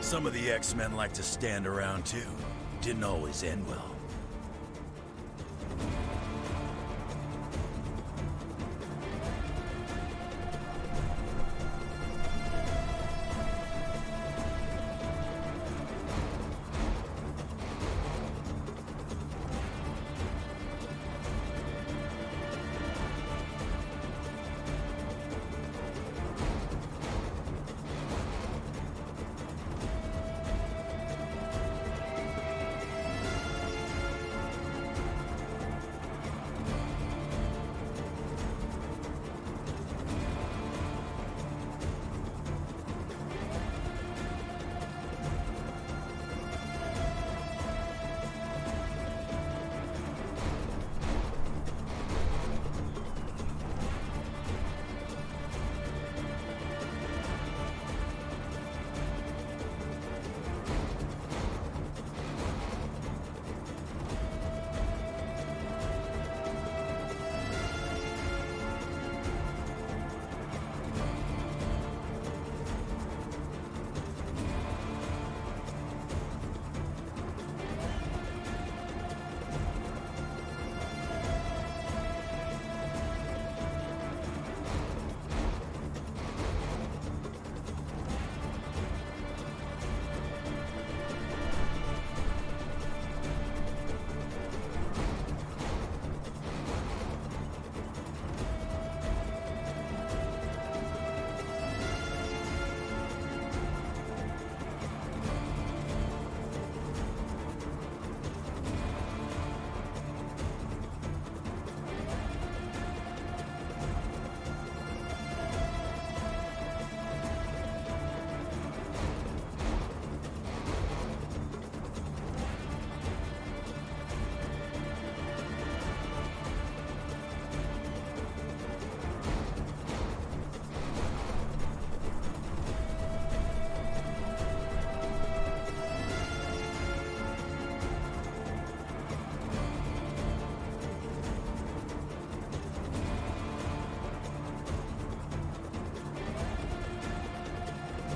Some of the X-Men like to stand around too. Didn't always end well.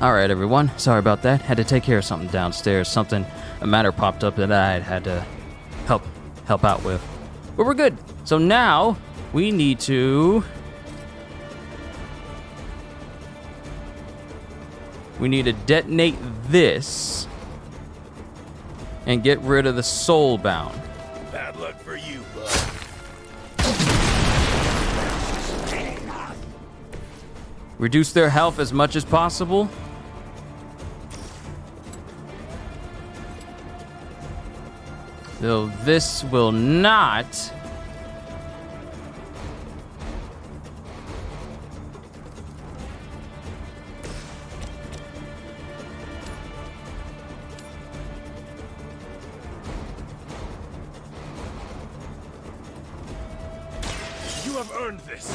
Alright everyone, sorry about that. Had to take care of something downstairs. A matter popped up that I had to help out with. But we're good. So now, we need to detonate this and get rid of the soulbound. Bad luck for you, bud. Reduce their health as much as possible. Though this will not. You have earned this.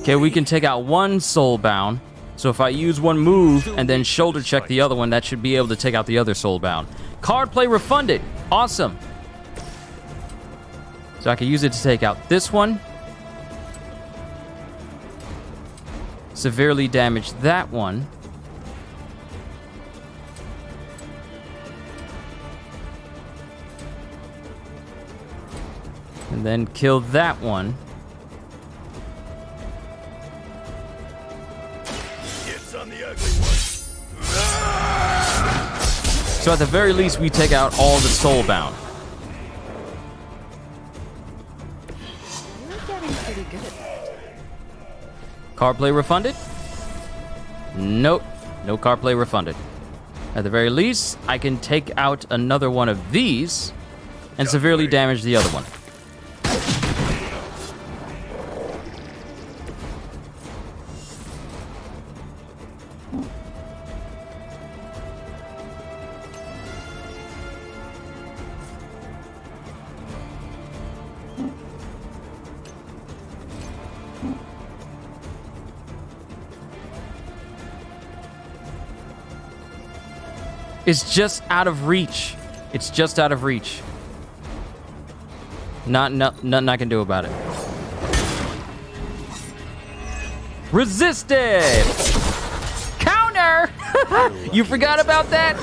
Okay, we can take out one soulbound. So if I use one move and then shoulder check the other one, that should be able to take out the other soulbound. Card play refunded. Awesome. So I can use it to take out this one. Severely damage that one. And then kill that one. So at the very least, we take out all the soulbound. You're getting pretty good at that. Card play refunded? Nope. No card play refunded. At the very least, I can take out another one of these and severely damage the other one. It's just out of reach. It's just out of reach. Nothing I can do about it. Resist it! Counter! You forgot about that?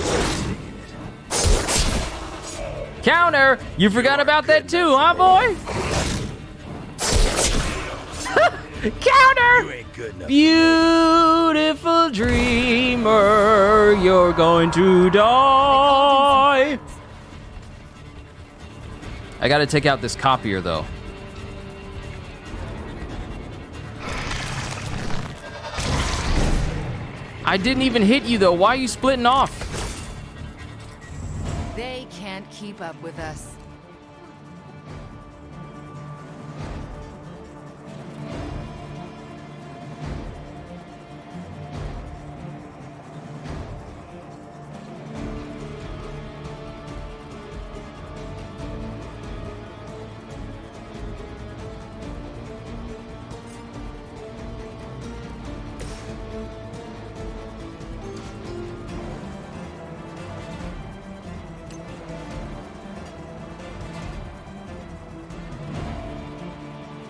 Counter! You forgot about that too, huh, boy? Counter! You ain't good enough. Beautiful dreamer, you're going to die. I gotta take out this copier, though. I didn't even hit you, though. Why are you splitting off? They can't keep up with us.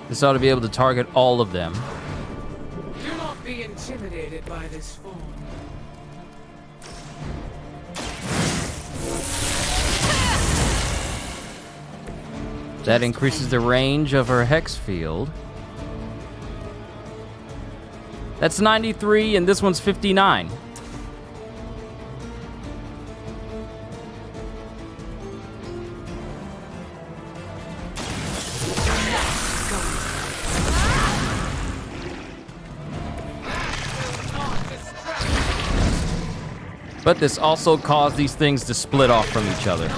This ought to be able to target all of them. Do not be intimidated by this form. That increases the range of her hex field. That's 93, and this one's 59. But this also caused these things to split off from each other.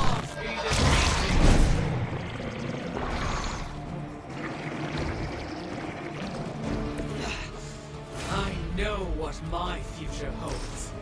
I know what my future holds.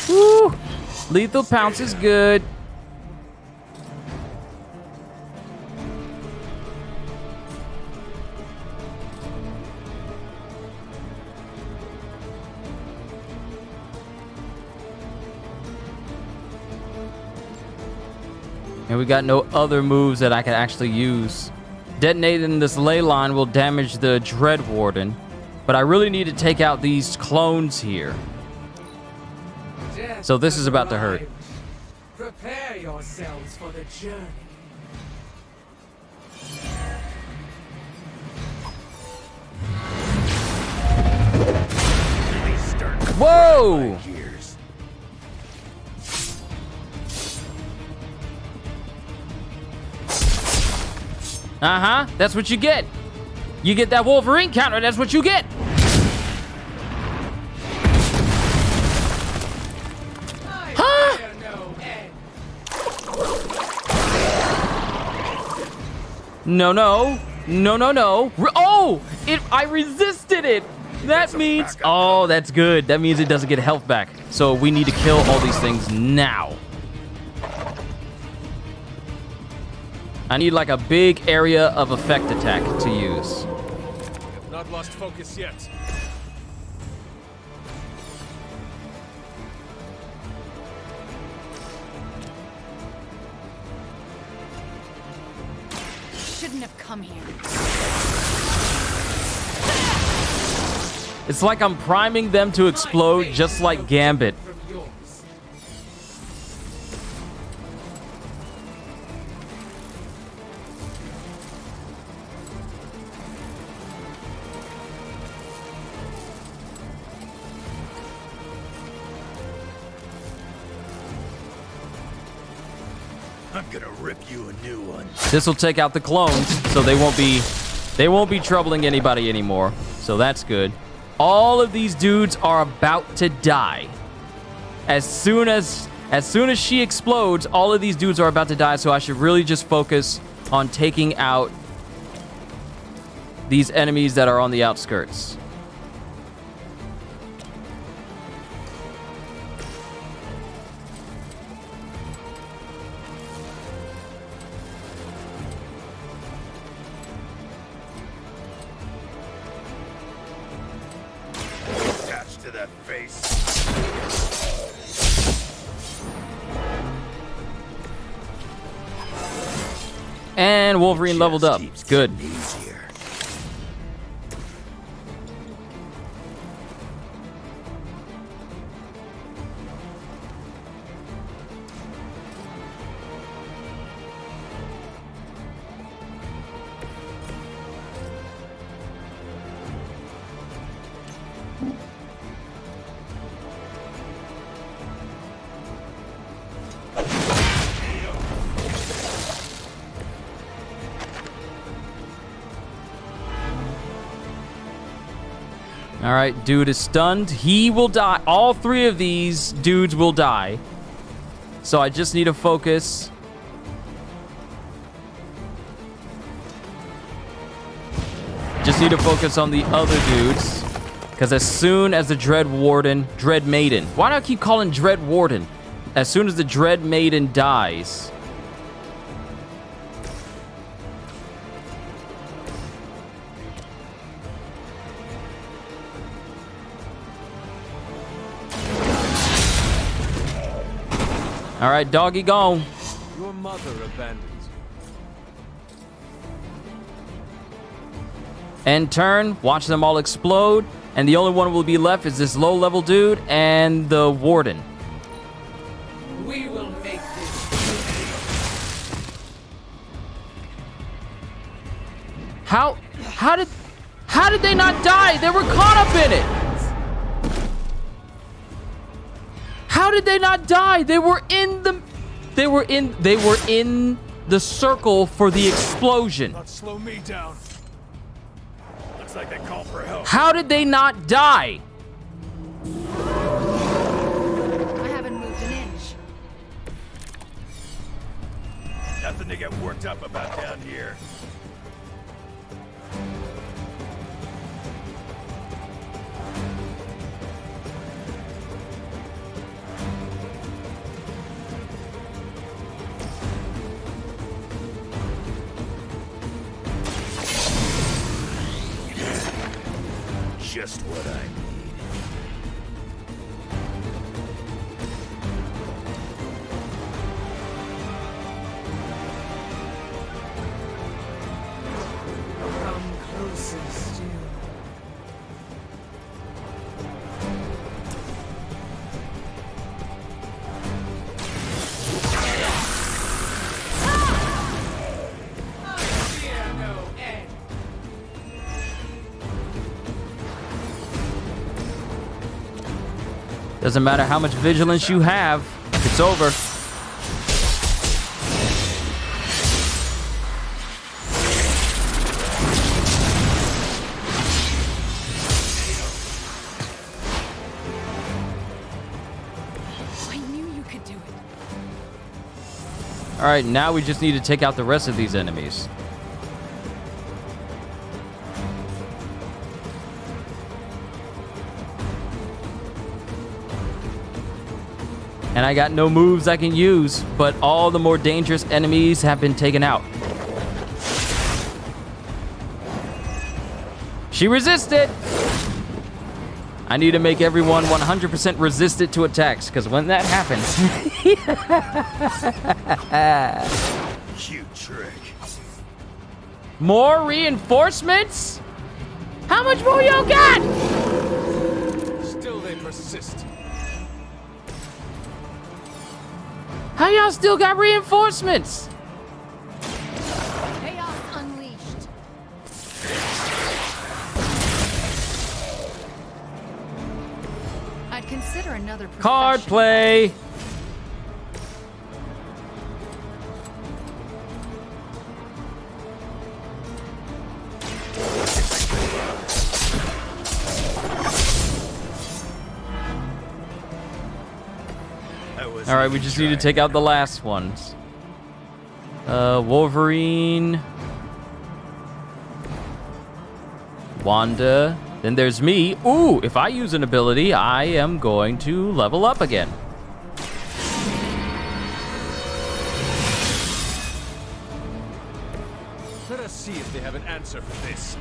Woo! Lethal pounce is good. And we got no other moves that I can actually use. Detonating this ley line will damage the Dread Warden, but I really need to take out these clones here. So this is about to hurt. Prepare yourselves for the journey. Whoa! Uh-huh, that's what you get. You get that Wolverine counter, that's what you get. Huh? No, no. No, no, no. Oh! I resisted it! That means... Oh, that's good. That means it doesn't get health back. So we need to kill all these things now. I need like a big area of effect attack to use. I've not lost focus yet. Shouldn't have come here. It's like I'm priming them to explode just like Gambit. I'm gonna rip you a new one. This will take out the clones, so they won't be troubling anybody anymore. So that's good. All of these dudes are about to die. As soon as she explodes, all of these dudes are about to die, so I should really just focus on taking out these enemies that are on the outskirts. face. And Wolverine leveled up. Good. All right, dude is stunned. He will die. All three of these dudes will die. So I just need to focus. Just need to focus on the other dudes. Because as soon as the Dread Maiden. Why do I keep calling Dread Warden? As soon as the Dread Maiden dies. All right, doggy gone. Your mother abandons you. End turn, watch them all explode, and the only one will be left is this low-level dude and the Warden. We will make this. How did they not die? They were caught up in it. How did they not die? They were in the circle for the explosion. Not slow me down. Looks like they call for help. How did they not die? I haven't moved an inch. Nothing to get worked up about down here. Just what I need. Come closer still. Fear no end. Doesn't matter how much vigilance you have, it's over. I knew you could do it. All right, now we just need to take out the rest of these enemies. And I got no moves I can use, but all the more dangerous enemies have been taken out. She resisted! I need to make everyone 100% resistant to attacks, because when that happens... Cute trick. More reinforcements? How much more y'all got? Still they persist. How y'all still got reinforcements? Chaos unleashed. I'd consider another Card profession. play. All right, we just need to take out the last ones. Wolverine, Wanda, then there's me. Ooh, if I use an ability, I am going to level up again. Let us see if they have an answer for this.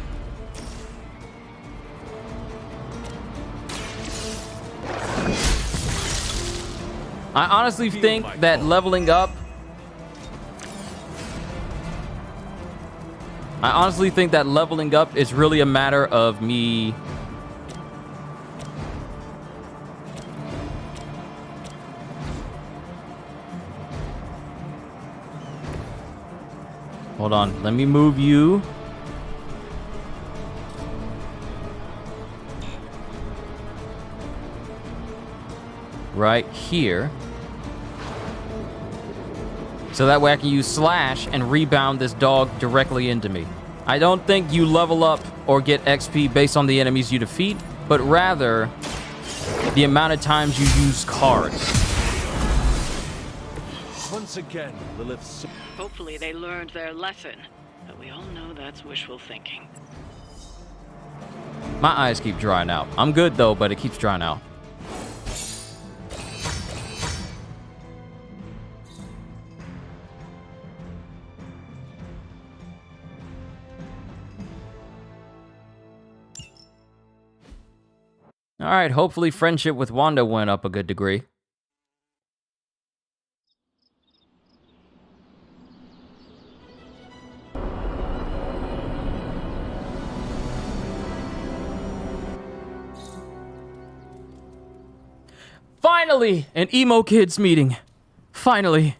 I honestly think that leveling up... I honestly think that leveling up is really a matter of me... Hold on, let me move you. Right here. So that way I can use slash and rebound this dog directly into me. I don't think you level up or get XP based on the enemies you defeat, but rather the amount of times you use cards. Once again, Lilith's... Hopefully they learned their lesson, but we all know that's wishful thinking. My eyes keep drying out. I'm good though, but it keeps drying out. All right, hopefully friendship with Wanda went up a good degree. Finally, an emo kids meeting. Finally.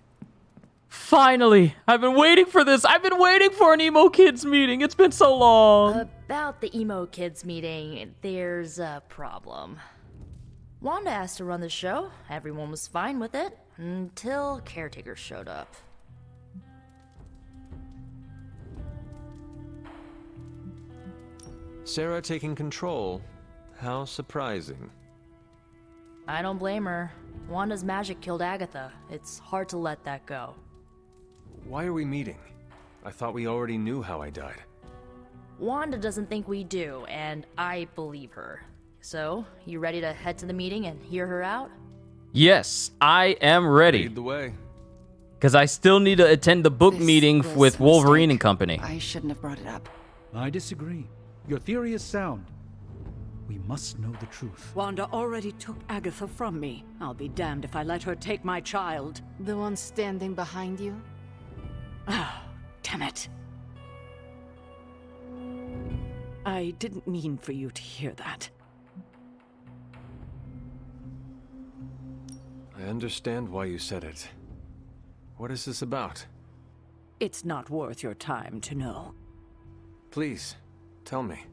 Finally. I've been waiting for this. I've been waiting for an emo kids meeting. It's been so long. About the emo kids meeting, there's a problem. Wanda asked to run the show. Everyone was fine with it until caretakers showed up. Sarah taking control. How surprising. I don't blame her. Wanda's magic killed Agatha. It's hard to let that go. Why are we meeting? I thought we already knew how I died. Wanda doesn't think we do, and I believe her. So, you ready to head to the meeting and hear her out? Yes, I am ready. Lead the way. Because I still need to attend the book meeting with Wolverine and company. I shouldn't have brought it up. I disagree. Your theory is sound. We must know the truth. Wanda already took Agatha from me. I'll be damned if I let her take my child. The one standing behind you? Ah, damn it. I didn't mean for you to hear that. I understand why you said it. What is this about? It's not worth your time to know. Please, tell me.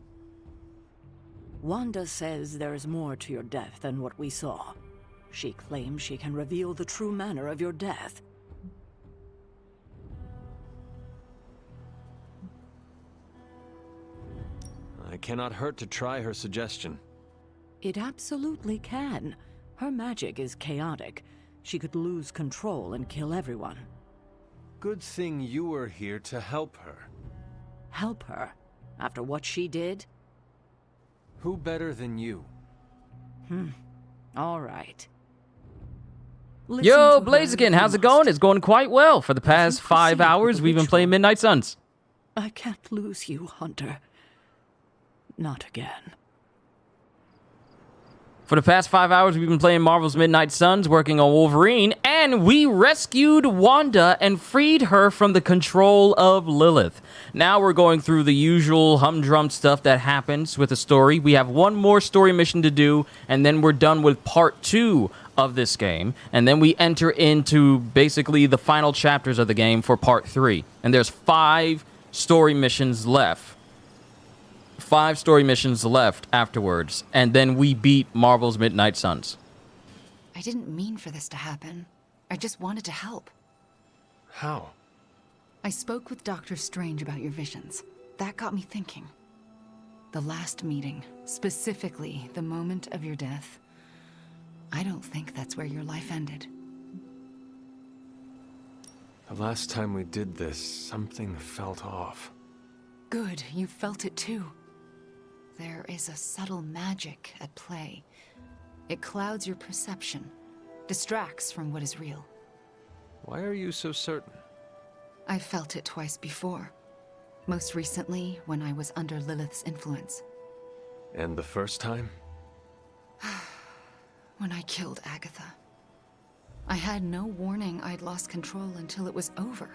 Wanda says there's more to your death than what we saw. She claims she can reveal the true manner of your death. I cannot hurt to try her suggestion. It absolutely can. Her magic is chaotic. She could lose control and kill everyone. Good thing you were here to help her. Help her? After what she did? Who better than you? All right. Yo, Blaziken, how's it going? It's going quite well. For the past 5 hours, we've been playing Midnight Suns. I can't lose you, Hunter. Not again. For the past 5 hours, we've been playing Marvel's Midnight Suns, working on Wolverine, and we rescued Wanda and freed her from the control of Lilith. Now we're going through the usual humdrum stuff that happens with a story. We have one more story mission to do, and then we're done with part 2 of this game. And then we enter into basically the final chapters of the game for part 3. And there's 5 story missions left. 5 story missions left afterwards, and then we beat Marvel's Midnight Suns. I didn't mean for this to happen. I just wanted to help. How? I spoke with Doctor Strange about your visions. That got me thinking. The last meeting, specifically the moment of your death, I don't think that's where your life ended. The last time we did this, something felt off. Good, you felt it too. There is a subtle magic at play. It clouds your perception, distracts from what is real. Why are you so certain? I felt it twice before. Most recently, when I was under Lilith's influence. And the first time? when I killed Agatha. I had no warning I'd lost control until it was over.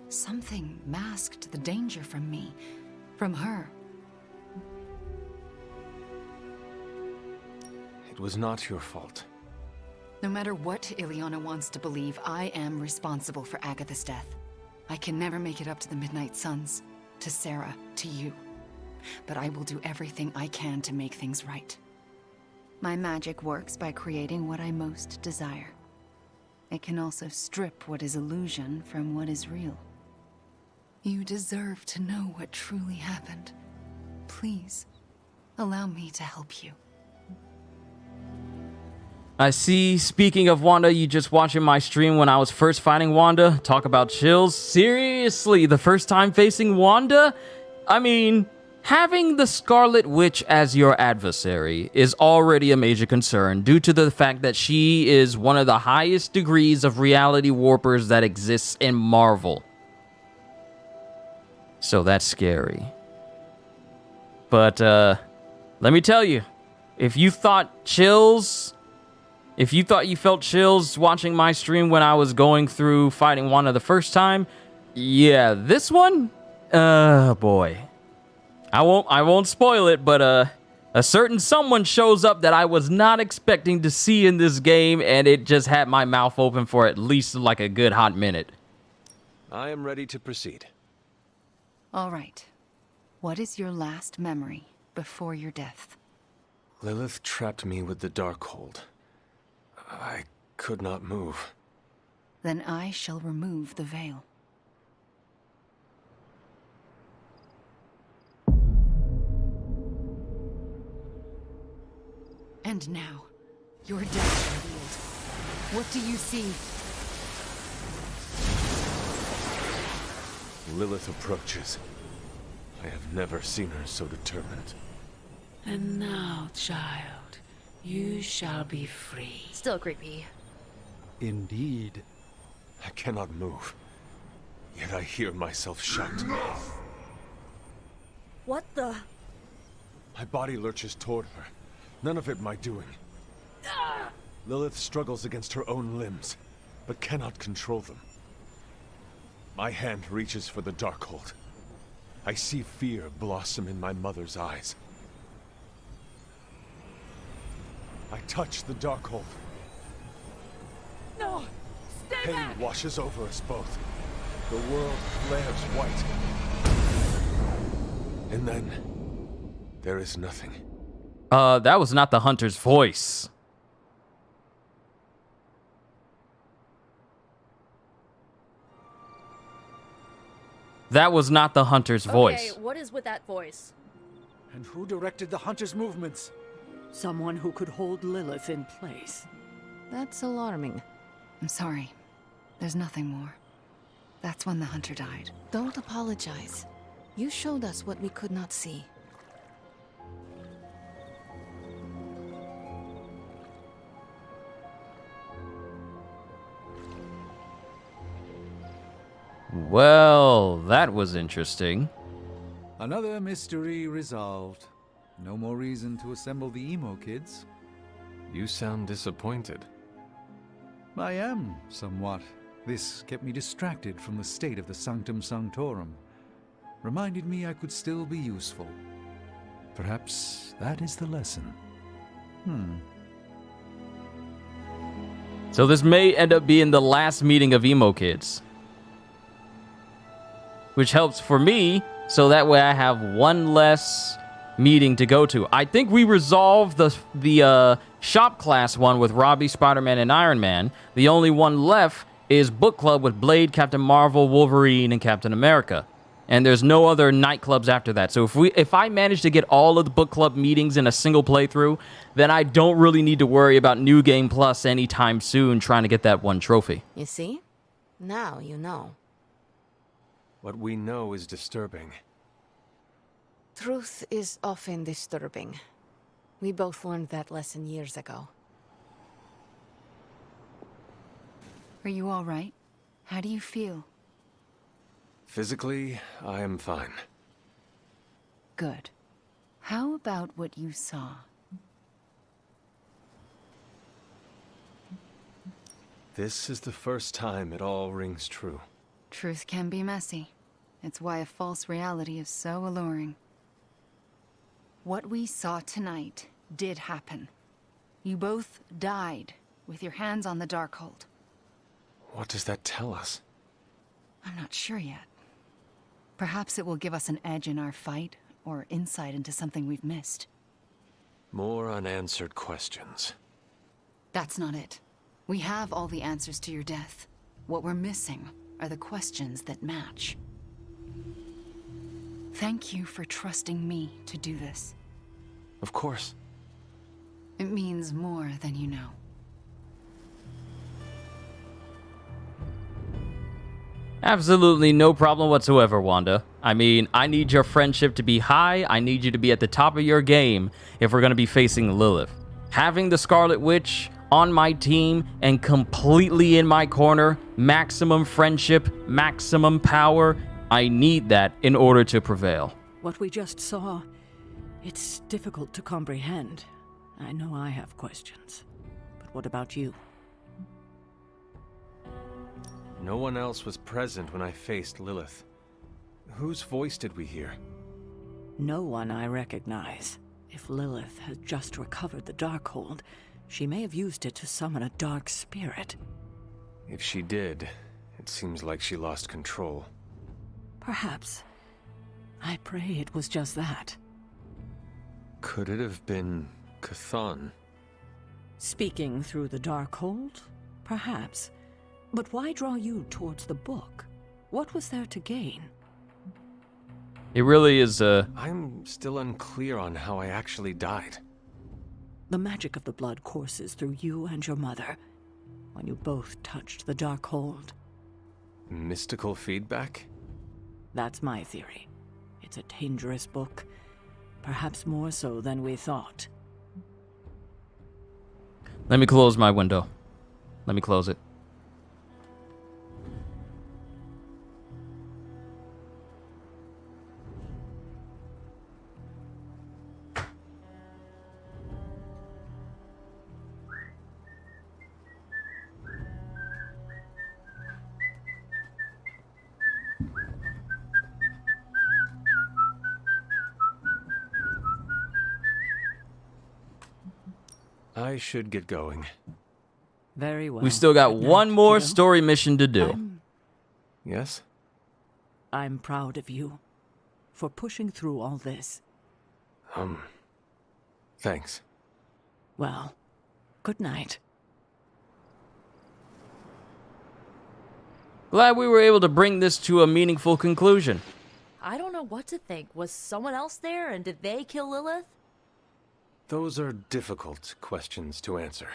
Something masked the danger from me, from her. It was not your fault. No matter what Ileana wants to believe, I am responsible for Agatha's death. I can never make it up to the Midnight Suns, to Sarah, to you. But I will do everything I can to make things right. My magic works by creating what I most desire. It can also strip what is illusion from what is real. You deserve to know what truly happened. Please, allow me to help you. I see, speaking of Wanda, you just watching my stream when I was first fighting Wanda. Talk about chills. Seriously, the first time facing Wanda? I mean, having the Scarlet Witch as your adversary is already a major concern due to the fact that she is one of the highest degrees of reality warpers that exists in Marvel. So that's scary. But, let me tell you, if you thought you felt chills watching my stream when I was going through fighting Wanda the first time, yeah, this one, boy. I won't spoil it, but a certain someone shows up that I was not expecting to see in this game, and it just had my mouth open for at least like a good hot minute. I am ready to proceed. All right. What is your last memory before your death? Lilith trapped me with the Darkhold. I could not move. Then I shall remove the veil. And now, your death revealed. What do you see? Lilith approaches. I have never seen her so determined. And now, child, you shall be free. Still creepy. Indeed. I cannot move. Yet I hear myself shout. What the? My body lurches toward her. None of it my doing. Lilith struggles against her own limbs, but cannot control them. My hand reaches for the Darkhold. I see fear blossom in my mother's eyes. I touch the Darkhold. No! Stay Pain back! washes over us both. The world flares white. And then, there is nothing. That was not the hunter's voice. That was not the hunter's voice. Okay, what is with that voice? And who directed the hunter's movements? Someone who could hold Lilith in place. That's alarming. I'm sorry. There's nothing more. That's when the hunter died. Don't apologize. You showed us what we could not see. Well, that was interesting. Another mystery resolved. No more reason to assemble the emo kids. You sound disappointed. I am, somewhat. This kept me distracted from the state of the Sanctum Sanctorum. Reminded me I could still be useful. Perhaps that is the lesson. So this may end up being the last meeting of emo kids. Which helps for me, so that way I have one less meeting to go to. I think we resolved the shop class one with Robbie, Spider-Man, and Iron Man. The only one left is book club with Blade, Captain Marvel, Wolverine, and Captain America. And there's no other nightclubs after that. So if I manage to get all of the book club meetings in a single playthrough, then I don't really need to worry about New Game Plus anytime soon trying to get that one trophy. You see? Now you know. What we know is disturbing. Truth is often disturbing. We both learned that lesson years ago. Are you all right? How do you feel? Physically, I am fine. Good. How about what you saw? This is the first time it all rings true. Truth can be messy. It's why a false reality is so alluring. What we saw tonight did happen. You both died with your hands on the Darkhold. What does that tell us? I'm not sure yet. Perhaps it will give us an edge in our fight, or insight into something we've missed. More unanswered questions. That's not it. We have all the answers to your death. What we're missing are the questions that match. Thank you for trusting me to do this. Of course. It means more than you know. Absolutely no problem whatsoever, Wanda. I mean, I need your friendship to be high. I need you to be at the top of your game if we're going to be facing Lilith. Having the Scarlet Witch on my team and completely in my corner, maximum friendship, maximum power, I need that in order to prevail. What we just saw, it's difficult to comprehend. I know I have questions. But what about you? No one else was present when I faced Lilith. Whose voice did we hear? No one I recognize. If Lilith had just recovered the Darkhold, she may have used it to summon a dark spirit. If she did, it seems like she lost control. Perhaps. I pray it was just that. Could it have been Chthon? Speaking through the Darkhold? Perhaps. But why draw you towards the book? What was there to gain? It really is I'm still unclear on how I actually died. The magic of the blood courses through you and your mother when you both touched the Darkhold. Mystical feedback? That's my theory. It's a dangerous book. Perhaps more so than we thought. Let me close my window. Let me close it. I should get going. Very well. We still got one more story mission to do. Yes? I'm proud of you for pushing through all this. Thanks. Well, good night. Glad we were able to bring this to a meaningful conclusion. I don't know what to think. Was someone else there, and did they kill Lilith? Those are difficult questions to answer.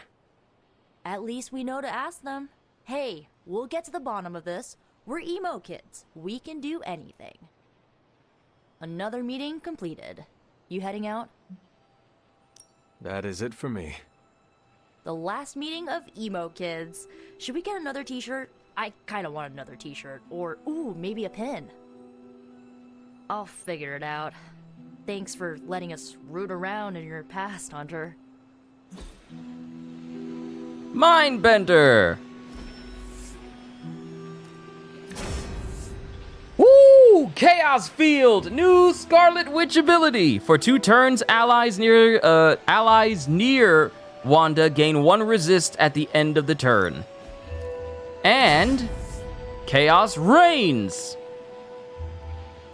At least we know to ask them. Hey, we'll get to the bottom of this. We're emo kids. We can do anything. Another meeting completed. You heading out? That is it for me. The last meeting of emo kids. Should we get another t-shirt? I kind of want another t-shirt. Or, ooh, maybe a pin. I'll figure it out. Thanks for letting us root around in your past, Hunter. Mindbender! Woo! Chaos Field! New Scarlet Witch ability. For 2 turns, allies near Wanda gain 1 resist at the end of the turn. And Chaos Reigns!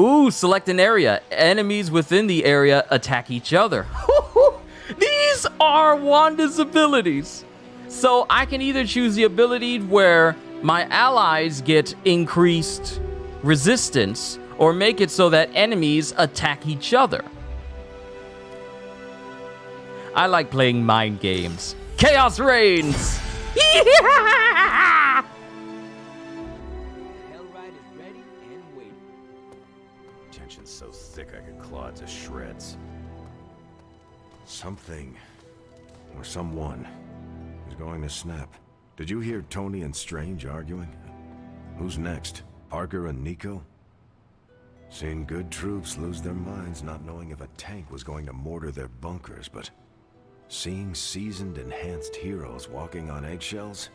Ooh, select an area. Enemies within the area attack each other. These are Wanda's abilities. So I can either choose the ability where my allies get increased resistance, or make it so that enemies attack each other. I like playing mind games. Chaos Reigns! Tension's so thick I could claw it to shreds. Something, or someone, is going to snap. Did you hear Tony and Strange arguing? Who's next? Parker and Nico? Seeing good troops lose their minds, not knowing if a tank was going to mortar their bunkers, but seeing seasoned, enhanced heroes walking on eggshells?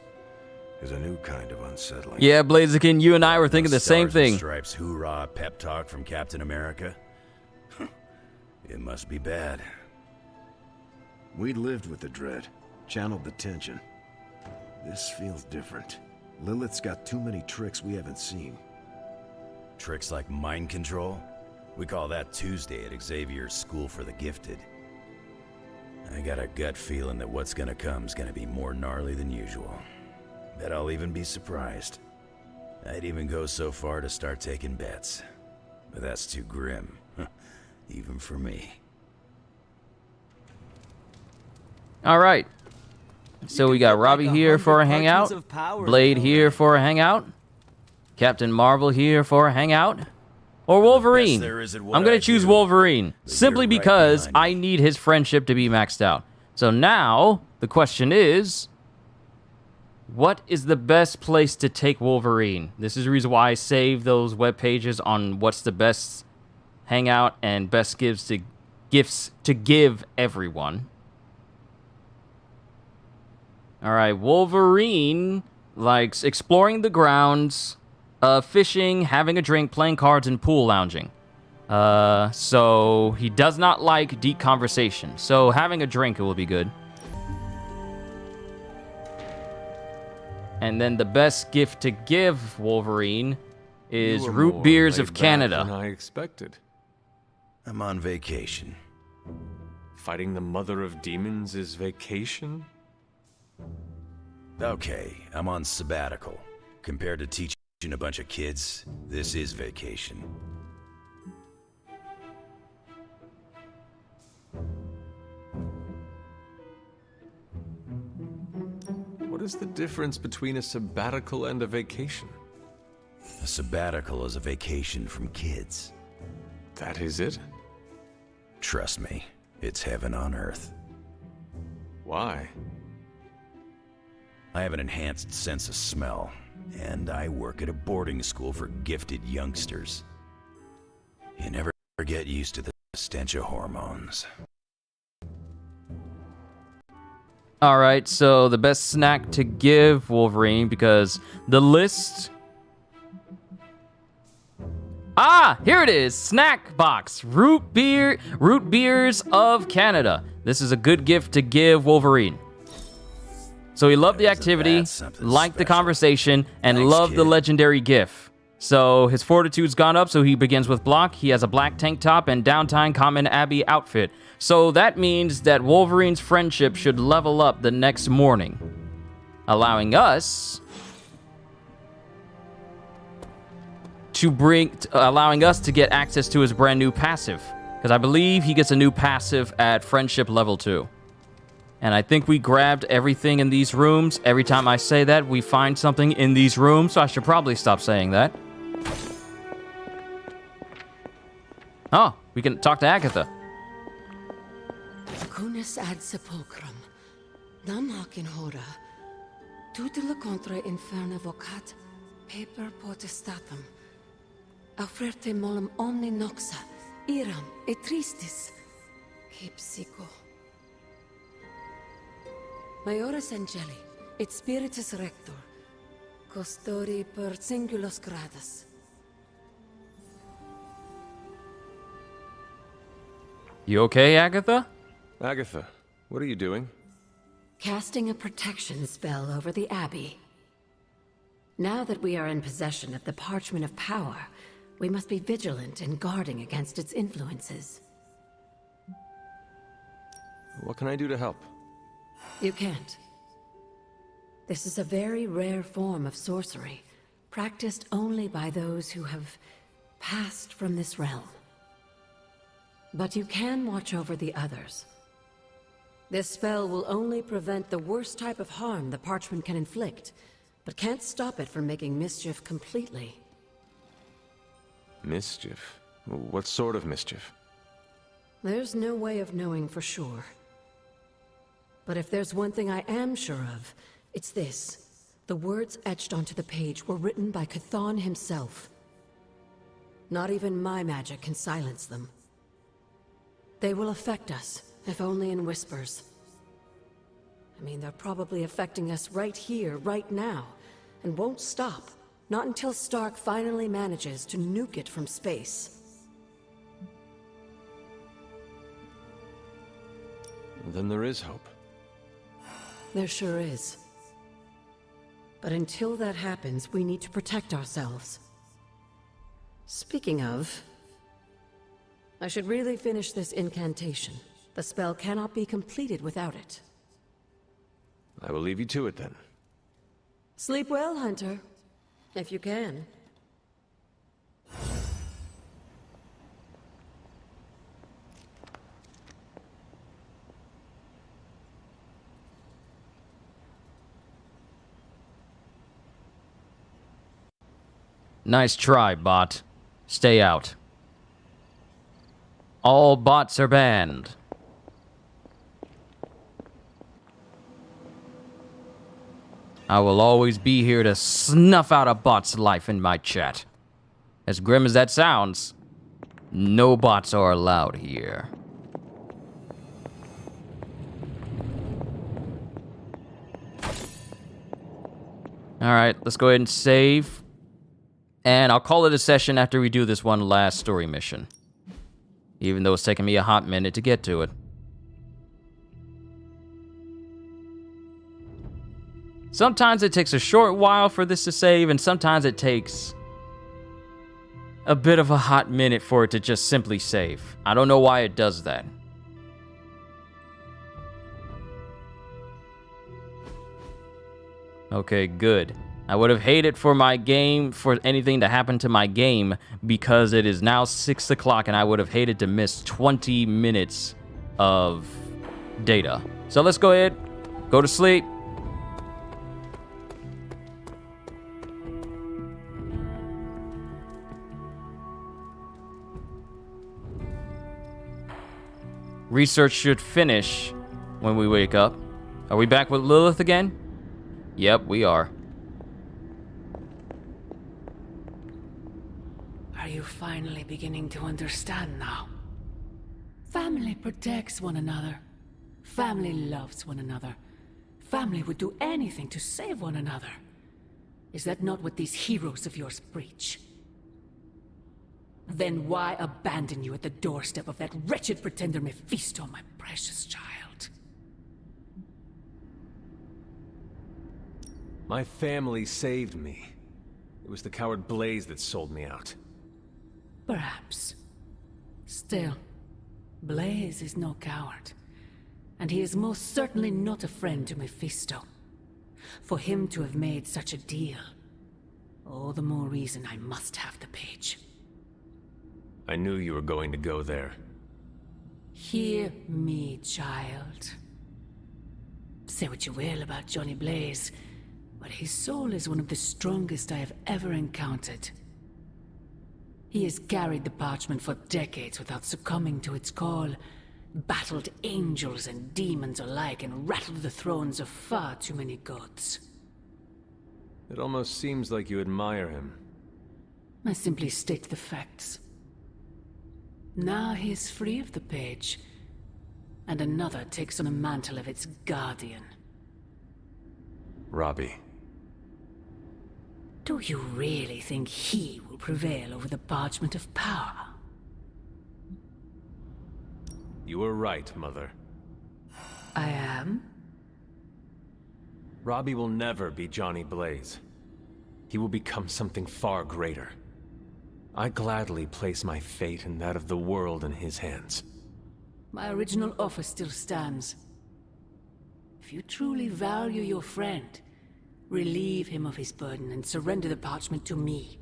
is a new kind of unsettling. Yeah, Blaziken, you and I were thinking the same Stars and thing. Stripes hoorah pep talk from Captain America? It must be bad. We lived with the dread, channeled the tension. This feels different. Lilith's got too many tricks we haven't seen. Tricks like mind control? We call that Tuesday at Xavier's School for the Gifted. I got a gut feeling that what's gonna come's gonna be more gnarly than usual. Bet I'll even be surprised. I'd even go so far to start taking bets. But that's too grim, even for me. All right. So we got Robbie here for a hangout, Blade here for a hangout, Captain Marvel here for a hangout, or Wolverine. I'm going to choose Wolverine, simply because I need his friendship to be maxed out. So now, the question is, what is the best place to take Wolverine? This is the reason why I save those web pages on what's the best hangout and best gifts to give everyone. All right, Wolverine likes exploring the grounds, fishing, having a drink, playing cards, and pool lounging. So he does not like deep conversation. So having a drink will be good. And then the best gift to give Wolverine is root beers of Canada. Than I expected. I'm on vacation. Fighting the mother of demons is vacation? Okay, I'm on sabbatical. Compared to teaching a bunch of kids, this is vacation. What is the difference between a sabbatical and a vacation? A sabbatical is a vacation from kids. That is it? Trust me, it's heaven on earth. Why? I have an enhanced sense of smell, and I work at a boarding school for gifted youngsters. You never get used to the stench of hormones. All right, so the best snack to give Wolverine, because the list... Ah, here it is, snack box, root beers of Canada. This is a good gift to give Wolverine. So he loved the activity, liked the conversation, and loved the legendary GIF. So his fortitude's gone up, so he begins with block. He has a black tank top and downtime common Abbey outfit. So that means that Wolverine's friendship should level up the next morning, allowing us to get access to his brand new passive. Because I believe he gets a new passive at friendship level 2. And I think we grabbed everything in these rooms. Every time I say that, we find something in these rooms, so I should probably stop saying that. Oh, we can talk to Agatha. Cunis ad sepulchrum, nam hoc in hora, tutela contra inferna vocat, paper potestatum, offerte molem omni noxa, iram et tristis, psycho. Maioris angeli, et spiritus rector, custori per singulos gradus. You okay, Agatha? Agatha, what are you doing? Casting a protection spell over the Abbey. Now that we are in possession of the Parchment of Power, we must be vigilant in guarding against its influences. What can I do to help? You can't. This is a very rare form of sorcery, practiced only by those who have passed from this realm. But you can watch over the others. This spell will only prevent the worst type of harm the parchment can inflict, but can't stop it from making mischief completely. Mischief? What sort of mischief? There's no way of knowing for sure. But if there's one thing I am sure of, it's this. The words etched onto the page were written by Chthon himself. Not even my magic can silence them. They will affect us, if only in whispers. I mean, they're probably affecting us right here, right now, and won't stop. Not until Stark finally manages to nuke it from space. Then there is hope. There sure is. But until that happens, we need to protect ourselves. Speaking of, I should really finish this incantation. The spell cannot be completed without it. I will leave you to it then. Sleep well, Hunter. If you can. Nice try, bot. Stay out. All bots are banned. I will always be here to snuff out a bot's life in my chat. As grim as that sounds, no bots are allowed here. Alright, let's go ahead and save. And I'll call it a session after we do this one last story mission. Even though it's taken me a hot minute to get to it. Sometimes it takes a short while for this to save, and sometimes it takes a bit of a hot minute for it to just simply save. I don't know why it does that. Okay, good. I would have hated for my game, for anything to happen to my game, because it is now 6 o'clock and I would have hated to miss 20 minutes of data. So let's go ahead, go to sleep. Research should finish when we wake up. Are we back with Lilith again? Yep, we are. Are you finally beginning to understand now? Family protects one another. Family loves one another. Family would do anything to save one another. Is that not what these heroes of yours preach? Then why abandon you at the doorstep of that wretched pretender Mephisto, my precious child? My family saved me. It was the coward Blaze that sold me out. Perhaps. Still, Blaze is no coward. And he is most certainly not a friend to Mephisto. For him to have made such a deal, all the more reason I must have the page. I knew you were going to go there. Hear me, child. Say what you will about Johnny Blaze, but his soul is one of the strongest I have ever encountered. He has carried the parchment for decades without succumbing to its call, battled angels and demons alike, and rattled the thrones of far too many gods. It almost seems like you admire him. I simply state the facts. Now he is free of the page, and another takes on the mantle of its guardian. Robbie. Do you really think he will prevail over the parchment of power? You were right, Mother. I am? Robbie will never be Johnny Blaze. He will become something far greater. I gladly place my fate and that of the world in his hands. My original offer still stands. If you truly value your friend, relieve him of his burden and surrender the parchment to me.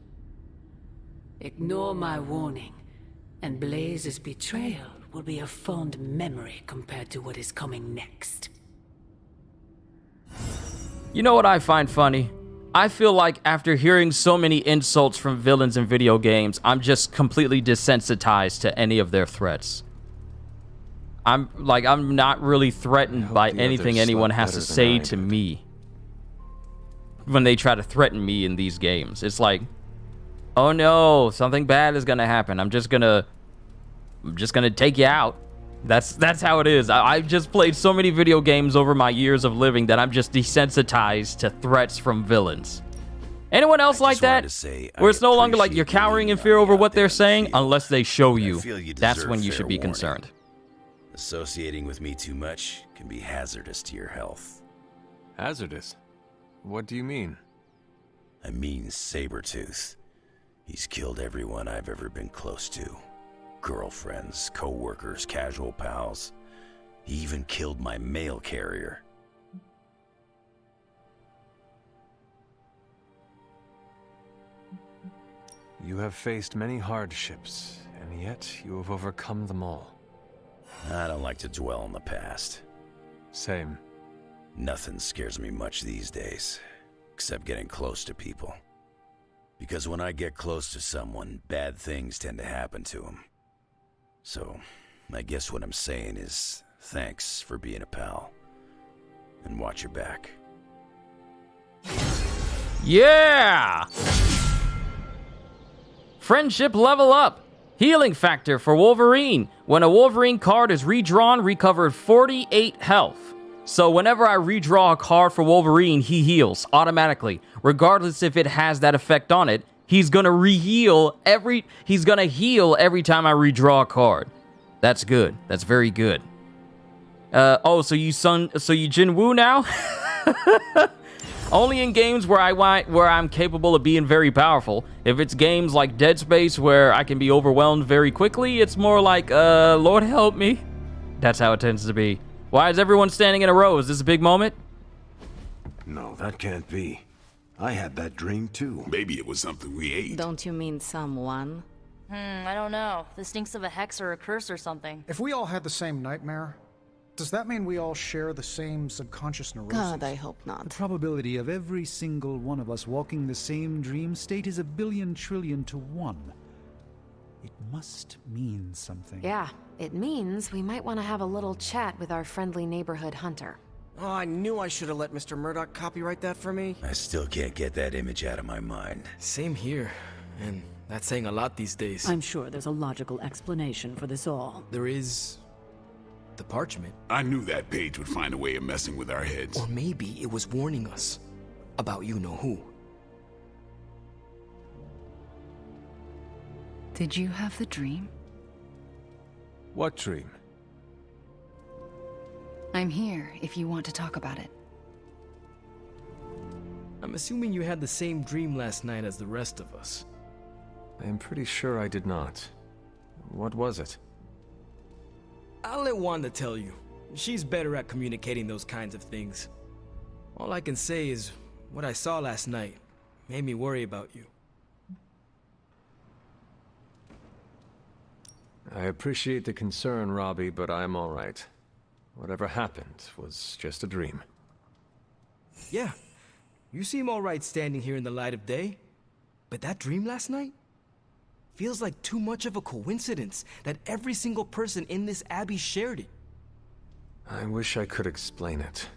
Ignore my warning, and Blaze's betrayal will be a fond memory compared to what is coming next. You know what I find funny? I feel like after hearing so many insults from villains in video games, I'm just completely desensitized to any of their threats. I'm not really threatened by anything anyone has to say to me when they try to threaten me in these games. It's like, oh no, something bad is gonna happen. I'm just gonna take you out. That's how it is. I've just played so many video games over my years of living that I'm just desensitized to threats from villains. Anyone else like just wanted that? to say Where I it's no longer like you're appreciate you cowering in leaning fear on me over out what there they're in the saying, field. unless they show But I you. feel you That's deserve when you fair should be warning. concerned. Associating with me too much can be hazardous to your health. Hazardous? What do you mean? I mean Sabretooth. He's killed everyone I've ever been close to. Girlfriends, co-workers, casual pals. He even killed my mail carrier. You have faced many hardships, and yet you have overcome them all. I don't like to dwell on the past. Same. Nothing scares me much these days, except getting close to people. Because when I get close to someone, bad things tend to happen to them. So, I guess what I'm saying is, thanks for being a pal. And watch your back. Yeah! Friendship level up. Healing factor for Wolverine. When a Wolverine card is redrawn, recovered 48 health. So whenever I redraw a card for Wolverine, he heals automatically. Regardless if it has that effect on it, he's gonna heal every time I redraw a card. That's good. That's very good. So you Jinwoo now? Only in games where I'm capable of being very powerful. If it's games like Dead Space where I can be overwhelmed very quickly, it's more like, Lord help me. That's how it tends to be. Why is everyone standing in a row? Is this a big moment? No, that can't be. I had that dream too. Maybe it was something we ate. Don't you mean someone? I don't know. This stinks of a hex or a curse or something. If we all had the same nightmare, does that mean we all share the same subconscious neurosis? God, I hope not. The probability of every single one of us walking the same dream state is 1 billion to 1. It must mean something. Yeah, it means we might want to have a little chat with our friendly neighborhood hunter. Oh, I knew I should have let Mr. Murdoch copyright that for me. I still can't get that image out of my mind. Same here. And that's saying a lot these days. I'm sure there's a logical explanation for this all. There is... the parchment. I knew that page would find a way of messing with our heads. Or maybe it was warning us about you-know-who. Did you have the dream? What dream? I'm here if you want to talk about it. I'm assuming you had the same dream last night as the rest of us. I am pretty sure I did not. What was it? I'll let Wanda tell you. She's better at communicating those kinds of things. All I can say is, what I saw last night made me worry about you. I appreciate the concern, Robbie, but I'm all right. Whatever happened was just a dream. Yeah, you seem all right standing here in the light of day. But that dream last night? Feels like too much of a coincidence that every single person in this abbey shared it. I wish I could explain it.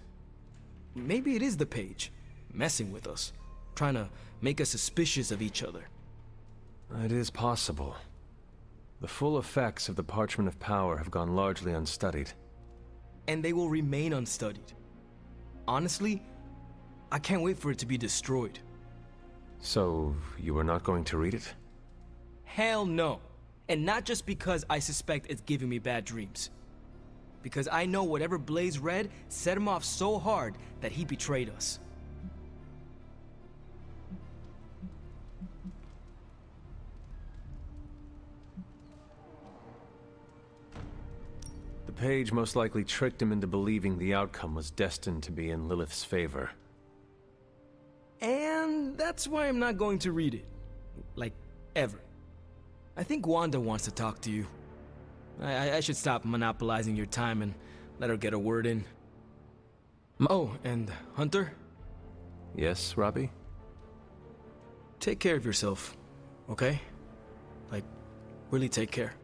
Maybe it is the page, messing with us, trying to make us suspicious of each other. It is possible. The full effects of the Parchment of Power have gone largely unstudied. And they will remain unstudied. Honestly, I can't wait for it to be destroyed. So, you are not going to read it? Hell no. And not just because I suspect it's giving me bad dreams. Because I know whatever Blaze read set him off so hard that he betrayed us. The page most likely tricked him into believing the outcome was destined to be in Lilith's favor. And that's why I'm not going to read it. Like, ever. I think Wanda wants to talk to you. I should stop monopolizing your time and let her get a word in. Oh, and Hunter? Yes, Robbie? Take care of yourself, okay? Like, really take care.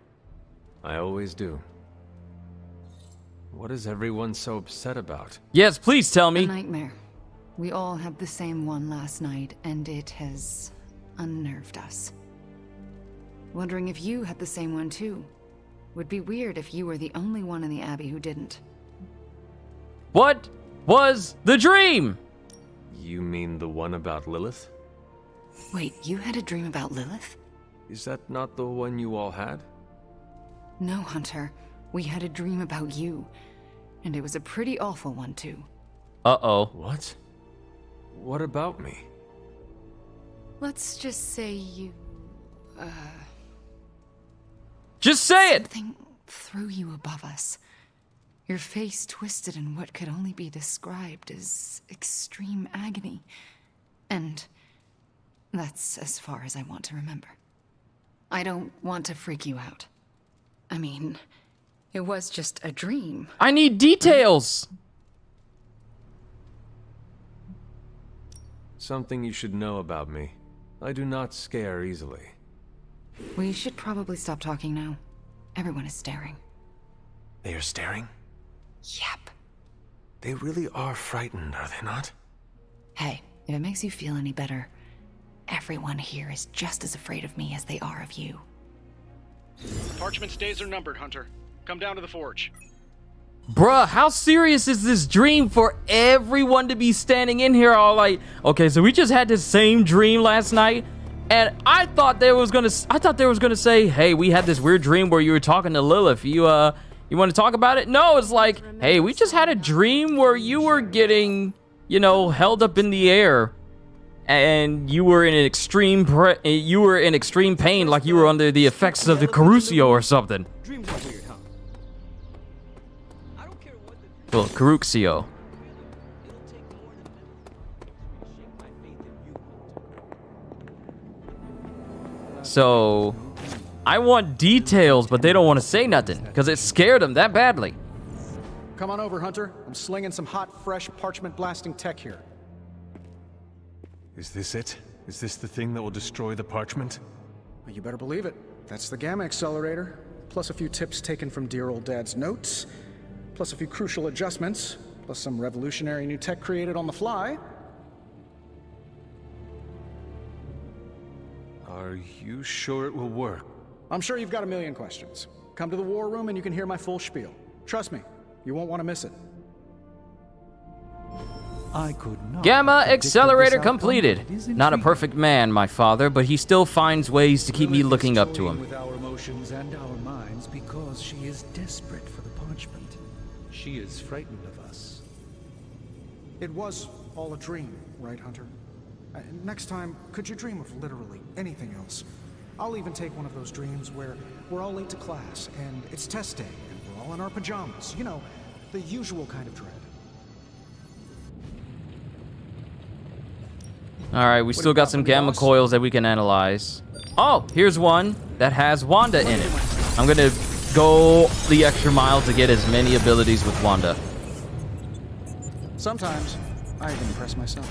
I always do. What is everyone so upset about? Yes, please tell me. A nightmare. We all had the same one last night, and it has unnerved us. Wondering if you had the same one too. Would be weird if you were the only one in the Abbey who didn't. What was the dream? You mean the one about Lilith? Wait, you had a dream about Lilith? Is that not the one you all had? No, Hunter. We had a dream about you. And it was a pretty awful one, too. Uh-oh. What? What about me? Let's just say you... Just say it! Something threw you above us. Your face twisted in what could only be described as extreme agony. And that's as far as I want to remember. I don't want to freak you out. I mean, it was just a dream. I need details! Something you should know about me. I do not scare easily. We should probably stop talking now. Everyone is staring. They are staring? Yep. They really are frightened, are they not? Hey, if it makes you feel any better, everyone here is just as afraid of me as they are of you. Parchment's days are numbered, Hunter. Come down to the forge. Bruh, how serious is this dream for everyone to be standing in here all like, okay, so we just had this same dream last night, and I thought they was gonna say, hey, we had this weird dream where you were talking to Lilith. You want to talk about it? No, it's like, hey, we just had a dream where you were getting, held up in the air, and you were in extreme pain, like you were under the effects of the Carusio or something. Dreams are weird, huh? Well, Caruxio. So, I want details, but they don't want to say nothing, because it scared them that badly. Come on over, Hunter. I'm slinging some hot, fresh parchment blasting tech here. Is this it? Is this the thing that will destroy the parchment? Well, you better believe it. That's the Gamma Accelerator, plus a few tips taken from dear old Dad's notes, plus a few crucial adjustments, plus some revolutionary new tech created on the fly. Are you sure it will work? I'm sure you've got a million questions. Come to the war room and you can hear my full spiel. Trust me, you won't want to miss it. I could not Gamma have predicted Accelerator this outcome, completed. but it is Not a intriguing. perfect man, my father, but he still finds ways to keep me Lilith is looking up to toying him. with our emotions and our minds because she is desperate for the parchment. She is frightened of us. It was all a dream, right, Hunter? Next time, could you dream of literally anything else? I'll even take one of those dreams where we're all late to class, and it's test day, and we're all in our pajamas. You know, the usual kind of dread. Alright, we still got some gamma coils that we can analyze. Oh, here's one that has Wanda in it. I'm gonna go the extra mile to get as many abilities with Wanda. Sometimes, I even impress myself.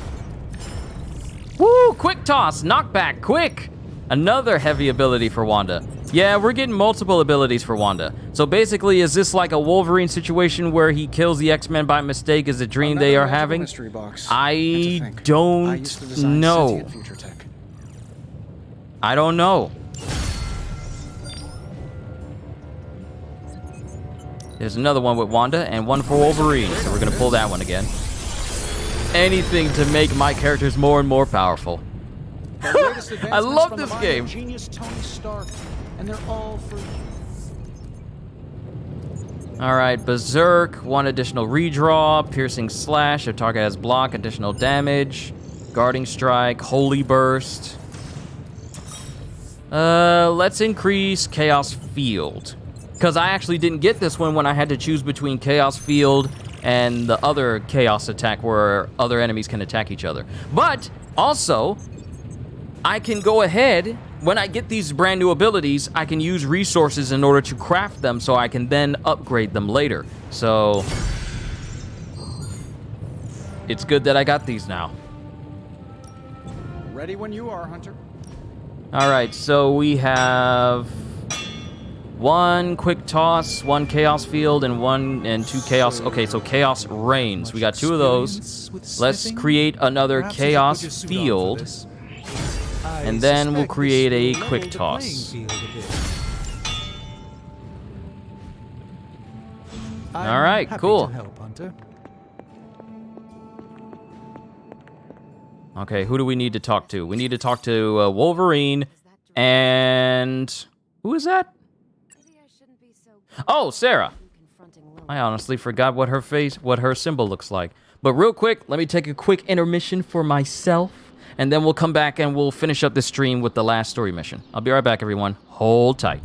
Woo! Quick toss! Knockback! Quick! Another heavy ability for Wanda. Yeah, we're getting multiple abilities for Wanda. So basically, is this like a Wolverine situation where he kills the X-Men by mistake as a dream they are having? Mystery box. I don't know. I don't know. There's another one with Wanda and one for Wolverine, so we're gonna pull that one again. Anything to make my characters more and more powerful. I love this game. Genius Tony Stark, and they're all for you. Alright, Berserk, one additional redraw, Piercing Slash, if target has block, additional damage, Guarding Strike, Holy Burst. Let's increase Chaos Field. Because I actually didn't get this one when I had to choose between Chaos Field and the other Chaos attack where other enemies can attack each other. But, also, I can go ahead, when I get these brand new abilities, I can use resources in order to craft them so I can then upgrade them later. So, it's good that I got these now. Ready when you are, Hunter. Alright, so we have one quick toss, one chaos field, and two chaos. Okay, so chaos reigns. We got two of those. Let's create another chaos field. And then we'll create a quick toss. Alright, cool. Okay, who do we need to talk to? We need to talk to Wolverine and... Who is that? Oh, Sarah. I honestly forgot what her symbol looks like. But real quick, let me take a quick intermission for myself, and then we'll come back and we'll finish up this stream with the last story mission. I'll be right back, everyone. Hold tight.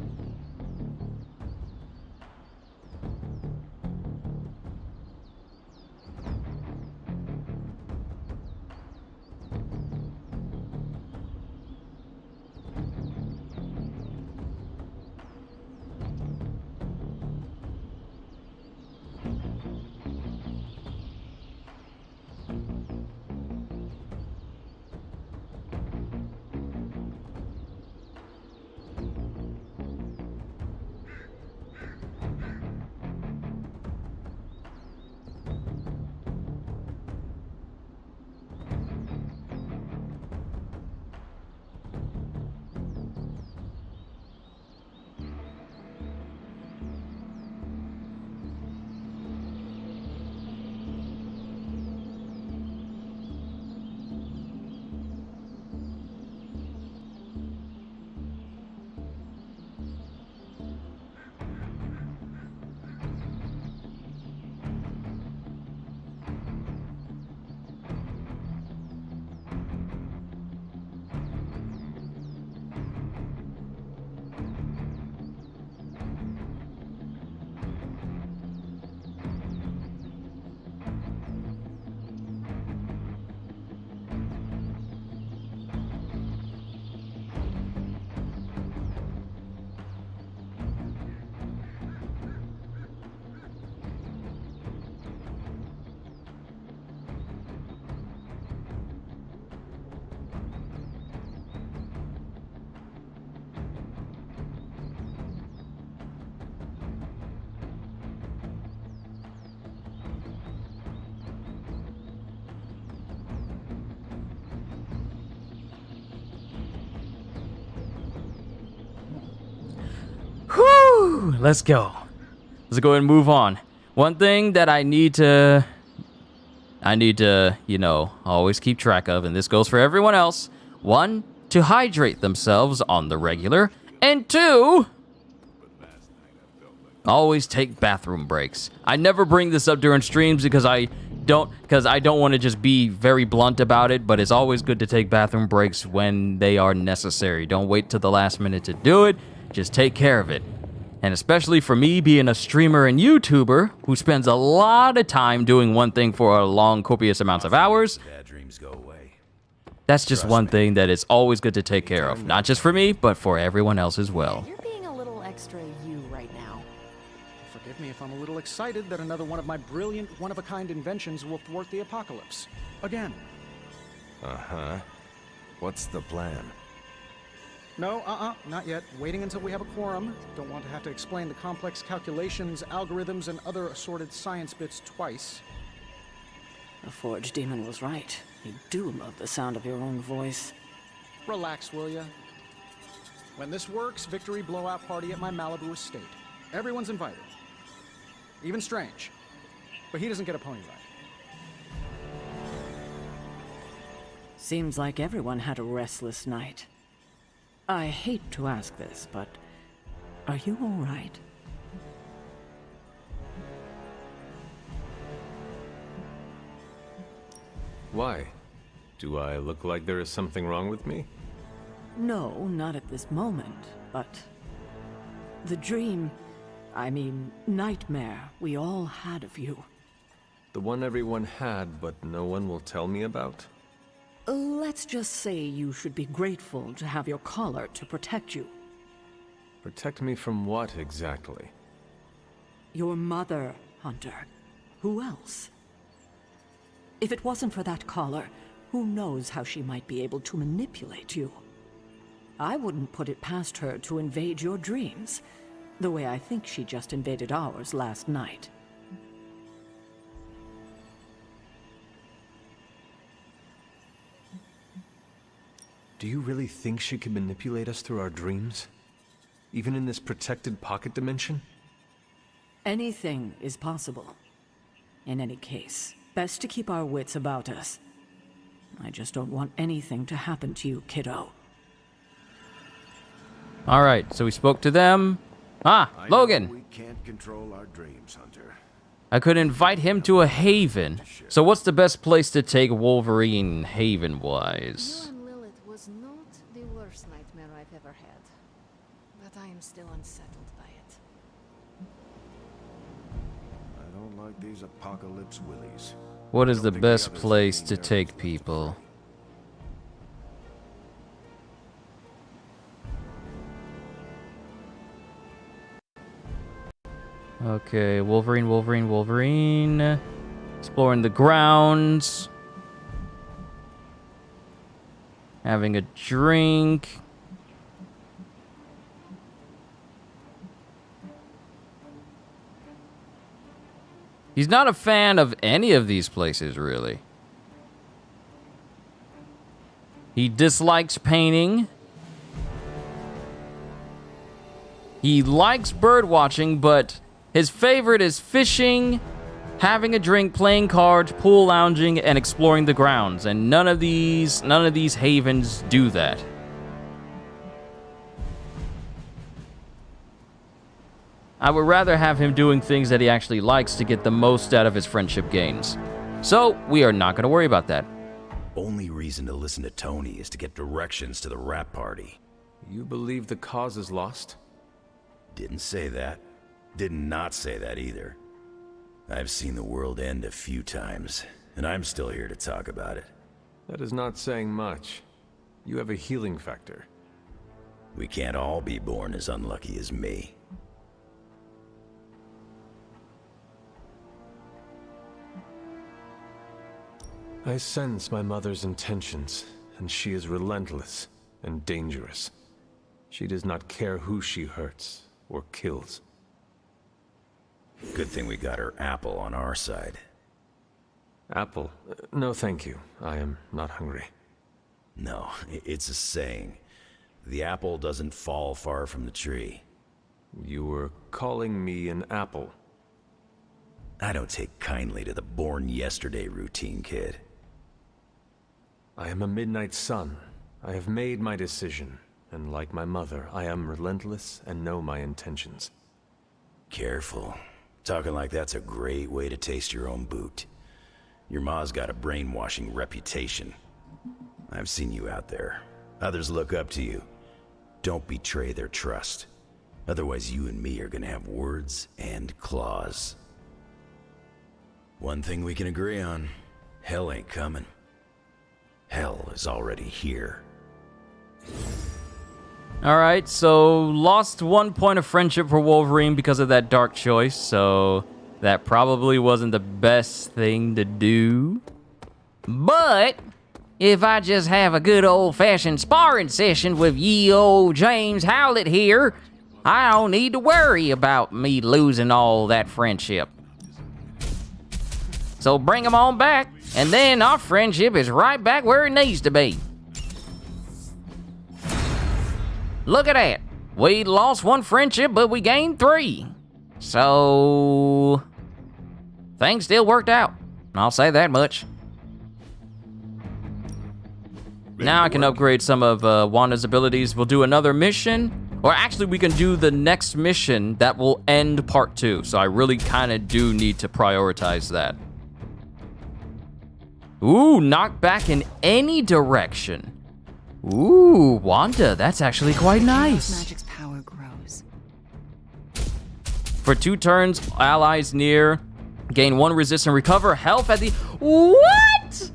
Whew, let's go. Let's go ahead and move on. One thing that I need to, you know, always keep track of, and this goes for everyone else. One, to hydrate themselves on the regular. And two, always take bathroom breaks. I never bring this up during streams because I don't want to just be very blunt about it, but it's always good to take bathroom breaks when they are necessary. Don't wait till the last minute to do it. Just take care of it. And especially for me being a streamer and YouTuber who spends a lot of time doing one thing for a long, copious amounts of hours, that's just one thing that is always good to take care of. Not just for me, but for everyone else as well. You're being a little extra you right now. Forgive me if I'm a little excited that another one of my brilliant, one-of-a-kind inventions will thwart the apocalypse. Again. Uh-huh. What's the plan? No, not yet. Waiting until we have a quorum. Don't want to have to explain the complex calculations, algorithms, and other assorted science bits twice. The Forge Demon was right. You do love the sound of your own voice. Relax, will ya? When this works, victory blowout party at my Malibu estate. Everyone's invited. Even Strange. But he doesn't get a pony ride. Seems like everyone had a restless night. I hate to ask this, but are you all right? Why? Do I look like there is something wrong with me? No, not at this moment, but the dream, I mean, nightmare we all had of you. The one everyone had, but no one will tell me about? Let's just say you should be grateful to have your collar to protect you. Protect me from what, exactly? Your mother, Hunter. Who else? If it wasn't for that collar, who knows how she might be able to manipulate you? I wouldn't put it past her to invade your dreams, the way I think she just invaded ours last night. Do you really think she can manipulate us through our dreams? Even in this protected pocket dimension? Anything is possible. In any case, best to keep our wits about us. I just don't want anything to happen to you, kiddo. All right, so we spoke to them. Ah, I know Logan. we can't control our dreams, Hunter. I could invite him to a haven. So what's the best place to take Wolverine haven-wise? You and Lilith was not the worst nightmare I've ever had. But I am still unsettled by it. I don't like these apocalypse willies. What is the best place to take people? Okay, Wolverine. Exploring the grounds. Having a drink. He's not a fan of any of these places, really. He dislikes painting. He likes bird watching, but his favorite is fishing, having a drink, playing cards, pool lounging, and exploring the grounds. And none of these havens do that. I would rather have him doing things that he actually likes to get the most out of his friendship gains. So, we are not going to worry about that. Only reason to listen to Tony is to get directions to the rap party. You believe the cause is lost? Didn't say that. Did not say that either. I've seen the world end a few times, and I'm still here to talk about it. That is not saying much. You have a healing factor. We can't all be born as unlucky as me. I sense my mother's intentions, and she is relentless and dangerous. She does not care who she hurts or kills. Good thing we got her apple on our side. Apple? No, thank you. I am not hungry. No, it's a saying. The apple doesn't fall far from the tree. You were calling me an apple. I don't take kindly to the born yesterday routine, kid. I am a midnight sun. I have made my decision, and like my mother, I am relentless and know my intentions. Careful. Talking like that's a great way to taste your own boot. Your ma's got a brainwashing reputation. I've seen you out there. Others look up to you. Don't betray their trust. Otherwise, you and me are gonna have words and claws. One thing we can agree on, hell ain't coming. Hell is already here. Alright, so lost 1 point of friendship for Wolverine because of that dark choice, so that probably wasn't the best thing to do. But if I just have a good old-fashioned sparring session with ye old James Howlett here, I don't need to worry about me losing all that friendship. So bring him on back, and then our friendship is right back where it needs to be. Look at that. We lost 1 friendship, but we gained 3. So things still worked out. I'll say that much. Now I can upgrade some of Wanda's abilities. We'll do another mission. Or actually, we can do the next mission that will end part 2. So I really kind of do need to prioritize that. Ooh, knock back in any direction. Ooh, Wanda, that's actually quite nice. Magic's power grows. For 2 turns, allies near gain 1 resist and recover health at the... What?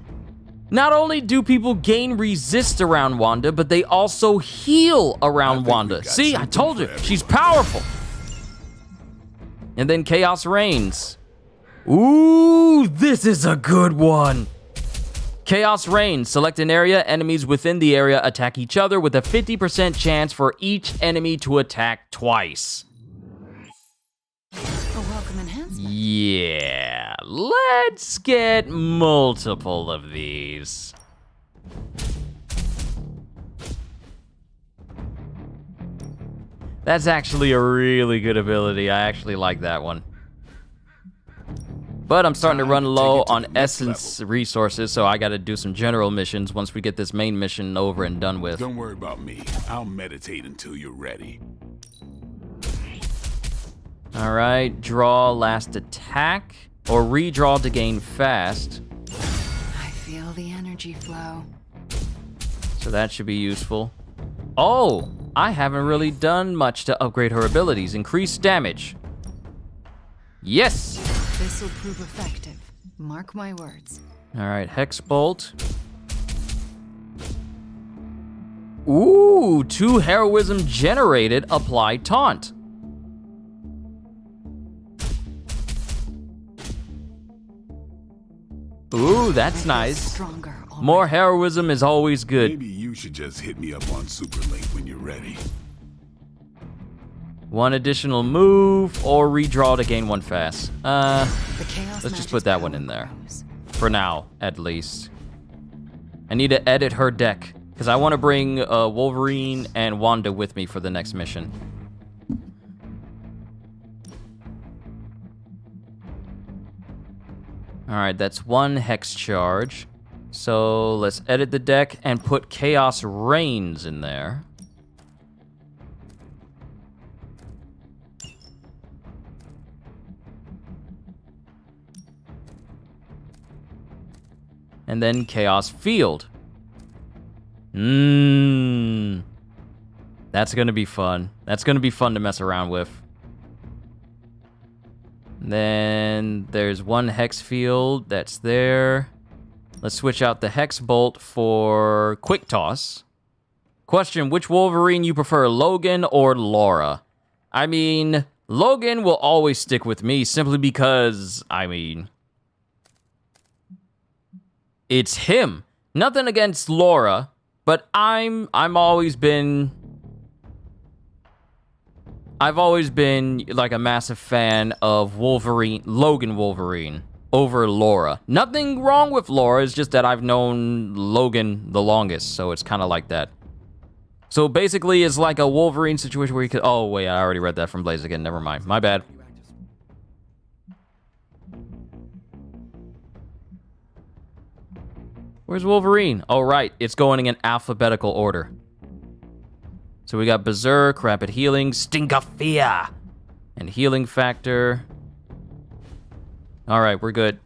Not only do people gain resist around Wanda, but they also heal around Wanda. See, I told you, she's powerful. And then chaos reigns. Ooh, this is a good one. Chaos reigns. Select an area. Enemies within the area attack each other with a 50% chance for each enemy to attack twice. A welcome enhancement. Yeah, let's get multiple of these. That's actually a really good ability. I actually like that one. But I'm starting to Time run to low take it to on the next essence resources, so I gotta do some general missions once we get this main mission over and done with. Don't worry about me. I'll meditate until you're ready. Alright, draw last attack, or redraw to gain fast. I feel the energy flow. So that should be useful. Oh, I haven't really done much to upgrade her abilities. Increased damage. Yes! This will prove effective. Mark my words. Alright, Hex Bolt. Ooh, 2 heroism generated. Apply taunt. Ooh, that's nice. More heroism is always good. Maybe you should just hit me up on Superlink when you're ready. 1 additional move, or redraw to gain 1 fast. Let's just put that one in there. For now, at least. I need to edit her deck, because I want to bring Wolverine and Wanda with me for the next mission. Alright, that's 1 Hex charge. So let's edit the deck and put Chaos Reigns in there. And then Chaos Field. That's gonna be fun. That's gonna be fun to mess around with. Then there's 1 Hex Field that's there. Let's switch out the Hex Bolt for Quick Toss. Question, which Wolverine you prefer, Logan or Laura? I mean, Logan will always stick with me simply because, I mean, it's him. Nothing against Laura, but I've always been like a massive fan of Logan Wolverine over Laura. Nothing wrong with Laura, it's just that I've known Logan the longest, so it's kind of like that. So basically, it's like a Wolverine situation where you could... Oh, wait, I already read that from Blaziken. Never mind. My bad. Where's Wolverine? Oh, right. It's going in alphabetical order. So we got Berserk, Rapid Healing, Stink of Fear, and Healing Factor. All right, we're good.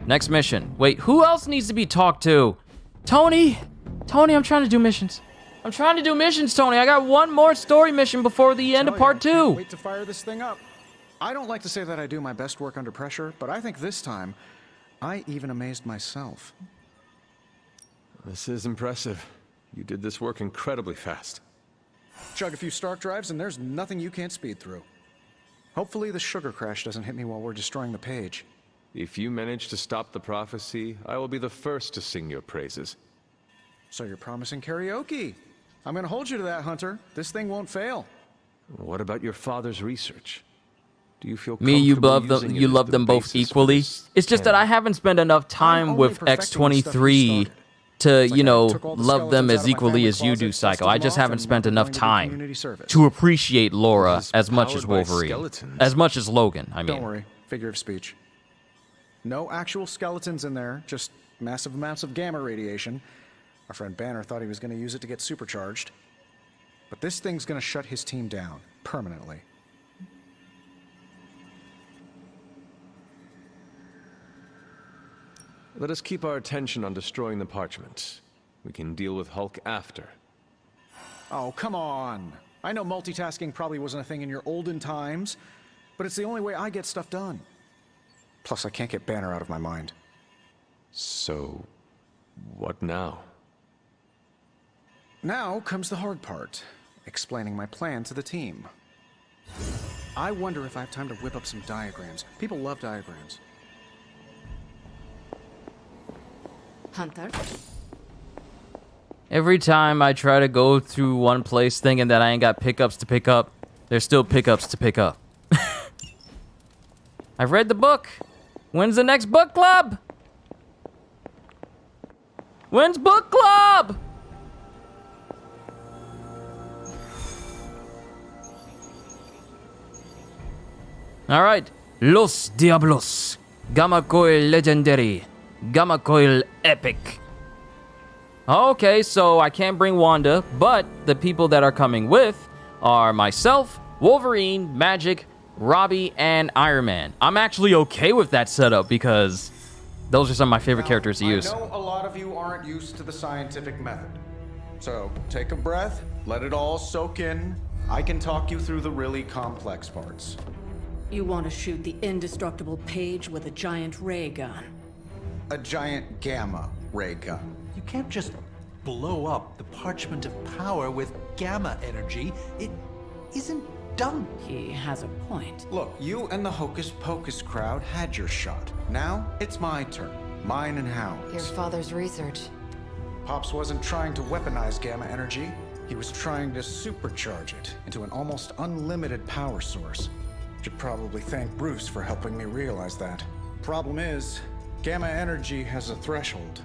Next mission. Wait, who else needs to be talked to? Tony! Tony, I'm trying to do missions. I'm trying to do missions, Tony. I got 1 more story mission before the end of part 2. Wait to fire this thing up. I don't like to say that I do my best work under pressure, but I think this time, I even amazed myself. This is impressive. You did this work incredibly fast. Chug a few Stark drives and there's nothing you can't speed through. Hopefully the sugar crash doesn't hit me while we're destroying the page. If you manage to stop the prophecy, I will be the first to sing your praises. So you're promising karaoke. I'm gonna hold you to that, Hunter. This thing won't fail. What about your father's research? Do you feel Me, you comfortable love them. using You it as love the them both basis for equally. this It's just that I haven't spent enough time with X-23 to, you know, love them as equally as you do, Psycho. I just haven't spent enough time to appreciate Laura as much as Wolverine, as much as Logan. I mean, don't worry. Figure of speech. No actual skeletons in there. Just massive amounts of gamma radiation. Our friend Banner thought he was going to use it to get supercharged. But this thing's going to shut his team down permanently. Let us keep our attention on destroying the parchment. We can deal with Hulk after. Oh, come on. I know multitasking probably wasn't a thing in your olden times, but it's the only way I get stuff done. Plus, I can't get Banner out of my mind. So, what now? Now comes the hard part, explaining my plan to the team. I wonder if I have time to whip up some diagrams. People love diagrams. Hunter? every time I try to go through one place thinking that I ain't got pickups to pick up, there's still pickups to pick up. I've read the book. When's the next book club? When's book club? All right, Los Diablos. Gamma Coil Legendary. Gamma Coil Epic. Okay, so I can't bring Wanda, but the people that are coming with are myself, Wolverine, Magic, Robbie, and Iron Man. I'm actually okay with that setup because those are some of my favorite characters to use. I know a lot of you aren't used to the scientific method. So take a breath, let it all soak in. I can talk you through the really complex parts. You want to shoot the indestructible Page with a giant ray gun. A giant gamma ray gun. You can't just blow up the Parchment of Power with gamma energy. It isn't done. He has a point. Look, you and the Hocus Pocus crowd had your shot. Now it's my turn. Mine and Howard's. Your father's research. Pops wasn't trying to weaponize gamma energy. He was trying to supercharge it into an almost unlimited power source. Should probably thank Bruce for helping me realize that. Problem is, gamma energy has a threshold.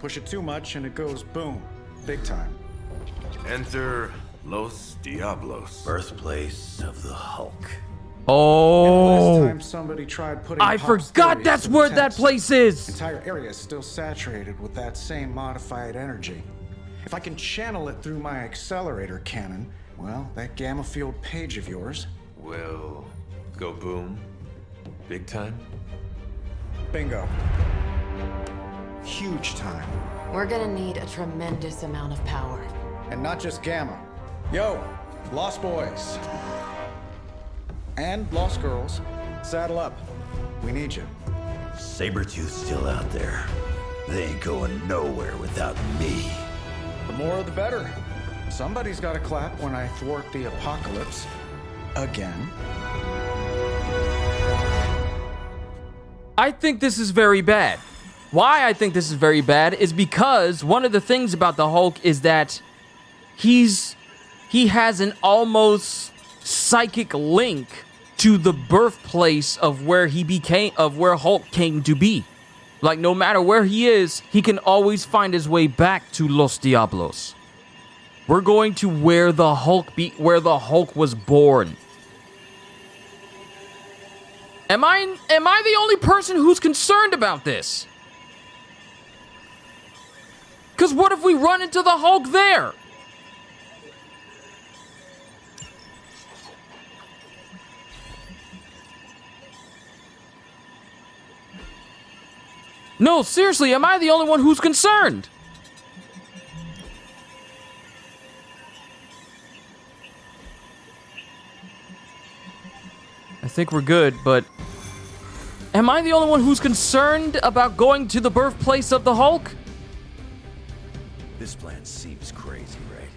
Push it too much and it goes boom. Big time. Enter Los Diablos. Birthplace of the Hulk. Oh, Last time somebody tried putting I Pop's forgot theories that's to the where that test. place is. Entire area is still saturated with that same modified energy. If I can channel it through my accelerator cannon, well, that gamma field Page of yours will go boom. Big time? Bingo. Huge time. We're gonna need a tremendous amount of power. And not just gamma. Yo, Lost Boys. And Lost Girls. Saddle up. We need you. Sabretooth's still out there. They ain't going nowhere without me. The more the better. Somebody's gotta clap when I thwart the apocalypse. Again. I think this is very bad. Why I think this is very bad is because one of the things about the Hulk is that he has an almost psychic link to the birthplace of where Hulk came to be. Like, no matter where he is, he can always find his way back to Los Diablos. We're going to where the Hulk was born. Am I the only person who's concerned about this? Because what if we run into the Hulk there? No, seriously, am I the only one who's concerned? I think we're good, but am I the only one who's concerned about going to the birthplace of the Hulk? This plan seems crazy, right?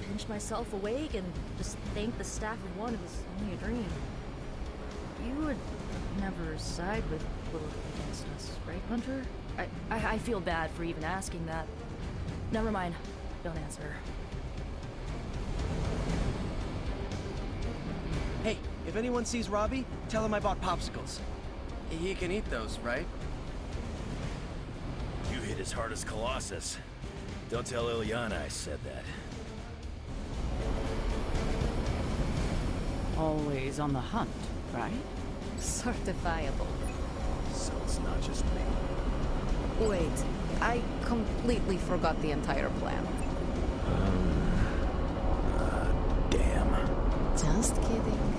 Pinch myself awake and just thank the staff of one it was only a dream. You would never side with Lilith against us, right, Hunter? I feel bad for even asking that. Never mind. Don't answer. Hey, if anyone sees Robbie, tell him I bought popsicles. He can eat those, right? You hit as hard as Colossus. Don't tell Ilyana I said that. Always on the hunt, right? Certifiable. So it's not just me. Wait, I completely forgot the entire plan. Damn. Just kidding.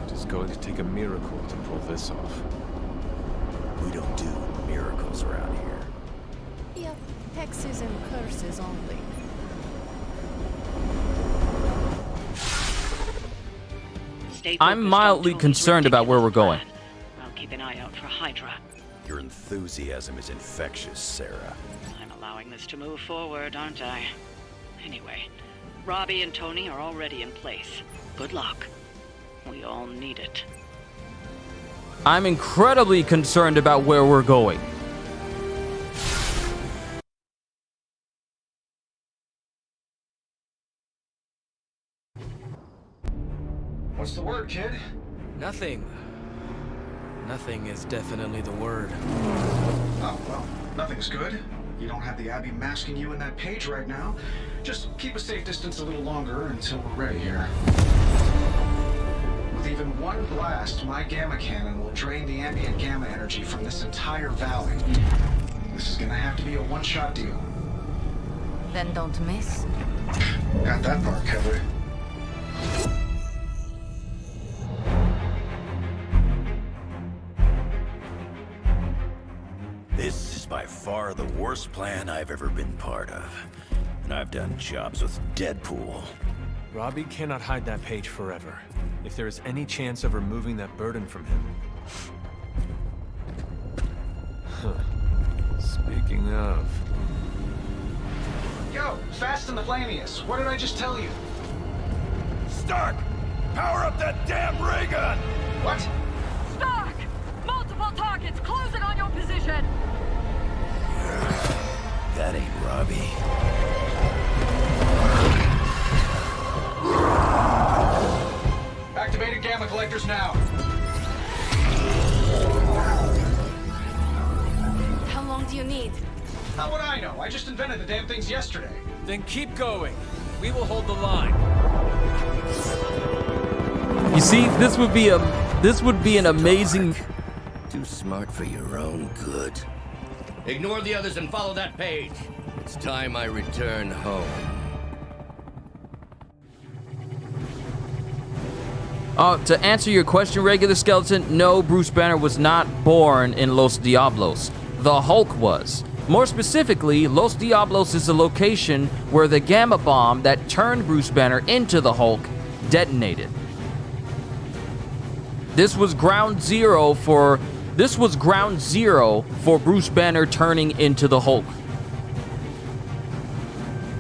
It is going to take a miracle to pull this off. We don't do miracles around here. Yep, hexes and curses only. I'm mildly concerned about where we're going. I'll keep an eye out for Hydra. Your enthusiasm is infectious, Sarah. I'm allowing this to move forward, aren't I? Anyway, Robbie and Tony are already in place. Good luck. We all need it. I'm incredibly concerned about where we're going. What's the word, kid? Nothing. Nothing is definitely the word. Oh, well, nothing's good. You don't have the Abbey masking you in that page right now. Just keep a safe distance a little longer until we're ready here. With even one blast, my gamma cannon will drain the ambient gamma energy from this entire valley. This is gonna have to be a one-shot deal. Then don't miss. Got that part covered. This is by far the worst plan I've ever been part of. And I've done jobs with Deadpool. Robbie cannot hide that page forever. If there is any chance of removing that burden from him. Speaking of... Yo, Fast and the Flammiest, what did I just tell you? Stark! Power up that damn ray gun! What? Stark! Multiple targets closing on your position! That ain't Robbie. Activated gamma collectors now. How long do you need? How would I know? I just invented the damn things yesterday. Then keep going. We will hold the line. You see, this would be an amazing... Too smart for your own good. Ignore the others and follow that page. It's time I return home. To answer your question, Regular Skeleton, no, Bruce Banner was not born in Los Diablos. The Hulk was. More specifically, Los Diablos is the location where the gamma bomb that turned Bruce Banner into the Hulk detonated. This was ground zero for Bruce Banner turning into the Hulk.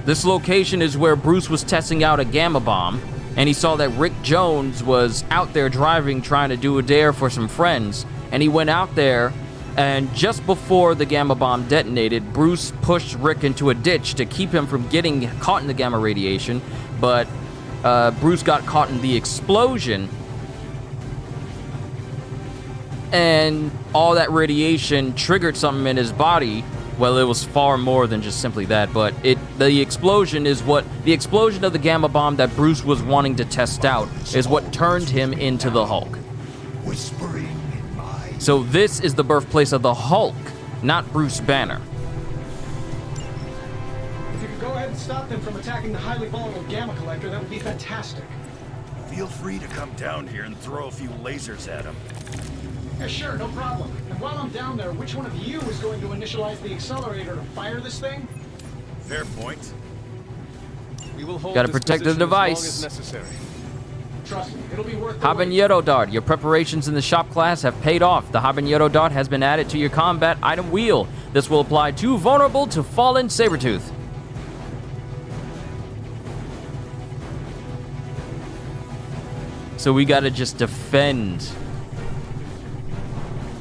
This location is where Bruce was testing out a gamma bomb, and he saw that Rick Jones was out there driving, trying to do a dare for some friends, and he went out there, and just before the gamma bomb detonated, Bruce pushed Rick into a ditch to keep him from getting caught in the gamma radiation, but Bruce got caught in the explosion, and all that radiation triggered something in his body. Well, it was far more than just simply that, but the explosion of the gamma bomb that Bruce was wanting to test out is what turned him into the Hulk. So this is the birthplace of the Hulk, not Bruce Banner. If you could go ahead and stop them from attacking the highly volatile gamma collector, that would be fantastic. Feel free to come down here and throw a few lasers at him. Yeah, sure, no problem. And while I'm down there, which one of you is going to initialize the accelerator to fire this thing? Fair point. We will hold Gotta this protect the position device. as long as necessary. Trust me, it'll be worth the wait. Habanero Dart, your preparations in the shop class have paid off. The Habanero Dart has been added to your combat item wheel. This will apply to vulnerable to fallen Sabretooth. So we gotta just defend.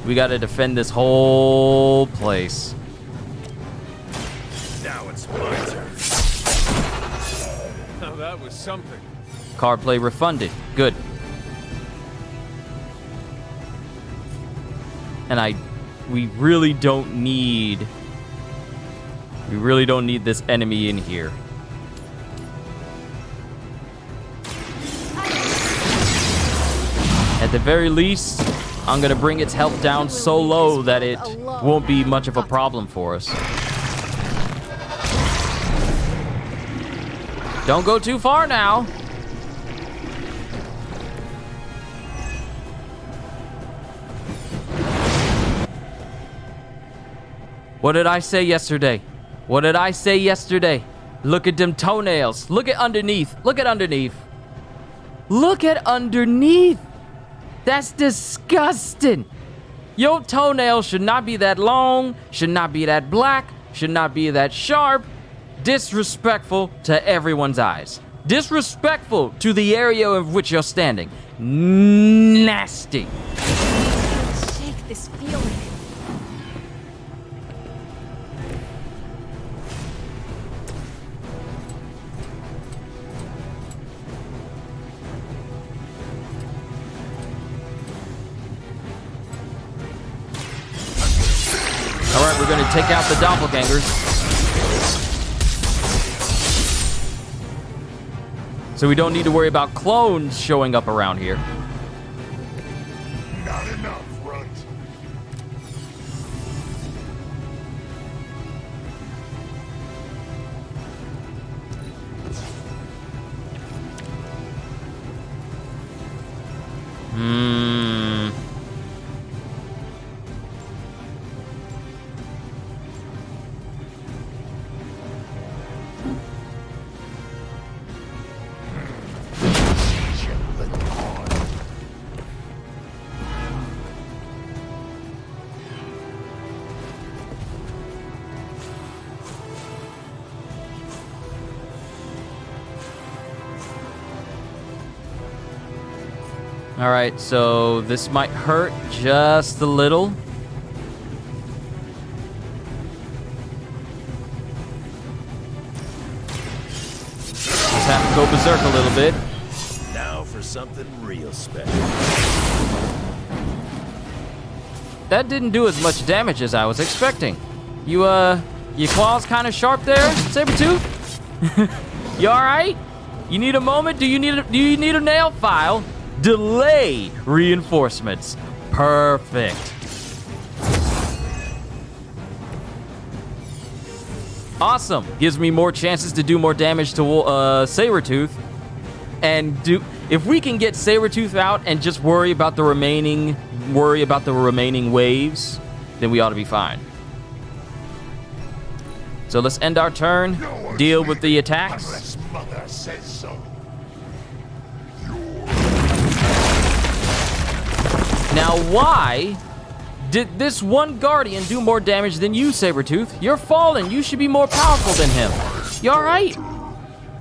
We gotta defend this whole place. Now it's my turn. Now that was something. Card play refunded. Good. And we really don't need this enemy in here. At the very least, I'm gonna bring its health down so low that it won't be much of a problem for us. Don't go too far now. What did I say yesterday? What did I say yesterday? Look at them toenails. Look at underneath. Look at underneath. Look at underneath. That's disgusting. Your toenails should not be that long, should not be that black, should not be that sharp. Disrespectful to everyone's eyes. Disrespectful to the area of which you're standing. Nasty. Shake this feeling. All right, we're gonna take out the doppelgangers. So we don't need to worry about clones showing up around here. Not enough, Runt. All right, so this might hurt just a little. Just have to go berserk a little bit. Now for something real special. That didn't do as much damage as I was expecting. Your claws kind of sharp there, Sabretooth? You all right? You need a moment? Do you need a nail file? Delay reinforcements. Perfect. Awesome. Gives me more chances to do more damage to Sabretooth. And if we can get Sabretooth out and just worry about the remaining waves, then we ought to be fine. So let's end our turn, deal with the attacks. Unless Mother says so. Now, why did this one Guardian do more damage than you, Sabretooth? You're fallen. You should be more powerful than him. You all right?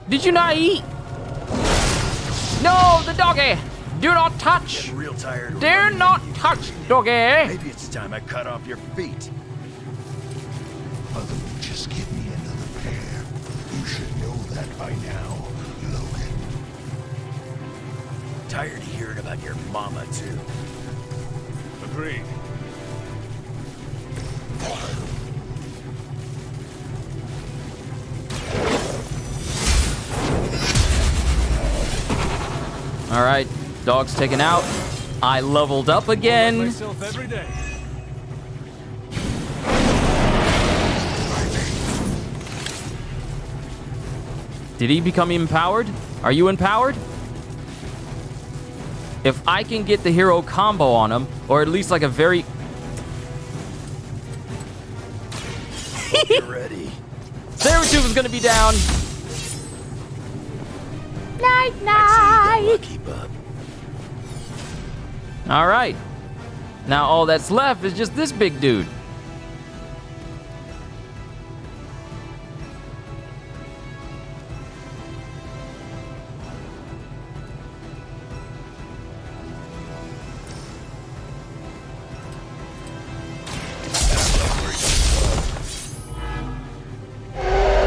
Did you not eat? No, the doggy. Do not touch. Real tired. Dare not touch, doggy. Maybe it's time I cut off your feet. Mother will just give me another pair. You should know that by now, Logan. Tired of hearing about your mama, too. Agreed. All right, dog's taken out. I leveled up again. Myself every day. Did he become empowered? Are you empowered? If I can get the hero combo on him, or at least like a very... Get ready. Sabretooth is gonna be down. Night, night. Keep up. All right. Now all that's left is just this big dude.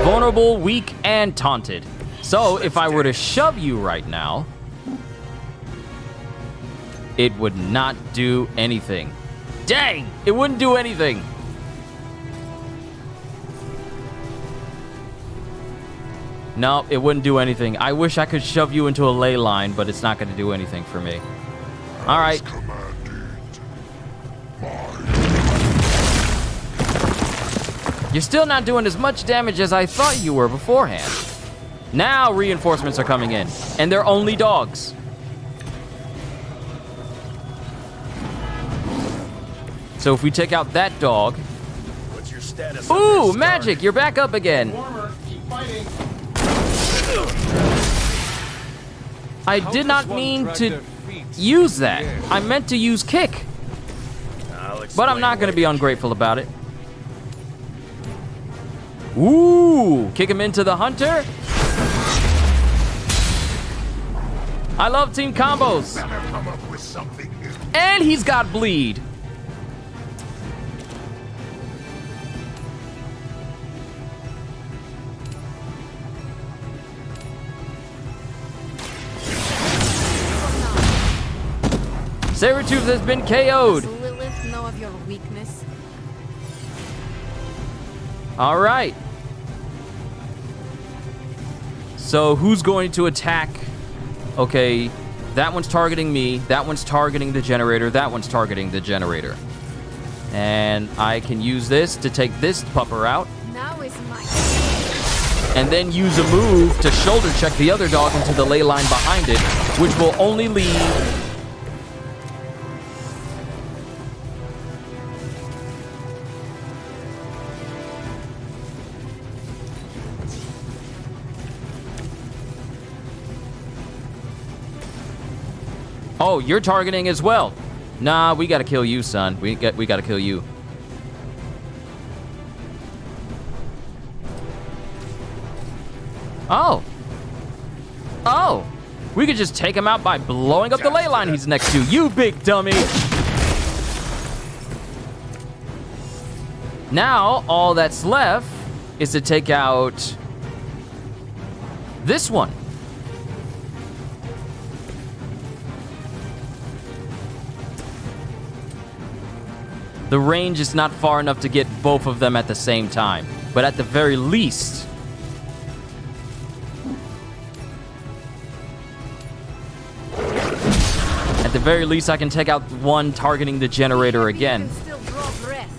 Vulnerable, weak, and taunted. So if I were to shove you right now, it would not do anything. Dang! It wouldn't do anything. No, it wouldn't do anything. I wish I could shove you into a ley line, but it's not going to do anything for me. All right. You're still not doing as much damage as I thought you were beforehand. Now reinforcements are coming in, and they're only dogs. So if we take out that dog... What's your status? Ooh, magic! You're back up again. Keep fighting. I did not mean to use that. I meant to use kick. But I'm not going to be ungrateful about it. Ooh, kick him into the hunter. I love team combos. And he's got bleed. Sabretooth has been KO'd. Does Lilith know of your weakness? All right. So who's going to attack? Okay, that one's targeting me. That one's targeting the generator. That one's targeting the generator. And I can use this to take this pupper out. Now is my... And then use a move to shoulder check the other dog into the ley line behind it, which will only leave... Oh, you're targeting as well. Nah, we gotta kill you, son. We gotta kill you. Oh. Oh. We could just take him out by blowing up the ley line he's next to. You big dummy. Now, all that's left is to take out this one. The range is not far enough to get both of them at the same time. But at the very least... At the very least, I can take out one targeting the generator again. Still draw breath.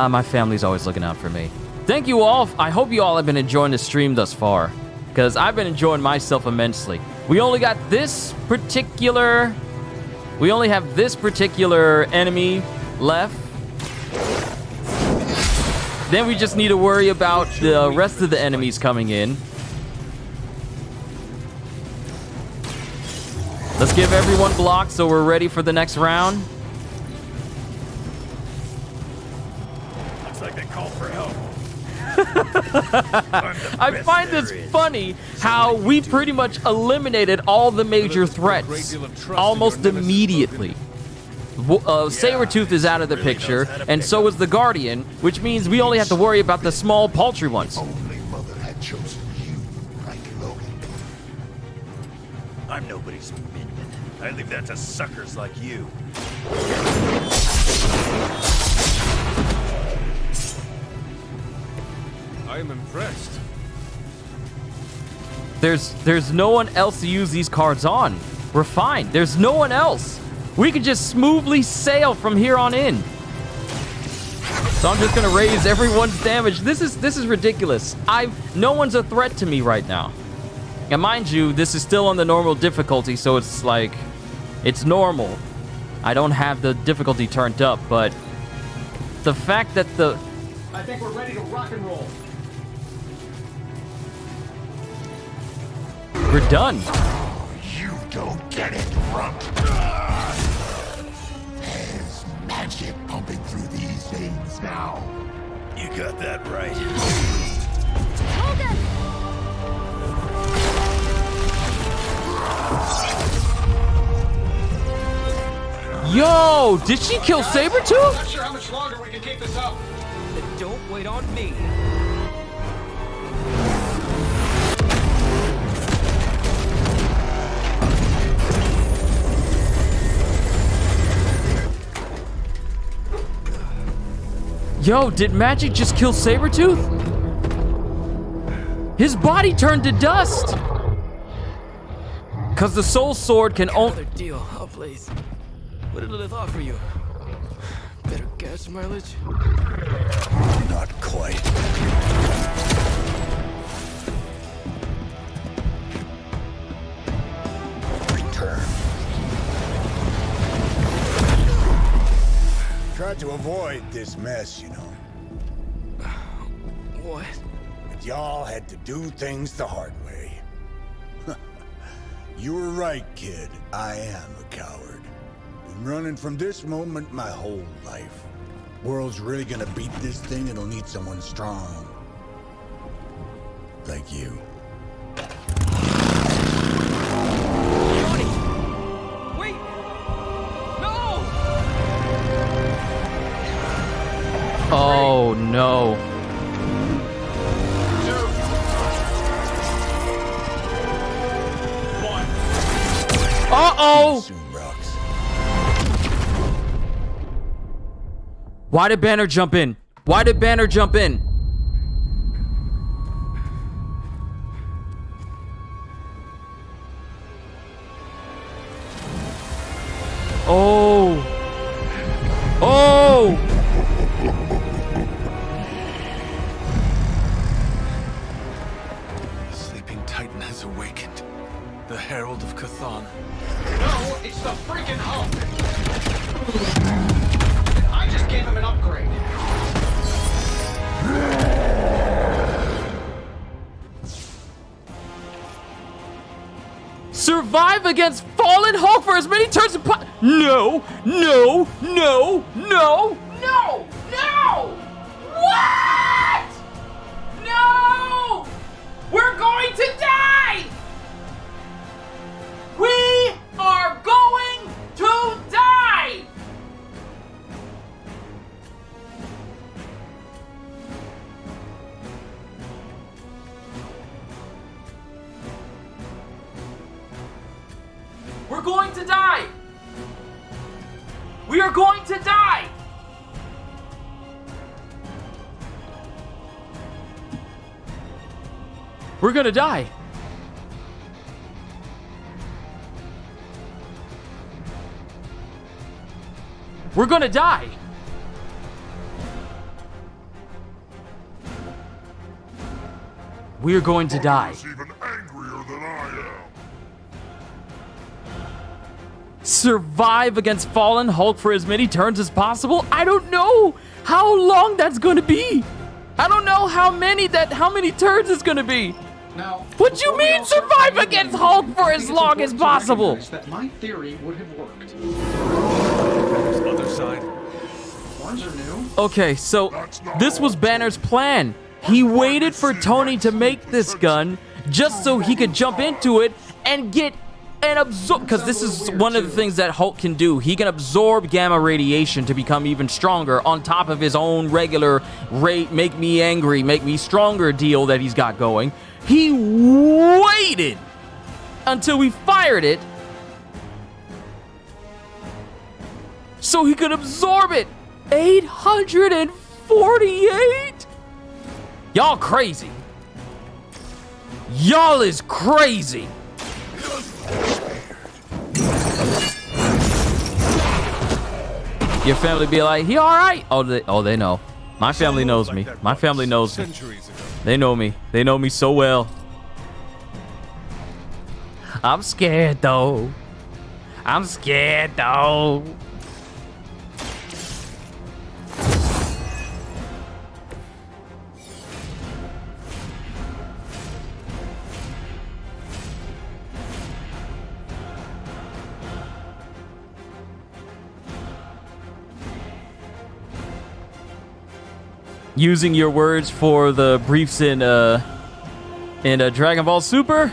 My family's always looking out for me. Thank you all. I hope you all have been enjoying the stream thus far, because I've been enjoying myself immensely. We only got this particular... We only have this particular enemy left. Then we just need to worry about the rest of the enemies coming in. Let's give everyone blocks so we're ready for the next round. I find this funny how we pretty much eliminated all the major threats almost immediately. Sabretooth is out of the picture, and so is the Guardian, which means we only have to worry about the small, paltry ones. Only Mother had chosen you, right, Logan? I'm nobody's minion. I leave that to suckers like you. I am impressed. There's no one else to use these cards on. We're fine. There's no one else. We could just smoothly sail from here on in. So I'm just gonna raise everyone's damage. This is ridiculous. No one's a threat to me right now. And mind you, this is still on the normal difficulty, so it's like, it's normal. I don't have the difficulty turned up, but the fact that the... I think we're ready to rock and roll. We're done. You don't get it, Rump. There's magic pumping through these veins now. You got that right. Yo, did she kill Sabretooth? Not sure how much longer we can keep this up. Then don't wait on me. Yo, did magic just kill Sabretooth? His body turned to dust! Cause the soul sword can only... Another deal, oh please. What did Lilith offer you? Better gas mileage? Not quite. Return. Tried to avoid this mess, you know. What? But y'all had to do things the hard way. You were right, kid. I am a coward. Been running from this moment my whole life. World's really gonna beat this thing, it'll need someone strong. Like you. Johnny! Wait! No! Oh no. Uh-oh! Why did Banner jump in? Why did Banner jump in? Oh! Oh! The sleeping Titan has awakened. The Herald of Cthon. No, it's the freaking Hulk! I just gave him an upgrade. Survive against fallen Hulk for as many turns as No! No! No! No! No! No! What? No! We're going to die! We are going to die! We're going to die! We are going to die! We're gonna die. We're gonna die. We're going to die. Even angrier than I am. Survive against fallen Hulk for as many turns as possible? I don't know how long that's gonna be. I don't know how many turns it's gonna be. Now, what you mean survive against Hulk for as long as possible? That my theory would have worked. Other side. Ones are new. Okay, so this was Banner's plan. He waited for Tony to make this gun just so he could jump into it and get and absorb, because this is one of the things that Hulk can do. He can absorb gamma radiation to become even stronger on top of his own regular make me angry, make me stronger deal that he's got going. He waited until we fired it so he could absorb it. 848? Y'all crazy. Y'all is crazy. Your family be like, he all right? Oh, they know. My family knows me. My family knows me. They know me. They know me so well. I'm scared though. I'm scared though. Using your words for the briefs in Dragon Ball Super?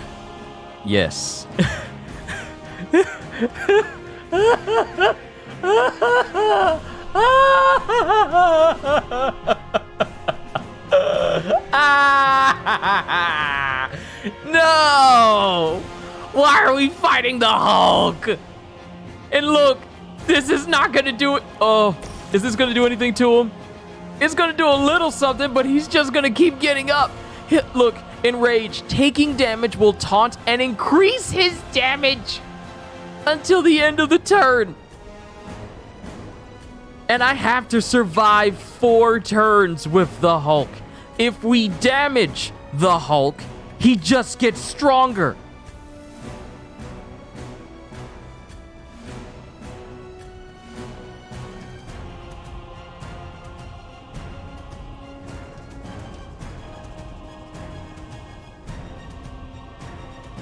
Yes. No! Why are we fighting the Hulk? And look, this is not gonna do it. Oh, is this gonna do anything to him? It's gonna do a little something, but he's just gonna keep getting up. Look, enraged, taking damage will taunt and increase his damage until the end of the turn. And I have to survive 4 turns with the Hulk. If we damage the Hulk, he just gets stronger.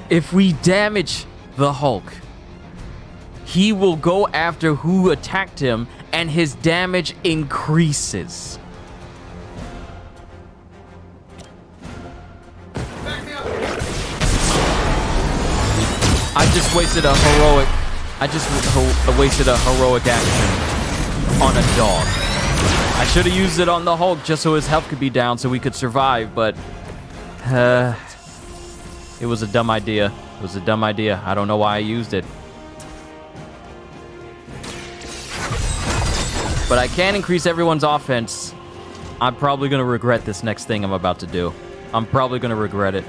If we damage the Hulk, he will go after who attacked him, and his damage increases. I just wasted a heroic. I just wasted a heroic action on a dog. I should have used it on the Hulk just so his health could be down so we could survive, but it was a dumb idea. It was a dumb idea. I don't know why I used it. But I can increase everyone's offense. I'm probably going to regret this next thing I'm about to do. I'm probably going to regret it.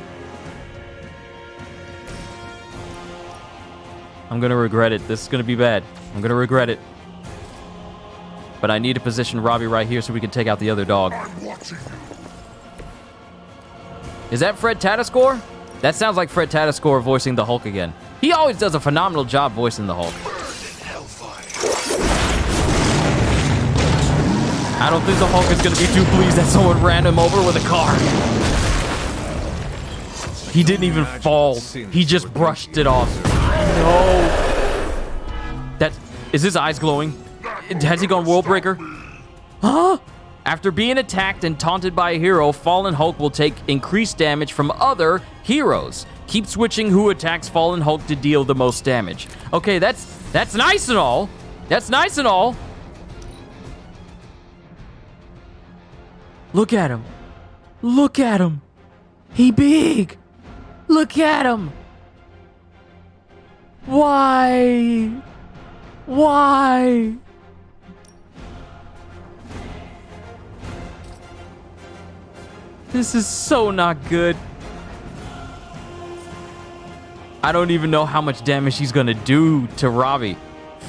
I'm going to regret it. This is going to be bad. I'm going to regret it. But I need to position Robbie right here so we can take out the other dog. Is that Fred Tatascore? That sounds like Fred Tatascore voicing the Hulk again. He always does a phenomenal job voicing the Hulk. I don't think the Hulk is going to be too pleased that someone ran him over with a car. He didn't even fall. He just brushed it off. No. Is his eyes glowing? Has he gone World Breaker? Huh? After being attacked and taunted by a hero, Fallen Hulk will take increased damage from other heroes. Keep switching who attacks Fallen Hulk to deal the most damage. Okay, that's nice and all. That's nice and all. Look at him. Look at him. He big. Look at him. Why? Why? This is so not good. I don't even know how much damage he's gonna do to Robbie.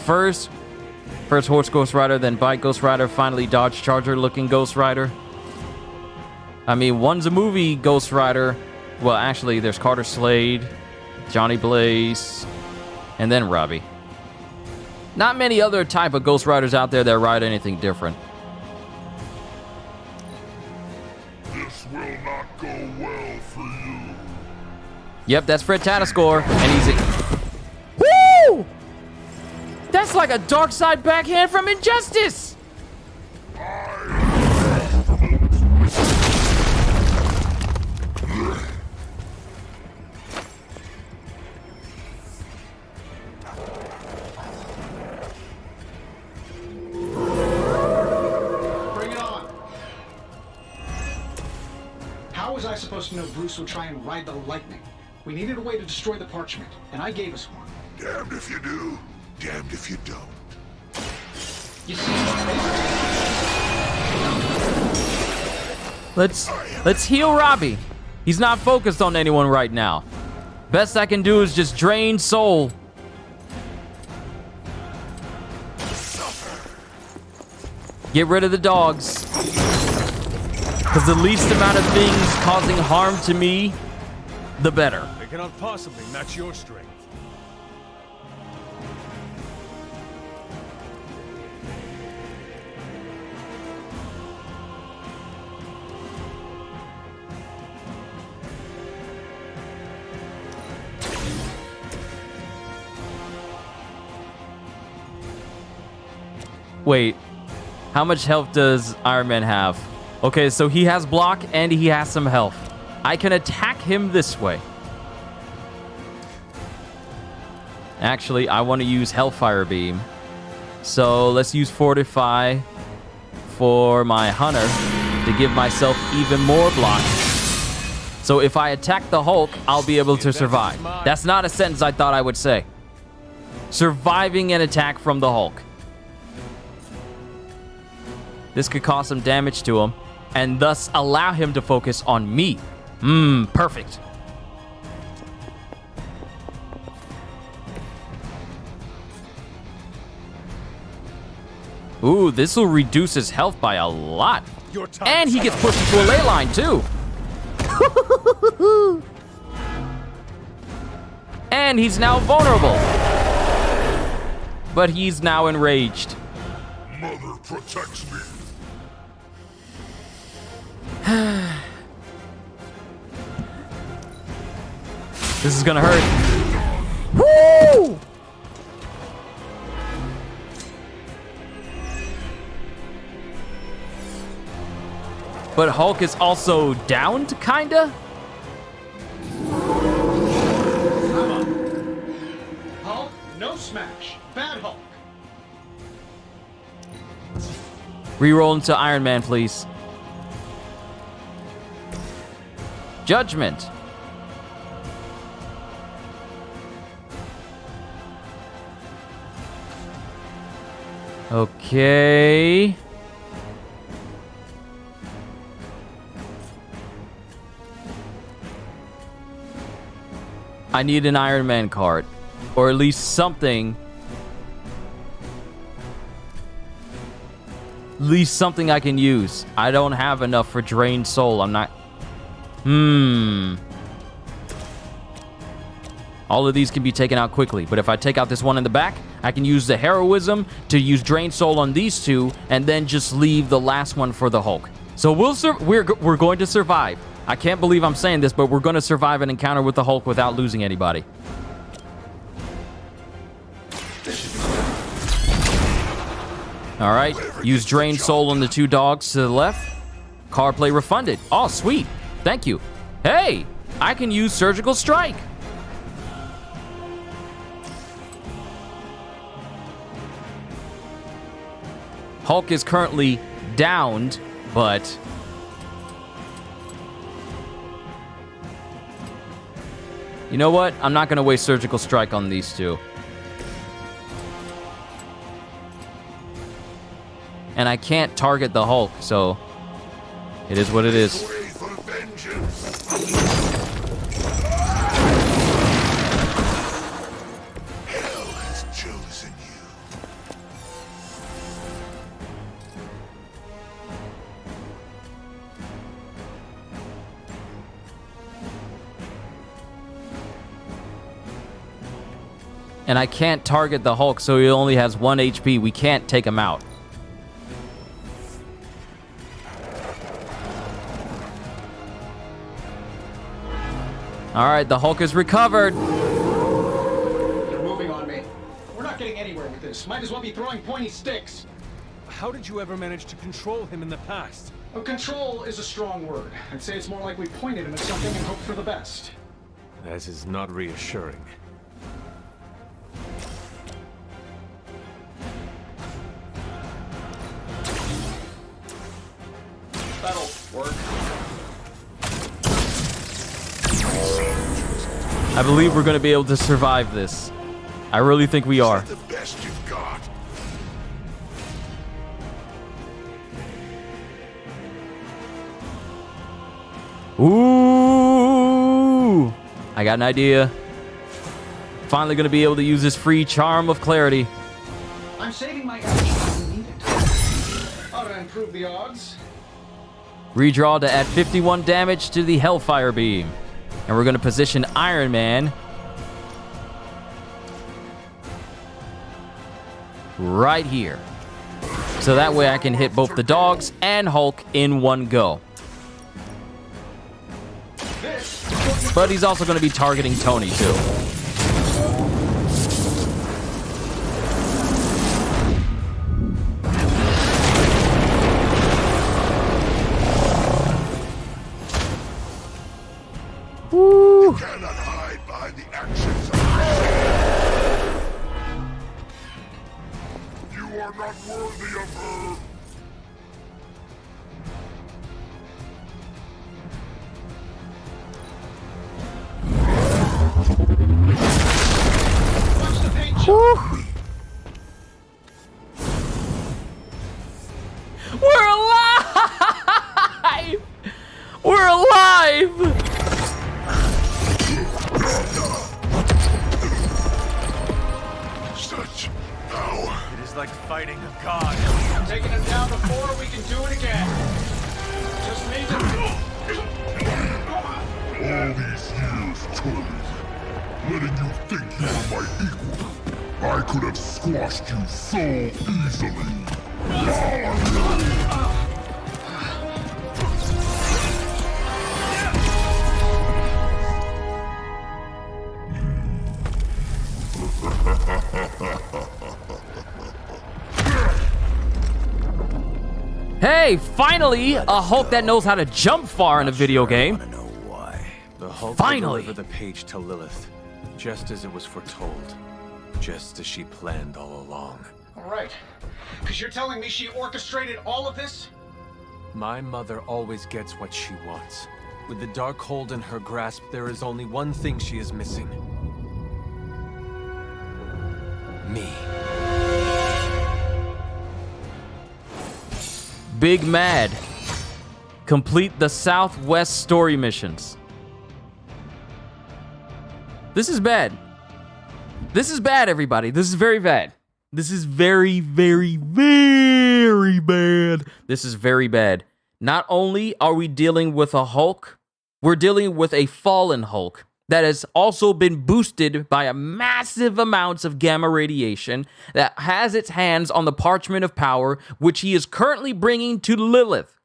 First Horse Ghost Rider, then Bike Ghost Rider, finally Dodge Charger looking Ghost Rider. I mean, one's a movie Ghost Rider. Well, actually, there's Carter Slade, Johnny Blaze, and then Robbie. Not many other type of Ghost Riders out there that ride anything different. This will not go well for you. Yep, that's Fred Tatascore, and he's... Woo! That's like a dark side backhand from Injustice! How was I supposed to know Bruce would try and ride the lightning? We needed a way to destroy the parchment, and I gave us one. Damned if you do, damned if you don't. You see, Let's heal Robbie. He's not focused on anyone right now. Best I can do is just drain soul. Get rid of the dogs. Because the least amount of things causing harm to me, the better. They cannot possibly match your strength. Wait, how much health does Iron Man have? Okay, so he has block and he has some health. I can attack him this way. Actually, I want to use Hellfire Beam. So let's use Fortify for my Hunter to give myself even more block. So if I attack the Hulk, I'll be able to survive. That's not a sentence I thought I would say. Surviving an attack from the Hulk. This could cause some damage to him, and thus allow him to focus on me. Perfect. Ooh, this will reduce his health by a lot. And he gets pushed into a ley line, too. And he's now vulnerable. But he's now enraged. Mother protects me. This is gonna hurt. Woo! But Hulk is also downed, kinda? Hulk, no smash. Bad Hulk. Reroll into Iron Man, please. Judgment. Okay. I need an Iron Man card. Or at least something. At least something I can use. I don't have enough for Drained Soul. I'm not... All of these can be taken out quickly. But if I take out this one in the back, I can use the Heroism to use Drained Soul on these two, and then just leave the last one for the Hulk. So we're going to survive. I can't believe I'm saying this, but we're going to survive an encounter with the Hulk without losing anybody. All right. Use Drained Soul on the two dogs to the left. Card play refunded. Oh, sweet. Thank you. Hey, I can use Surgical Strike. Hulk is currently downed, but... You know what? I'm not going to waste Surgical Strike on these two. And I can't target the Hulk, so... It is what it is. And I can't target the Hulk, so he only has 1 HP. We can't take him out. All right, the Hulk is recovered. They're moving on me. We're not getting anywhere with this. Might as well be throwing pointy sticks. How did you ever manage to control him in the past? Well, control is a strong word. I'd say it's more like we pointed him at something and hoped for the best. That is not reassuring. That'll work. I believe we're going to be able to survive this. I really think we are. The best you've got. Ooh! I got an idea. Finally going to be able to use this free Charm of Clarity. I'm saving my action when we need it. Ought to improve the odds. Redraw to add 51 damage to the Hellfire Beam. And we're going to position Iron Man right here. So that way I can hit both the dogs and Hulk in one go. But he's also going to be targeting Tony too. Woo. You cannot hide behind the actions of you are not worthy of her. We're alive! We're alive! Such power. It is like fighting a god. I'm taking him down before we can do it again. Just need to... All these years, Tony, letting you think you were my equal. I could have squashed you so easily. Hey, finally, a Hulk that knows how to jump far in a video game. The Hulk Finally. delivered the page to Lilith, just as it was foretold, just as she planned all along. All right. Because you're telling me she orchestrated all of this? My mother always gets what she wants. With the Darkhold in her grasp, there is only one thing she is missing. Me. Big Mad. Complete the Southwest story missions. This is bad. This is bad, everybody. This is very bad. This is very, very, very bad. This is very bad. Not only are we dealing with a Hulk, we're dealing with a fallen Hulk that has also been boosted by a massive amounts of gamma radiation that has its hands on the parchment of power, which he is currently bringing to Lilith.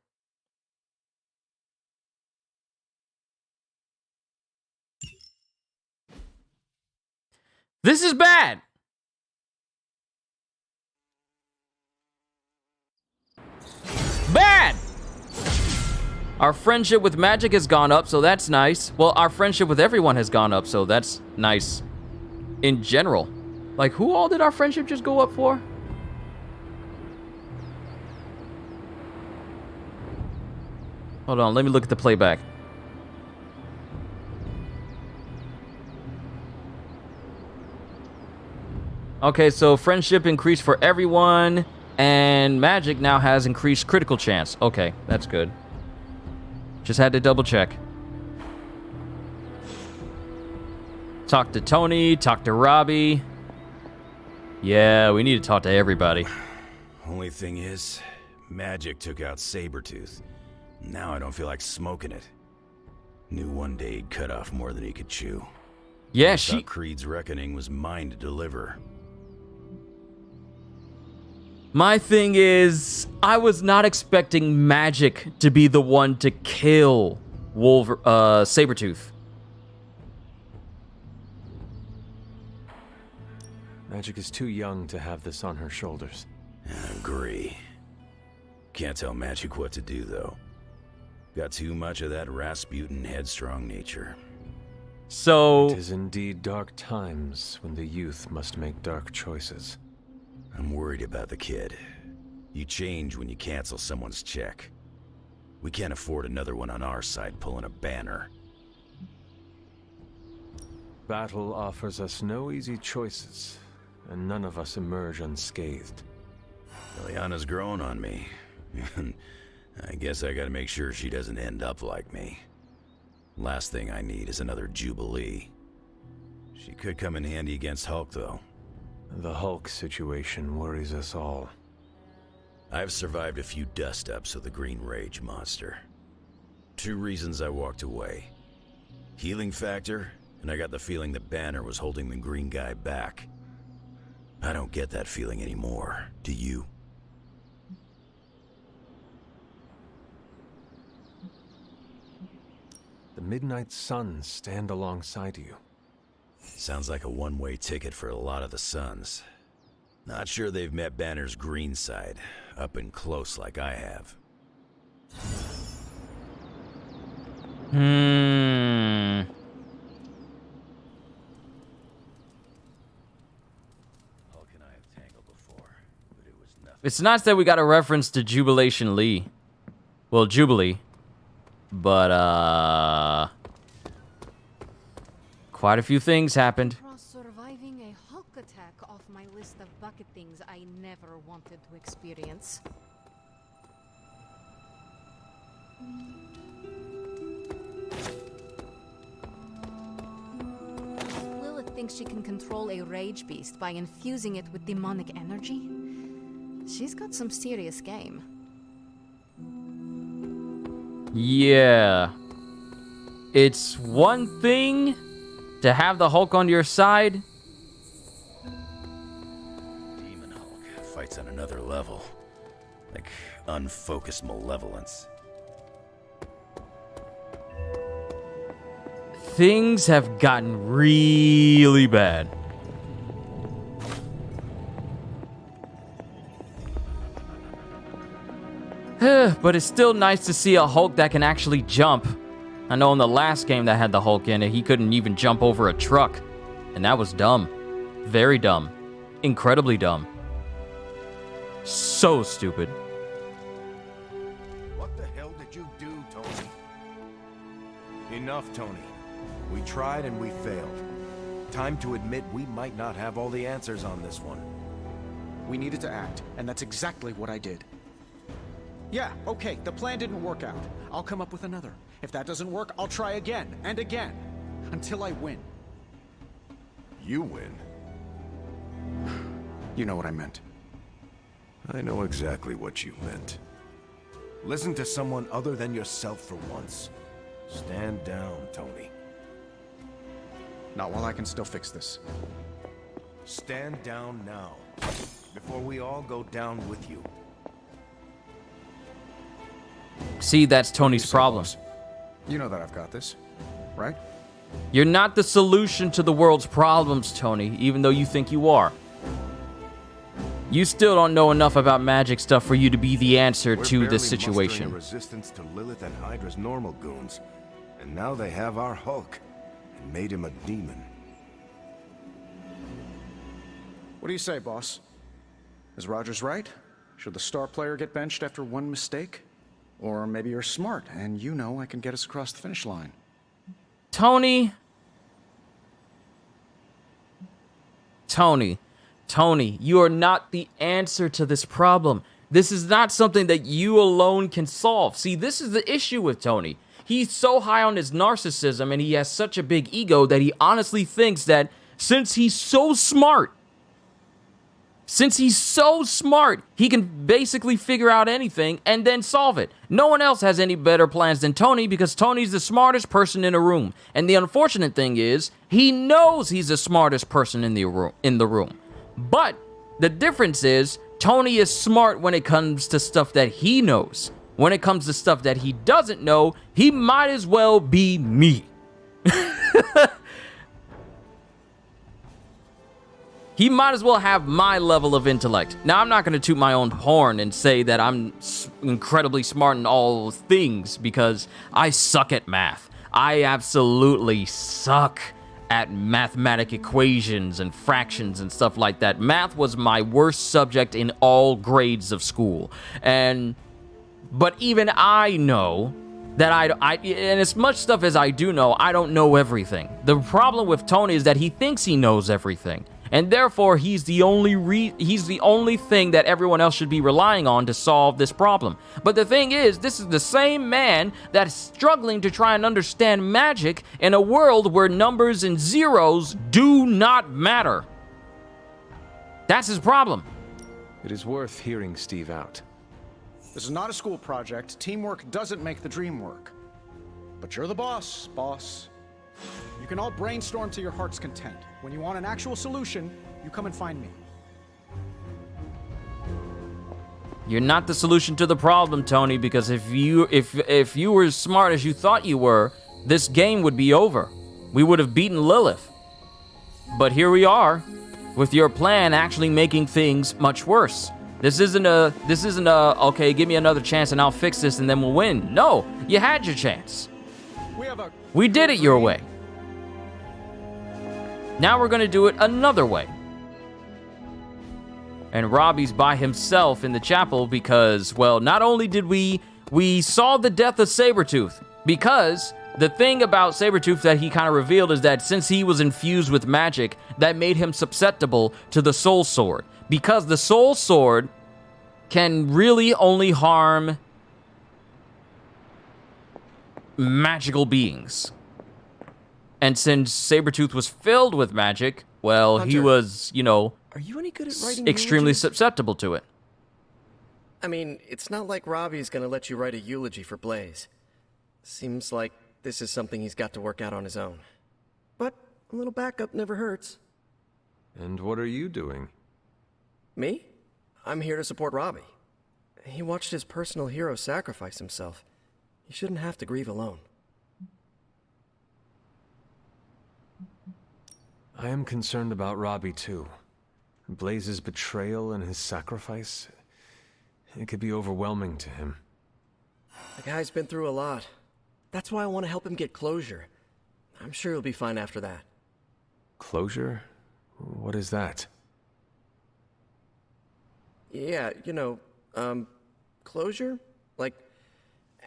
This is bad. Bad! Our friendship with magic has gone up, so that's nice. Well, our friendship with everyone has gone up, so that's nice. In general. Like, who all did our friendship just go up for? Hold on, let me look at the playback. Okay, so friendship increased for everyone, and magic now has increased critical chance. Okay, that's good. Just had to double check. Talk to Tony, talk to Robbie. Yeah, we need to talk to everybody. Only thing is, magic took out Sabretooth. Now I don't feel like smoking it. Knew one day he'd cut off more than he could chew. Yeah, thought Creed's reckoning was mine to deliver. My thing is, I was not expecting magic to be the one to kill Sabretooth. Magic is too young to have this on her shoulders. I agree. Can't tell Magic what to do, though. Got too much of that Rasputin headstrong nature. So... It is indeed dark times when the youth must make dark choices. I'm worried about the kid. You change when you cancel someone's check. We can't afford another one on our side pulling a Banner. Battle offers us no easy choices, and none of us emerge unscathed. Liliana's growing on me. I guess I gotta make sure she doesn't end up like me. Last thing I need is another Jubilee. She could come in handy against Hulk, though. The Hulk situation worries us all. I've survived a few dust-ups with the Green Rage monster. 2 reasons I walked away. Healing factor, and I got the feeling that Banner was holding the green guy back. I don't get that feeling anymore, do you? The Midnight Suns stand alongside you. Sounds like a one-way ticket for a lot of the Suns. Not sure they've met Banner's green side, up and close like I have. It's nice that we got a reference to Jubilation Lee. Well, Jubilee. But, quite a few things happened. Surviving a Hulk attack off my list of bucket things I never wanted to experience. Lilith thinks she can control a rage beast by infusing it with demonic energy. She's got some serious game. Yeah. It's one thing to have the Hulk on your side. Demon Hulk fights on another level. Like unfocused malevolence. Things have gotten really bad. But it's still nice to see a Hulk that can actually jump. I know in the last game that had the Hulk in it, he couldn't even jump over a truck. And that was dumb. Very dumb. Incredibly dumb. So stupid. What the hell did you do, Tony? Enough, Tony. We tried and we failed. Time to admit we might not have all the answers on this one. We needed to act, and that's exactly what I did. Yeah, okay, the plan didn't work out. I'll come up with another. If that doesn't work, I'll try again and again, until I win. You win? You know what I meant. I know exactly what you meant. Listen to someone other than yourself for once. Stand down, Tony. Not while I can still fix this. Stand down now, before we all go down with you. See, that's Tony's problem. You know that I've got this, right? You're not the solution to the world's problems, Tony, even though you think you are. You still don't know enough about magic stuff for you to be the answer to this situation. We're barely mustering a resistance to Lilith and Hydra's normal goons, and now they have our Hulk and made him a demon. What do you say, boss? Is Rogers right? Should the star player get benched after one mistake? Or maybe you're smart, and you know I can get us across the finish line. Tony, you are not the answer to this problem. This is not something that you alone can solve. See, this is the issue with Tony. He's so high on his narcissism and he has such a big ego that he honestly thinks that since he's so smart, he can basically figure out anything and then solve it. No one else has any better plans than Tony because Tony's the smartest person in a room. And the unfortunate thing is, he knows he's the smartest person in the room. But the difference is, Tony is smart when it comes to stuff that he knows. When it comes to stuff that he doesn't know, he might as well be me. He might as well have my level of intellect. Now, I'm not going to toot my own horn and say that I'm incredibly smart in all things because I suck at math. I absolutely suck at mathematic equations and fractions and stuff like that. Math was my worst subject in all grades of school. But even I know that and as much stuff as I do know, I don't know everything. The problem with Tony is that he thinks he knows everything. And therefore, he's the only thing that everyone else should be relying on to solve this problem. But the thing is, this is the same man that's struggling to try and understand magic in a world where numbers and zeros do not matter. That's his problem. It is worth hearing Steve out. This is not a school project. Teamwork doesn't make the dream work. But you're the boss. You can all brainstorm to your heart's content. When you want an actual solution, you come and find me. You're not the solution to the problem, Tony, because if you were as smart as you thought you were, this game would be over. We would have beaten Lilith. But here we are, with your plan actually making things much worse. This isn't a, okay, give me another chance and I'll fix this and then we'll win. No, you had your chance. We did it your way. Now we're going to do it another way. And Robbie's by himself in the chapel because, well, not only did we saw the death of Sabretooth, because the thing about Sabretooth that he kind of revealed is that since he was infused with magic, that made him susceptible to the Soul Sword. Because the Soul Sword can really only harm magical beings. And since Sabretooth was filled with magic, well, Hunter, he was, are you any good at writing extremely eulogies? susceptible to it. I mean, it's not like Robbie's gonna let you write a eulogy for Blaze. Seems like this is something he's got to work out on his own. But a little backup never hurts. And what are you doing? Me? I'm here to support Robbie. He watched his personal hero sacrifice himself. He shouldn't have to grieve alone. I am concerned about Robbie too. Blaze's betrayal and his sacrifice, it could be overwhelming to him. The guy's been through a lot. That's why I want to help him get closure. I'm sure he'll be fine after that. Closure? What is that? Yeah, closure? Like,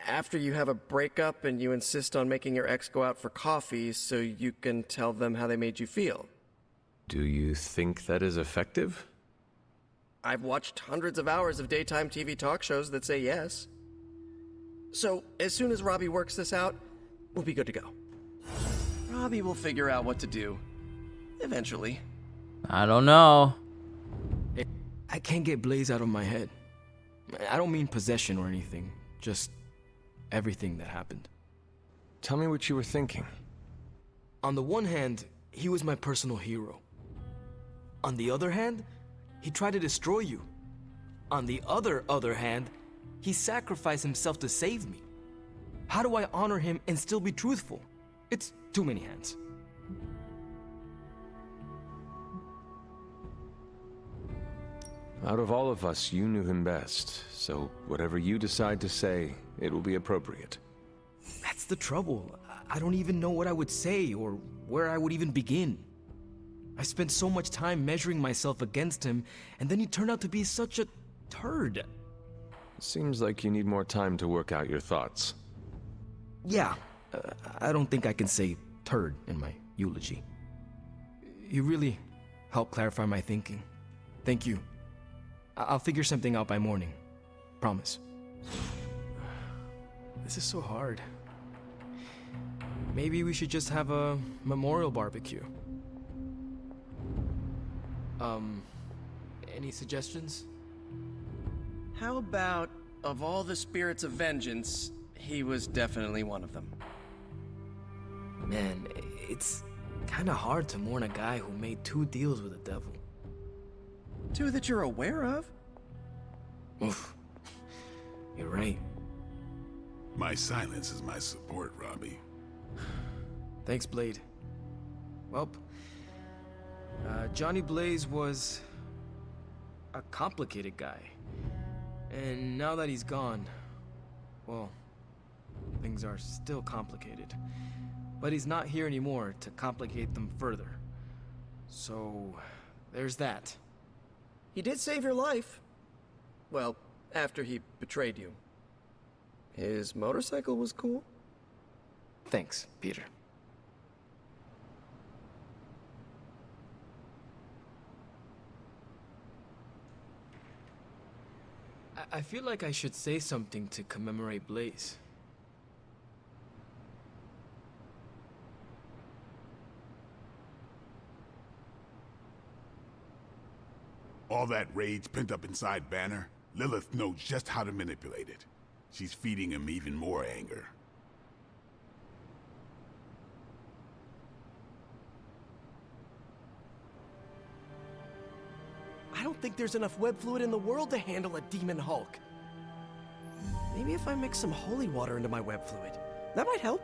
after you have a breakup and you insist on making your ex go out for coffee so you can tell them how they made you feel. Do you think that is effective? I've watched hundreds of hours of daytime TV talk shows that say yes. So, as soon as Robbie works this out, we'll be good to go. Robbie will figure out what to do. Eventually. I don't know. I can't get Blaze out of my head. I don't mean possession or anything, just everything that happened. Tell me what you were thinking. On the one hand, he was my personal hero. On the other hand, he tried to destroy you. On the other hand, he sacrificed himself to save me. How do I honor him and still be truthful? It's too many hands. Out of all of us, you knew him best, so whatever you decide to say, it will be appropriate. That's the trouble. I don't even know what I would say or where I would even begin. I spent so much time measuring myself against him, and then he turned out to be such a turd. Seems like you need more time to work out your thoughts. Yeah, I don't think I can say turd in my eulogy. You really helped clarify my thinking. Thank you. I'll figure something out by morning. Promise. This is so hard. Maybe we should just have a memorial barbecue. Any suggestions? How about, of all the spirits of vengeance, he was definitely one of them. Man, it's kinda hard to mourn a guy who made 2 deals with the devil. 2 that you're aware of? Oof. You're right. My silence is my support, Robbie. Thanks, Blade. Well, Johnny Blaze was a complicated guy. And now that he's gone, well, things are still complicated. But he's not here anymore to complicate them further. So, there's that. He did save your life. Well, after he betrayed you. His motorcycle was cool. Thanks, Peter. I feel like I should say something to commemorate Blaze. All that rage pent up inside Banner, Lilith knows just how to manipulate it. She's feeding him even more anger. I don't think there's enough web fluid in the world to handle a demon Hulk. Maybe if I mix some holy water into my web fluid, that might help.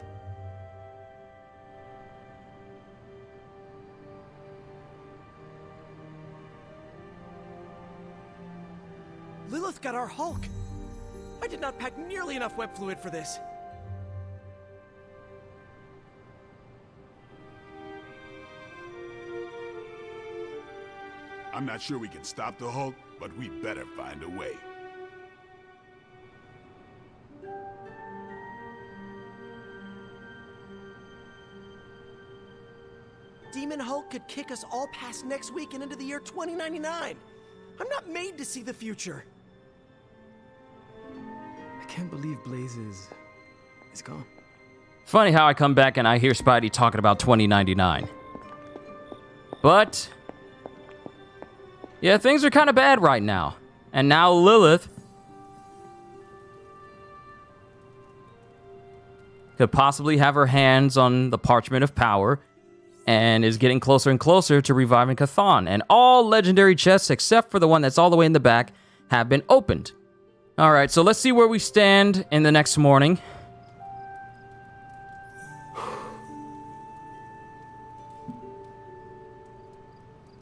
Lilith got our Hulk. I did not pack nearly enough web fluid for this. I'm not sure we can stop the Hulk, but we better find a way. Demon Hulk could kick us all past next week and into the year 2099. I'm not made to see the future. I can't believe Blaze is gone. Funny how I come back and I hear Spidey talking about 2099. But yeah, things are kind of bad right now. And now Lilith could possibly have her hands on the Parchment of Power and is getting closer and closer to reviving Chthon. And all legendary chests, except for the one that's all the way in the back, have been opened. All right, so let's see where we stand in the next morning.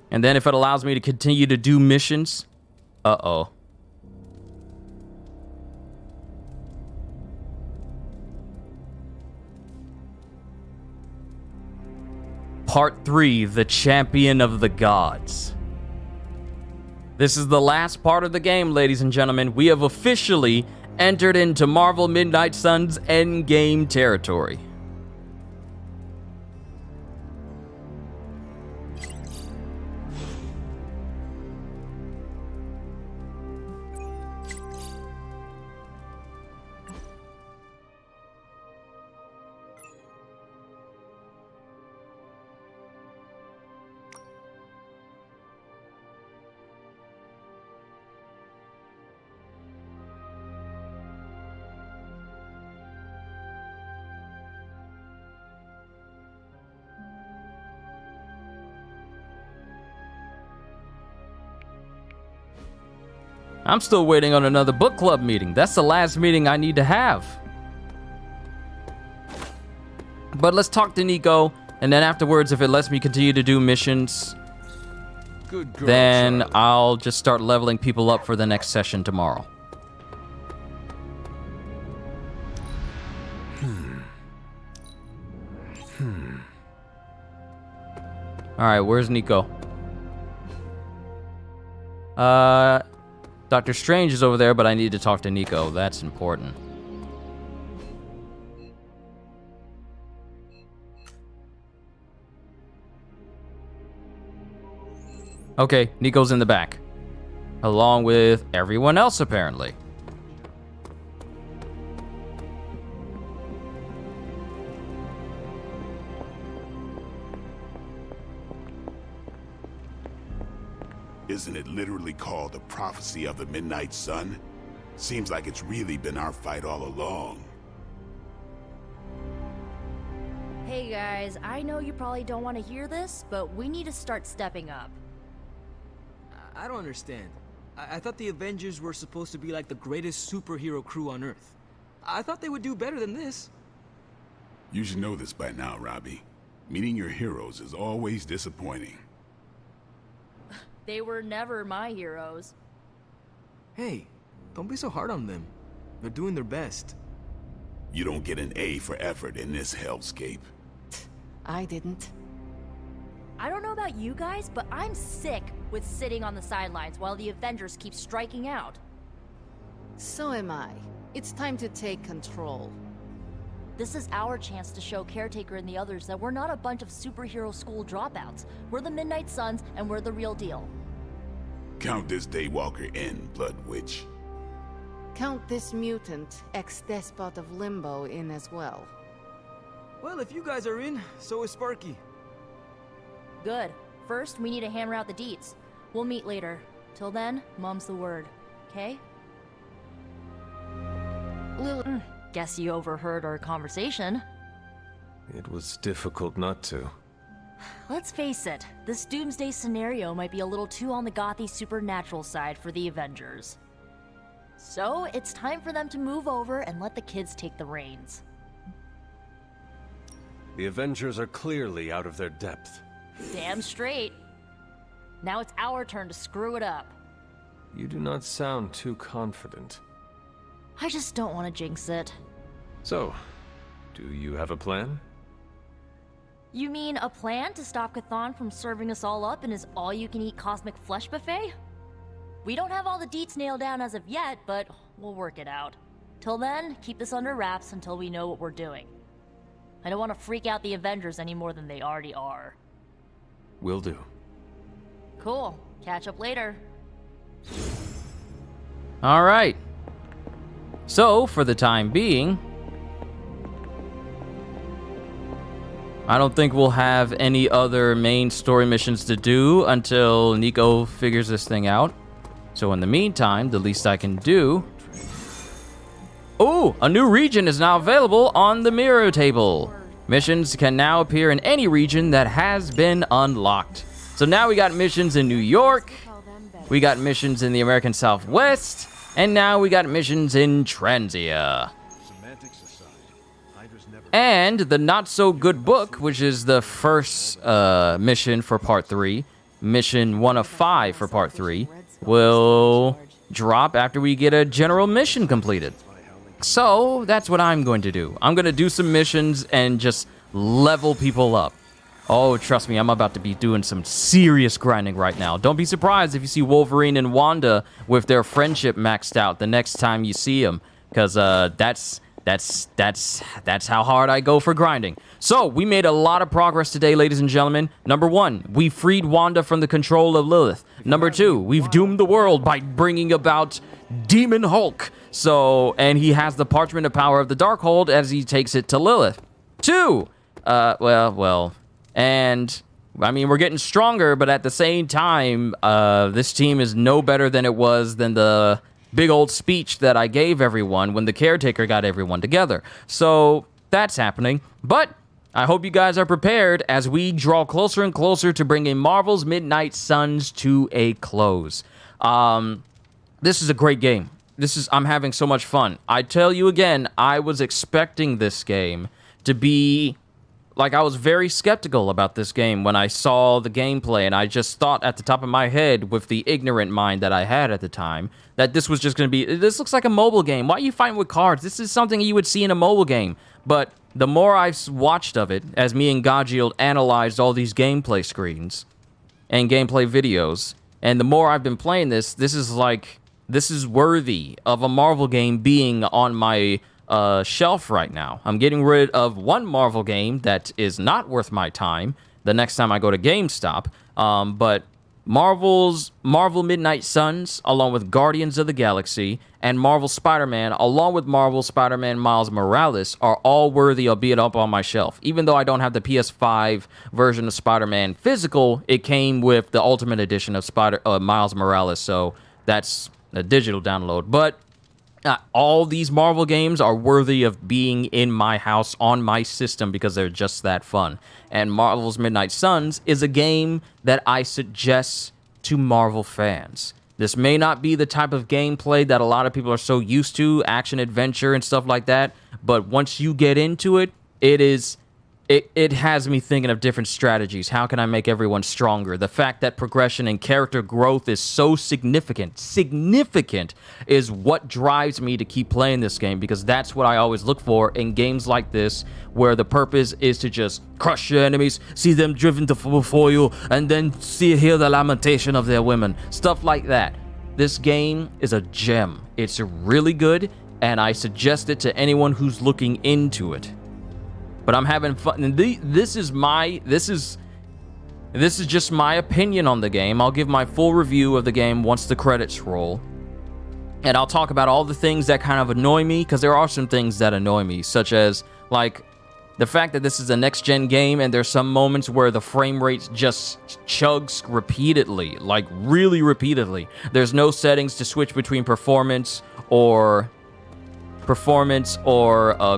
And then if it allows me to continue to do missions. Uh-oh. Part 3, The Champion of the Gods. This is the last part of the game, ladies and gentlemen. We have officially entered into Marvel Midnight Suns endgame territory. I'm still waiting on another book club meeting. That's the last meeting I need to have. But let's talk to Nico, and then afterwards, if it lets me continue to do missions, Good girl, then Charlie. I'll just start leveling people up for the next session tomorrow. All right, where's Nico? Doctor Strange is over there, but I need to talk to Nico. That's important. Okay, Nico's in the back. Along with everyone else, apparently. Isn't it literally called the prophecy of the Midnight Sun? Seems like it's really been our fight all along. Hey guys, I know you probably don't want to hear this, but we need to start stepping up. I don't understand. I thought the Avengers were supposed to be like the greatest superhero crew on Earth. I thought they would do better than this. You should know this by now, Robbie. Meeting your heroes is always disappointing. They were never my heroes. Hey, don't be so hard on them. They're doing their best. You don't get an A for effort in this hellscape. I didn't. I don't know about you guys, but I'm sick with sitting on the sidelines while the Avengers keep striking out. So am I. It's time to take control. This is our chance to show Caretaker and the others that we're not a bunch of superhero school dropouts. We're the Midnight Suns, and we're the real deal. Count this Daywalker in, Blood Witch. Count this mutant, ex-despot of Limbo, in as well. Well, if you guys are in, so is Sparky. Good. First, we need to hammer out the deets. We'll meet later. Till then, mum's the word. Okay? Guess you overheard our conversation. It was difficult not to. Let's face it, this doomsday scenario might be a little too on the gothy supernatural side for the Avengers. So, it's time for them to move over and let the kids take the reins. The Avengers are clearly out of their depth. Damn straight. Now it's our turn to screw it up. You do not sound too confident. I just don't want to jinx it. So, do you have a plan? You mean a plan to stop Chthon from serving us all up in his all-you-can-eat cosmic flesh buffet? We don't have all the deets nailed down as of yet, but we'll work it out. Till then, keep this under wraps until we know what we're doing. I don't want to freak out the Avengers any more than they already are. Will do. Cool. Catch up later. All right. So, for the time being, I don't think we'll have any other main story missions to do until Nico figures this thing out. So in the meantime, the least I can do... Oh, a new region is now available on the mirror table. Missions can now appear in any region that has been unlocked. So now we got missions in New York, we got missions in the American Southwest, and now we got missions in Transia. And the not-so-good book, which is the first mission for Part 3, Mission 1 of 5 for Part 3, will drop after we get a general mission completed. So, that's what I'm going to do. I'm going to do some missions and just level people up. Oh, trust me, I'm about to be doing some serious grinding right now. Don't be surprised if you see Wolverine and Wanda with their friendship maxed out the next time you see them, because that's how hard I go for grinding. So, we made a lot of progress today, ladies and gentlemen. Number 1, we freed Wanda from the control of Lilith. Number 2, we've doomed the world by bringing about Demon Hulk. So, and he has the Parchment of Power of the Darkhold as he takes it to Lilith. 2, and, I mean, we're getting stronger, but at the same time, this team is no better than it was than the big old speech that I gave everyone when the caretaker got everyone together. So, that's happening. But I hope you guys are prepared as we draw closer and closer to bringing Marvel's Midnight Suns to a close. This is a great game. I'm having so much fun. I tell you again, I was expecting this game to be... Like, I was very skeptical about this game when I saw the gameplay, and I just thought at the top of my head, with the ignorant mind that I had at the time, that this was just going to be, this looks like a mobile game. Why are you fighting with cards? This is something you would see in a mobile game. But the more I've watched of it, as me and Gajiel analyzed all these gameplay screens and gameplay videos, and the more I've been playing this is worthy of a Marvel game being on my... shelf right now. I'm getting rid of one Marvel game that is not worth my time the next time I go to GameStop. But Marvel Midnight Suns, along with Guardians of the Galaxy, and Marvel Spider-Man, along with Marvel Spider-Man Miles Morales, are all worthy of being up on my shelf. Even though I don't have the PS5 version of Spider-Man physical, it came with the Ultimate Edition of Miles Morales, so that's a digital download. But all these Marvel games are worthy of being in my house on my system because they're just that fun. And Marvel's Midnight Suns is a game that I suggest to Marvel fans. This may not be the type of gameplay that a lot of people are so used to, action adventure and stuff like that, but once you get into it, it has me thinking of different strategies. How can I make everyone stronger? The fact that progression and character growth is so significant is what drives me to keep playing this game, because that's what I always look for in games like this, where the purpose is to just crush your enemies, see them driven before you, and then hear the lamentation of their women. Stuff like that. This game is a gem. It's really good, and I suggest it to anyone who's looking into it. But I'm having fun, and this is just my opinion on the game. I'll give my full review of the game once the credits roll. And I'll talk about all the things that kind of annoy me, because there are some things that annoy me, such as, like, the fact that this is a next-gen game, and there's some moments where the frame rate just chugs repeatedly, like, really repeatedly. There's no settings to switch between performance or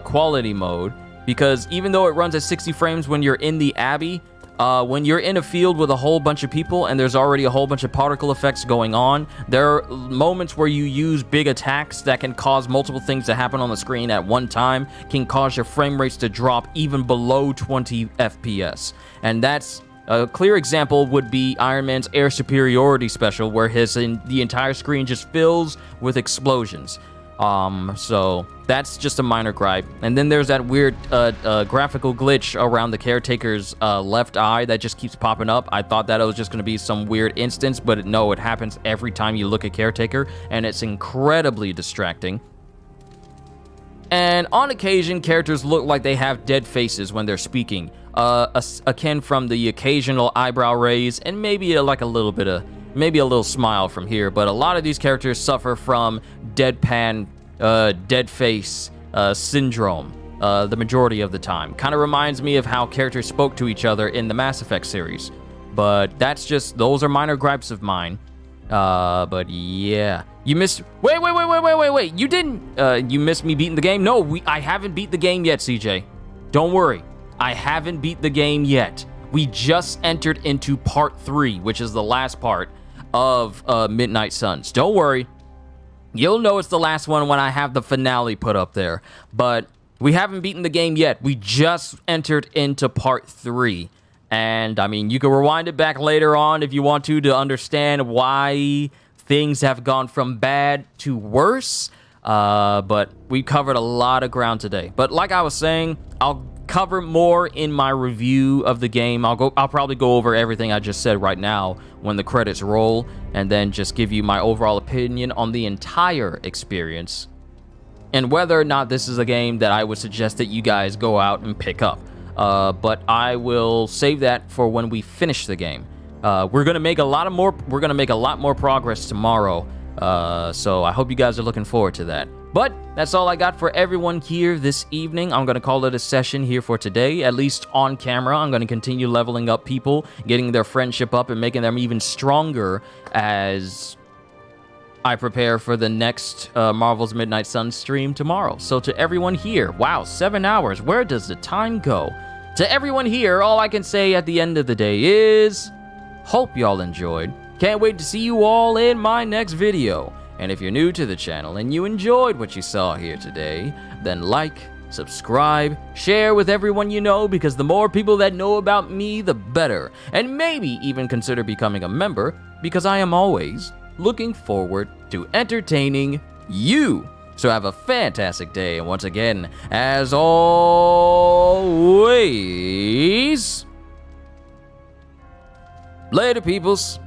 quality mode. Because even though it runs at 60 frames when you're in the Abbey, when you're in a field with a whole bunch of people and there's already a whole bunch of particle effects going on, there are moments where you use big attacks that can cause multiple things to happen on the screen at one time, can cause your frame rates to drop even below 20 FPS. And that's a clear example would be Iron Man's Air Superiority special, where the entire screen just fills with explosions. So that's just a minor gripe. And then there's that weird graphical glitch around the caretaker's left eye that just keeps popping up. I thought that it was just going to be some weird instance, but no, it happens every time you look at caretaker, and it's incredibly distracting. And on occasion, characters look like they have dead faces when they're speaking, akin from the occasional eyebrow raise and maybe a little smile from here. But a lot of these characters suffer from deadpan, dead face syndrome the majority of the time. Kind of reminds me of how characters spoke to each other in the Mass Effect series. But those are minor gripes of mine. But yeah. You missed... Wait. You didn't... you missed me beating the game? No, I haven't beat the game yet, CJ. Don't worry. I haven't beat the game yet. We just entered into part 3, which is the last part of Midnight Suns. Don't worry. You'll know it's the last one when I have the finale put up there. But we haven't beaten the game yet. We just entered into part 3. And, I mean, you can rewind it back later on if you want to understand why things have gone from bad to worse. But we covered a lot of ground today. But like I was saying, I'll cover more in my review of the game. I'll probably go over everything I just said right now when the credits roll, and then just give you my overall opinion on the entire experience and whether or not this is a game that I would suggest that you guys go out and pick up. But I will save that for when we finish the game. We're gonna make a lot more progress tomorrow. So I hope you guys are looking forward to that. But that's all I got for everyone here this evening. I'm going to call it a session here for today, at least on camera. I'm going to continue leveling up people, getting their friendship up, and making them even stronger as I prepare for the next Marvel's Midnight Suns stream tomorrow. So to everyone here, wow, 7 hours. Where does the time go? To everyone here, all I can say at the end of the day is, hope y'all enjoyed. Can't wait to see you all in my next video. And if you're new to the channel and you enjoyed what you saw here today, then like, subscribe, share with everyone you know, because the more people that know about me, the better. And maybe even consider becoming a member, because I am always looking forward to entertaining you. So have a fantastic day, and once again, as always, later peoples.